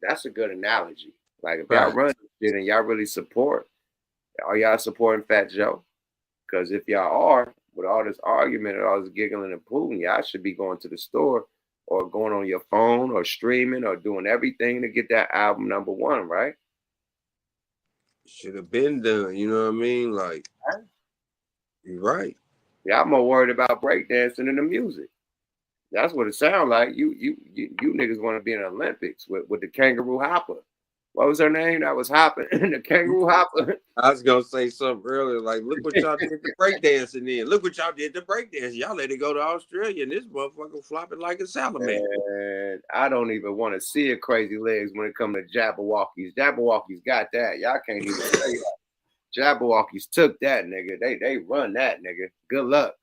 That's a good analogy. Like if y'all run this shit and y'all really support, are y'all supporting Fat Joe? Because if y'all are, with all this argument and all this giggling and pooling, y'all should be going to the store or going on your phone or streaming or doing everything to get that album #1, right? Should have been done, you know what I mean? Like, you're right. Yeah, I'm more worried about breakdancing than the music. That's what it sounds like. You niggas want to be in the Olympics with the kangaroo hopper. What was her name? That was hopping. The kangaroo hopper. I was gonna say something earlier, like, look what y'all did to breakdancing then. Look what y'all did to breakdancing. Y'all let it go to Australia and this motherfucker flopping like a salamander. And I don't even want to see a crazy legs when it comes to Jabberwockies. Jabberwockies got that. Y'all can't even say that. Jabberwockies took that, nigga. They run that, nigga. Good luck.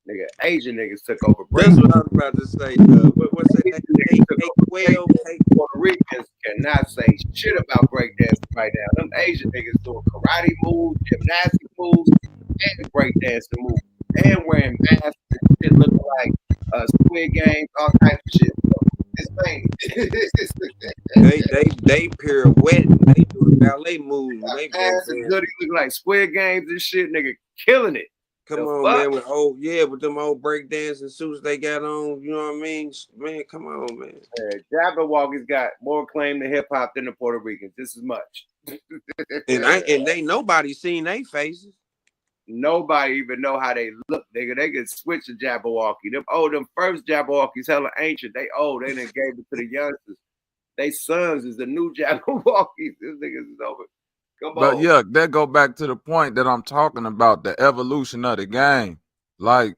Nigga, Asian niggas took over break. That's what I was about to say. What's that name? Puerto Ricans cannot say shit about breakdancing right now. Them Asian niggas doing karate moves, gymnastic moves, and breakdancing moves, and wearing masks and shit looking like Squid Games, all types of shit. It's thing. they pirouette, they do ballet moves. They look like Squid Games and shit, nigga, killing it. Come on, man, with them old breakdancing suits they got on, you know what I mean? Man, come on, man. Jabberwockies got more claim to hip hop than the Puerto Ricans. This is much. and they nobody seen their faces. Nobody even know how they look, nigga. They could switch to Jabberwocky. Them first Jabberwockies hella ancient. They old. They done gave it to the youngsters. They sons is the new Jabberwockies. This niggas is over. But yeah, that go back to the point that I'm talking about, the evolution of the game. Like,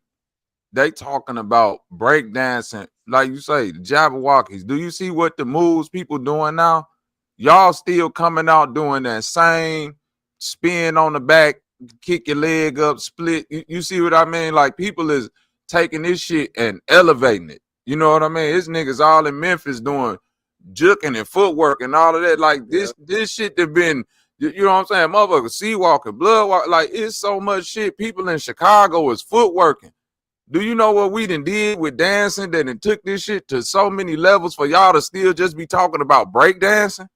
they talking about breakdancing, like you say, Jabberwockies. Do you see what the moves people doing now? Y'all still coming out doing that same spin on the back, kick your leg up, split. You see what I mean? Like, people is taking this shit and elevating it. You know what I mean? It's niggas all in Memphis doing juking and footwork and all of that. Like, this shit that been You know what I'm saying? Motherfucker, sea walking, blood walk, like it's so much shit. People in Chicago is footworking. Do you know what we done did with dancing that it took this shit to so many levels for y'all to still just be talking about break dancing?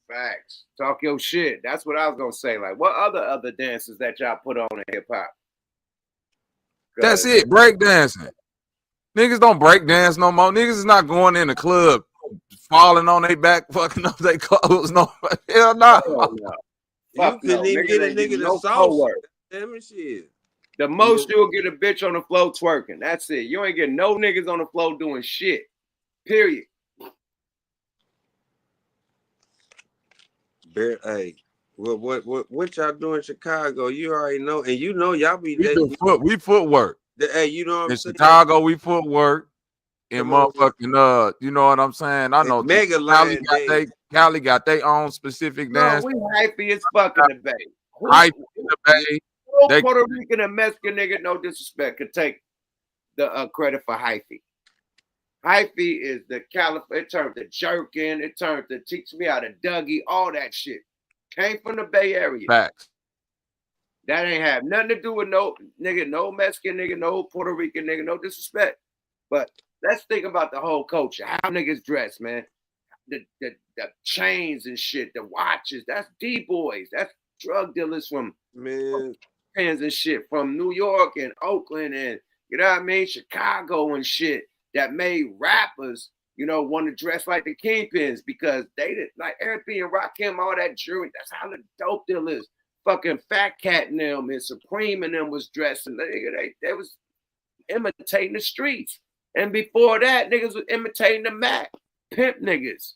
Facts. Talk your shit. That's what I was gonna say. Like, what other dances that y'all put on in hip hop? That's it. Break dancing. Niggas don't break dance no more. Niggas is not going in the club, falling on their back, fucking up their clothes. No, hell no. You couldn't even get a nigga to salsa. Damn it, shit. The most you'll get a bitch on the floor twerking. That's it. You ain't getting no niggas on the floor doing shit. Period. Hey, what y'all do in Chicago? You already know, and you know y'all be we footwork. Hey, you know what I'm in saying? Chicago, we footwork. In motherfucking you know what I'm saying? I know Mega Cali got their own specific dance. We hypey as fuck in the Bay. Hype in the Bay. No Puerto Rican and Mexican nigga, no disrespect, could take the credit for hyphy. Hyphy is the California. It turned to jerking. It turned to teach me how to Dougie. All that shit came from the Bay Area. Facts. That ain't have nothing to do with no nigga, no Mexican nigga, no Puerto Rican nigga, no disrespect. But let's think about the whole culture. How niggas dress, man. The chains and shit, the watches. That's D-boys. That's drug dealers from pens and shit from New York and Oakland and you know what I mean, Chicago and shit that made rappers, you know, want to dress like the Kingpins because they did like Eric B and Rakim, all that jewelry. That's how the dope dealers. Fucking Fat Cat and them and Supreme and them was dressing. They was imitating the streets. And before that, niggas was imitating the Mac. Pimp niggas.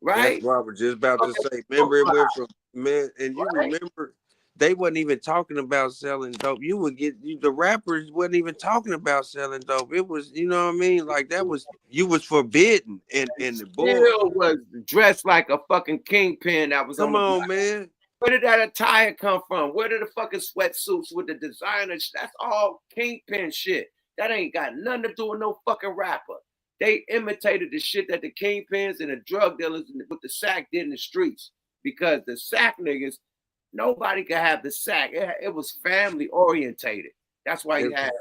Right? That's what I was just about to say. Remember, it went from man, and you remember they wasn't even talking about selling dope. You would get the rappers wasn't even talking about selling dope. It was, you know what I mean? Like that was you was forbidden and the boy was dressed like a fucking kingpin that was come on, man. Where did that attire come from? Where did the fucking sweatsuits with the designers? That's all kingpin shit. That ain't got nothing to do with no fucking rapper. They imitated the shit that the kingpins and the drug dealers with the sack did in the streets. Because the sack niggas, nobody could have the sack. It was family orientated. That's why you had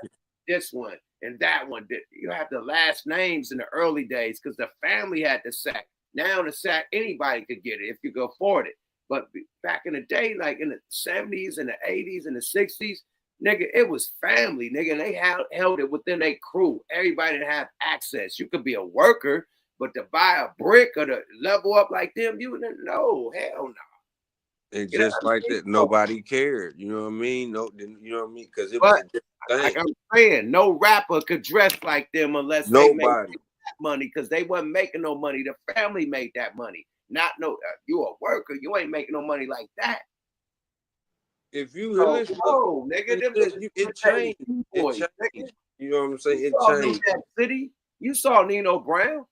this one and that one. You have the last names in the early days because the family had the sack. Now the sack, anybody could get it if you could afford it. But back in the day, like in the 70s and the 80s and the 60s, nigga, it was family, nigga. And they held it within a crew. Everybody didn't have access. You could be a worker, but to buy a brick or to level up like them, you didn't know. Hell no. And just like that, nobody cared. You know what I mean? No, you know what I mean? Because it was like I'm saying, no rapper could dress like them unless they made money because they wasn't making no money. The family made that money. Not no, you a worker. You ain't making no money like that. If you listen, nigga, it changed. It changed. You know what I'm saying? It changed. That city, you saw Nino Brown.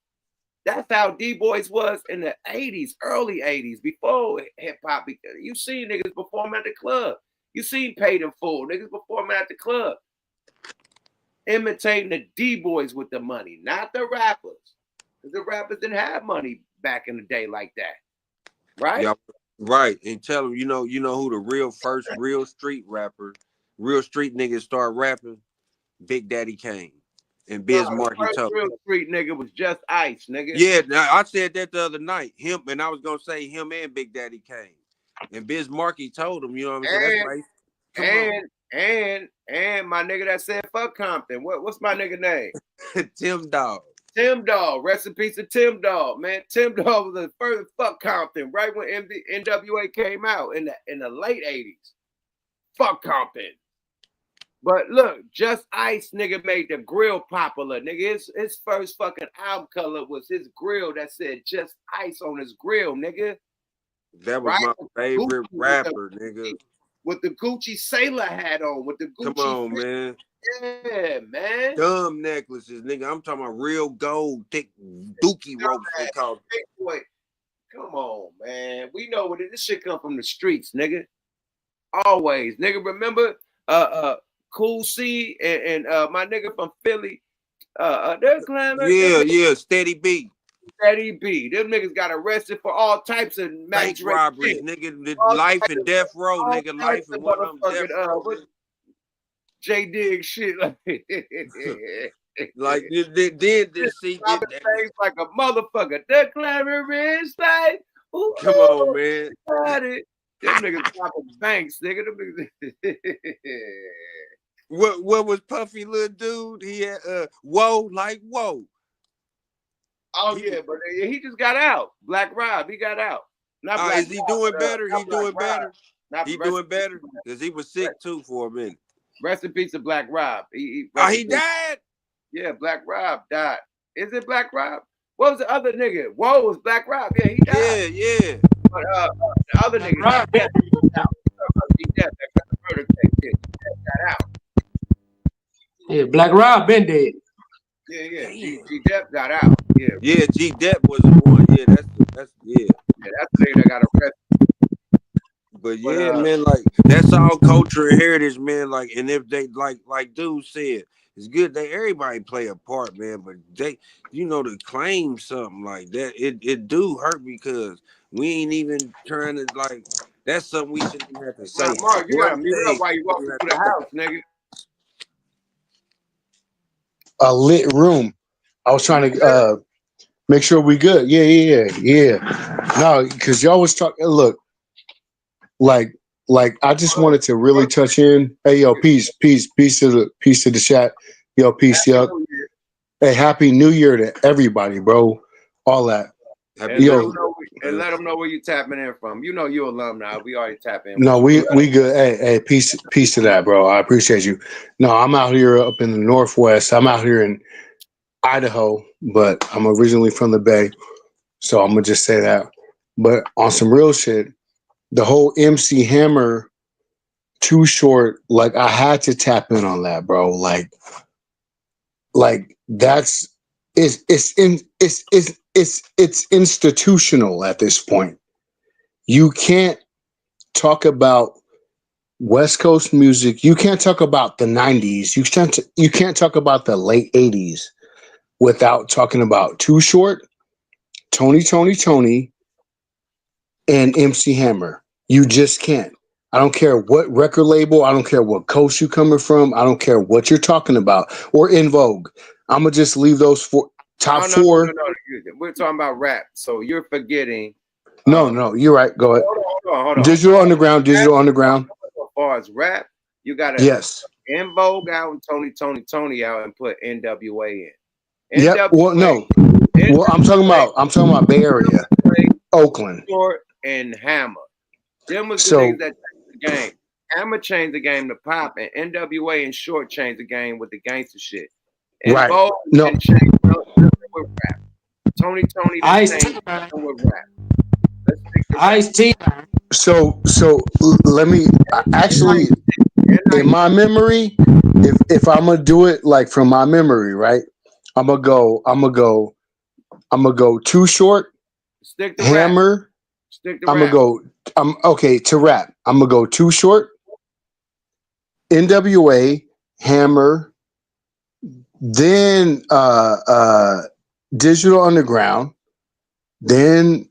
That's how D-Boys was in the 80s, early 80s, before hip-hop. You seen niggas performing at the club. You seen Paid in Full. Niggas performing at the club. Imitating the D-Boys with the money, not the rappers. Because the rappers didn't have money back in the day like that. Right? Yeah, right. And tell them, you know who the first real street rapper, real street niggas start rapping? Big Daddy Kane. And Biz Markie told real street nigga was Just Ice, nigga. Yeah, now I said that the other night. Him, and I was gonna say him and Big Daddy Kane. And Biz Markie told him, you know what I'm saying? That's right. And my nigga that said fuck Compton. What's my nigga name? Tim Dog. Tim Dog. Rest in peace to Tim Dog, man. Tim Dog was the first fuck Compton right when NWA came out in the late 80s. Fuck Compton. But look, Just Ice nigga made the grill popular. Nigga, his first fucking album color was his grill that said Just Ice on his grill, nigga. That was my favorite rapper, nigga. With the Gucci sailor hat on, with the Gucci. Come on, man. Yeah, man. Dumb necklaces, nigga. I'm talking about real gold, thick dookie ropes. They call it. Come on, man. We know what this shit come from the streets, nigga. Always, nigga. Remember, Cool C and my nigga from Philly. They're climbing. Yeah, Steady B. Eddie B. Them niggas got arrested for all types of bank robberies, nigga. Life and death row, nigga. Life and one of them death row. J Dig shit like like did this see like a motherfucker. The Clarence thing. Come on, man. Got it. Them niggas robbing banks, nigga. Them niggas. What was Puffy little dude? He had whoa. Oh yeah, but he just got out. Black Rob, he got out. Not Black is he doing better? He doing better. He doing better because he was sick too for a minute. Rest in peace to Black Rob. He died? Yeah, Black Rob died. Is it Black Rob? What was the other nigga? Whoa, was Black Rob. Yeah, he died. Yeah. But the other nigga got out. Yeah, Black Rob been dead. Yeah. G-Dep got out. Yeah, G-Dep was the one. Yeah, that's that's the nigga that got arrested. But man, like that's all culture and heritage, man. Like, and if they like dude said, it's good that everybody play a part, man. But they, to claim something like that, it do hurt because we ain't even trying to like. That's something we shouldn't have to say. Mark, you gotta mute up while you walk through the house, nigga. A lit room. I was trying to make sure we good. Yeah. No, because y'all was talking. Look. Like I just wanted to really touch in. Hey, yo, peace to the chat. Yo, peace, yo. Hey, happy New Year to everybody, bro. All that. And let them know where you tapping in from. You alumni. We already tap in. No, we good. Hey, peace to that, bro. I appreciate you. No, I'm out here up in the Northwest. I'm out here in Idaho, but I'm originally from the Bay, so I'm gonna just say that. But on some real shit. The whole MC Hammer Too Short, like I had to tap in on that, bro. Like that's it's institutional at this point. You can't talk about West Coast music. You can't talk about the 90s. You can't talk about the late 80s without talking about Too Short, Tony, and MC Hammer. You just can't. I don't care what record label. I don't care what coast you coming from. I don't care what you're talking about or In Vogue. I'm gonna just leave those top four. No. We're talking about rap. So you're forgetting. No. You're right. Go ahead. Hold on. Digital Underground. As far as rap, you gotta In Vogue out and Tony out and put NWA in. Yep. Well, no. Well, I'm talking about Bay Area, Oakland, Short and Hammer. Them was the things that changed the game. Hammer changed the game to pop, and NWA and Short changed the game with the gangster shit. And right. Vogue changed with rap. Tony changed with rap. Ice-T. So let me actually, in my memory, if I'm gonna do it like from my memory, right? I'm gonna go Too Short, Stick to Hammer. Rap. Stick to I'm rap. gonna go. To rap. I'm gonna go Too Short, NWA, Hammer, then Digital Underground, then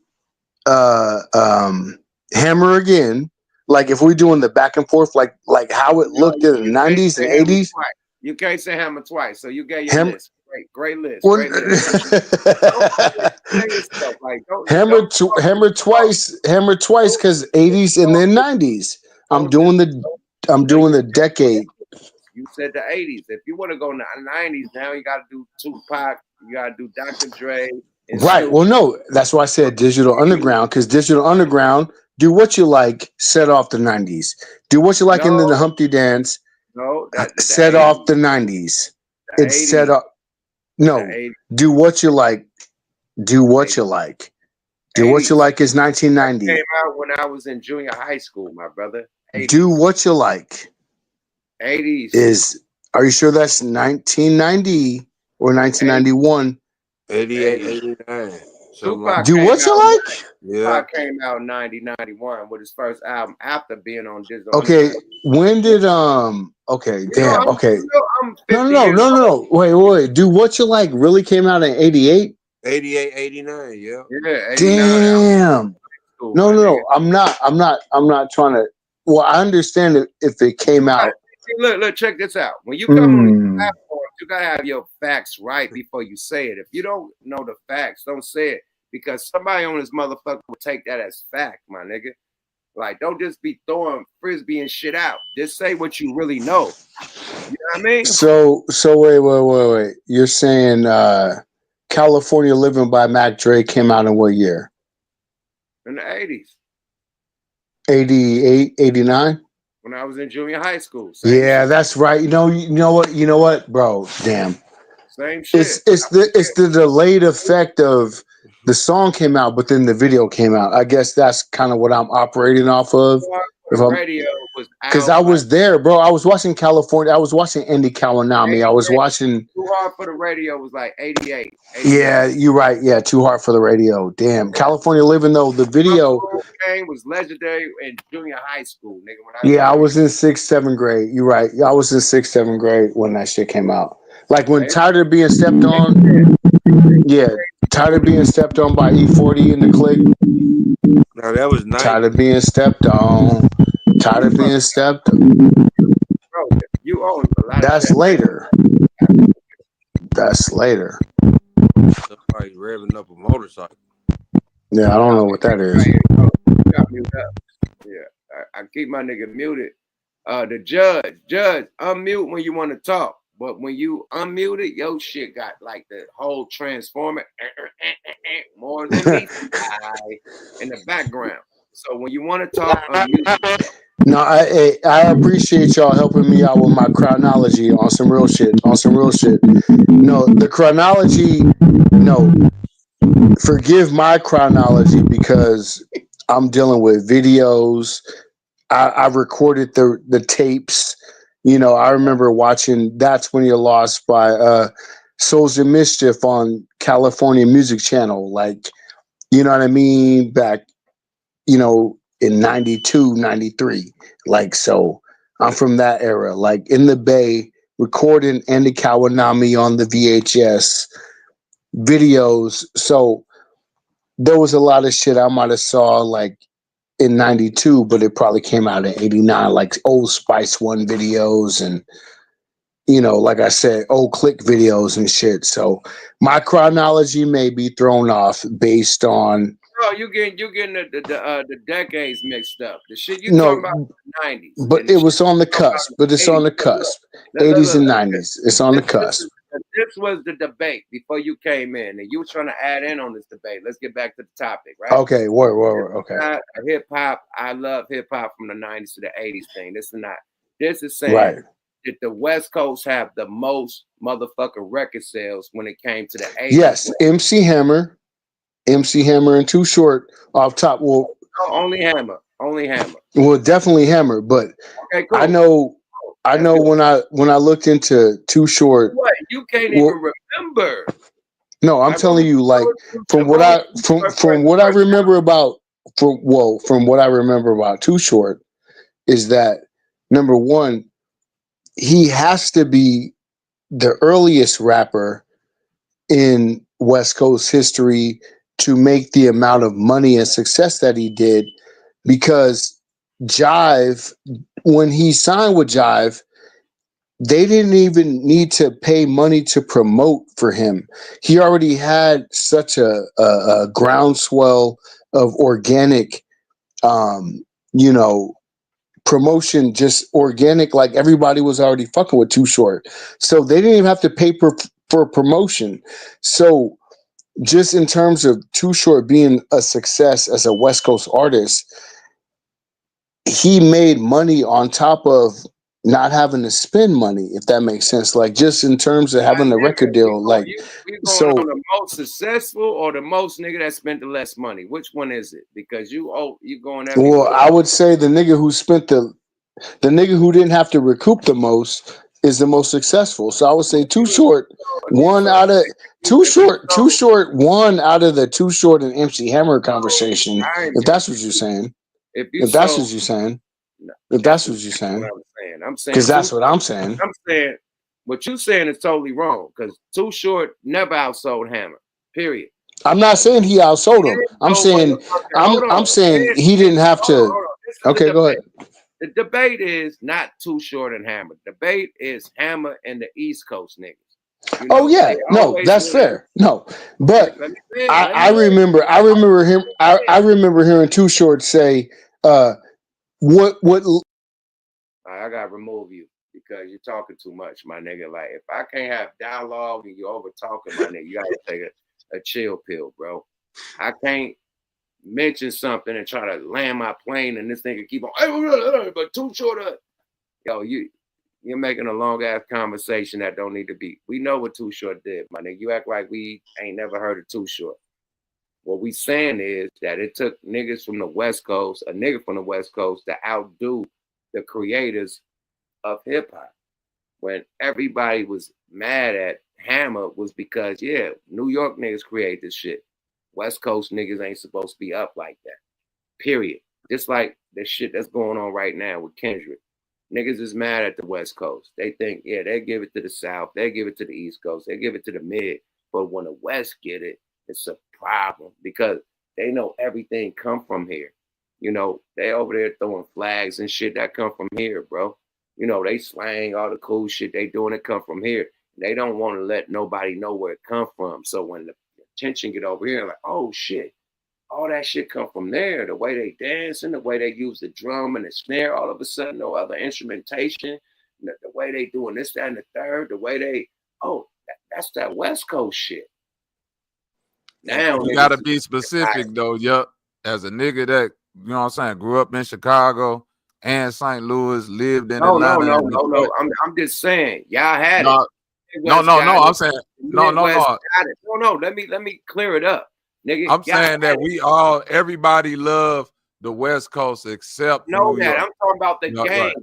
Hammer again. Like if we're doing the back and forth, like how it looked in the 90s and 80s. You can't say Hammer twice, so you gave your list. Great list. Hammer twice because 80s and then 90s. I'm doing the decade. You said the 80s. If you want to go in the 90s, now you got to do Tupac. You got to do Dr. Dre. Right. Well, no, that's why I said Digital Underground, because Digital Underground, Do What You Like set off the 90s. Do What You Like in the Humpty Dance set off the 90s. It set up. No, Do What You Like. Do What You Like. Do What You Like is 1990. Came out when I was in junior high school, my brother. 80s. Do What You Like 80s. Are you sure that's 1990 or 1991? 88, 89. Do What You Like? Tupac came out in 91 with his first album after being on Digital. Okay, when did okay, damn, okay. No. Wait. Do What You Like really came out in 88? 88, 89, yeah. Yeah, 89. Damn. No. I'm not trying to. Well, I understand if it came out. Look, check this out. When you come on these platforms, you gotta have your facts right before you say it. If you don't know the facts, don't say it, because somebody on this motherfucker will take that as fact, my nigga. Like, don't just be throwing frisbee and shit out. Just say what you really know. You know what I mean? So wait. You're saying California Living by Mac Dre came out in what year? In the 80s. 88, 89? When I was in junior high school. Yeah, that's right. You know what, bro? Damn. Same shit. It's the delayed effect of the song came out, but then the video came out. I guess that's kind of what I'm operating off of. The radio was out. Because I was there, bro. I was watching California. I was watching Andy Kawanami. I was watching. Too Hard for the Radio was like 88. Yeah, you're right. Yeah, Too Hard for the Radio. Damn. California Living, though, the video. Game was legendary in junior high school, nigga. I was in 6th, 7th grade. You're right. I was in 6th, 7th grade when that shit came out. Like when Tired of Being Stepped On. Yeah, Tired of Being Stepped On by E40 in the Click. No, that was nice. Tired of being stepped on. Tired of being stepped on. Bro, you own a lot. That's later. That's later. Somebody's revving up a motorcycle. Yeah, I don't know what that is. Yeah, I keep my nigga muted. The judge, unmute when you want to talk. But when you unmuted, your shit got like the whole transformer more than me in the background. So when you want to talk, unmute. No, I appreciate y'all helping me out with my chronology on some real shit. No, the chronology, no. Forgive my chronology because I'm dealing with videos. I recorded the tapes. I remember watching That's When You're Lost by Souls of Mischief on California Music Channel. Like, you know what I mean? Back, in 92, 93. Like, so I'm from that era. Like, in the Bay, recording Andy Kawanami on the VHS videos. So there was a lot of shit I might have saw, like, in 92, but it probably came out in 89, like old Spice One videos and, like I said, old Click videos and shit. So my chronology may be thrown off based on. Bro, you getting the decades mixed up. The shit you talking about the 90s. But it was on the cusp. But it's on the cusp. 80s and 90s. It's on the cusp. This was the debate before you came in, and you were trying to add in on this debate. Let's get back to the topic, right? Okay, word. Okay. Hip hop. I love hip hop from the 90s to the 80s thing. This is not. This is saying right. That the West Coast have the most motherfucking record sales when it came to the 80s. Yes, MC Hammer, and Too Short off top. Well, only Hammer. Well, definitely Hammer, but okay, cool. I know when I looked into Too Short. What? You can't even remember. No, I'm telling you, like from what I remember about Too Short is that number one, he has to be the earliest rapper in West Coast history to make the amount of money and success that he did, because Jive, when he signed with Jive, they didn't even need to pay money to promote for him. He already had such a groundswell of organic, promotion, just organic, like everybody was already fucking with Too Short. So they didn't even have to pay for promotion. So just in terms of Too Short being a success as a West Coast artist, he made money on top of not having to spend money, if that makes sense. Like just in terms of having a record deal, like you going on the most successful or the most nigga that spent the less money? Which one is it? Because you going every. Well, I would say the nigga who spent the nigga who didn't have to recoup the most is the most successful. So I would say Too Short, one out of the Too Short and MC Hammer conversation. If that's what you're saying. If that's what you're saying. I'm saying because that's what I'm saying. I'm saying what you're saying is totally wrong, because Too Short never outsold Hammer. Period. I'm not saying he outsold him. I'm saying he didn't have to. Okay, go ahead. The debate is not Too Short and Hammer. The debate is Hammer and the East Coast niggas. You know, no, that's fair. No, but I remember him. I remember hearing Too Short say, "What?" I gotta remove you because you're talking too much, my nigga. Like if I can't have dialogue and you're over talking, my nigga, you gotta take a chill pill, bro. I can't mention something and try to land my plane and this nigga keep on. But Too Short, yo, you're making a long ass conversation that don't need to be. We know what Too Short did, my nigga. You act like we ain't never heard of Too Short. What we saying is that it took niggas from the West Coast, a nigga from the West Coast, to outdo the creators of hip hop. When everybody was mad at Hammer was because, yeah, New York niggas create this shit. West Coast niggas ain't supposed to be up like that. Period. Just like the shit that's going on right now with Kendrick. Niggas is mad at the West Coast. They think, yeah, they give it to the South. They give it to the East Coast. They give it to the Mid. But when the West get it, it's a problem because they know everything come from here. You know, they over there throwing flags and shit that come from here, bro. You know, they slang all the cool shit they doing it come from here. They don't want to let nobody know where it come from. So when the attention get over here, like, oh shit, all that shit come from there. The way they dance and the way they use the drum and the snare, all of a sudden, no other instrumentation, the way they doing this, that, and the third, the way they, that's that West Coast shit. Now you gotta be specific though, yup. As a nigga that, you know what I'm saying, grew up in Chicago and St. Louis, lived in Atlanta. No. I'm just saying, y'all had it. No. I'm saying no. Let me clear it up, nigga. I'm saying that everybody love the West Coast except New York. I'm talking about the game, right.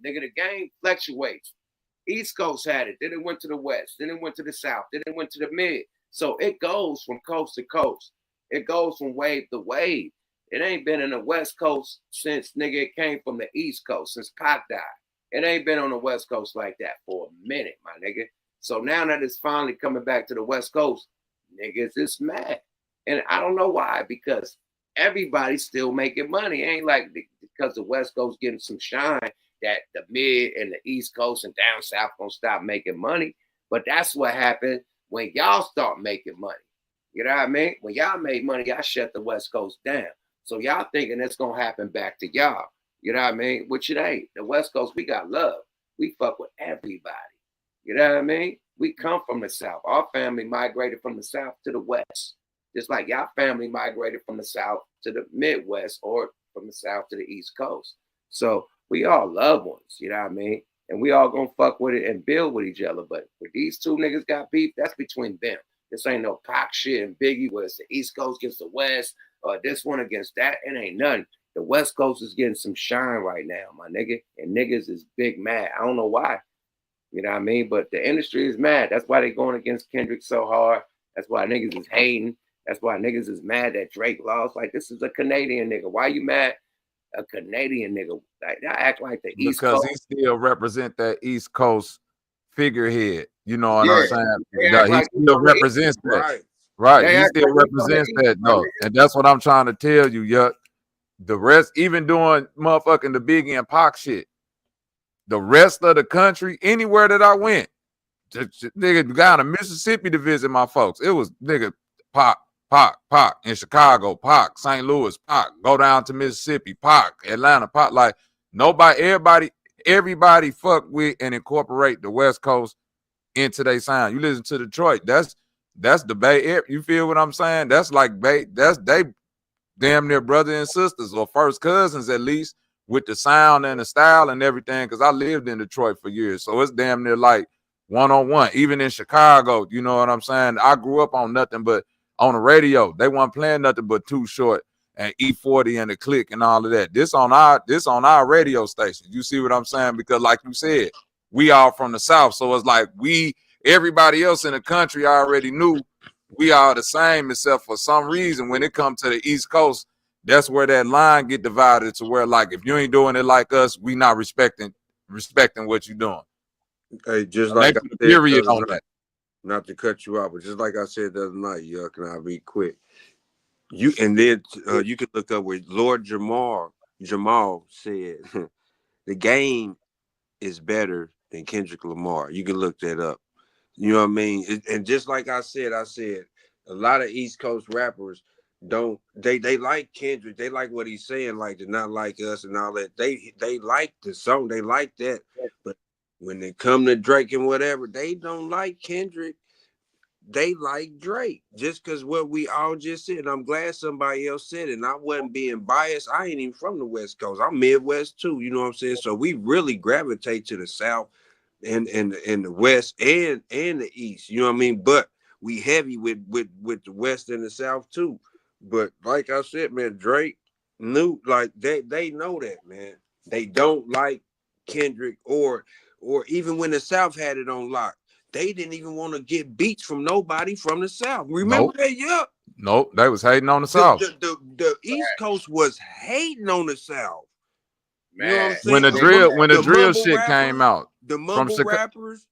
The game fluctuates. East Coast had it, then it went to the West, then it went to the South, then it went to the Mid. So it goes from coast to coast. It goes from wave to wave. It ain't been in the West Coast since nigga it came from the East Coast, since Pac died. It ain't been on the West Coast like that for a minute, my nigga. So now that it's finally coming back to the West Coast, niggas is mad. And I don't know why, because everybody's still making money. It ain't like because the West Coast getting some shine that the Mid and the East Coast and down South gonna stop making money. But that's what happened when y'all start making money. You know what I mean? When y'all made money, y'all shut the West Coast down. So y'all thinking it's going to happen back to y'all. You know what I mean? Which it ain't. The West Coast, we got love. We fuck with everybody. You know what I mean? We come from the South. Our family migrated from the South to the West. Just like y'all family migrated from the South to the Midwest or from the South to the East Coast. So we all loved ones. You know what I mean? And we all going to fuck with it and build with each other. But when these two niggas got beef, that's between them. This ain't no Pac shit and Biggie where it's the East Coast against the West or this one against that. It ain't nothing. The West Coast is getting some shine right now, my nigga. And niggas is big mad. I don't know why. You know what I mean? But the industry is mad. That's why they going against Kendrick so hard. That's why niggas is hating. That's why niggas is mad that Drake lost. Like, this is a Canadian nigga. Why you mad? A Canadian nigga. Like, I act like the East Coast. Because he still represent that East Coast figurehead. You know what I'm saying? He still represents that. Right. He still represents that, though. And that's what I'm trying to tell you, yuck. The rest, even doing motherfucking the Biggie and Pac shit, the rest of the country, anywhere that I went, nigga, got to Mississippi to visit my folks. It was, nigga, Pac. In Chicago, Pac. St. Louis, Pac. Go down to Mississippi, Pac. Atlanta, Pac. Like, everybody fuck with and incorporate the West Coast into their sound. You listen to Detroit, that's the Bay Area. You feel what I'm saying? That's like they damn near brother and sisters or first cousins at least with the sound and the style and everything. Because I lived in Detroit for years, so it's damn near like one-on-one. Even in Chicago, you know what I'm saying? I grew up on nothing but on the radio. They weren't playing nothing but Too Short and E40 and the Click and all of that. This on our radio station. You see what I'm saying? Because like you said, we all from the South, so it's like everybody else in the country already knew we are the same, except for some reason when it comes to the East Coast, that's where that line get divided to where, like, if you ain't doing it like us, we not respecting what you're doing. Hey, just like period on that. not to cut you off, but just like I said the other night, Yuck, and I'll be quick. You can look up where Lord Jamal said the game is better than Kendrick Lamar. You can look that up. You know what I mean? And just like I said a lot of East Coast rappers they like Kendrick. They like what he's saying, like to not like us and all that. They like the song. They like that. But when they come to Drake and whatever, they don't like Kendrick. They like Drake. Just because what we all just said. And I'm glad somebody else said it. And I wasn't being biased. I ain't even from the West Coast. I'm Midwest too. You know what I'm saying? So we really gravitate to the South and the West and the East. You know what I mean? But we heavy with the West and the South too. But like I said, man, Drake knew, like they know that, man. They don't like Kendrick or even when the South had it on lock, they didn't even want to get beats from nobody from the South. Remember that? Yeah. Nope, they was hating on the South. The East Coast was hating on the South. Man. You know what I'm saying? When the drill shit rappers, came out, the mumble rappers,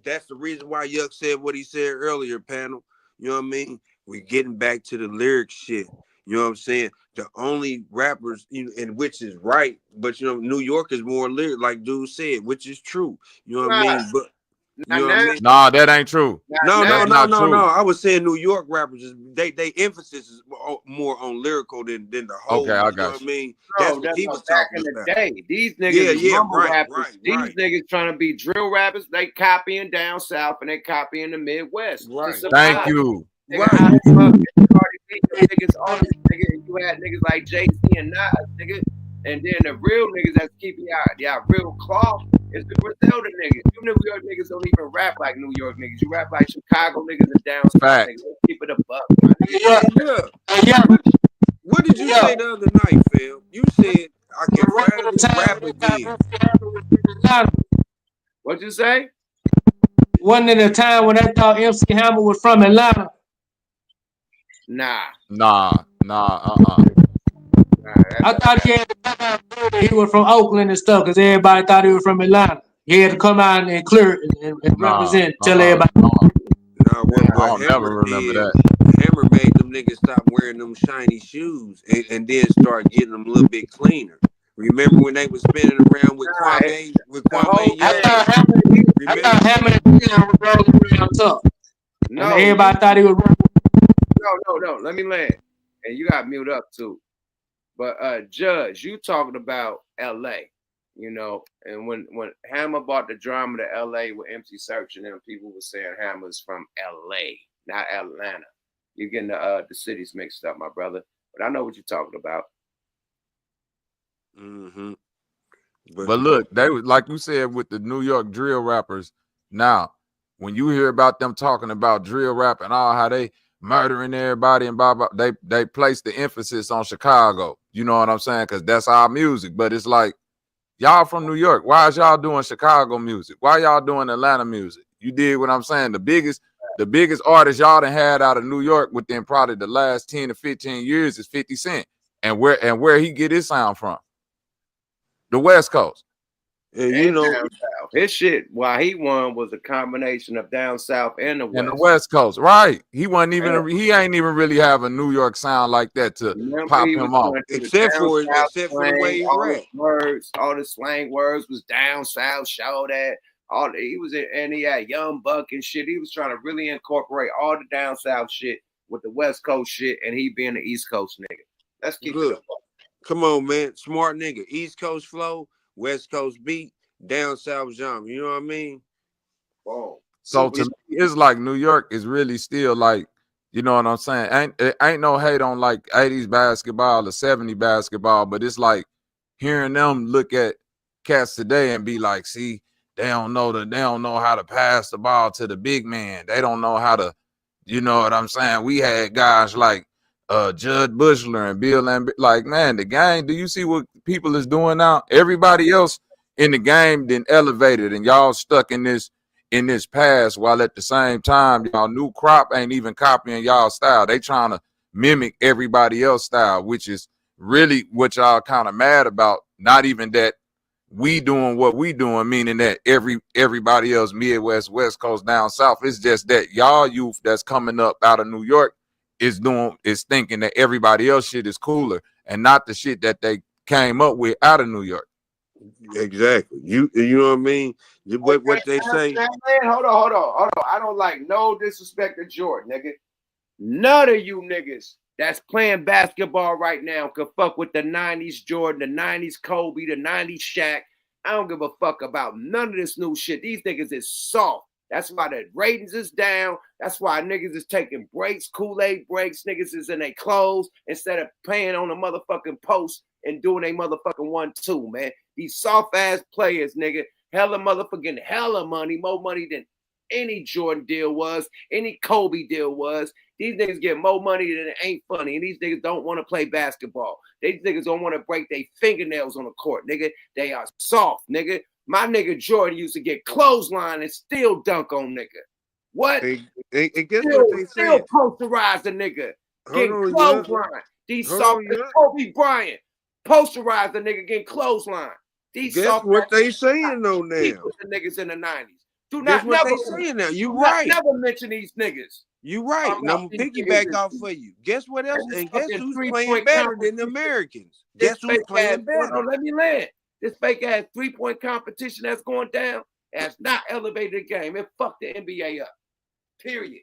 that's the reason why Yuck said what he said earlier, panel. You know what I mean? We're getting back to the lyric shit. You know what I'm saying? The only rappers, and which is right, but New York is more lyric, like dude said, which is true. You know what I mean? But you know what I mean? Nah, that ain't true. No. I was saying New York rappers they emphasis is more on lyrical than the whole. Okay, I got you. Know what I mean? Bro, that's what he was back talking in the about. day. These niggas, rappers. Right. These niggas trying to be drill rappers. They copying down south and they copying the Midwest. Right. Thank you. Right. Niggas, all these niggas, you had niggas like JC and Nas, nigga, and then the real niggas that's keeping y'all real cloth is the Griselda niggas. You New York niggas don't even rap like New York niggas. You rap like Chicago niggas and down south niggas. Let's keep it a buck. Yeah. What did you say the other night, Phil? You said I can finally rap again. What'd you say? Wasn't it a time when I thought MC Hammer was from Atlanta? Nah. I thought he was from Oakland and stuff because everybody thought he was from Atlanta. He had to come out and clear and represent, tell everybody. I'll never remember that. Hammer made them niggas stop wearing them shiny shoes and then start getting them a little bit cleaner. Remember when they was spinning around with Kwame? I thought Hammer was rolling around tough. No, and everybody thought he was. No. Let me land. And you got mute up too. But Judge, you talking about LA, and when Hammer bought the drama to LA with MC Search and them, people were saying Hammer's from LA, not Atlanta. You're getting the cities mixed up, my brother. But I know what you're talking about. Mm-hmm. But look, they was like you said with the New York drill rappers. Now, when you hear about them talking about drill rap and all how they murdering everybody and blah, blah, they place the emphasis on Chicago. You know what I'm saying? Because that's our music. But it's like, y'all from New York. Why is y'all doing Chicago music? Why y'all doing Atlanta music? You dig what I'm saying? The biggest artist y'all done had out of New York within probably the last 10 to 15 years is 50 Cent. And where he get his sound from? The West Coast. And his shit while he won was a combination of down south and the West. And the West Coast, right? He wasn't even he ain't even really have a New York sound like that to pop him off. Except for the way he rap. All the slang words was down south, show that. And he had Young Buck and shit. He was trying to really incorporate all the down south shit with the West Coast shit, and he being the East Coast nigga. Let's keep it up. Come on, man. Smart nigga. East Coast flow, West Coast beat, down south genre. You know what I mean? Whoa. So to me, it's like New York is really still like, you know what I'm saying? Ain't no hate on like 80s basketball or 70s basketball, but it's like hearing them look at cats today and be like, see, they don't know how to pass the ball to the big man. They don't know how to, you know what I'm saying? We had guys like Judd Bushler and Bill and like, man, the game, do you see what people is doing now? Everybody else in the game then elevated and y'all stuck in this past, while at the same time y'all new crop ain't even copying y'all style. They trying to mimic everybody else style, which is really what y'all kind of mad about. Not even that we doing what we doing, meaning that everybody else, Midwest, West Coast, down south. It's just that y'all youth that's coming up out of New York is thinking that everybody else shit is cooler and not the shit that they came up with out of New York. Exactly. You know what I mean? What they say. Hold on. I don't like no disrespect to Jordan, nigga. None of you niggas that's playing basketball right now could fuck with the 90s Jordan, the 90s Kobe, the 90s Shaq. I don't give a fuck about none of this new shit. These niggas is soft. That's why the ratings is down. That's why niggas is taking breaks, Kool-Aid breaks. Niggas is in their clothes instead of playing on a motherfucking post and doing a motherfucking 1-2, man. These soft-ass players, nigga, hella money, more money than any Jordan deal was, any Kobe deal was. These niggas get more money than it ain't funny, and these niggas don't want to play basketball. These niggas don't want to break their fingernails on the court, nigga. They are soft, nigga. My nigga Jordan used to get clothesline and still dunk on nigga. What? Still posterize the nigga. Getting clothesline. These soft Kobe Bryant. Posterize the nigga getting clothesline. These Guess soft what they saying though now? The niggas in the 90s. Do Guess not what never they saying now. You right. Never mention these niggas. You right. And I'm gonna piggyback off for you. Guess what else? And guess who's playing better than the Americans? Guess who's playing better? Let me land. This fake ass 3-point competition that's going down has not elevated the game. It fucked the NBA up. Period.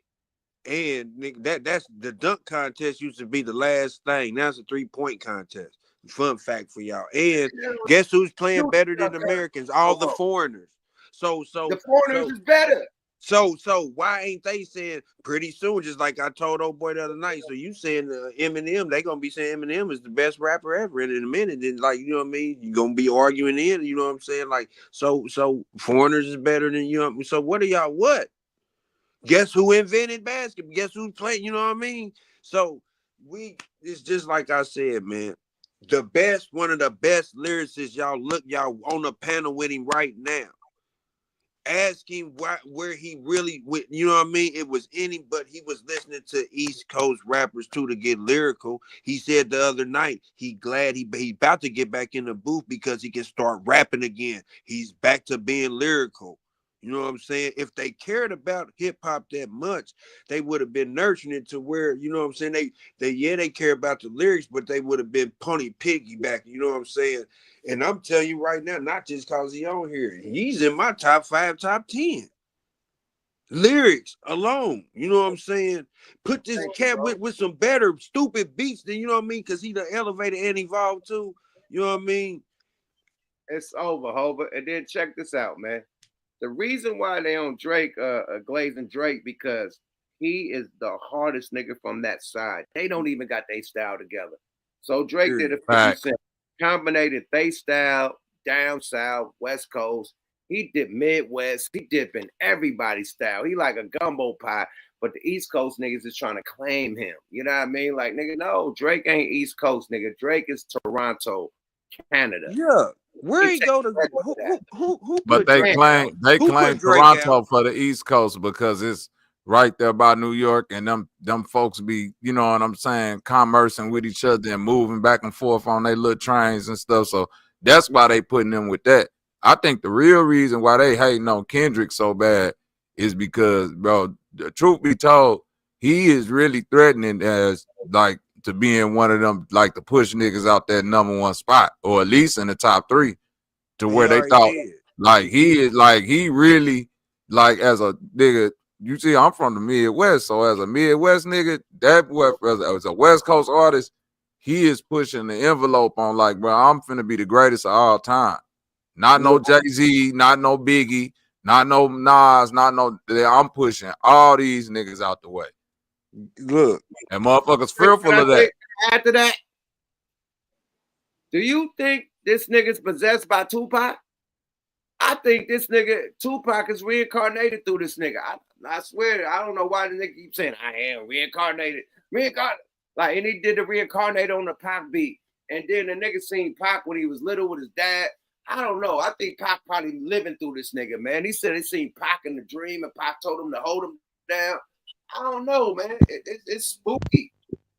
And nigga, that's the dunk contest used to be the last thing. Now it's a 3-point contest. Fun fact for y'all. And guess who's playing better than Americans? All the foreigners. So the foreigners is better. So why ain't they saying pretty soon? Just like I told old boy the other night. So you saying Eminem? They gonna be saying Eminem is the best rapper ever. And in a minute, then like you know what I mean? You gonna be arguing in. You know what I'm saying? Like so foreigners is better than you. Know, so what are y'all? What? Guess who invented basketball? Guess who's playing? You know what I mean? So it's just like I said, man. One of the best lyricists, y'all on the panel with him right now. Ask him where he really, you know what I mean? It was but he was listening to East Coast rappers too to get lyrical. He said the other night, he glad he about to get back in the booth because he can start rapping again. He's back to being lyrical. You know what I'm saying? If they cared about hip hop that much, they would have been nurturing it to where, you know what I'm saying? They care about the lyrics, but they would have been pony piggyback. You know what I'm saying? And I'm telling you right now, not just cause he on here, he's in my top 5, top 10. Lyrics alone, you know what I'm saying? Put this cat with some better stupid beats than, you know what I mean? Because he done elevated and evolved too. You know what I mean? It's over, Hova. And then check this out, man. The reason why they on Drake, glazing Drake, because he is the hardest nigga from that side. They don't even got their style together. So Drake did a 50 Cent, combinated they style, down south, West Coast. He did Midwest. He dipped in everybody's style. He like a gumbo pie, but the East Coast niggas is trying to claim him. You know what I mean? Like, nigga, no, Drake ain't East Coast, nigga. Drake is Toronto, Canada. Yeah. Where he go to who but they claim Toronto for the East Coast because it's right there by New York, and them folks be, you know what I'm saying, conversing with each other and moving back and forth on their little trains and stuff. So that's why they putting them with that. I think the real reason why they hating on Kendrick so bad is because, bro, the truth be told, he is really threatening as like to be in one of them, like to push niggas out that number 1 spot, or at least in the top 3, to where they thought like he really like as a nigga. You see, I'm from the Midwest, so as a Midwest nigga, as a West Coast artist, he is pushing the envelope on like, bro, I'm finna be the greatest of all time. Not no Jay-Z, not no Biggie, not no Nas, not no. I'm pushing all these niggas out the way. Look, and motherfuckers fearful of that. After that, do you think this nigga's possessed by Tupac? I think this nigga Tupac is reincarnated through this nigga. I swear, I don't know why the nigga keeps saying I am reincarnated. Like, and he did the reincarnate on the Pac beat, and then the nigga seen Pac when he was little with his dad. I don't know. I think Pac probably living through this nigga, man. He said he seen Pac in the dream, and Pac told him to hold him down. I don't know, man. It's spooky.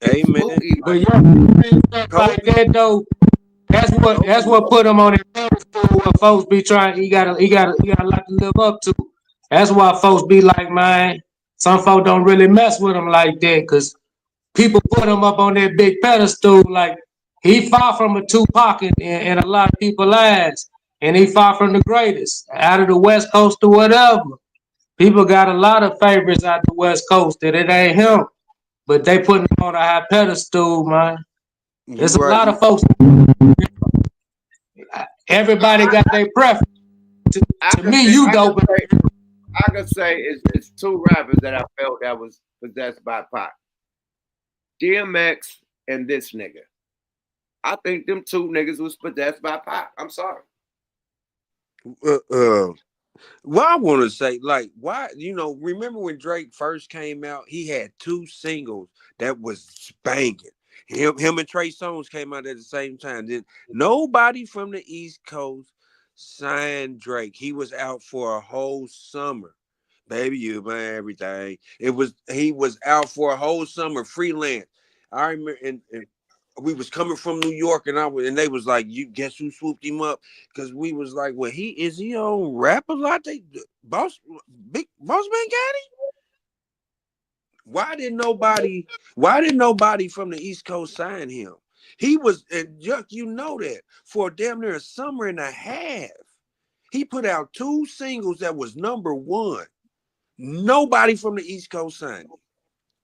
Amen. But yeah, like that though. That's what put him on that pedestal. Where folks be trying, he got a lot to live up to. That's why folks be like, man, some folks don't really mess with him like that, because people put him up on that big pedestal. Like, he far from a Tupac in a lot of people's eyes, and he far from the greatest out of the West Coast or whatever. People got a lot of favorites out the West Coast that it ain't him, but they putting him on a high pedestal, man. There's a lot of folks. Everybody got their preference. To me, you dope. I could say it's two rappers that I felt that was possessed by Pac. DMX and this nigga. I think them two niggas was possessed by Pac. I'm sorry. Well, I want to say, like, why, remember when Drake first came out, he had 2 singles that was banging. Him and Trey Songz came out at the same time. Then nobody from the East Coast signed Drake. He was out for a whole summer. Baby, you man, everything. He was out for a whole summer, freelance. I remember, and we was coming from New York, and they was like, "You guess who swooped him up?" Because we was like, "Well, is he on Rap a Lot? Boss Man got him." Why didn't nobody from the East Coast sign him? He was, and Yuck, you know that, for damn near a summer and a half. He put out 2 singles that was #1. Nobody from the East Coast signed him.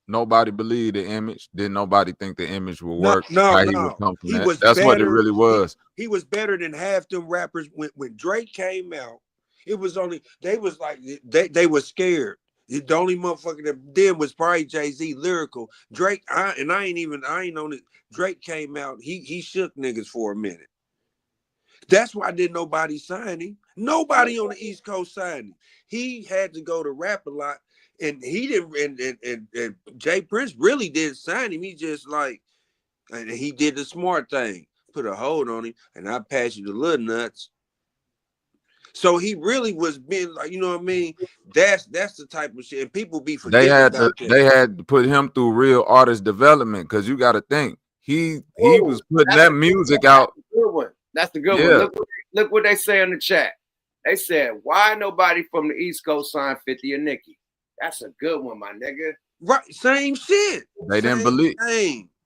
Nobody believed the image. Didn't nobody think the image would work? No. That's better, what it really was. He was better than half them rappers. When Drake came out, it was only, they was like, they were scared. The only motherfucker that then was probably Jay-Z, Lyrical. Drake, I ain't on it. Drake came out, he shook niggas for a minute. That's why didn't nobody sign him. Nobody on the East Coast signed him. He had to go to Rap a Lot, and he didn't. And Jay Prince really didn't sign him. He just and he did the smart thing, put a hold on him, and I pass you the little nuts. So he really was being like, you know what I mean? That's the type of shit. And people be forgetting they had to put him through real artist development, because you got to think he was putting that music out. That's the good one. Look what they say in the chat. They said, "Why nobody from the East Coast signed 50 or Nicki?" That's a good one, my nigga. Right, same shit. They didn't believe.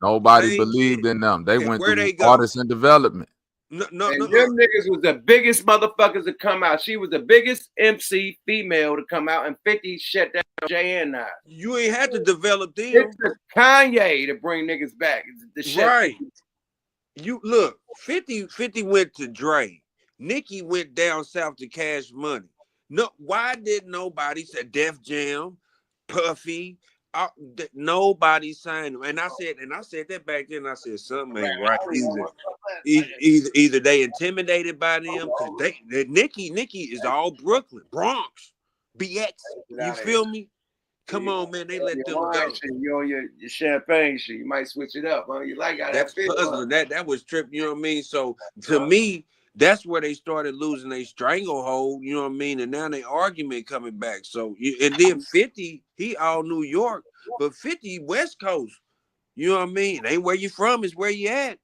Nobody believed in them. They went through artists and development. Them niggas was the biggest motherfuckers to come out. She was the biggest MC female to come out, and 50 shut down JN9. You ain't had to develop them. It's Kanye to bring niggas back. Right. You look, 50 went to Dre. Nicki went down south to Cash Money. No, why did nobody say Def Jam, Puffy? Nobody signed them. And I said that back then. I said something ain't right. Either they intimidated by them, because Nicki is all Brooklyn, Bronx, BX. You feel me? Come on, man. They let them go. You on your champagne shit. You might switch it up, huh? You like how that's puzzling. That was trip. You know what I mean? So to me, that's where they started losing their stranglehold. You know what I mean? And now they argument coming back. So and then 50, he all New York, but 50 West Coast. You know what I mean? It ain't where you from, it's where you at.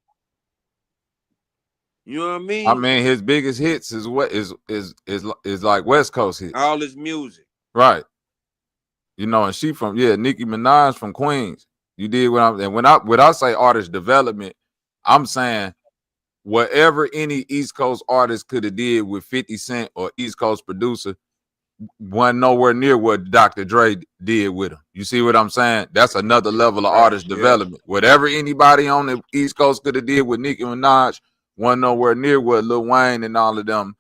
You know what I mean? I mean, his biggest hits is what is like West Coast hits. All his music, right? You know, and she from Nicki Minaj from Queens. You did when I say artist development, I'm saying whatever any East Coast artist could have did with 50 Cent or East Coast producer wasn't nowhere near what Dr. Dre did with him. You see what I'm saying? That's another level of artist development. Whatever anybody on the East Coast could have did with Nicki Minaj wasn't nowhere near what Lil Wayne and all of them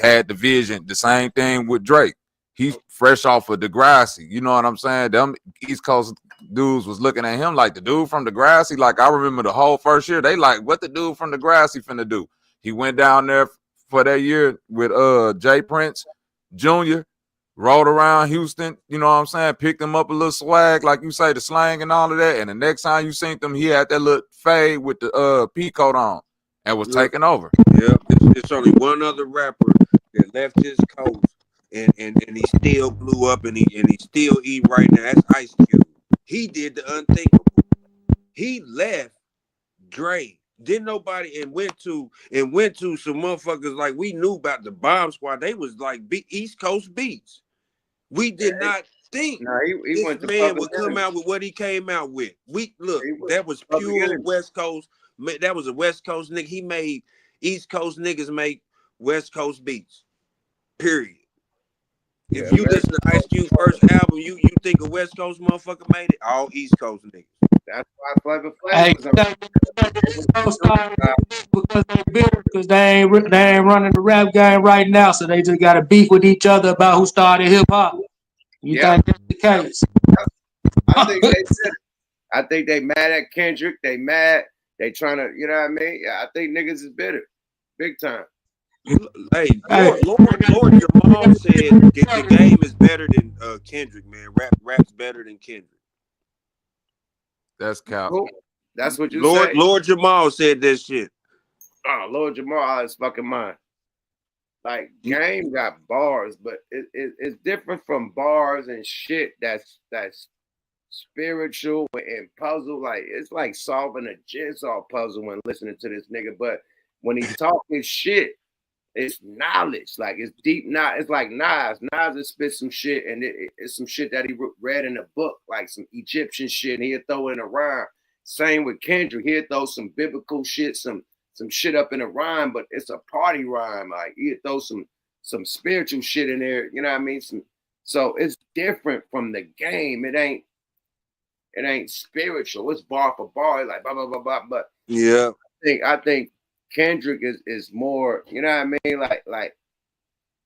had the vision. The same thing with Drake. He's fresh off of Degrassi. You know what I'm saying? Them East Coast dudes was looking at him like the dude from Degrassi. Like, I remember the whole first year, they like, what the dude from Degrassi finna do? He went down there for that year with Jay Prince Jr., rode around Houston, you know what I'm saying? Picked him up a little swag, like you say, the slang and all of that. And the next time you seen them, he had that little fade with the pea coat on and was taking over. Yeah, it's only one other rapper that left his coast and he still blew up and he still eat right now. That's Ice Cube. He did the unthinkable. He left Dre, Didn't nobody and went to some motherfuckers like we knew about the Bomb Squad. They was like East Coast beats. We did not think he this went to man Public would come Enemy. out with what he came out with. That was Public pure Enemy. West Coast. That was a West Coast nigga. He made East Coast niggas make West Coast beats. Period. Yeah, if you listen to Ice Cube first album, you think a West Coast motherfucker made it? All East Coast niggas. That's why Flavor Flav was because they ain't running the rap game right now, so they just got to beef with each other about who started hip hop. You think that's the case? I think they said, I think they mad at Kendrick. They mad. They trying to, you know what I mean? Yeah, I think niggas is bitter, big time. Hey, Lord Jamar said the game is better than Kendrick, man. Rap's better than Kendrick. That's cap. Cool. That's what you Lord say. Lord Jamal said that shit. Oh, Lord Jamar out of his fucking mind. Like, Game got bars, but it's different from bars and shit that's spiritual and puzzle. Like, it's like solving a jigsaw puzzle when listening to this nigga. But when he talking shit, it's knowledge. Like, it's deep knowledge. It's like Nas. Nas has spit some shit, and it's some shit that he read in a book, like some Egyptian shit, and he'll throw it in a rhyme. Same with Kendrick. He'll throw some biblical shit, some shit up in a rhyme, but it's a party rhyme. Like, he'll throw some spiritual shit in there. You know what I mean? So it's different from the Game. It ain't spiritual. It's bar for bar. It's like blah blah blah blah. But yeah, I think Kendrick is more, you know what I mean? Like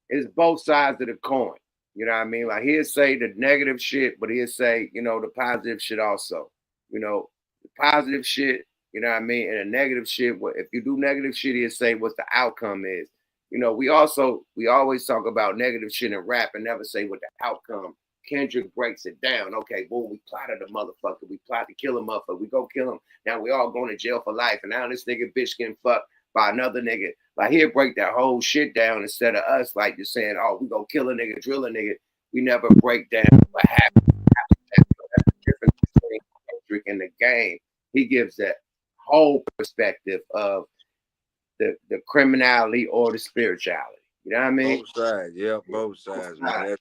it's both sides of the coin. You know what I mean? Like, he'll say the negative shit, but he'll say, you know, the positive shit also. You know, the positive shit, you know what I mean? And the negative shit, if you do negative shit, he'll say what the outcome is. You know, we always talk about negative shit in rap and never say what the outcome. Kendrick breaks it down. Okay, well, we plotted a motherfucker. We plot to kill a motherfucker. We go kill him. Now we all going to jail for life. And now this nigga bitch getting fucked by another nigga. Like, he'll break that whole shit down instead of us like just saying, oh, we go kill a nigga, drill a nigga. We never break down what happened. That's the difference between Kendrick and the Game. He gives that whole perspective of the criminality or the spirituality. You know what I mean? Both sides, yeah, both sides, man.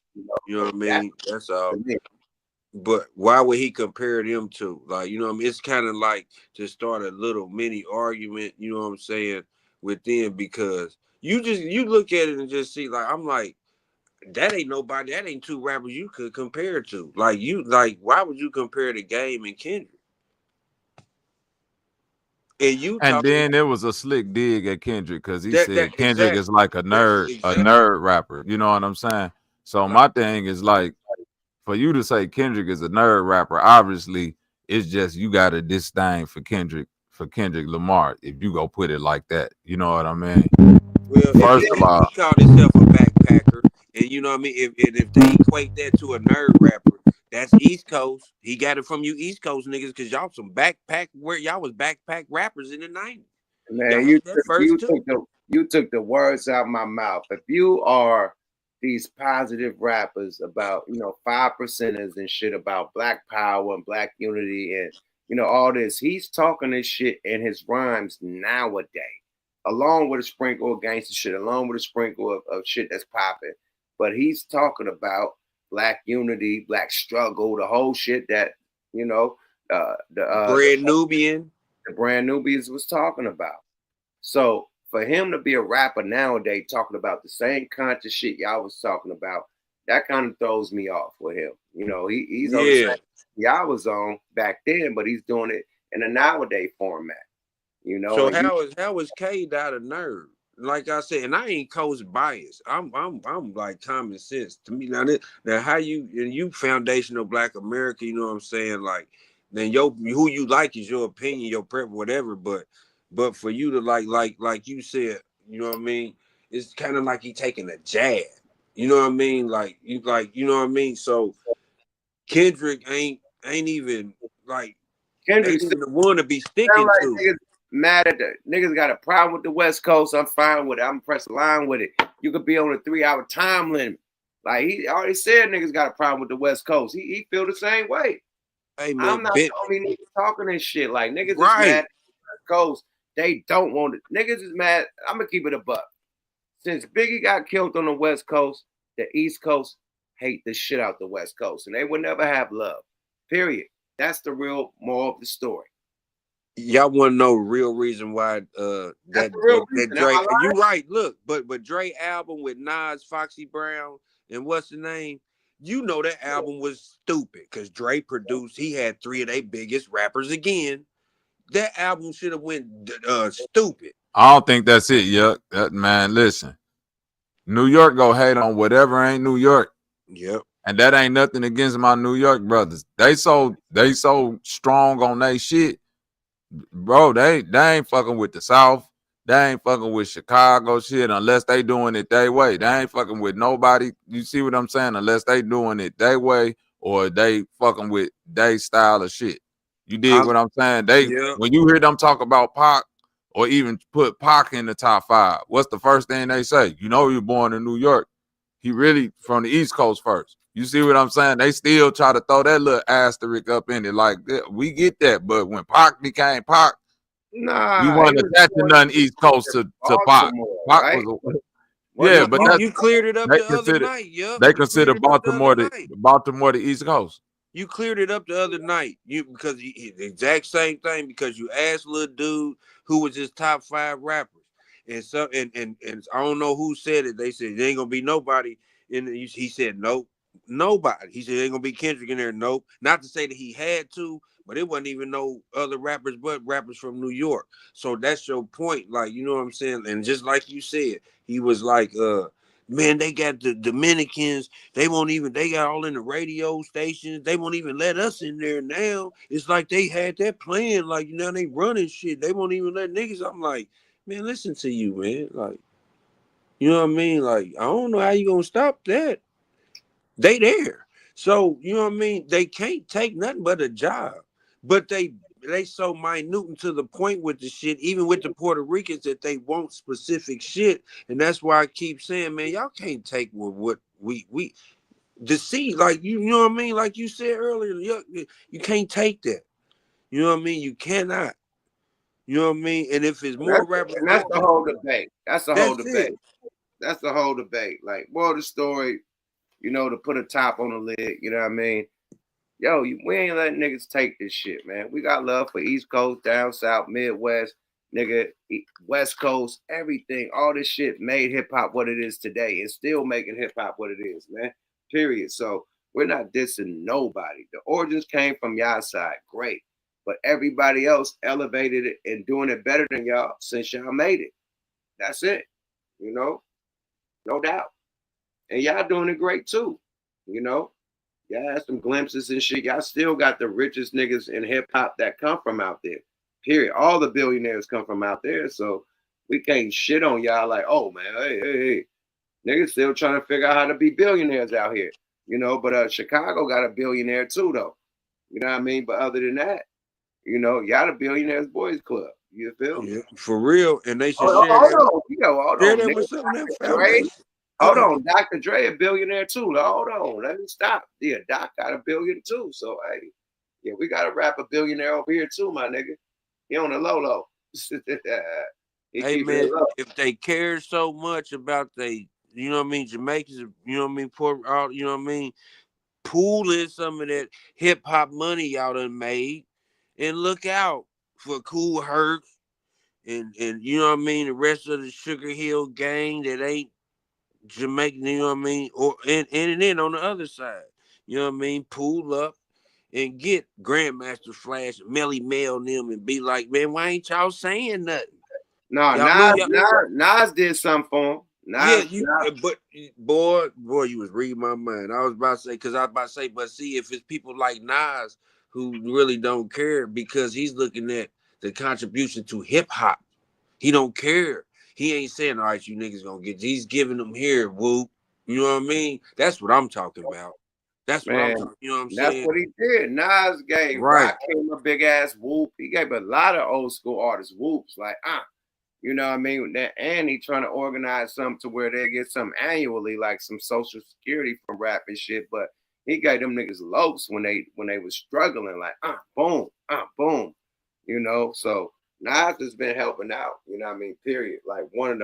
You know what I mean? That's all. But why would he compare them to? Like, you know what I mean? It's kind of like to start a little mini argument, you know what I'm saying, within, because you look at it and just see, like, I'm like, that ain't two rappers you could compare to. Like, why would you compare the Game and Kendrick? And then there was a slick dig at Kendrick because he said Kendrick is like a nerd rapper. You know what I'm saying? So my thing is, like, for you to say Kendrick is a nerd rapper, obviously it's just you got a disdain for Kendrick Lamar, if you go put it like that. You know what I mean? Well, first of all, he called himself a backpacker, and you know what I mean. If they equate that to a nerd rapper, that's East Coast. He got it from you East Coast niggas, because y'all some backpack y'all was backpack rappers in the 90s. Man, you took the words out of my mouth. If you are these positive rappers about, you know, 5%ers and shit about Black power and Black unity and, you know, all this, he's talking this shit in his rhymes nowadays, along with a sprinkle of gangster shit, along with a sprinkle of shit that's popping. But he's talking about Black unity, Black struggle, the whole shit that, you know, the Brand Nubians was talking about. So for him to be a rapper nowadays talking about the same conscious shit y'all was talking about, that kind of throws me off with him. You know, he's on the same y'all was on back then, but he's doing it in a nowadays format. You know, so how is K not a nerd? Like I said, and I ain't coast biased. I'm like common sense to me. Now how you foundational Black America, you know what I'm saying? Like, then who you like is your opinion, your prep, whatever. But for you to like you said, you know what I mean? It's kind of like he taking a jab. You know what I mean? Like you know what I mean? So Kendrick ain't even like Kendrick's the one to be sticking to. Niggas mad at the niggas got a problem with the West Coast. I'm fine with it. I'm pressing line with it. You could be on a 3-hour time limit. Like, he already said niggas got a problem with the West Coast. He feel the same way. Hey man, I'm not the only niggas talking this shit. Like, niggas is mad at the West Coast They don't want it. Niggas is mad. I'm gonna keep it a buck. Since Biggie got killed on the West Coast, the East Coast hate the shit out the West Coast, and they will never have love. Period. That's the real moral of the story. Y'all want to know real reason why that Dre? You right. Look, but Dre album with Nas, Foxy Brown, and what's the name? You know that album was stupid because Dre produced. He had 3 of their biggest rappers again. That album should have went stupid. I don't think that's it, Yuck. That man, listen. New York go hate on whatever ain't New York. Yep. And that ain't nothing against my New York brothers. They so strong on they shit. Bro, they ain't fucking with the South. They ain't fucking with Chicago shit unless they doing it their way. They ain't fucking with nobody. You see what I'm saying? Unless they doing it their way or they fucking with their style of shit. You dig what I'm saying? When you hear them talk about Pac or even put Pac in the top 5, what's the first thing they say? You know, you're born in New York. He really from the East Coast first. You see what I'm saying? They still try to throw that little asterisk up in it. Like, we get that. But when Pac became Pac, we wasn't attaching nothing East Coast to Pac. Pac was but you cleared it up the other night. Yep. They consider Baltimore the East Coast. You cleared it up the other night. Because the exact same thing, because you asked little dude who was his top 5 rappers. And so and I don't know who said it. They said there ain't gonna be nobody he said nope. Nobody. He said ain't gonna be Kendrick in there. Nope. Not to say that he had to, but it wasn't even no other rappers but rappers from New York. So that's your point. Like, you know what I'm saying? And just like you said, he was like, man, they got the Dominicans. They got all in the radio stations. They won't even let us in there now. It's like they had that plan. Like, you know, they running shit. They won't even let niggas. I'm like, man, listen to you, man. Like, you know what I mean? Like, I don't know how you gonna stop that. They there. So, you know what I mean? They can't take nothing but a job. But they so minute to the point with the shit, even with the Puerto Ricans, that they want specific shit. And that's why I keep saying, man, y'all can't take what we see. Like, you know what I mean? Like you said earlier, you can't take that. You know what I mean? You cannot. You know what I mean? And if it's more rappers, and that's the whole debate. That's the whole debate. That's the whole debate. Like, well, the story, you know, to put a top on the lid, you know what I mean? Yo, we ain't letting niggas take this shit, man. We got love for East Coast, down South, Midwest, nigga, West Coast, everything. All this shit made hip-hop what it is today and still making hip-hop what it is, man. Period. So we're not dissing nobody. The origins came from y'all side, great. But everybody else elevated it and doing it better than y'all since y'all made it. That's it. You know? No doubt. And y'all doing it great too. You know? Y'all had some glimpses and shit. Y'all still got the richest niggas in hip-hop that come from out there. Period. All the billionaires come from out there. So we can't shit on y'all like, oh, man, hey. Niggas still trying to figure out how to be billionaires out here. You know? But Chicago got a billionaire too, though. You know what I mean? But other than that, you know, y'all the Billionaires Boys Club. You feel me? Yeah, for real. And they should hold on. Dr. Dre a billionaire too. Hold on. Let me stop. Yeah, Doc got a billion too. So, hey, yeah, we got to rap a billionaire over here too, my nigga. He on the low. Hey, man, if they care so much about you know what I mean, Jamaicans, you know what I mean, you know what I mean, pooling some of that hip-hop money y'all done made. And look out for Cool Herc and you know what I mean, the rest of the Sugar Hill gang that ain't Jamaican, you know what I mean? Or and then on the other side, you know what I mean, pull up and get Grandmaster Flash, Melly Mel and them and be like, man, why ain't y'all saying nothing? No, Nas did something for him. But boy, you was reading my mind. I was about to say, but see, if it's people like Nas who really don't care because he's looking at the contribution to hip hop. He don't care. He ain't saying, all right, you niggas gonna get, he's giving them here, whoop. You know what I mean? That's what I'm talking about. That's what I'm talking, you know what I'm saying? That's what he did. Nas gave Rakim a big ass whoop. He gave a lot of old school artists whoops, like, you know what I mean? And he trying to organize something to where they get something annually, like some social security from rap and shit, but he gave them niggas lopes when they was struggling, like boom, boom, you know. So Nas has been helping out, you know what I mean, period. Like one of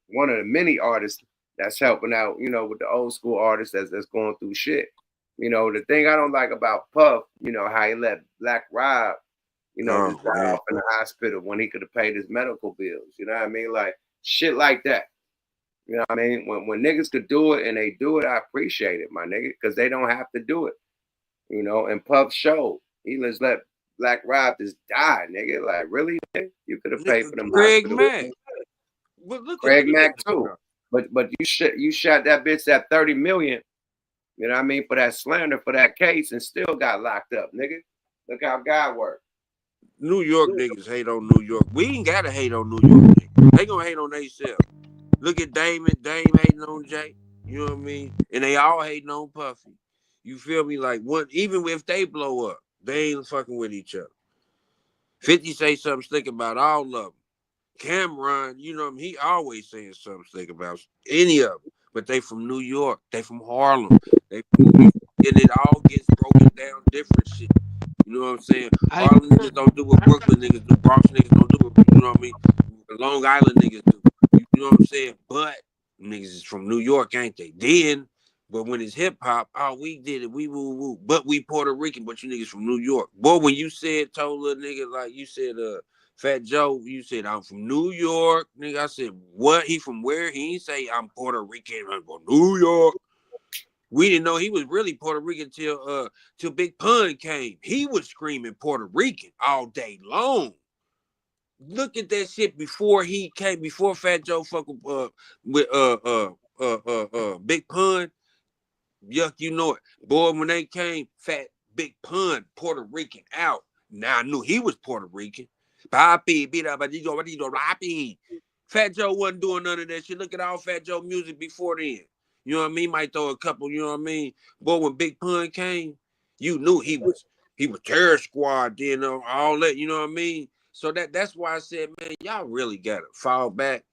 the many artists that's helping out, you know, with the old school artists that's going through shit. You know, the thing I don't like about Puff, you know, how he let Black Rob, you know, just got off in the hospital when he could have paid his medical bills. You know what I mean? Like shit like that. You know what I mean? When niggas could do it and they do it, I appreciate it, my nigga, because they don't have to do it. You know, and Puff showed. He just let Black Rob just die, nigga. Like, really, nigga? You could have paid for them. Craig Mack. Craig Mack too. But you shot that bitch at 30 million, you know what I mean, for that slander, for that case, and still got locked up, nigga. Look how God worked. New York niggas hate on New York. We ain't gotta hate on New York niggas. They gonna hate on themselves. Look at Dame hating on Jay. You know what I mean? And they all hating on Puffy. You feel me? Like even if they blow up, they ain't fucking with each other. 50 say something slick about all of them. Cameron, you know, he always saying something slick about any of them. But they from New York. They from Harlem. And it all gets broken down different shit. You know what I'm saying? Harlem niggas don't do what Brooklyn niggas do. Bronx niggas don't do what, you know what I mean? Long Island niggas do. You know what I'm saying? But niggas is from New York, ain't they? But when it's hip hop, we did it. We woo woo. But we Puerto Rican, but you niggas from New York. Boy, when you told little nigga, like you said, Fat Joe, you said, I'm from New York. Nigga, I said, what? He from where? He ain't say, I'm Puerto Rican. I'm from New York. We didn't know he was really Puerto Rican till Big Pun came. He was screaming Puerto Rican all day long. Look at that shit before he came, before Fat Joe fuck with Big Pun. Yuck, you know it. Boy, when they came, Fat Big Pun, Puerto Rican out. Now I knew he was Puerto Rican. Papi, Fat Joe wasn't doing none of that shit. Look at all Fat Joe music before then. You know what I mean? Might throw a couple, you know what I mean? Boy, when Big Pun came, you knew he was Terror Squad, you know, all that, you know what I mean? So that's why I said, man, y'all really gotta fall back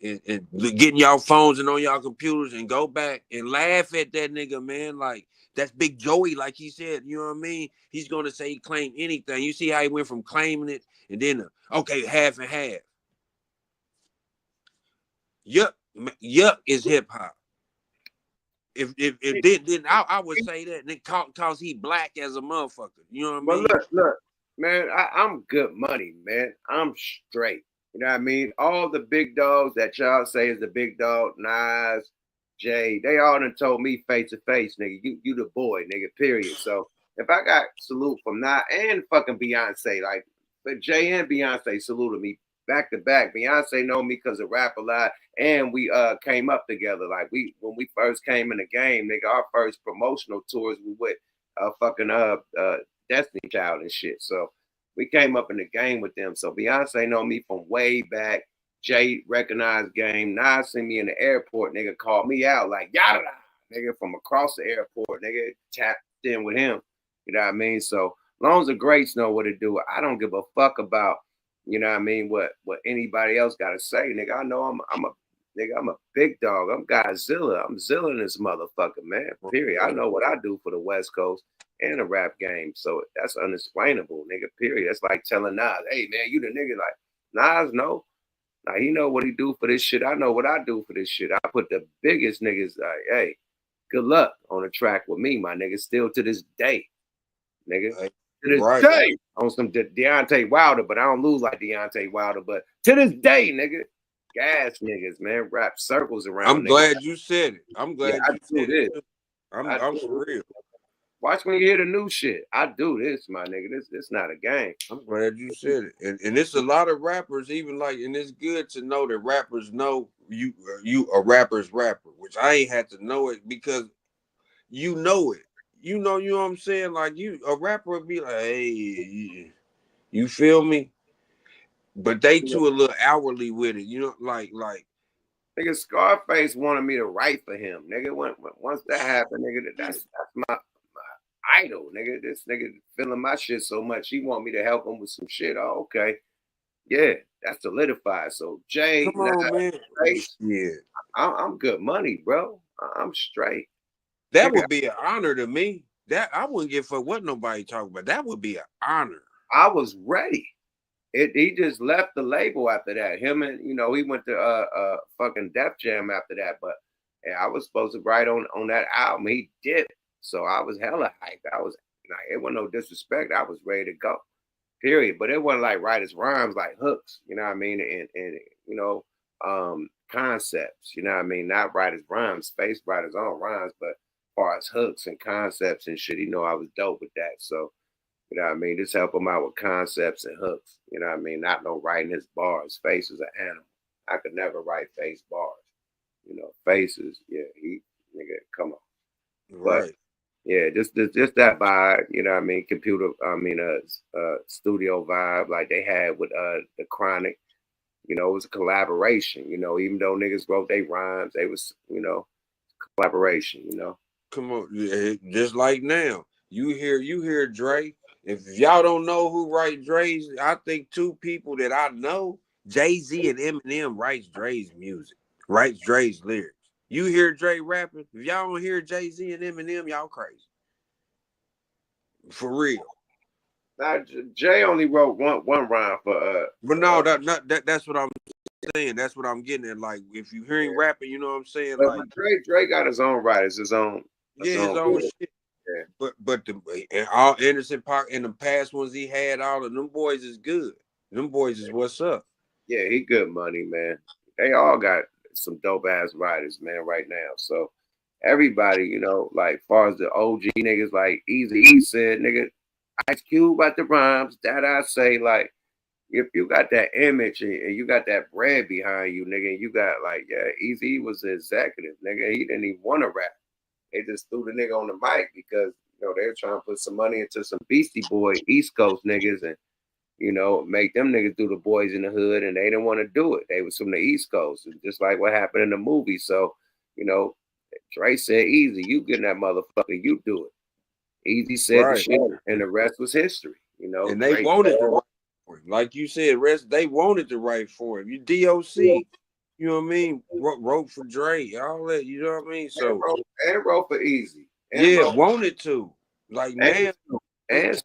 and getting y'all phones and on y'all computers and go back and laugh at that nigga, man. Like, that's Big Joey, like he said, you know what I mean? He's gonna say he claimed anything. You see how he went from claiming it and then, okay, half and half. Yuck is hip hop. If then I would say that because he black as a motherfucker. You know what I mean? But look, man, I'm good money, man. I'm straight. You know what I mean? All the big dogs that y'all say is the big dog, Nas, Jay, they all done told me face to face, nigga, you the boy, nigga, period. So if I got salute from Nas and fucking Beyonce, like, but Jay and Beyonce saluted me back to back. Beyonce know me because of Rap a Lot, and we came up together. Like when we first came in the game, nigga, our first promotional tours we with fucking Destiny Child and shit. So we came up in the game with them. So Beyonce know me from way back. Jay recognized game. Nas seen me in the airport, nigga, called me out like yada, nigga, from across the airport, nigga, tapped in with him. You know what I mean? So as long as the greats know what to do, I don't give a fuck about, you know what I mean, what anybody else got to say, nigga. I know I'm a big dog. I'm Godzilla. I'm Zilla in this motherfucker, man. Period. I know what I do for the West Coast and the rap game. So that's unexplainable, nigga. Period. That's like telling Nas, hey, man, you the nigga. Like, Nas, no. Now, he know what he do for this shit. I know what I do for this shit. I put the biggest niggas, like, hey, good luck on the track with me, my nigga. Still to this day, nigga. To this day. On some Deontay Wilder, but I don't lose like Deontay Wilder. But to this day, nigga, gas niggas, man, wrap circles around. I'm glad you said it. I'm glad you said it. I'm for real. Watch when you hear the new shit. I do this, my nigga. This not a game. I'm glad you said it. And it's a lot of rappers, even like, and it's good to know that rappers know you a rapper's rapper, which I ain't had to know it because you know it. You know what I'm saying? Like, a rapper would be like, hey, you feel me? But they too a little outwardly with it, you know, like. Nigga, Scarface wanted me to write for him, nigga. Once that happened, nigga, that's my idol, nigga. This nigga feeling my shit so much, he want me to help him with some shit. Oh, okay. Yeah, that's solidified. So, Jay, come on, man. Yeah. I'm good money, bro. I'm straight. That would be an honor to me. That I wouldn't give a fuck what nobody talk about. That would be an honor. I was ready. he just left the label after that. Him and he went to fucking Def Jam after that. But I was supposed to write on that album. He did. So I was hella hyped. I was it wasn't no disrespect. I was ready to go. Period. But it wasn't like write his rhymes like hooks, you know what I mean? And concepts, you know what I mean? Not write his rhymes, Face write his own rhymes, but as far as hooks and concepts and shit, I was dope with that. So, you know what I mean? Just help him out with concepts and hooks. You know what I mean? Not no writing his bars. Face is an animal. I could never write Face bars. Faces, nigga, come on. Right. But yeah, just that vibe, you know what I mean? Studio vibe like they had with the Chronic. It was a collaboration, even though niggas wrote their rhymes, they was, collaboration, Come on, just like now. You hear Dre. If y'all don't know who writes Dre's, I think two people that I know, Jay-Z and Eminem writes Dre's music, writes Dre's lyrics. You hear Dre rapping. If y'all don't hear Jay-Z and Eminem, y'all crazy. For real. Now, Jay only wrote one rhyme for But no, that's what I'm saying. That's what I'm getting at. Like, if you hear him rapping, you know what I'm saying? But like Dre got his own writers, his own shit. Yeah. But all Anderson Park and the past ones he had, all of them boys is good. Them boys is what's up. Yeah, he good money, man. They all got some dope ass writers, man, right now. So everybody, like far as the OG niggas, like Eazy-E said, nigga, Ice Cube about the rhymes. That I say, like, if you got that image and you got that bread behind you, nigga, and you got Eazy-E was the executive, nigga. He didn't even want to rap. They just threw the nigga on the mic because they were trying to put some money into some Beastie Boy East Coast niggas and make them niggas do the Boys in the Hood, and they didn't want to do it. They was from the East Coast, and just like what happened in the movie. So, Dre said, "Easy, you get in that motherfucker, you do it." Easy said the shit, and the rest was history. And they wanted to write for him, like you said. They wanted to write for him. You DOC, you know what I mean? Wrote for Dre, all that. You know what I mean? So and wrote for Easy. Wanted to. Like now, and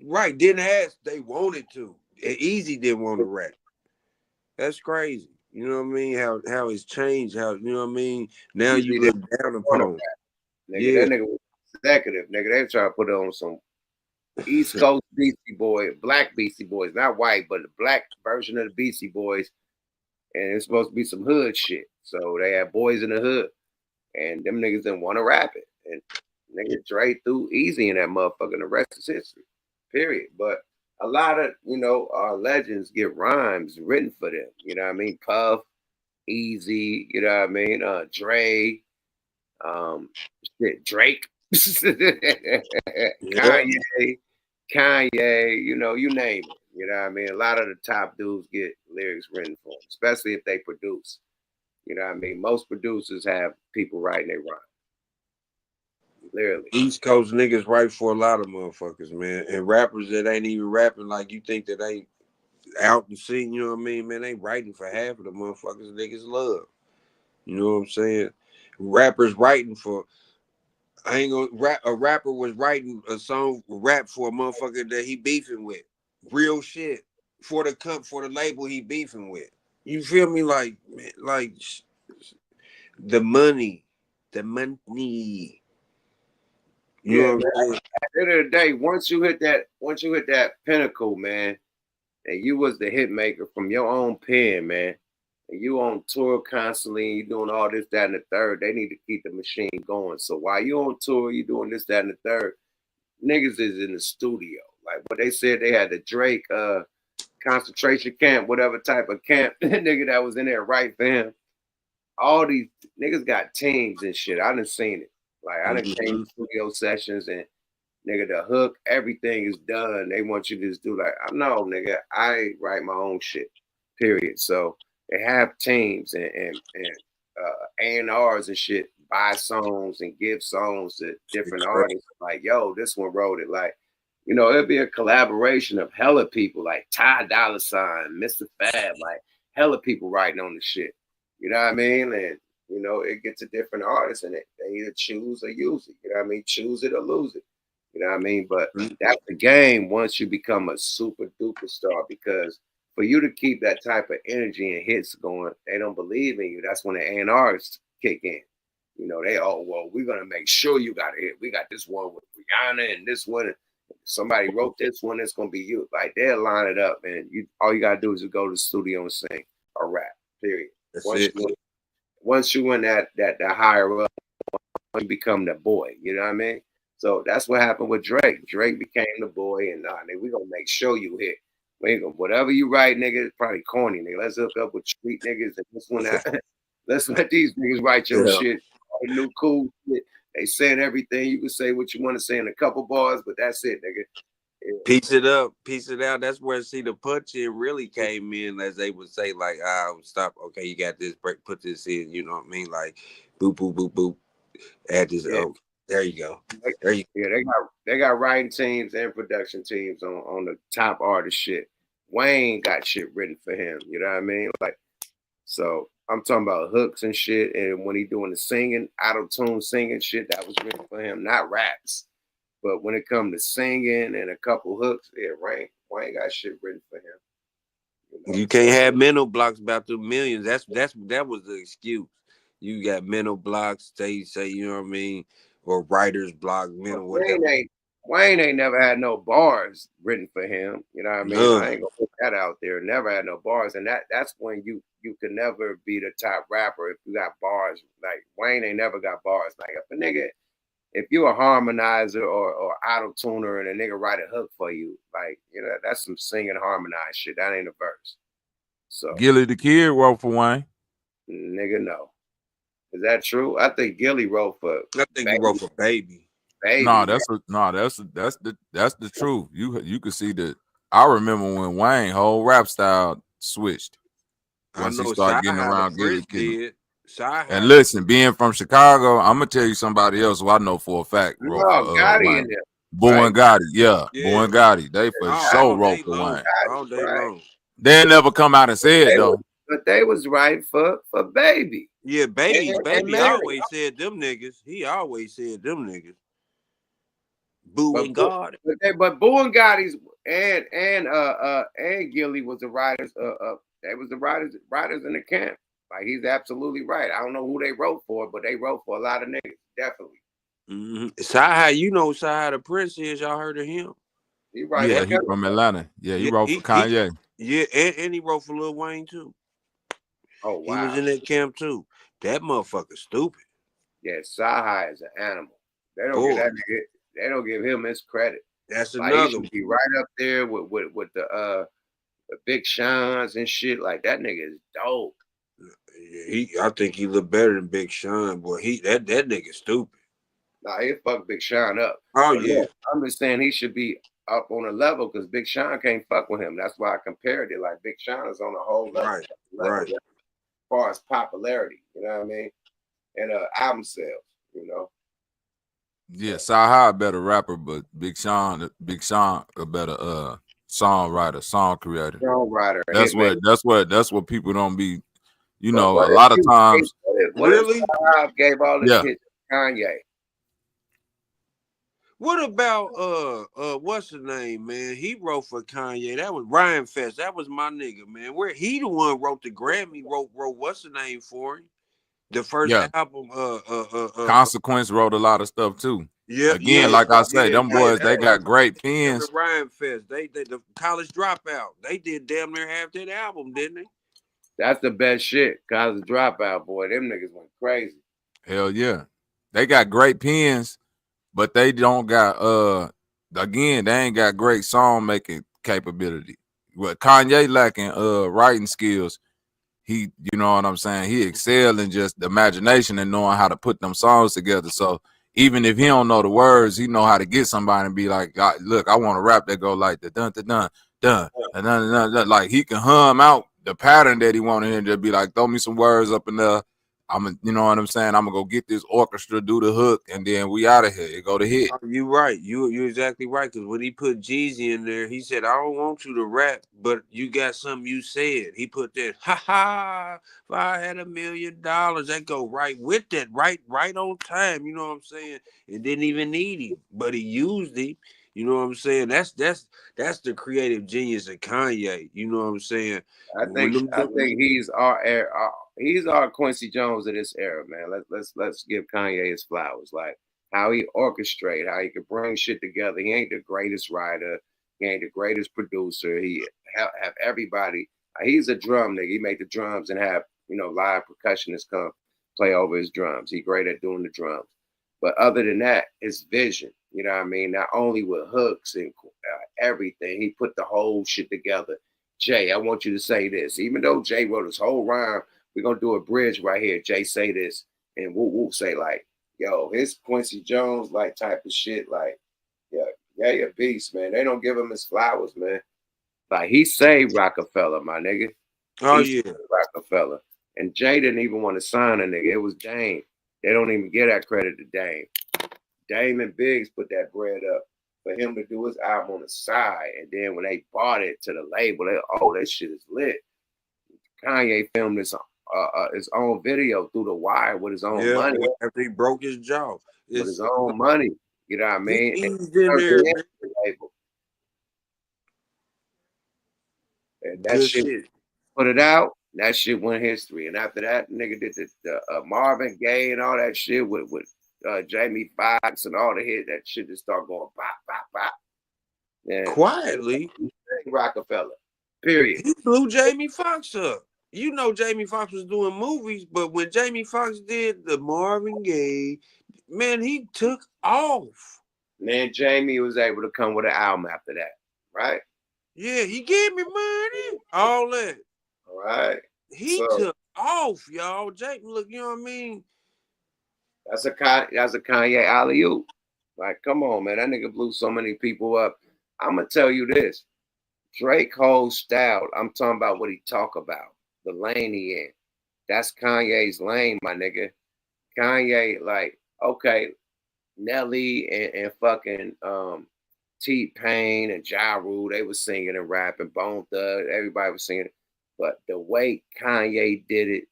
right, didn't ask. They wanted to. Easy didn't want to rap. That's crazy. You know what I mean? How it's changed. How, you know what I mean? Now you look down upon. Nigga, that nigga was executive. Nigga, they try to put on some East Coast Beastie Boy, black Beastie Boys, not white, but the black version of the Beastie Boys. And it's supposed to be some hood shit. So they had Boys in the Hood. And them niggas didn't want to rap it. And nigga Dre threw Easy in that motherfucker, and the rest is history. Period. But a lot of, our legends get rhymes written for them. You know what I mean? Puff, Easy, you know what I mean? Dre, Drake, Kanye, you name it. You know what I mean? A lot of the top dudes get lyrics written for them, especially if they produce. You know what I mean? Most producers have people writing their rhymes. Literally. East Coast niggas write for a lot of motherfuckers, man. And rappers that ain't even rapping like you think that ain't out and scene, you know what I mean? Man, they writing for half of the motherfuckers niggas love. You know what I'm saying? Rappers writing for, I ain't gonna rap. A rapper was writing a song, rap for a motherfucker that he beefing with. Real shit. For the label he beefing with. You feel me? Like the money. You know what I'm saying? At the end of the day, once you hit that pinnacle, man, and you was the hit maker from your own pen, man, and you on tour constantly, and you doing all this, that, and the third, they need to keep the machine going. So while you on tour, you doing this, that, and the third, niggas is in the studio. Like what they said, they had the Drake concentration camp, whatever type of camp, nigga that was in there right for him. All these niggas got teams and shit. I done seen it. Like I done came to studio sessions and nigga, the hook, everything is done. They want you to just do like, no, nigga, I write my own shit. Period. So they have teams and A&Rs and shit, buy songs and give songs to different artists. Like, yo, this one wrote it. Like, it'll be a collaboration of hella people, like Ty Dolla $ign, Mr. Fab, like hella people writing on the shit. You know what I mean? And it gets to different artists and they either choose or use it. You know what I mean? Choose it or lose it. You know what I mean? But that's the game once you become a super duper star, because for you to keep that type of energy and hits going, they don't believe in you. That's when the A&Rs kick in. You know, we're gonna make sure you got a hit. We got this one with Rihanna and this one. Somebody wrote this one, it's gonna be you. Like they'll line it up, and all you gotta do is to go to the studio and sing or rap. Period. Once you win that higher up, you become the boy. You know what I mean? So that's what happened with Drake. Drake became the boy, and nigga, we gonna make sure you hit. Whatever you write, nigga, it's probably corny, nigga. Let's hook up with street niggas and this one that. Let's let these niggas write your shit. All the new cool shit. They saying everything. You can say what you want to say in a couple bars, but that's it, nigga. Yeah. Piece it up, piece it out. That's where the punching really came in, as they would say, like, stop. Okay, you got this break, put this in. You know what I mean? Like, boop, boop, boop, boop. Add this. Yeah. Oh, there you go. There you go. Yeah, they got writing teams and production teams on the top artist shit. Wayne got shit written for him. You know what I mean? Like, so I'm talking about hooks and shit. And when he doing the singing, auto-tune singing shit, that was written for him, not raps. But when it comes to singing and a couple hooks, yeah, Wayne got shit written for him. You can't have mental blocks about the millions. That was the excuse. You got mental blocks. They say, you know what I mean, or writer's block, mental whatever. Wayne ain't never had no bars written for him. You know what I mean? I ain't gonna put that out there. Never had no bars, and that's when you could never be the top rapper if you got bars. Like Wayne ain't never got bars. Like if a nigga, if you a harmonizer or auto tuner and a nigga write a hook for you, like you know that's some singing harmonized shit. That ain't a verse. So Gilly the Kid wrote for Wayne. Nigga, no. Is that true? I think Gilly wrote for. I think he wrote for Baby. No, that's the truth. You could see that. I remember when Wayne whole rap style switched once he started getting around Gilly. And listen, being from Chicago, I'm gonna tell you somebody else who I know for a fact. Gotti in there. Bo and Gotti, yeah. Bo and Gotti, they for sure wrote for Wayne. All day long. They never come out and say it though. But they was right for Baby. Yeah, Baby always said them niggas. He always said them niggas. Boo and Gotti. But Boo and Gotti's and Gilly was the writers. They was the writers in the camp. Like he's absolutely right. I don't know who they wrote for, but they wrote for a lot of niggas, definitely. Mm-hmm. Saha, you know Saha the Prince is. Y'all heard of him? He right. Yeah, he from Atlanta. Yeah, he wrote for Kanye. And he wrote for Lil Wayne too. Oh wow, he was in that camp too. That motherfucker stupid. Yeah, Saha is an animal. They don't give that nigga. They don't give him his credit. That's like, another. He should be right up there with the Big Sean's and shit. Like that nigga is dope. I think he look better than Big Sean, boy. That nigga stupid. Nah, he'll fuck Big Sean up. Oh yeah. I'm just saying he should be up on a level because Big Sean can't fuck with him. That's why I compared it. Like Big Sean is on a whole level. Right. As far as popularity, you know what I mean? And album sales, you know. Yeah, Saha a better rapper, but Big Sean a better songwriter, song creator. Songwriter. That's what people don't be, you know, a lot of times. Really? Saha gave all this shit to Kanye. What about what's his name, man? He wrote for Kanye. That was Ryan Fest. That was my nigga, man. Where he the one wrote the Grammy, wrote what's the name for him? The first album, Consequence wrote a lot of stuff too. Yeah. Again, like I say, them boys, they got great pens. The Ryan Fest, they the College Dropout. They did damn near half that album, didn't they? That's the best shit. College Dropout, boy. Them niggas went crazy. Hell yeah. They got great pens, but they don't got again, they ain't got great song making capability. What Kanye lacking writing skills. He, you know what I'm saying? He excelled in just the imagination and knowing how to put them songs together. So even if he don't know the words, he know how to get somebody and be like, look, I want a rap that go like the dun dun dun dun dun dun dun. Like he can hum out the pattern that he wanted him to be like, throw me some words up in there you know what I'm saying? I'm gonna go get this orchestra, do the hook, and then we out of here. It go to hit. You right. You're exactly right. Because when he put Jeezy in there, he said, "I don't want you to rap, but you got something you said." He put that, "Ha ha! If I had $1 million, that go right with that, right on time." You know what I'm saying? It didn't even need him, but he used him. You know what I'm saying? That's the creative genius of Kanye. You know what I'm saying? I think he's he's our Quincy Jones of this era, man. Let's give Kanye his flowers. Like how he orchestrate, how he can bring shit together. He ain't the greatest writer, he ain't the greatest producer. He have everybody. He's a drum nigga. He make the drums and have live percussionists come play over his drums. He great at doing the drums. But other than that, it's vision. You know what I mean? Not only with hooks and everything, he put the whole shit together. Jay, I want you to say this. Even though Jay wrote his whole rhyme, we're going to do a bridge right here. Jay say this, and we'll say like, yo, his Quincy Jones like type of shit. Like, yeah, a beast, man. They don't give him his flowers, man. Like, he saved Rockefeller, my nigga. Oh, he saved Rockefeller. And Jay didn't even want to sign a nigga. It was Dame. They don't even give that credit to Dame. Dame and Biggs put that bread up for him to do his album on the side. And then when they bought it to the label, that shit is lit. Kanye filmed his own video through the wire with his own money. After he broke his jaw. With his own money. You know what I mean? And that shit put it out. That shit went history. And after that, nigga did the Marvin Gaye and all that shit with Jamie Foxx and all the hits. That shit just start going bop, bop, bop. And quietly. Rockefeller. Period. He blew Jamie Foxx up. You know Jamie Foxx was doing movies, but when Jamie Foxx did the Marvin Gaye, man, he took off. Man, Jamie was able to come with an album after that, right? Yeah, he gave me money. All that. All right. He took off, y'all. Jamie, look, you know what I mean? That's a Kanye alley-oop. Like, come on, man. That nigga blew so many people up. I'm going to tell you this. Drake holds style. I'm talking about what he talk about. The lane he in. That's Kanye's lane, my nigga. Kanye, like, okay, Nelly and fucking T-Pain and Ja Rule, they was singing and rapping. Bone Thug, everybody was singing. But the way Kanye did it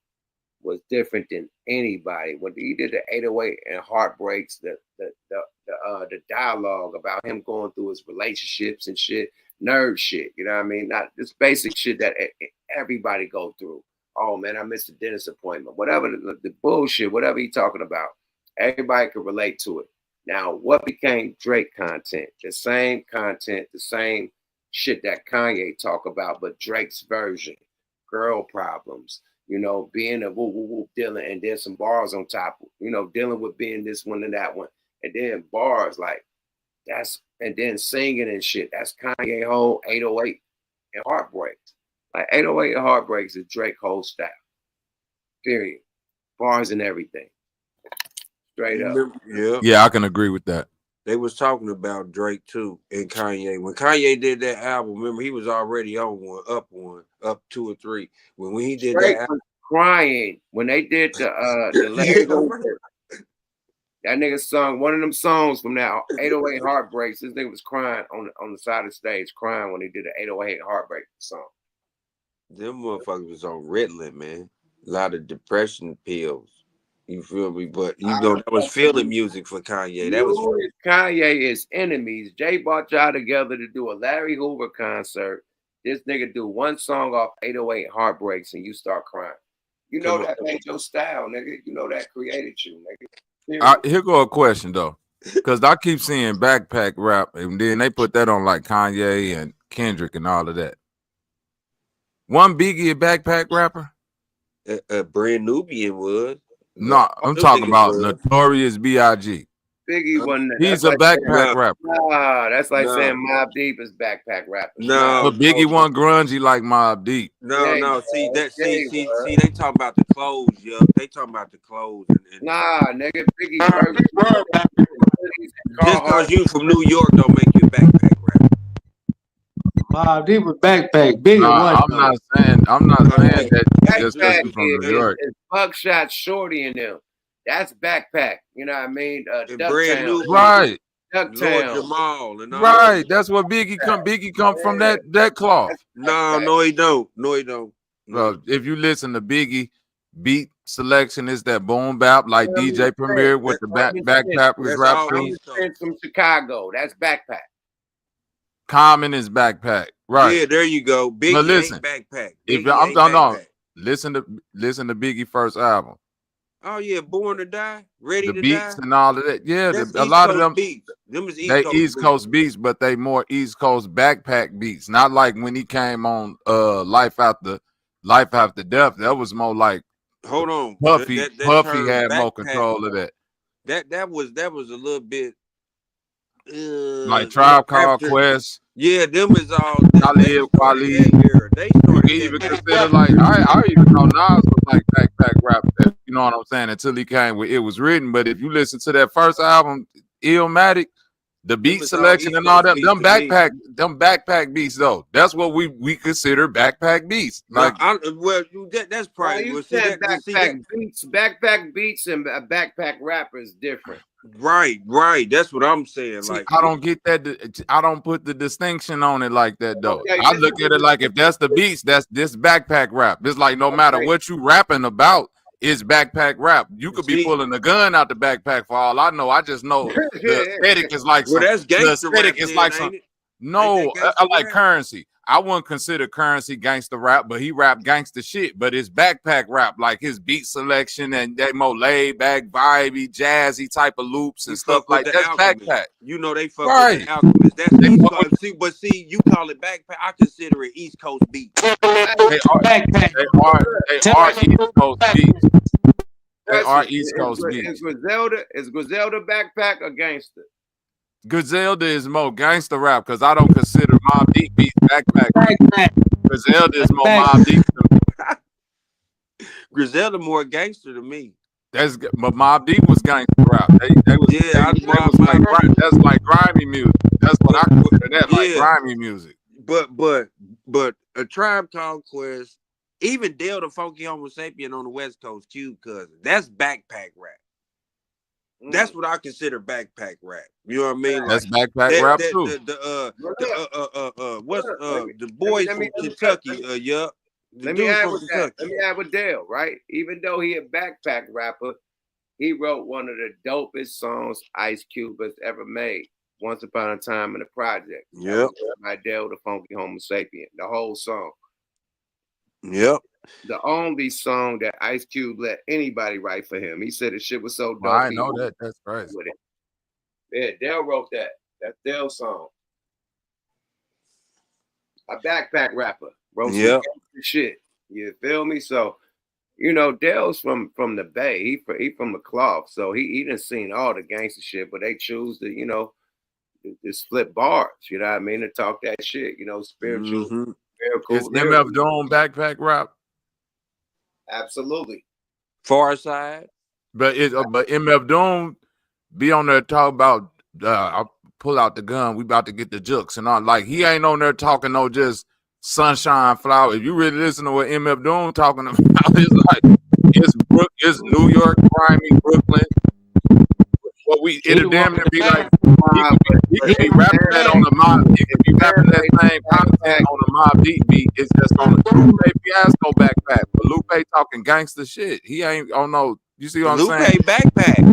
was different than anybody. When he did the 808 and Heartbreaks, the dialogue about him going through his relationships and shit, nerd shit, you know what I mean? Not this basic shit that everybody go through. Oh man, I missed a dentist appointment. Whatever the bullshit, whatever he talking about, everybody could relate to it. Now, what became Drake content? The same content, the same shit that Kanye talk about, but Drake's version. Girl problems, being a woo dealing, and then some bars on top, dealing with being this one and that one, and then bars like and then singing and shit. That's Kanye whole 808 and Heartbreaks. Like 808 and Heartbreaks is Drake whole style. Period. Bars and everything. Straight up. Yeah, I can agree with that. They was talking about Drake too and Kanye. When Kanye did that album, remember he was already on up 2 or 3. When he did Drake that was crying when they did the Larry Hoover. That nigga sung one of them songs from that 808 Heartbreaks. This nigga was crying on the side of the stage, crying when he did the 808 Heartbreak song. Them motherfuckers was on Ritalin, man. A lot of depression pills. You feel me? But that was feeling music for Kanye. That was Kanye is enemies. Jay brought y'all together to do a Larry Hoover concert. This nigga do one song off 808 Heartbreaks and you start crying. That made your style, nigga. That created you, nigga. Here go a question though, because I keep seeing backpack rap, and then they put that on like Kanye and Kendrick and all of that. One Biggie a backpack rapper? A Brand Nubian was. No, I'm talking about Notorious B.I.G. Biggie wasn't. He's a backpack rapper. Nah, that's like saying Mobb Deep is backpack rapper. No, but Biggie wasn't grungy like Mobb Deep. No. See, they talking about the clothes, yo. They talking about the clothes. Nah, nigga, Biggie. Just because you from New York don't make you a backpack rapper. Mobb Deep was backpack. Biggie Nah, was. I'm not saying that just because Backpack you from New York. is Buckshot, Shorty, and them. That's backpack. You know what I mean? Ducktown. Right. Lord Ducktown. Jamal and all Right. That's what Biggie come from that cloth. No, he don't. No, he don't. Bro, if you listen to Biggie beat selection, is that boom bap like DJ Premier with the backpackers rap I'm from Chicago. That's backpack. Common is backpack. Right. Yeah, there you go. Biggie But listen, ain't backpack. If Biggie I'm ain't done on, backpack. listen to Biggie first album. Oh yeah, Born to Die, Ready The to beats Die. and all of that. Yeah, That's a East lot of Coast them beats. Them is they East Coast beats, but they more East Coast backpack beats. Not like when he came on Life After Death. That was more like Hold on. Puffy That term had more backpack, control of that. That was a little bit Like Tribe Called after- Quest. Yeah, them is all Talib Kweli. They You started can even consider like I even know Nas was like backpack rap. You know what I'm saying? Until he came with It Was Written. But if you listen to that first album, Illmatic, the beat was all selection East and all Coast that, beats them to me. backpack beats though. That's what we consider backpack beats. Like that's probably You well, said see that backpack beats and backpack rappers different. right. That's what I'm saying. see, Like I don't get that. I don't put the distinction on it like that though. Okay, I this look is- at it like if that's the beats, that's this backpack rap. It's like no matter what you rapping about, it's backpack rap. You could be pulling a gun out the backpack for all I know. I just know the aesthetic is like well, that's the gangster rap. aesthetic is then, like ain't some. it? No, Ain't that I gangster like rap? Currency. I wouldn't consider Currency gangster rap, but he rap gangster shit. But it's backpack rap, like his beat selection and that more laid back, vibey, jazzy type of loops and stuff fuck with like the that's Alchemist. backpack. You know they fuck Right. with the Alchemist. That's They East fuck Coast. See, you call it backpack. I consider it East Coast beat. They are East Coast beats. They are East Coast beats. Is Griselda backpack or gangster? Griselda is more gangster rap because I don't consider Mobb Deep beats backpack. Griselda is more Mobb Deep than me. Griselda more gangster than me. But Mobb Deep was gangster rap. They was, Yeah, they was like that's like grimy music. That's what I consider that, like Yeah. grimy music. But a Tribe Called Quest, even Dale the Funky Homo Sapien on the West Coast, Cube Cousin, that's backpack rap. That's what I consider backpack rap. You know what I mean? That's backpack rap too. What's the boys from Kentucky? Let me add with that. Let me add with Dale, right? Even though he a backpack rapper, he wrote one of the dopest songs Ice Cube has ever made. Once Upon a Time in the Project. Yep. By Dale the Funky Homo Sapien. The whole song. Yep. The only song that Ice Cube let anybody write for him. He said the shit was so dope. Well, I know that. That's right. With it. Yeah, Dale wrote that. That's Dale's song. A backpack rapper wrote some gangster shit. You feel me? So, you know, Dale's from the Bay. He from the cloth. So he done seen all the gangster shit, but they choose to, you know, to split bars. You know what I mean? To talk that shit. You know, spiritual. Miracle, Is MF Doom backpack rap? Absolutely. Far Side. But MF Doom be on there talk about I'll pull out the gun, we about to get the jukes and all. Like he ain't on there talking no just sunshine flower. If you really listen to what MF Doom talking about, it's like it's New York, grimy Brooklyn. Well, it'll damn near be like he could be rapping that on the Mobb. He could be rapping that same content on the Mobb Deep beat. It's just on the Lupe Fiasco backpack. But Lupe talking gangster shit. He ain't on no. You see what I'm saying? Lupe backpack.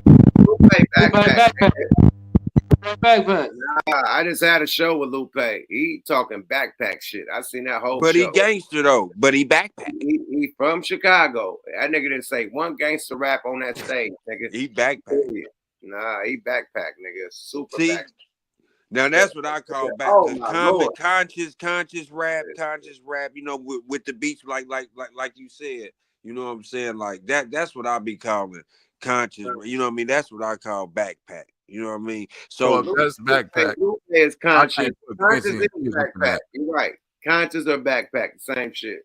Backpack. Nah, I just had a show with Lupe. He talking backpack shit. I seen that whole But show. he gangster though. But he backpack. He from Chicago. That nigga didn't say one gangster rap on that stage, nigga. He backpack. Nah, he backpack, nigga. Super See, backpack. now that's what I call back conscious rap, you know, with the beats like you said, you know what I'm saying? Like that's what I be calling conscious, you know what I mean? That's what I call backpack. You know what I mean? So that's backpack. Lupe is conscious. Conscious is backpack. You're right. Conscious or backpack, same shit.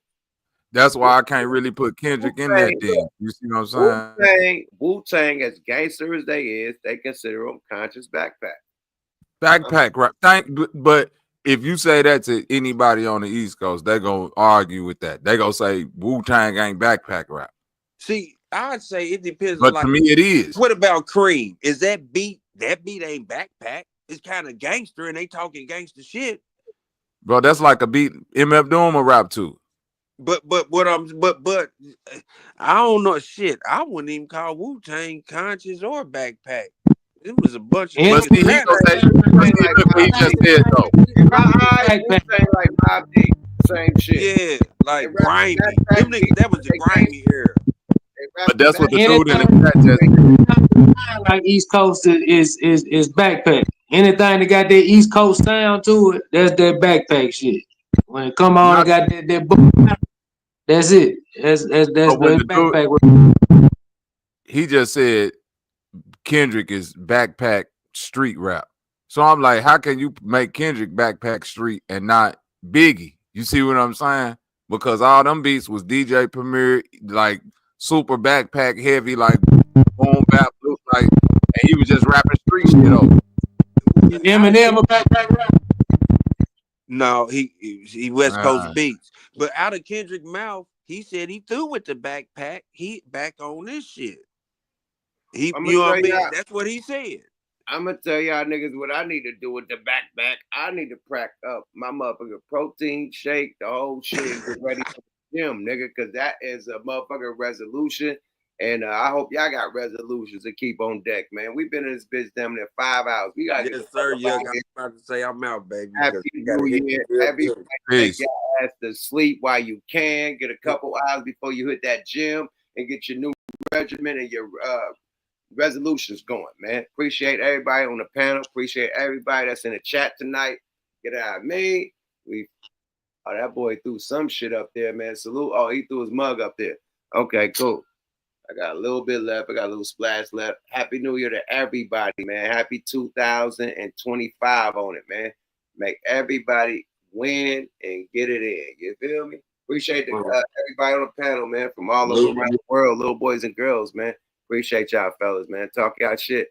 That's why I can't really put Kendrick in that thing. You see what I'm saying? Wu-Tang, as gangster as they consider them conscious backpack. Backpack rap. But if you say that to anybody on the East Coast, they're gonna argue with that. They're gonna say Wu-Tang ain't backpack rap. See, I'd say it depends. But like, to me, it is. What about Cream? Is that beat? That beat ain't backpack. It's kind of gangster, and they talking gangster shit. Bro, that's like a beat MF Doom a rap too. But I don't know shit. I wouldn't even call Wu-Tang conscious or backpack. It was a bunch of. But see, he just said though. In my eyes, Wu-Tang like Mobb Deep, same shit. Yeah, like grimy. Them niggas, that was the grimy era. But that's what the dude in the chat just. Like East Coast is backpack. Anything that got that East Coast sound to it, that's that backpack shit. When it come on, and got that book. That's it. That's backpack. He just said Kendrick is backpack street rap. So I'm like, how can you make Kendrick backpack street and not Biggie? You see what I'm saying? Because all them beats was DJ Premier, like super backpack heavy, like boom bap, like, and he was just rapping street shit over. Eminem a backpack rap. No, he West Coast beats. But out of Kendrick's mouth, he said he threw with the backpack. He back on this shit. You know what I mean? That's what he said. I'm gonna tell y'all niggas what I need to do with the backpack. I need to crack up my motherfucking protein shake, the whole shit, and get ready for the gym, nigga, because that is a motherfucking resolution. And I hope y'all got resolutions to keep on deck, man. We've been in this bitch damn near 5 hours. We gotta yes, sir. Yeah, I'm about to say I'm out, baby. Happy New Year. Everybody take your ass to sleep while you can. Get a couple hours before you hit that gym and get your new regimen and your resolutions going, man. Appreciate everybody on the panel. Appreciate everybody that's in the chat tonight. Get out of me. That boy threw some shit up there, man. Salute. Oh, he threw his mug up there. Okay, cool. I got a little bit left. I got a little splash left. Happy New Year to everybody, man. Happy 2025 on it, man. Make everybody win and get it in. You feel me? Appreciate everybody on the panel, man, from all over around the world, little boys and girls, man. Appreciate y'all, fellas, man. Talk y'all shit.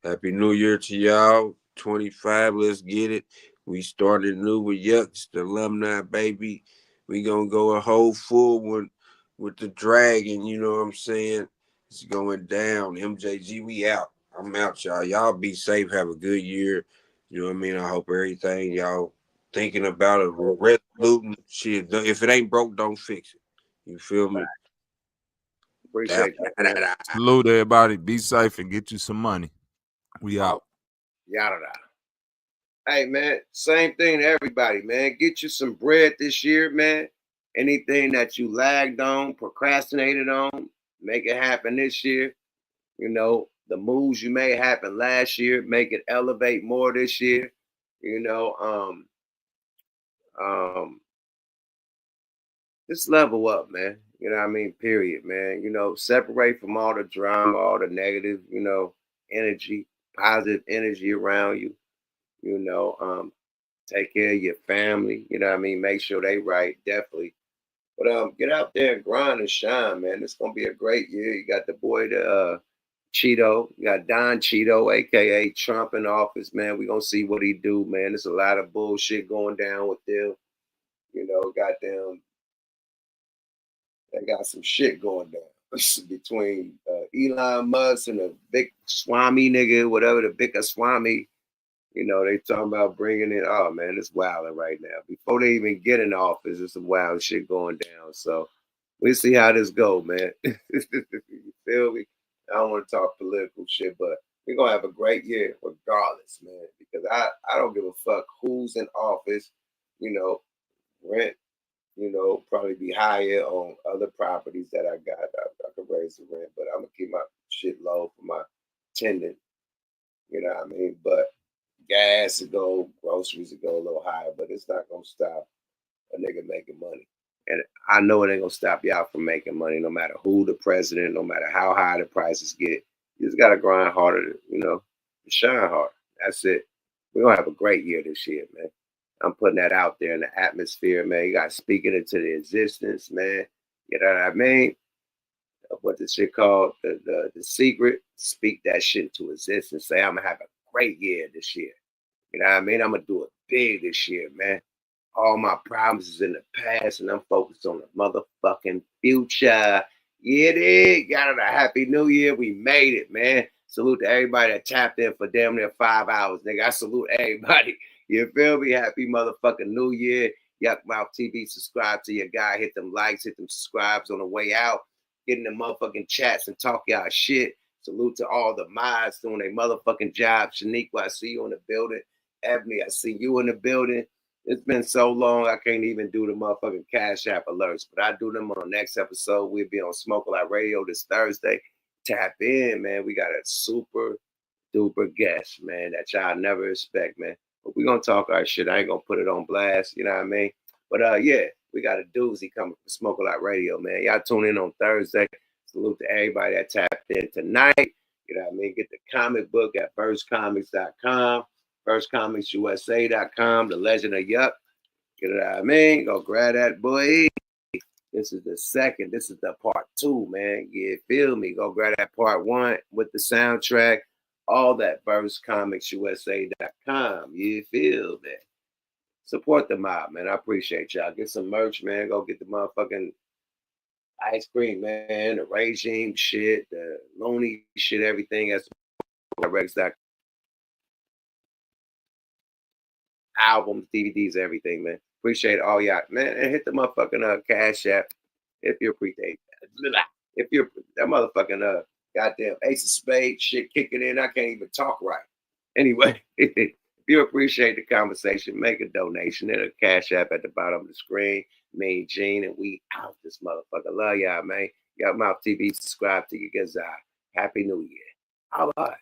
Happy New Year to y'all. 25, let's get it. We started new with Yucks, the alumni, baby. We gonna go a whole full one with the dragon, you know what I'm saying? It's going down. MJG, we out. I'm out, y'all. Y'all be safe. Have a good year. You know what I mean? I hope everything y'all thinking about it, resoluting shit. If it ain't broke, don't fix it. You feel me? Appreciate that. Salute everybody. Be safe and get you some money. We out. Yada. Hey, man, same thing to everybody, man. Get you some bread this year, man. Anything that you lagged on, procrastinated on, make it happen this year. You know, the moves you made happen last year, make it elevate more this year. You know, just level up, man. You know what I mean? Period, man. You know, separate from all the drama, all the negative, you know, energy, positive energy around you. You know, take care of your family. You know what I mean? Make sure they right, definitely. But get out there and grind and shine, man. It's gonna be a great year. You got the boy, Cheeto. You got Don Cheeto, aka Trump, in office, man. We gonna see what he do, man. There's a lot of bullshit going down with them. You know, goddamn, they got some shit going down between Elon Musk and the big Swami nigga, whatever the big Swami. You know, they talking about bringing in, oh, man, it's wilding right now. Before they even get in office, there's some wild shit going down. So we'll see how this go, man. You feel me? I don't want to talk political shit, but we're going to have a great year regardless, man, because I don't give a fuck who's in office. You know, rent, you know, probably be higher on other properties that I got. I could raise the rent, but I'm going to keep my shit low for my tenant. You know what I mean? But gas to go, groceries to go a little higher, but it's not gonna stop a nigga making money. And I know it ain't gonna stop y'all from making money, no matter who the president, no matter how high the prices get. You just gotta grind harder, you know, shine harder. That's it. We're gonna have a great year this year, man. I'm putting that out there in the atmosphere, man. You gotta speak it into the existence, man. You know what I mean? What this shit called? The secret. Speak that shit into existence. Say I'm gonna have a great year this year. You know what I mean? I'm gonna do it big this year, man. All my problems is in the past, and I'm focused on the motherfucking future. Yeah, it is. Got it. A happy new year. We made it, man. Salute to everybody that tapped in for damn near 5 hours, nigga. I salute everybody. You feel me? Happy motherfucking new year. Yuck Mouth TV. Subscribe to your guy. Hit them likes. Hit them subscribes on the way out. Get in the motherfucking chats and talk y'all shit. Salute to all the mods doing their motherfucking job. Shaniqua, I see you in the building. Ebony, I see you in the building. It's been so long, I can't even do the motherfucking Cash App alerts, but I do them on the next episode. We'll be on Smoke A Lot Radio this Thursday. Tap in, man. We got a super duper guest, man, that y'all never expect, man. But we're going to talk our shit. I ain't going to put it on blast, you know what I mean? But, yeah, we got a doozy coming from Smoke A Lot Radio, man. Y'all tune in on Thursday. Salute to everybody that tapped in tonight. You know what I mean? Get the comic book at firstcomics.com. firstcomicsusa.com, The Legend of Yuck. You know what I mean? Go grab that, boy. This is the second. This is the part 2, man. You feel me? Go grab that part 1 with the soundtrack. All that firstcomicsusa.com. You feel me? Support the mob, man. I appreciate y'all. Get some merch, man. Go get the motherfucking ice cream, man. The regime shit, the lonely shit, everything. That's Rex.com. Albums, DVDs, everything, man. Appreciate all y'all, man. And hit the motherfucking Cash App if you're appreciate that. If you're that motherfucking goddamn Ace of Spades shit kicking in, I can't even talk right. Anyway, if you appreciate the conversation, make a donation. There's a Cash App at the bottom of the screen. Me, Gene, and we out this motherfucker. Love y'all, man. Yuck Mouth TV. Subscribe to your guys. Happy New Year. All right.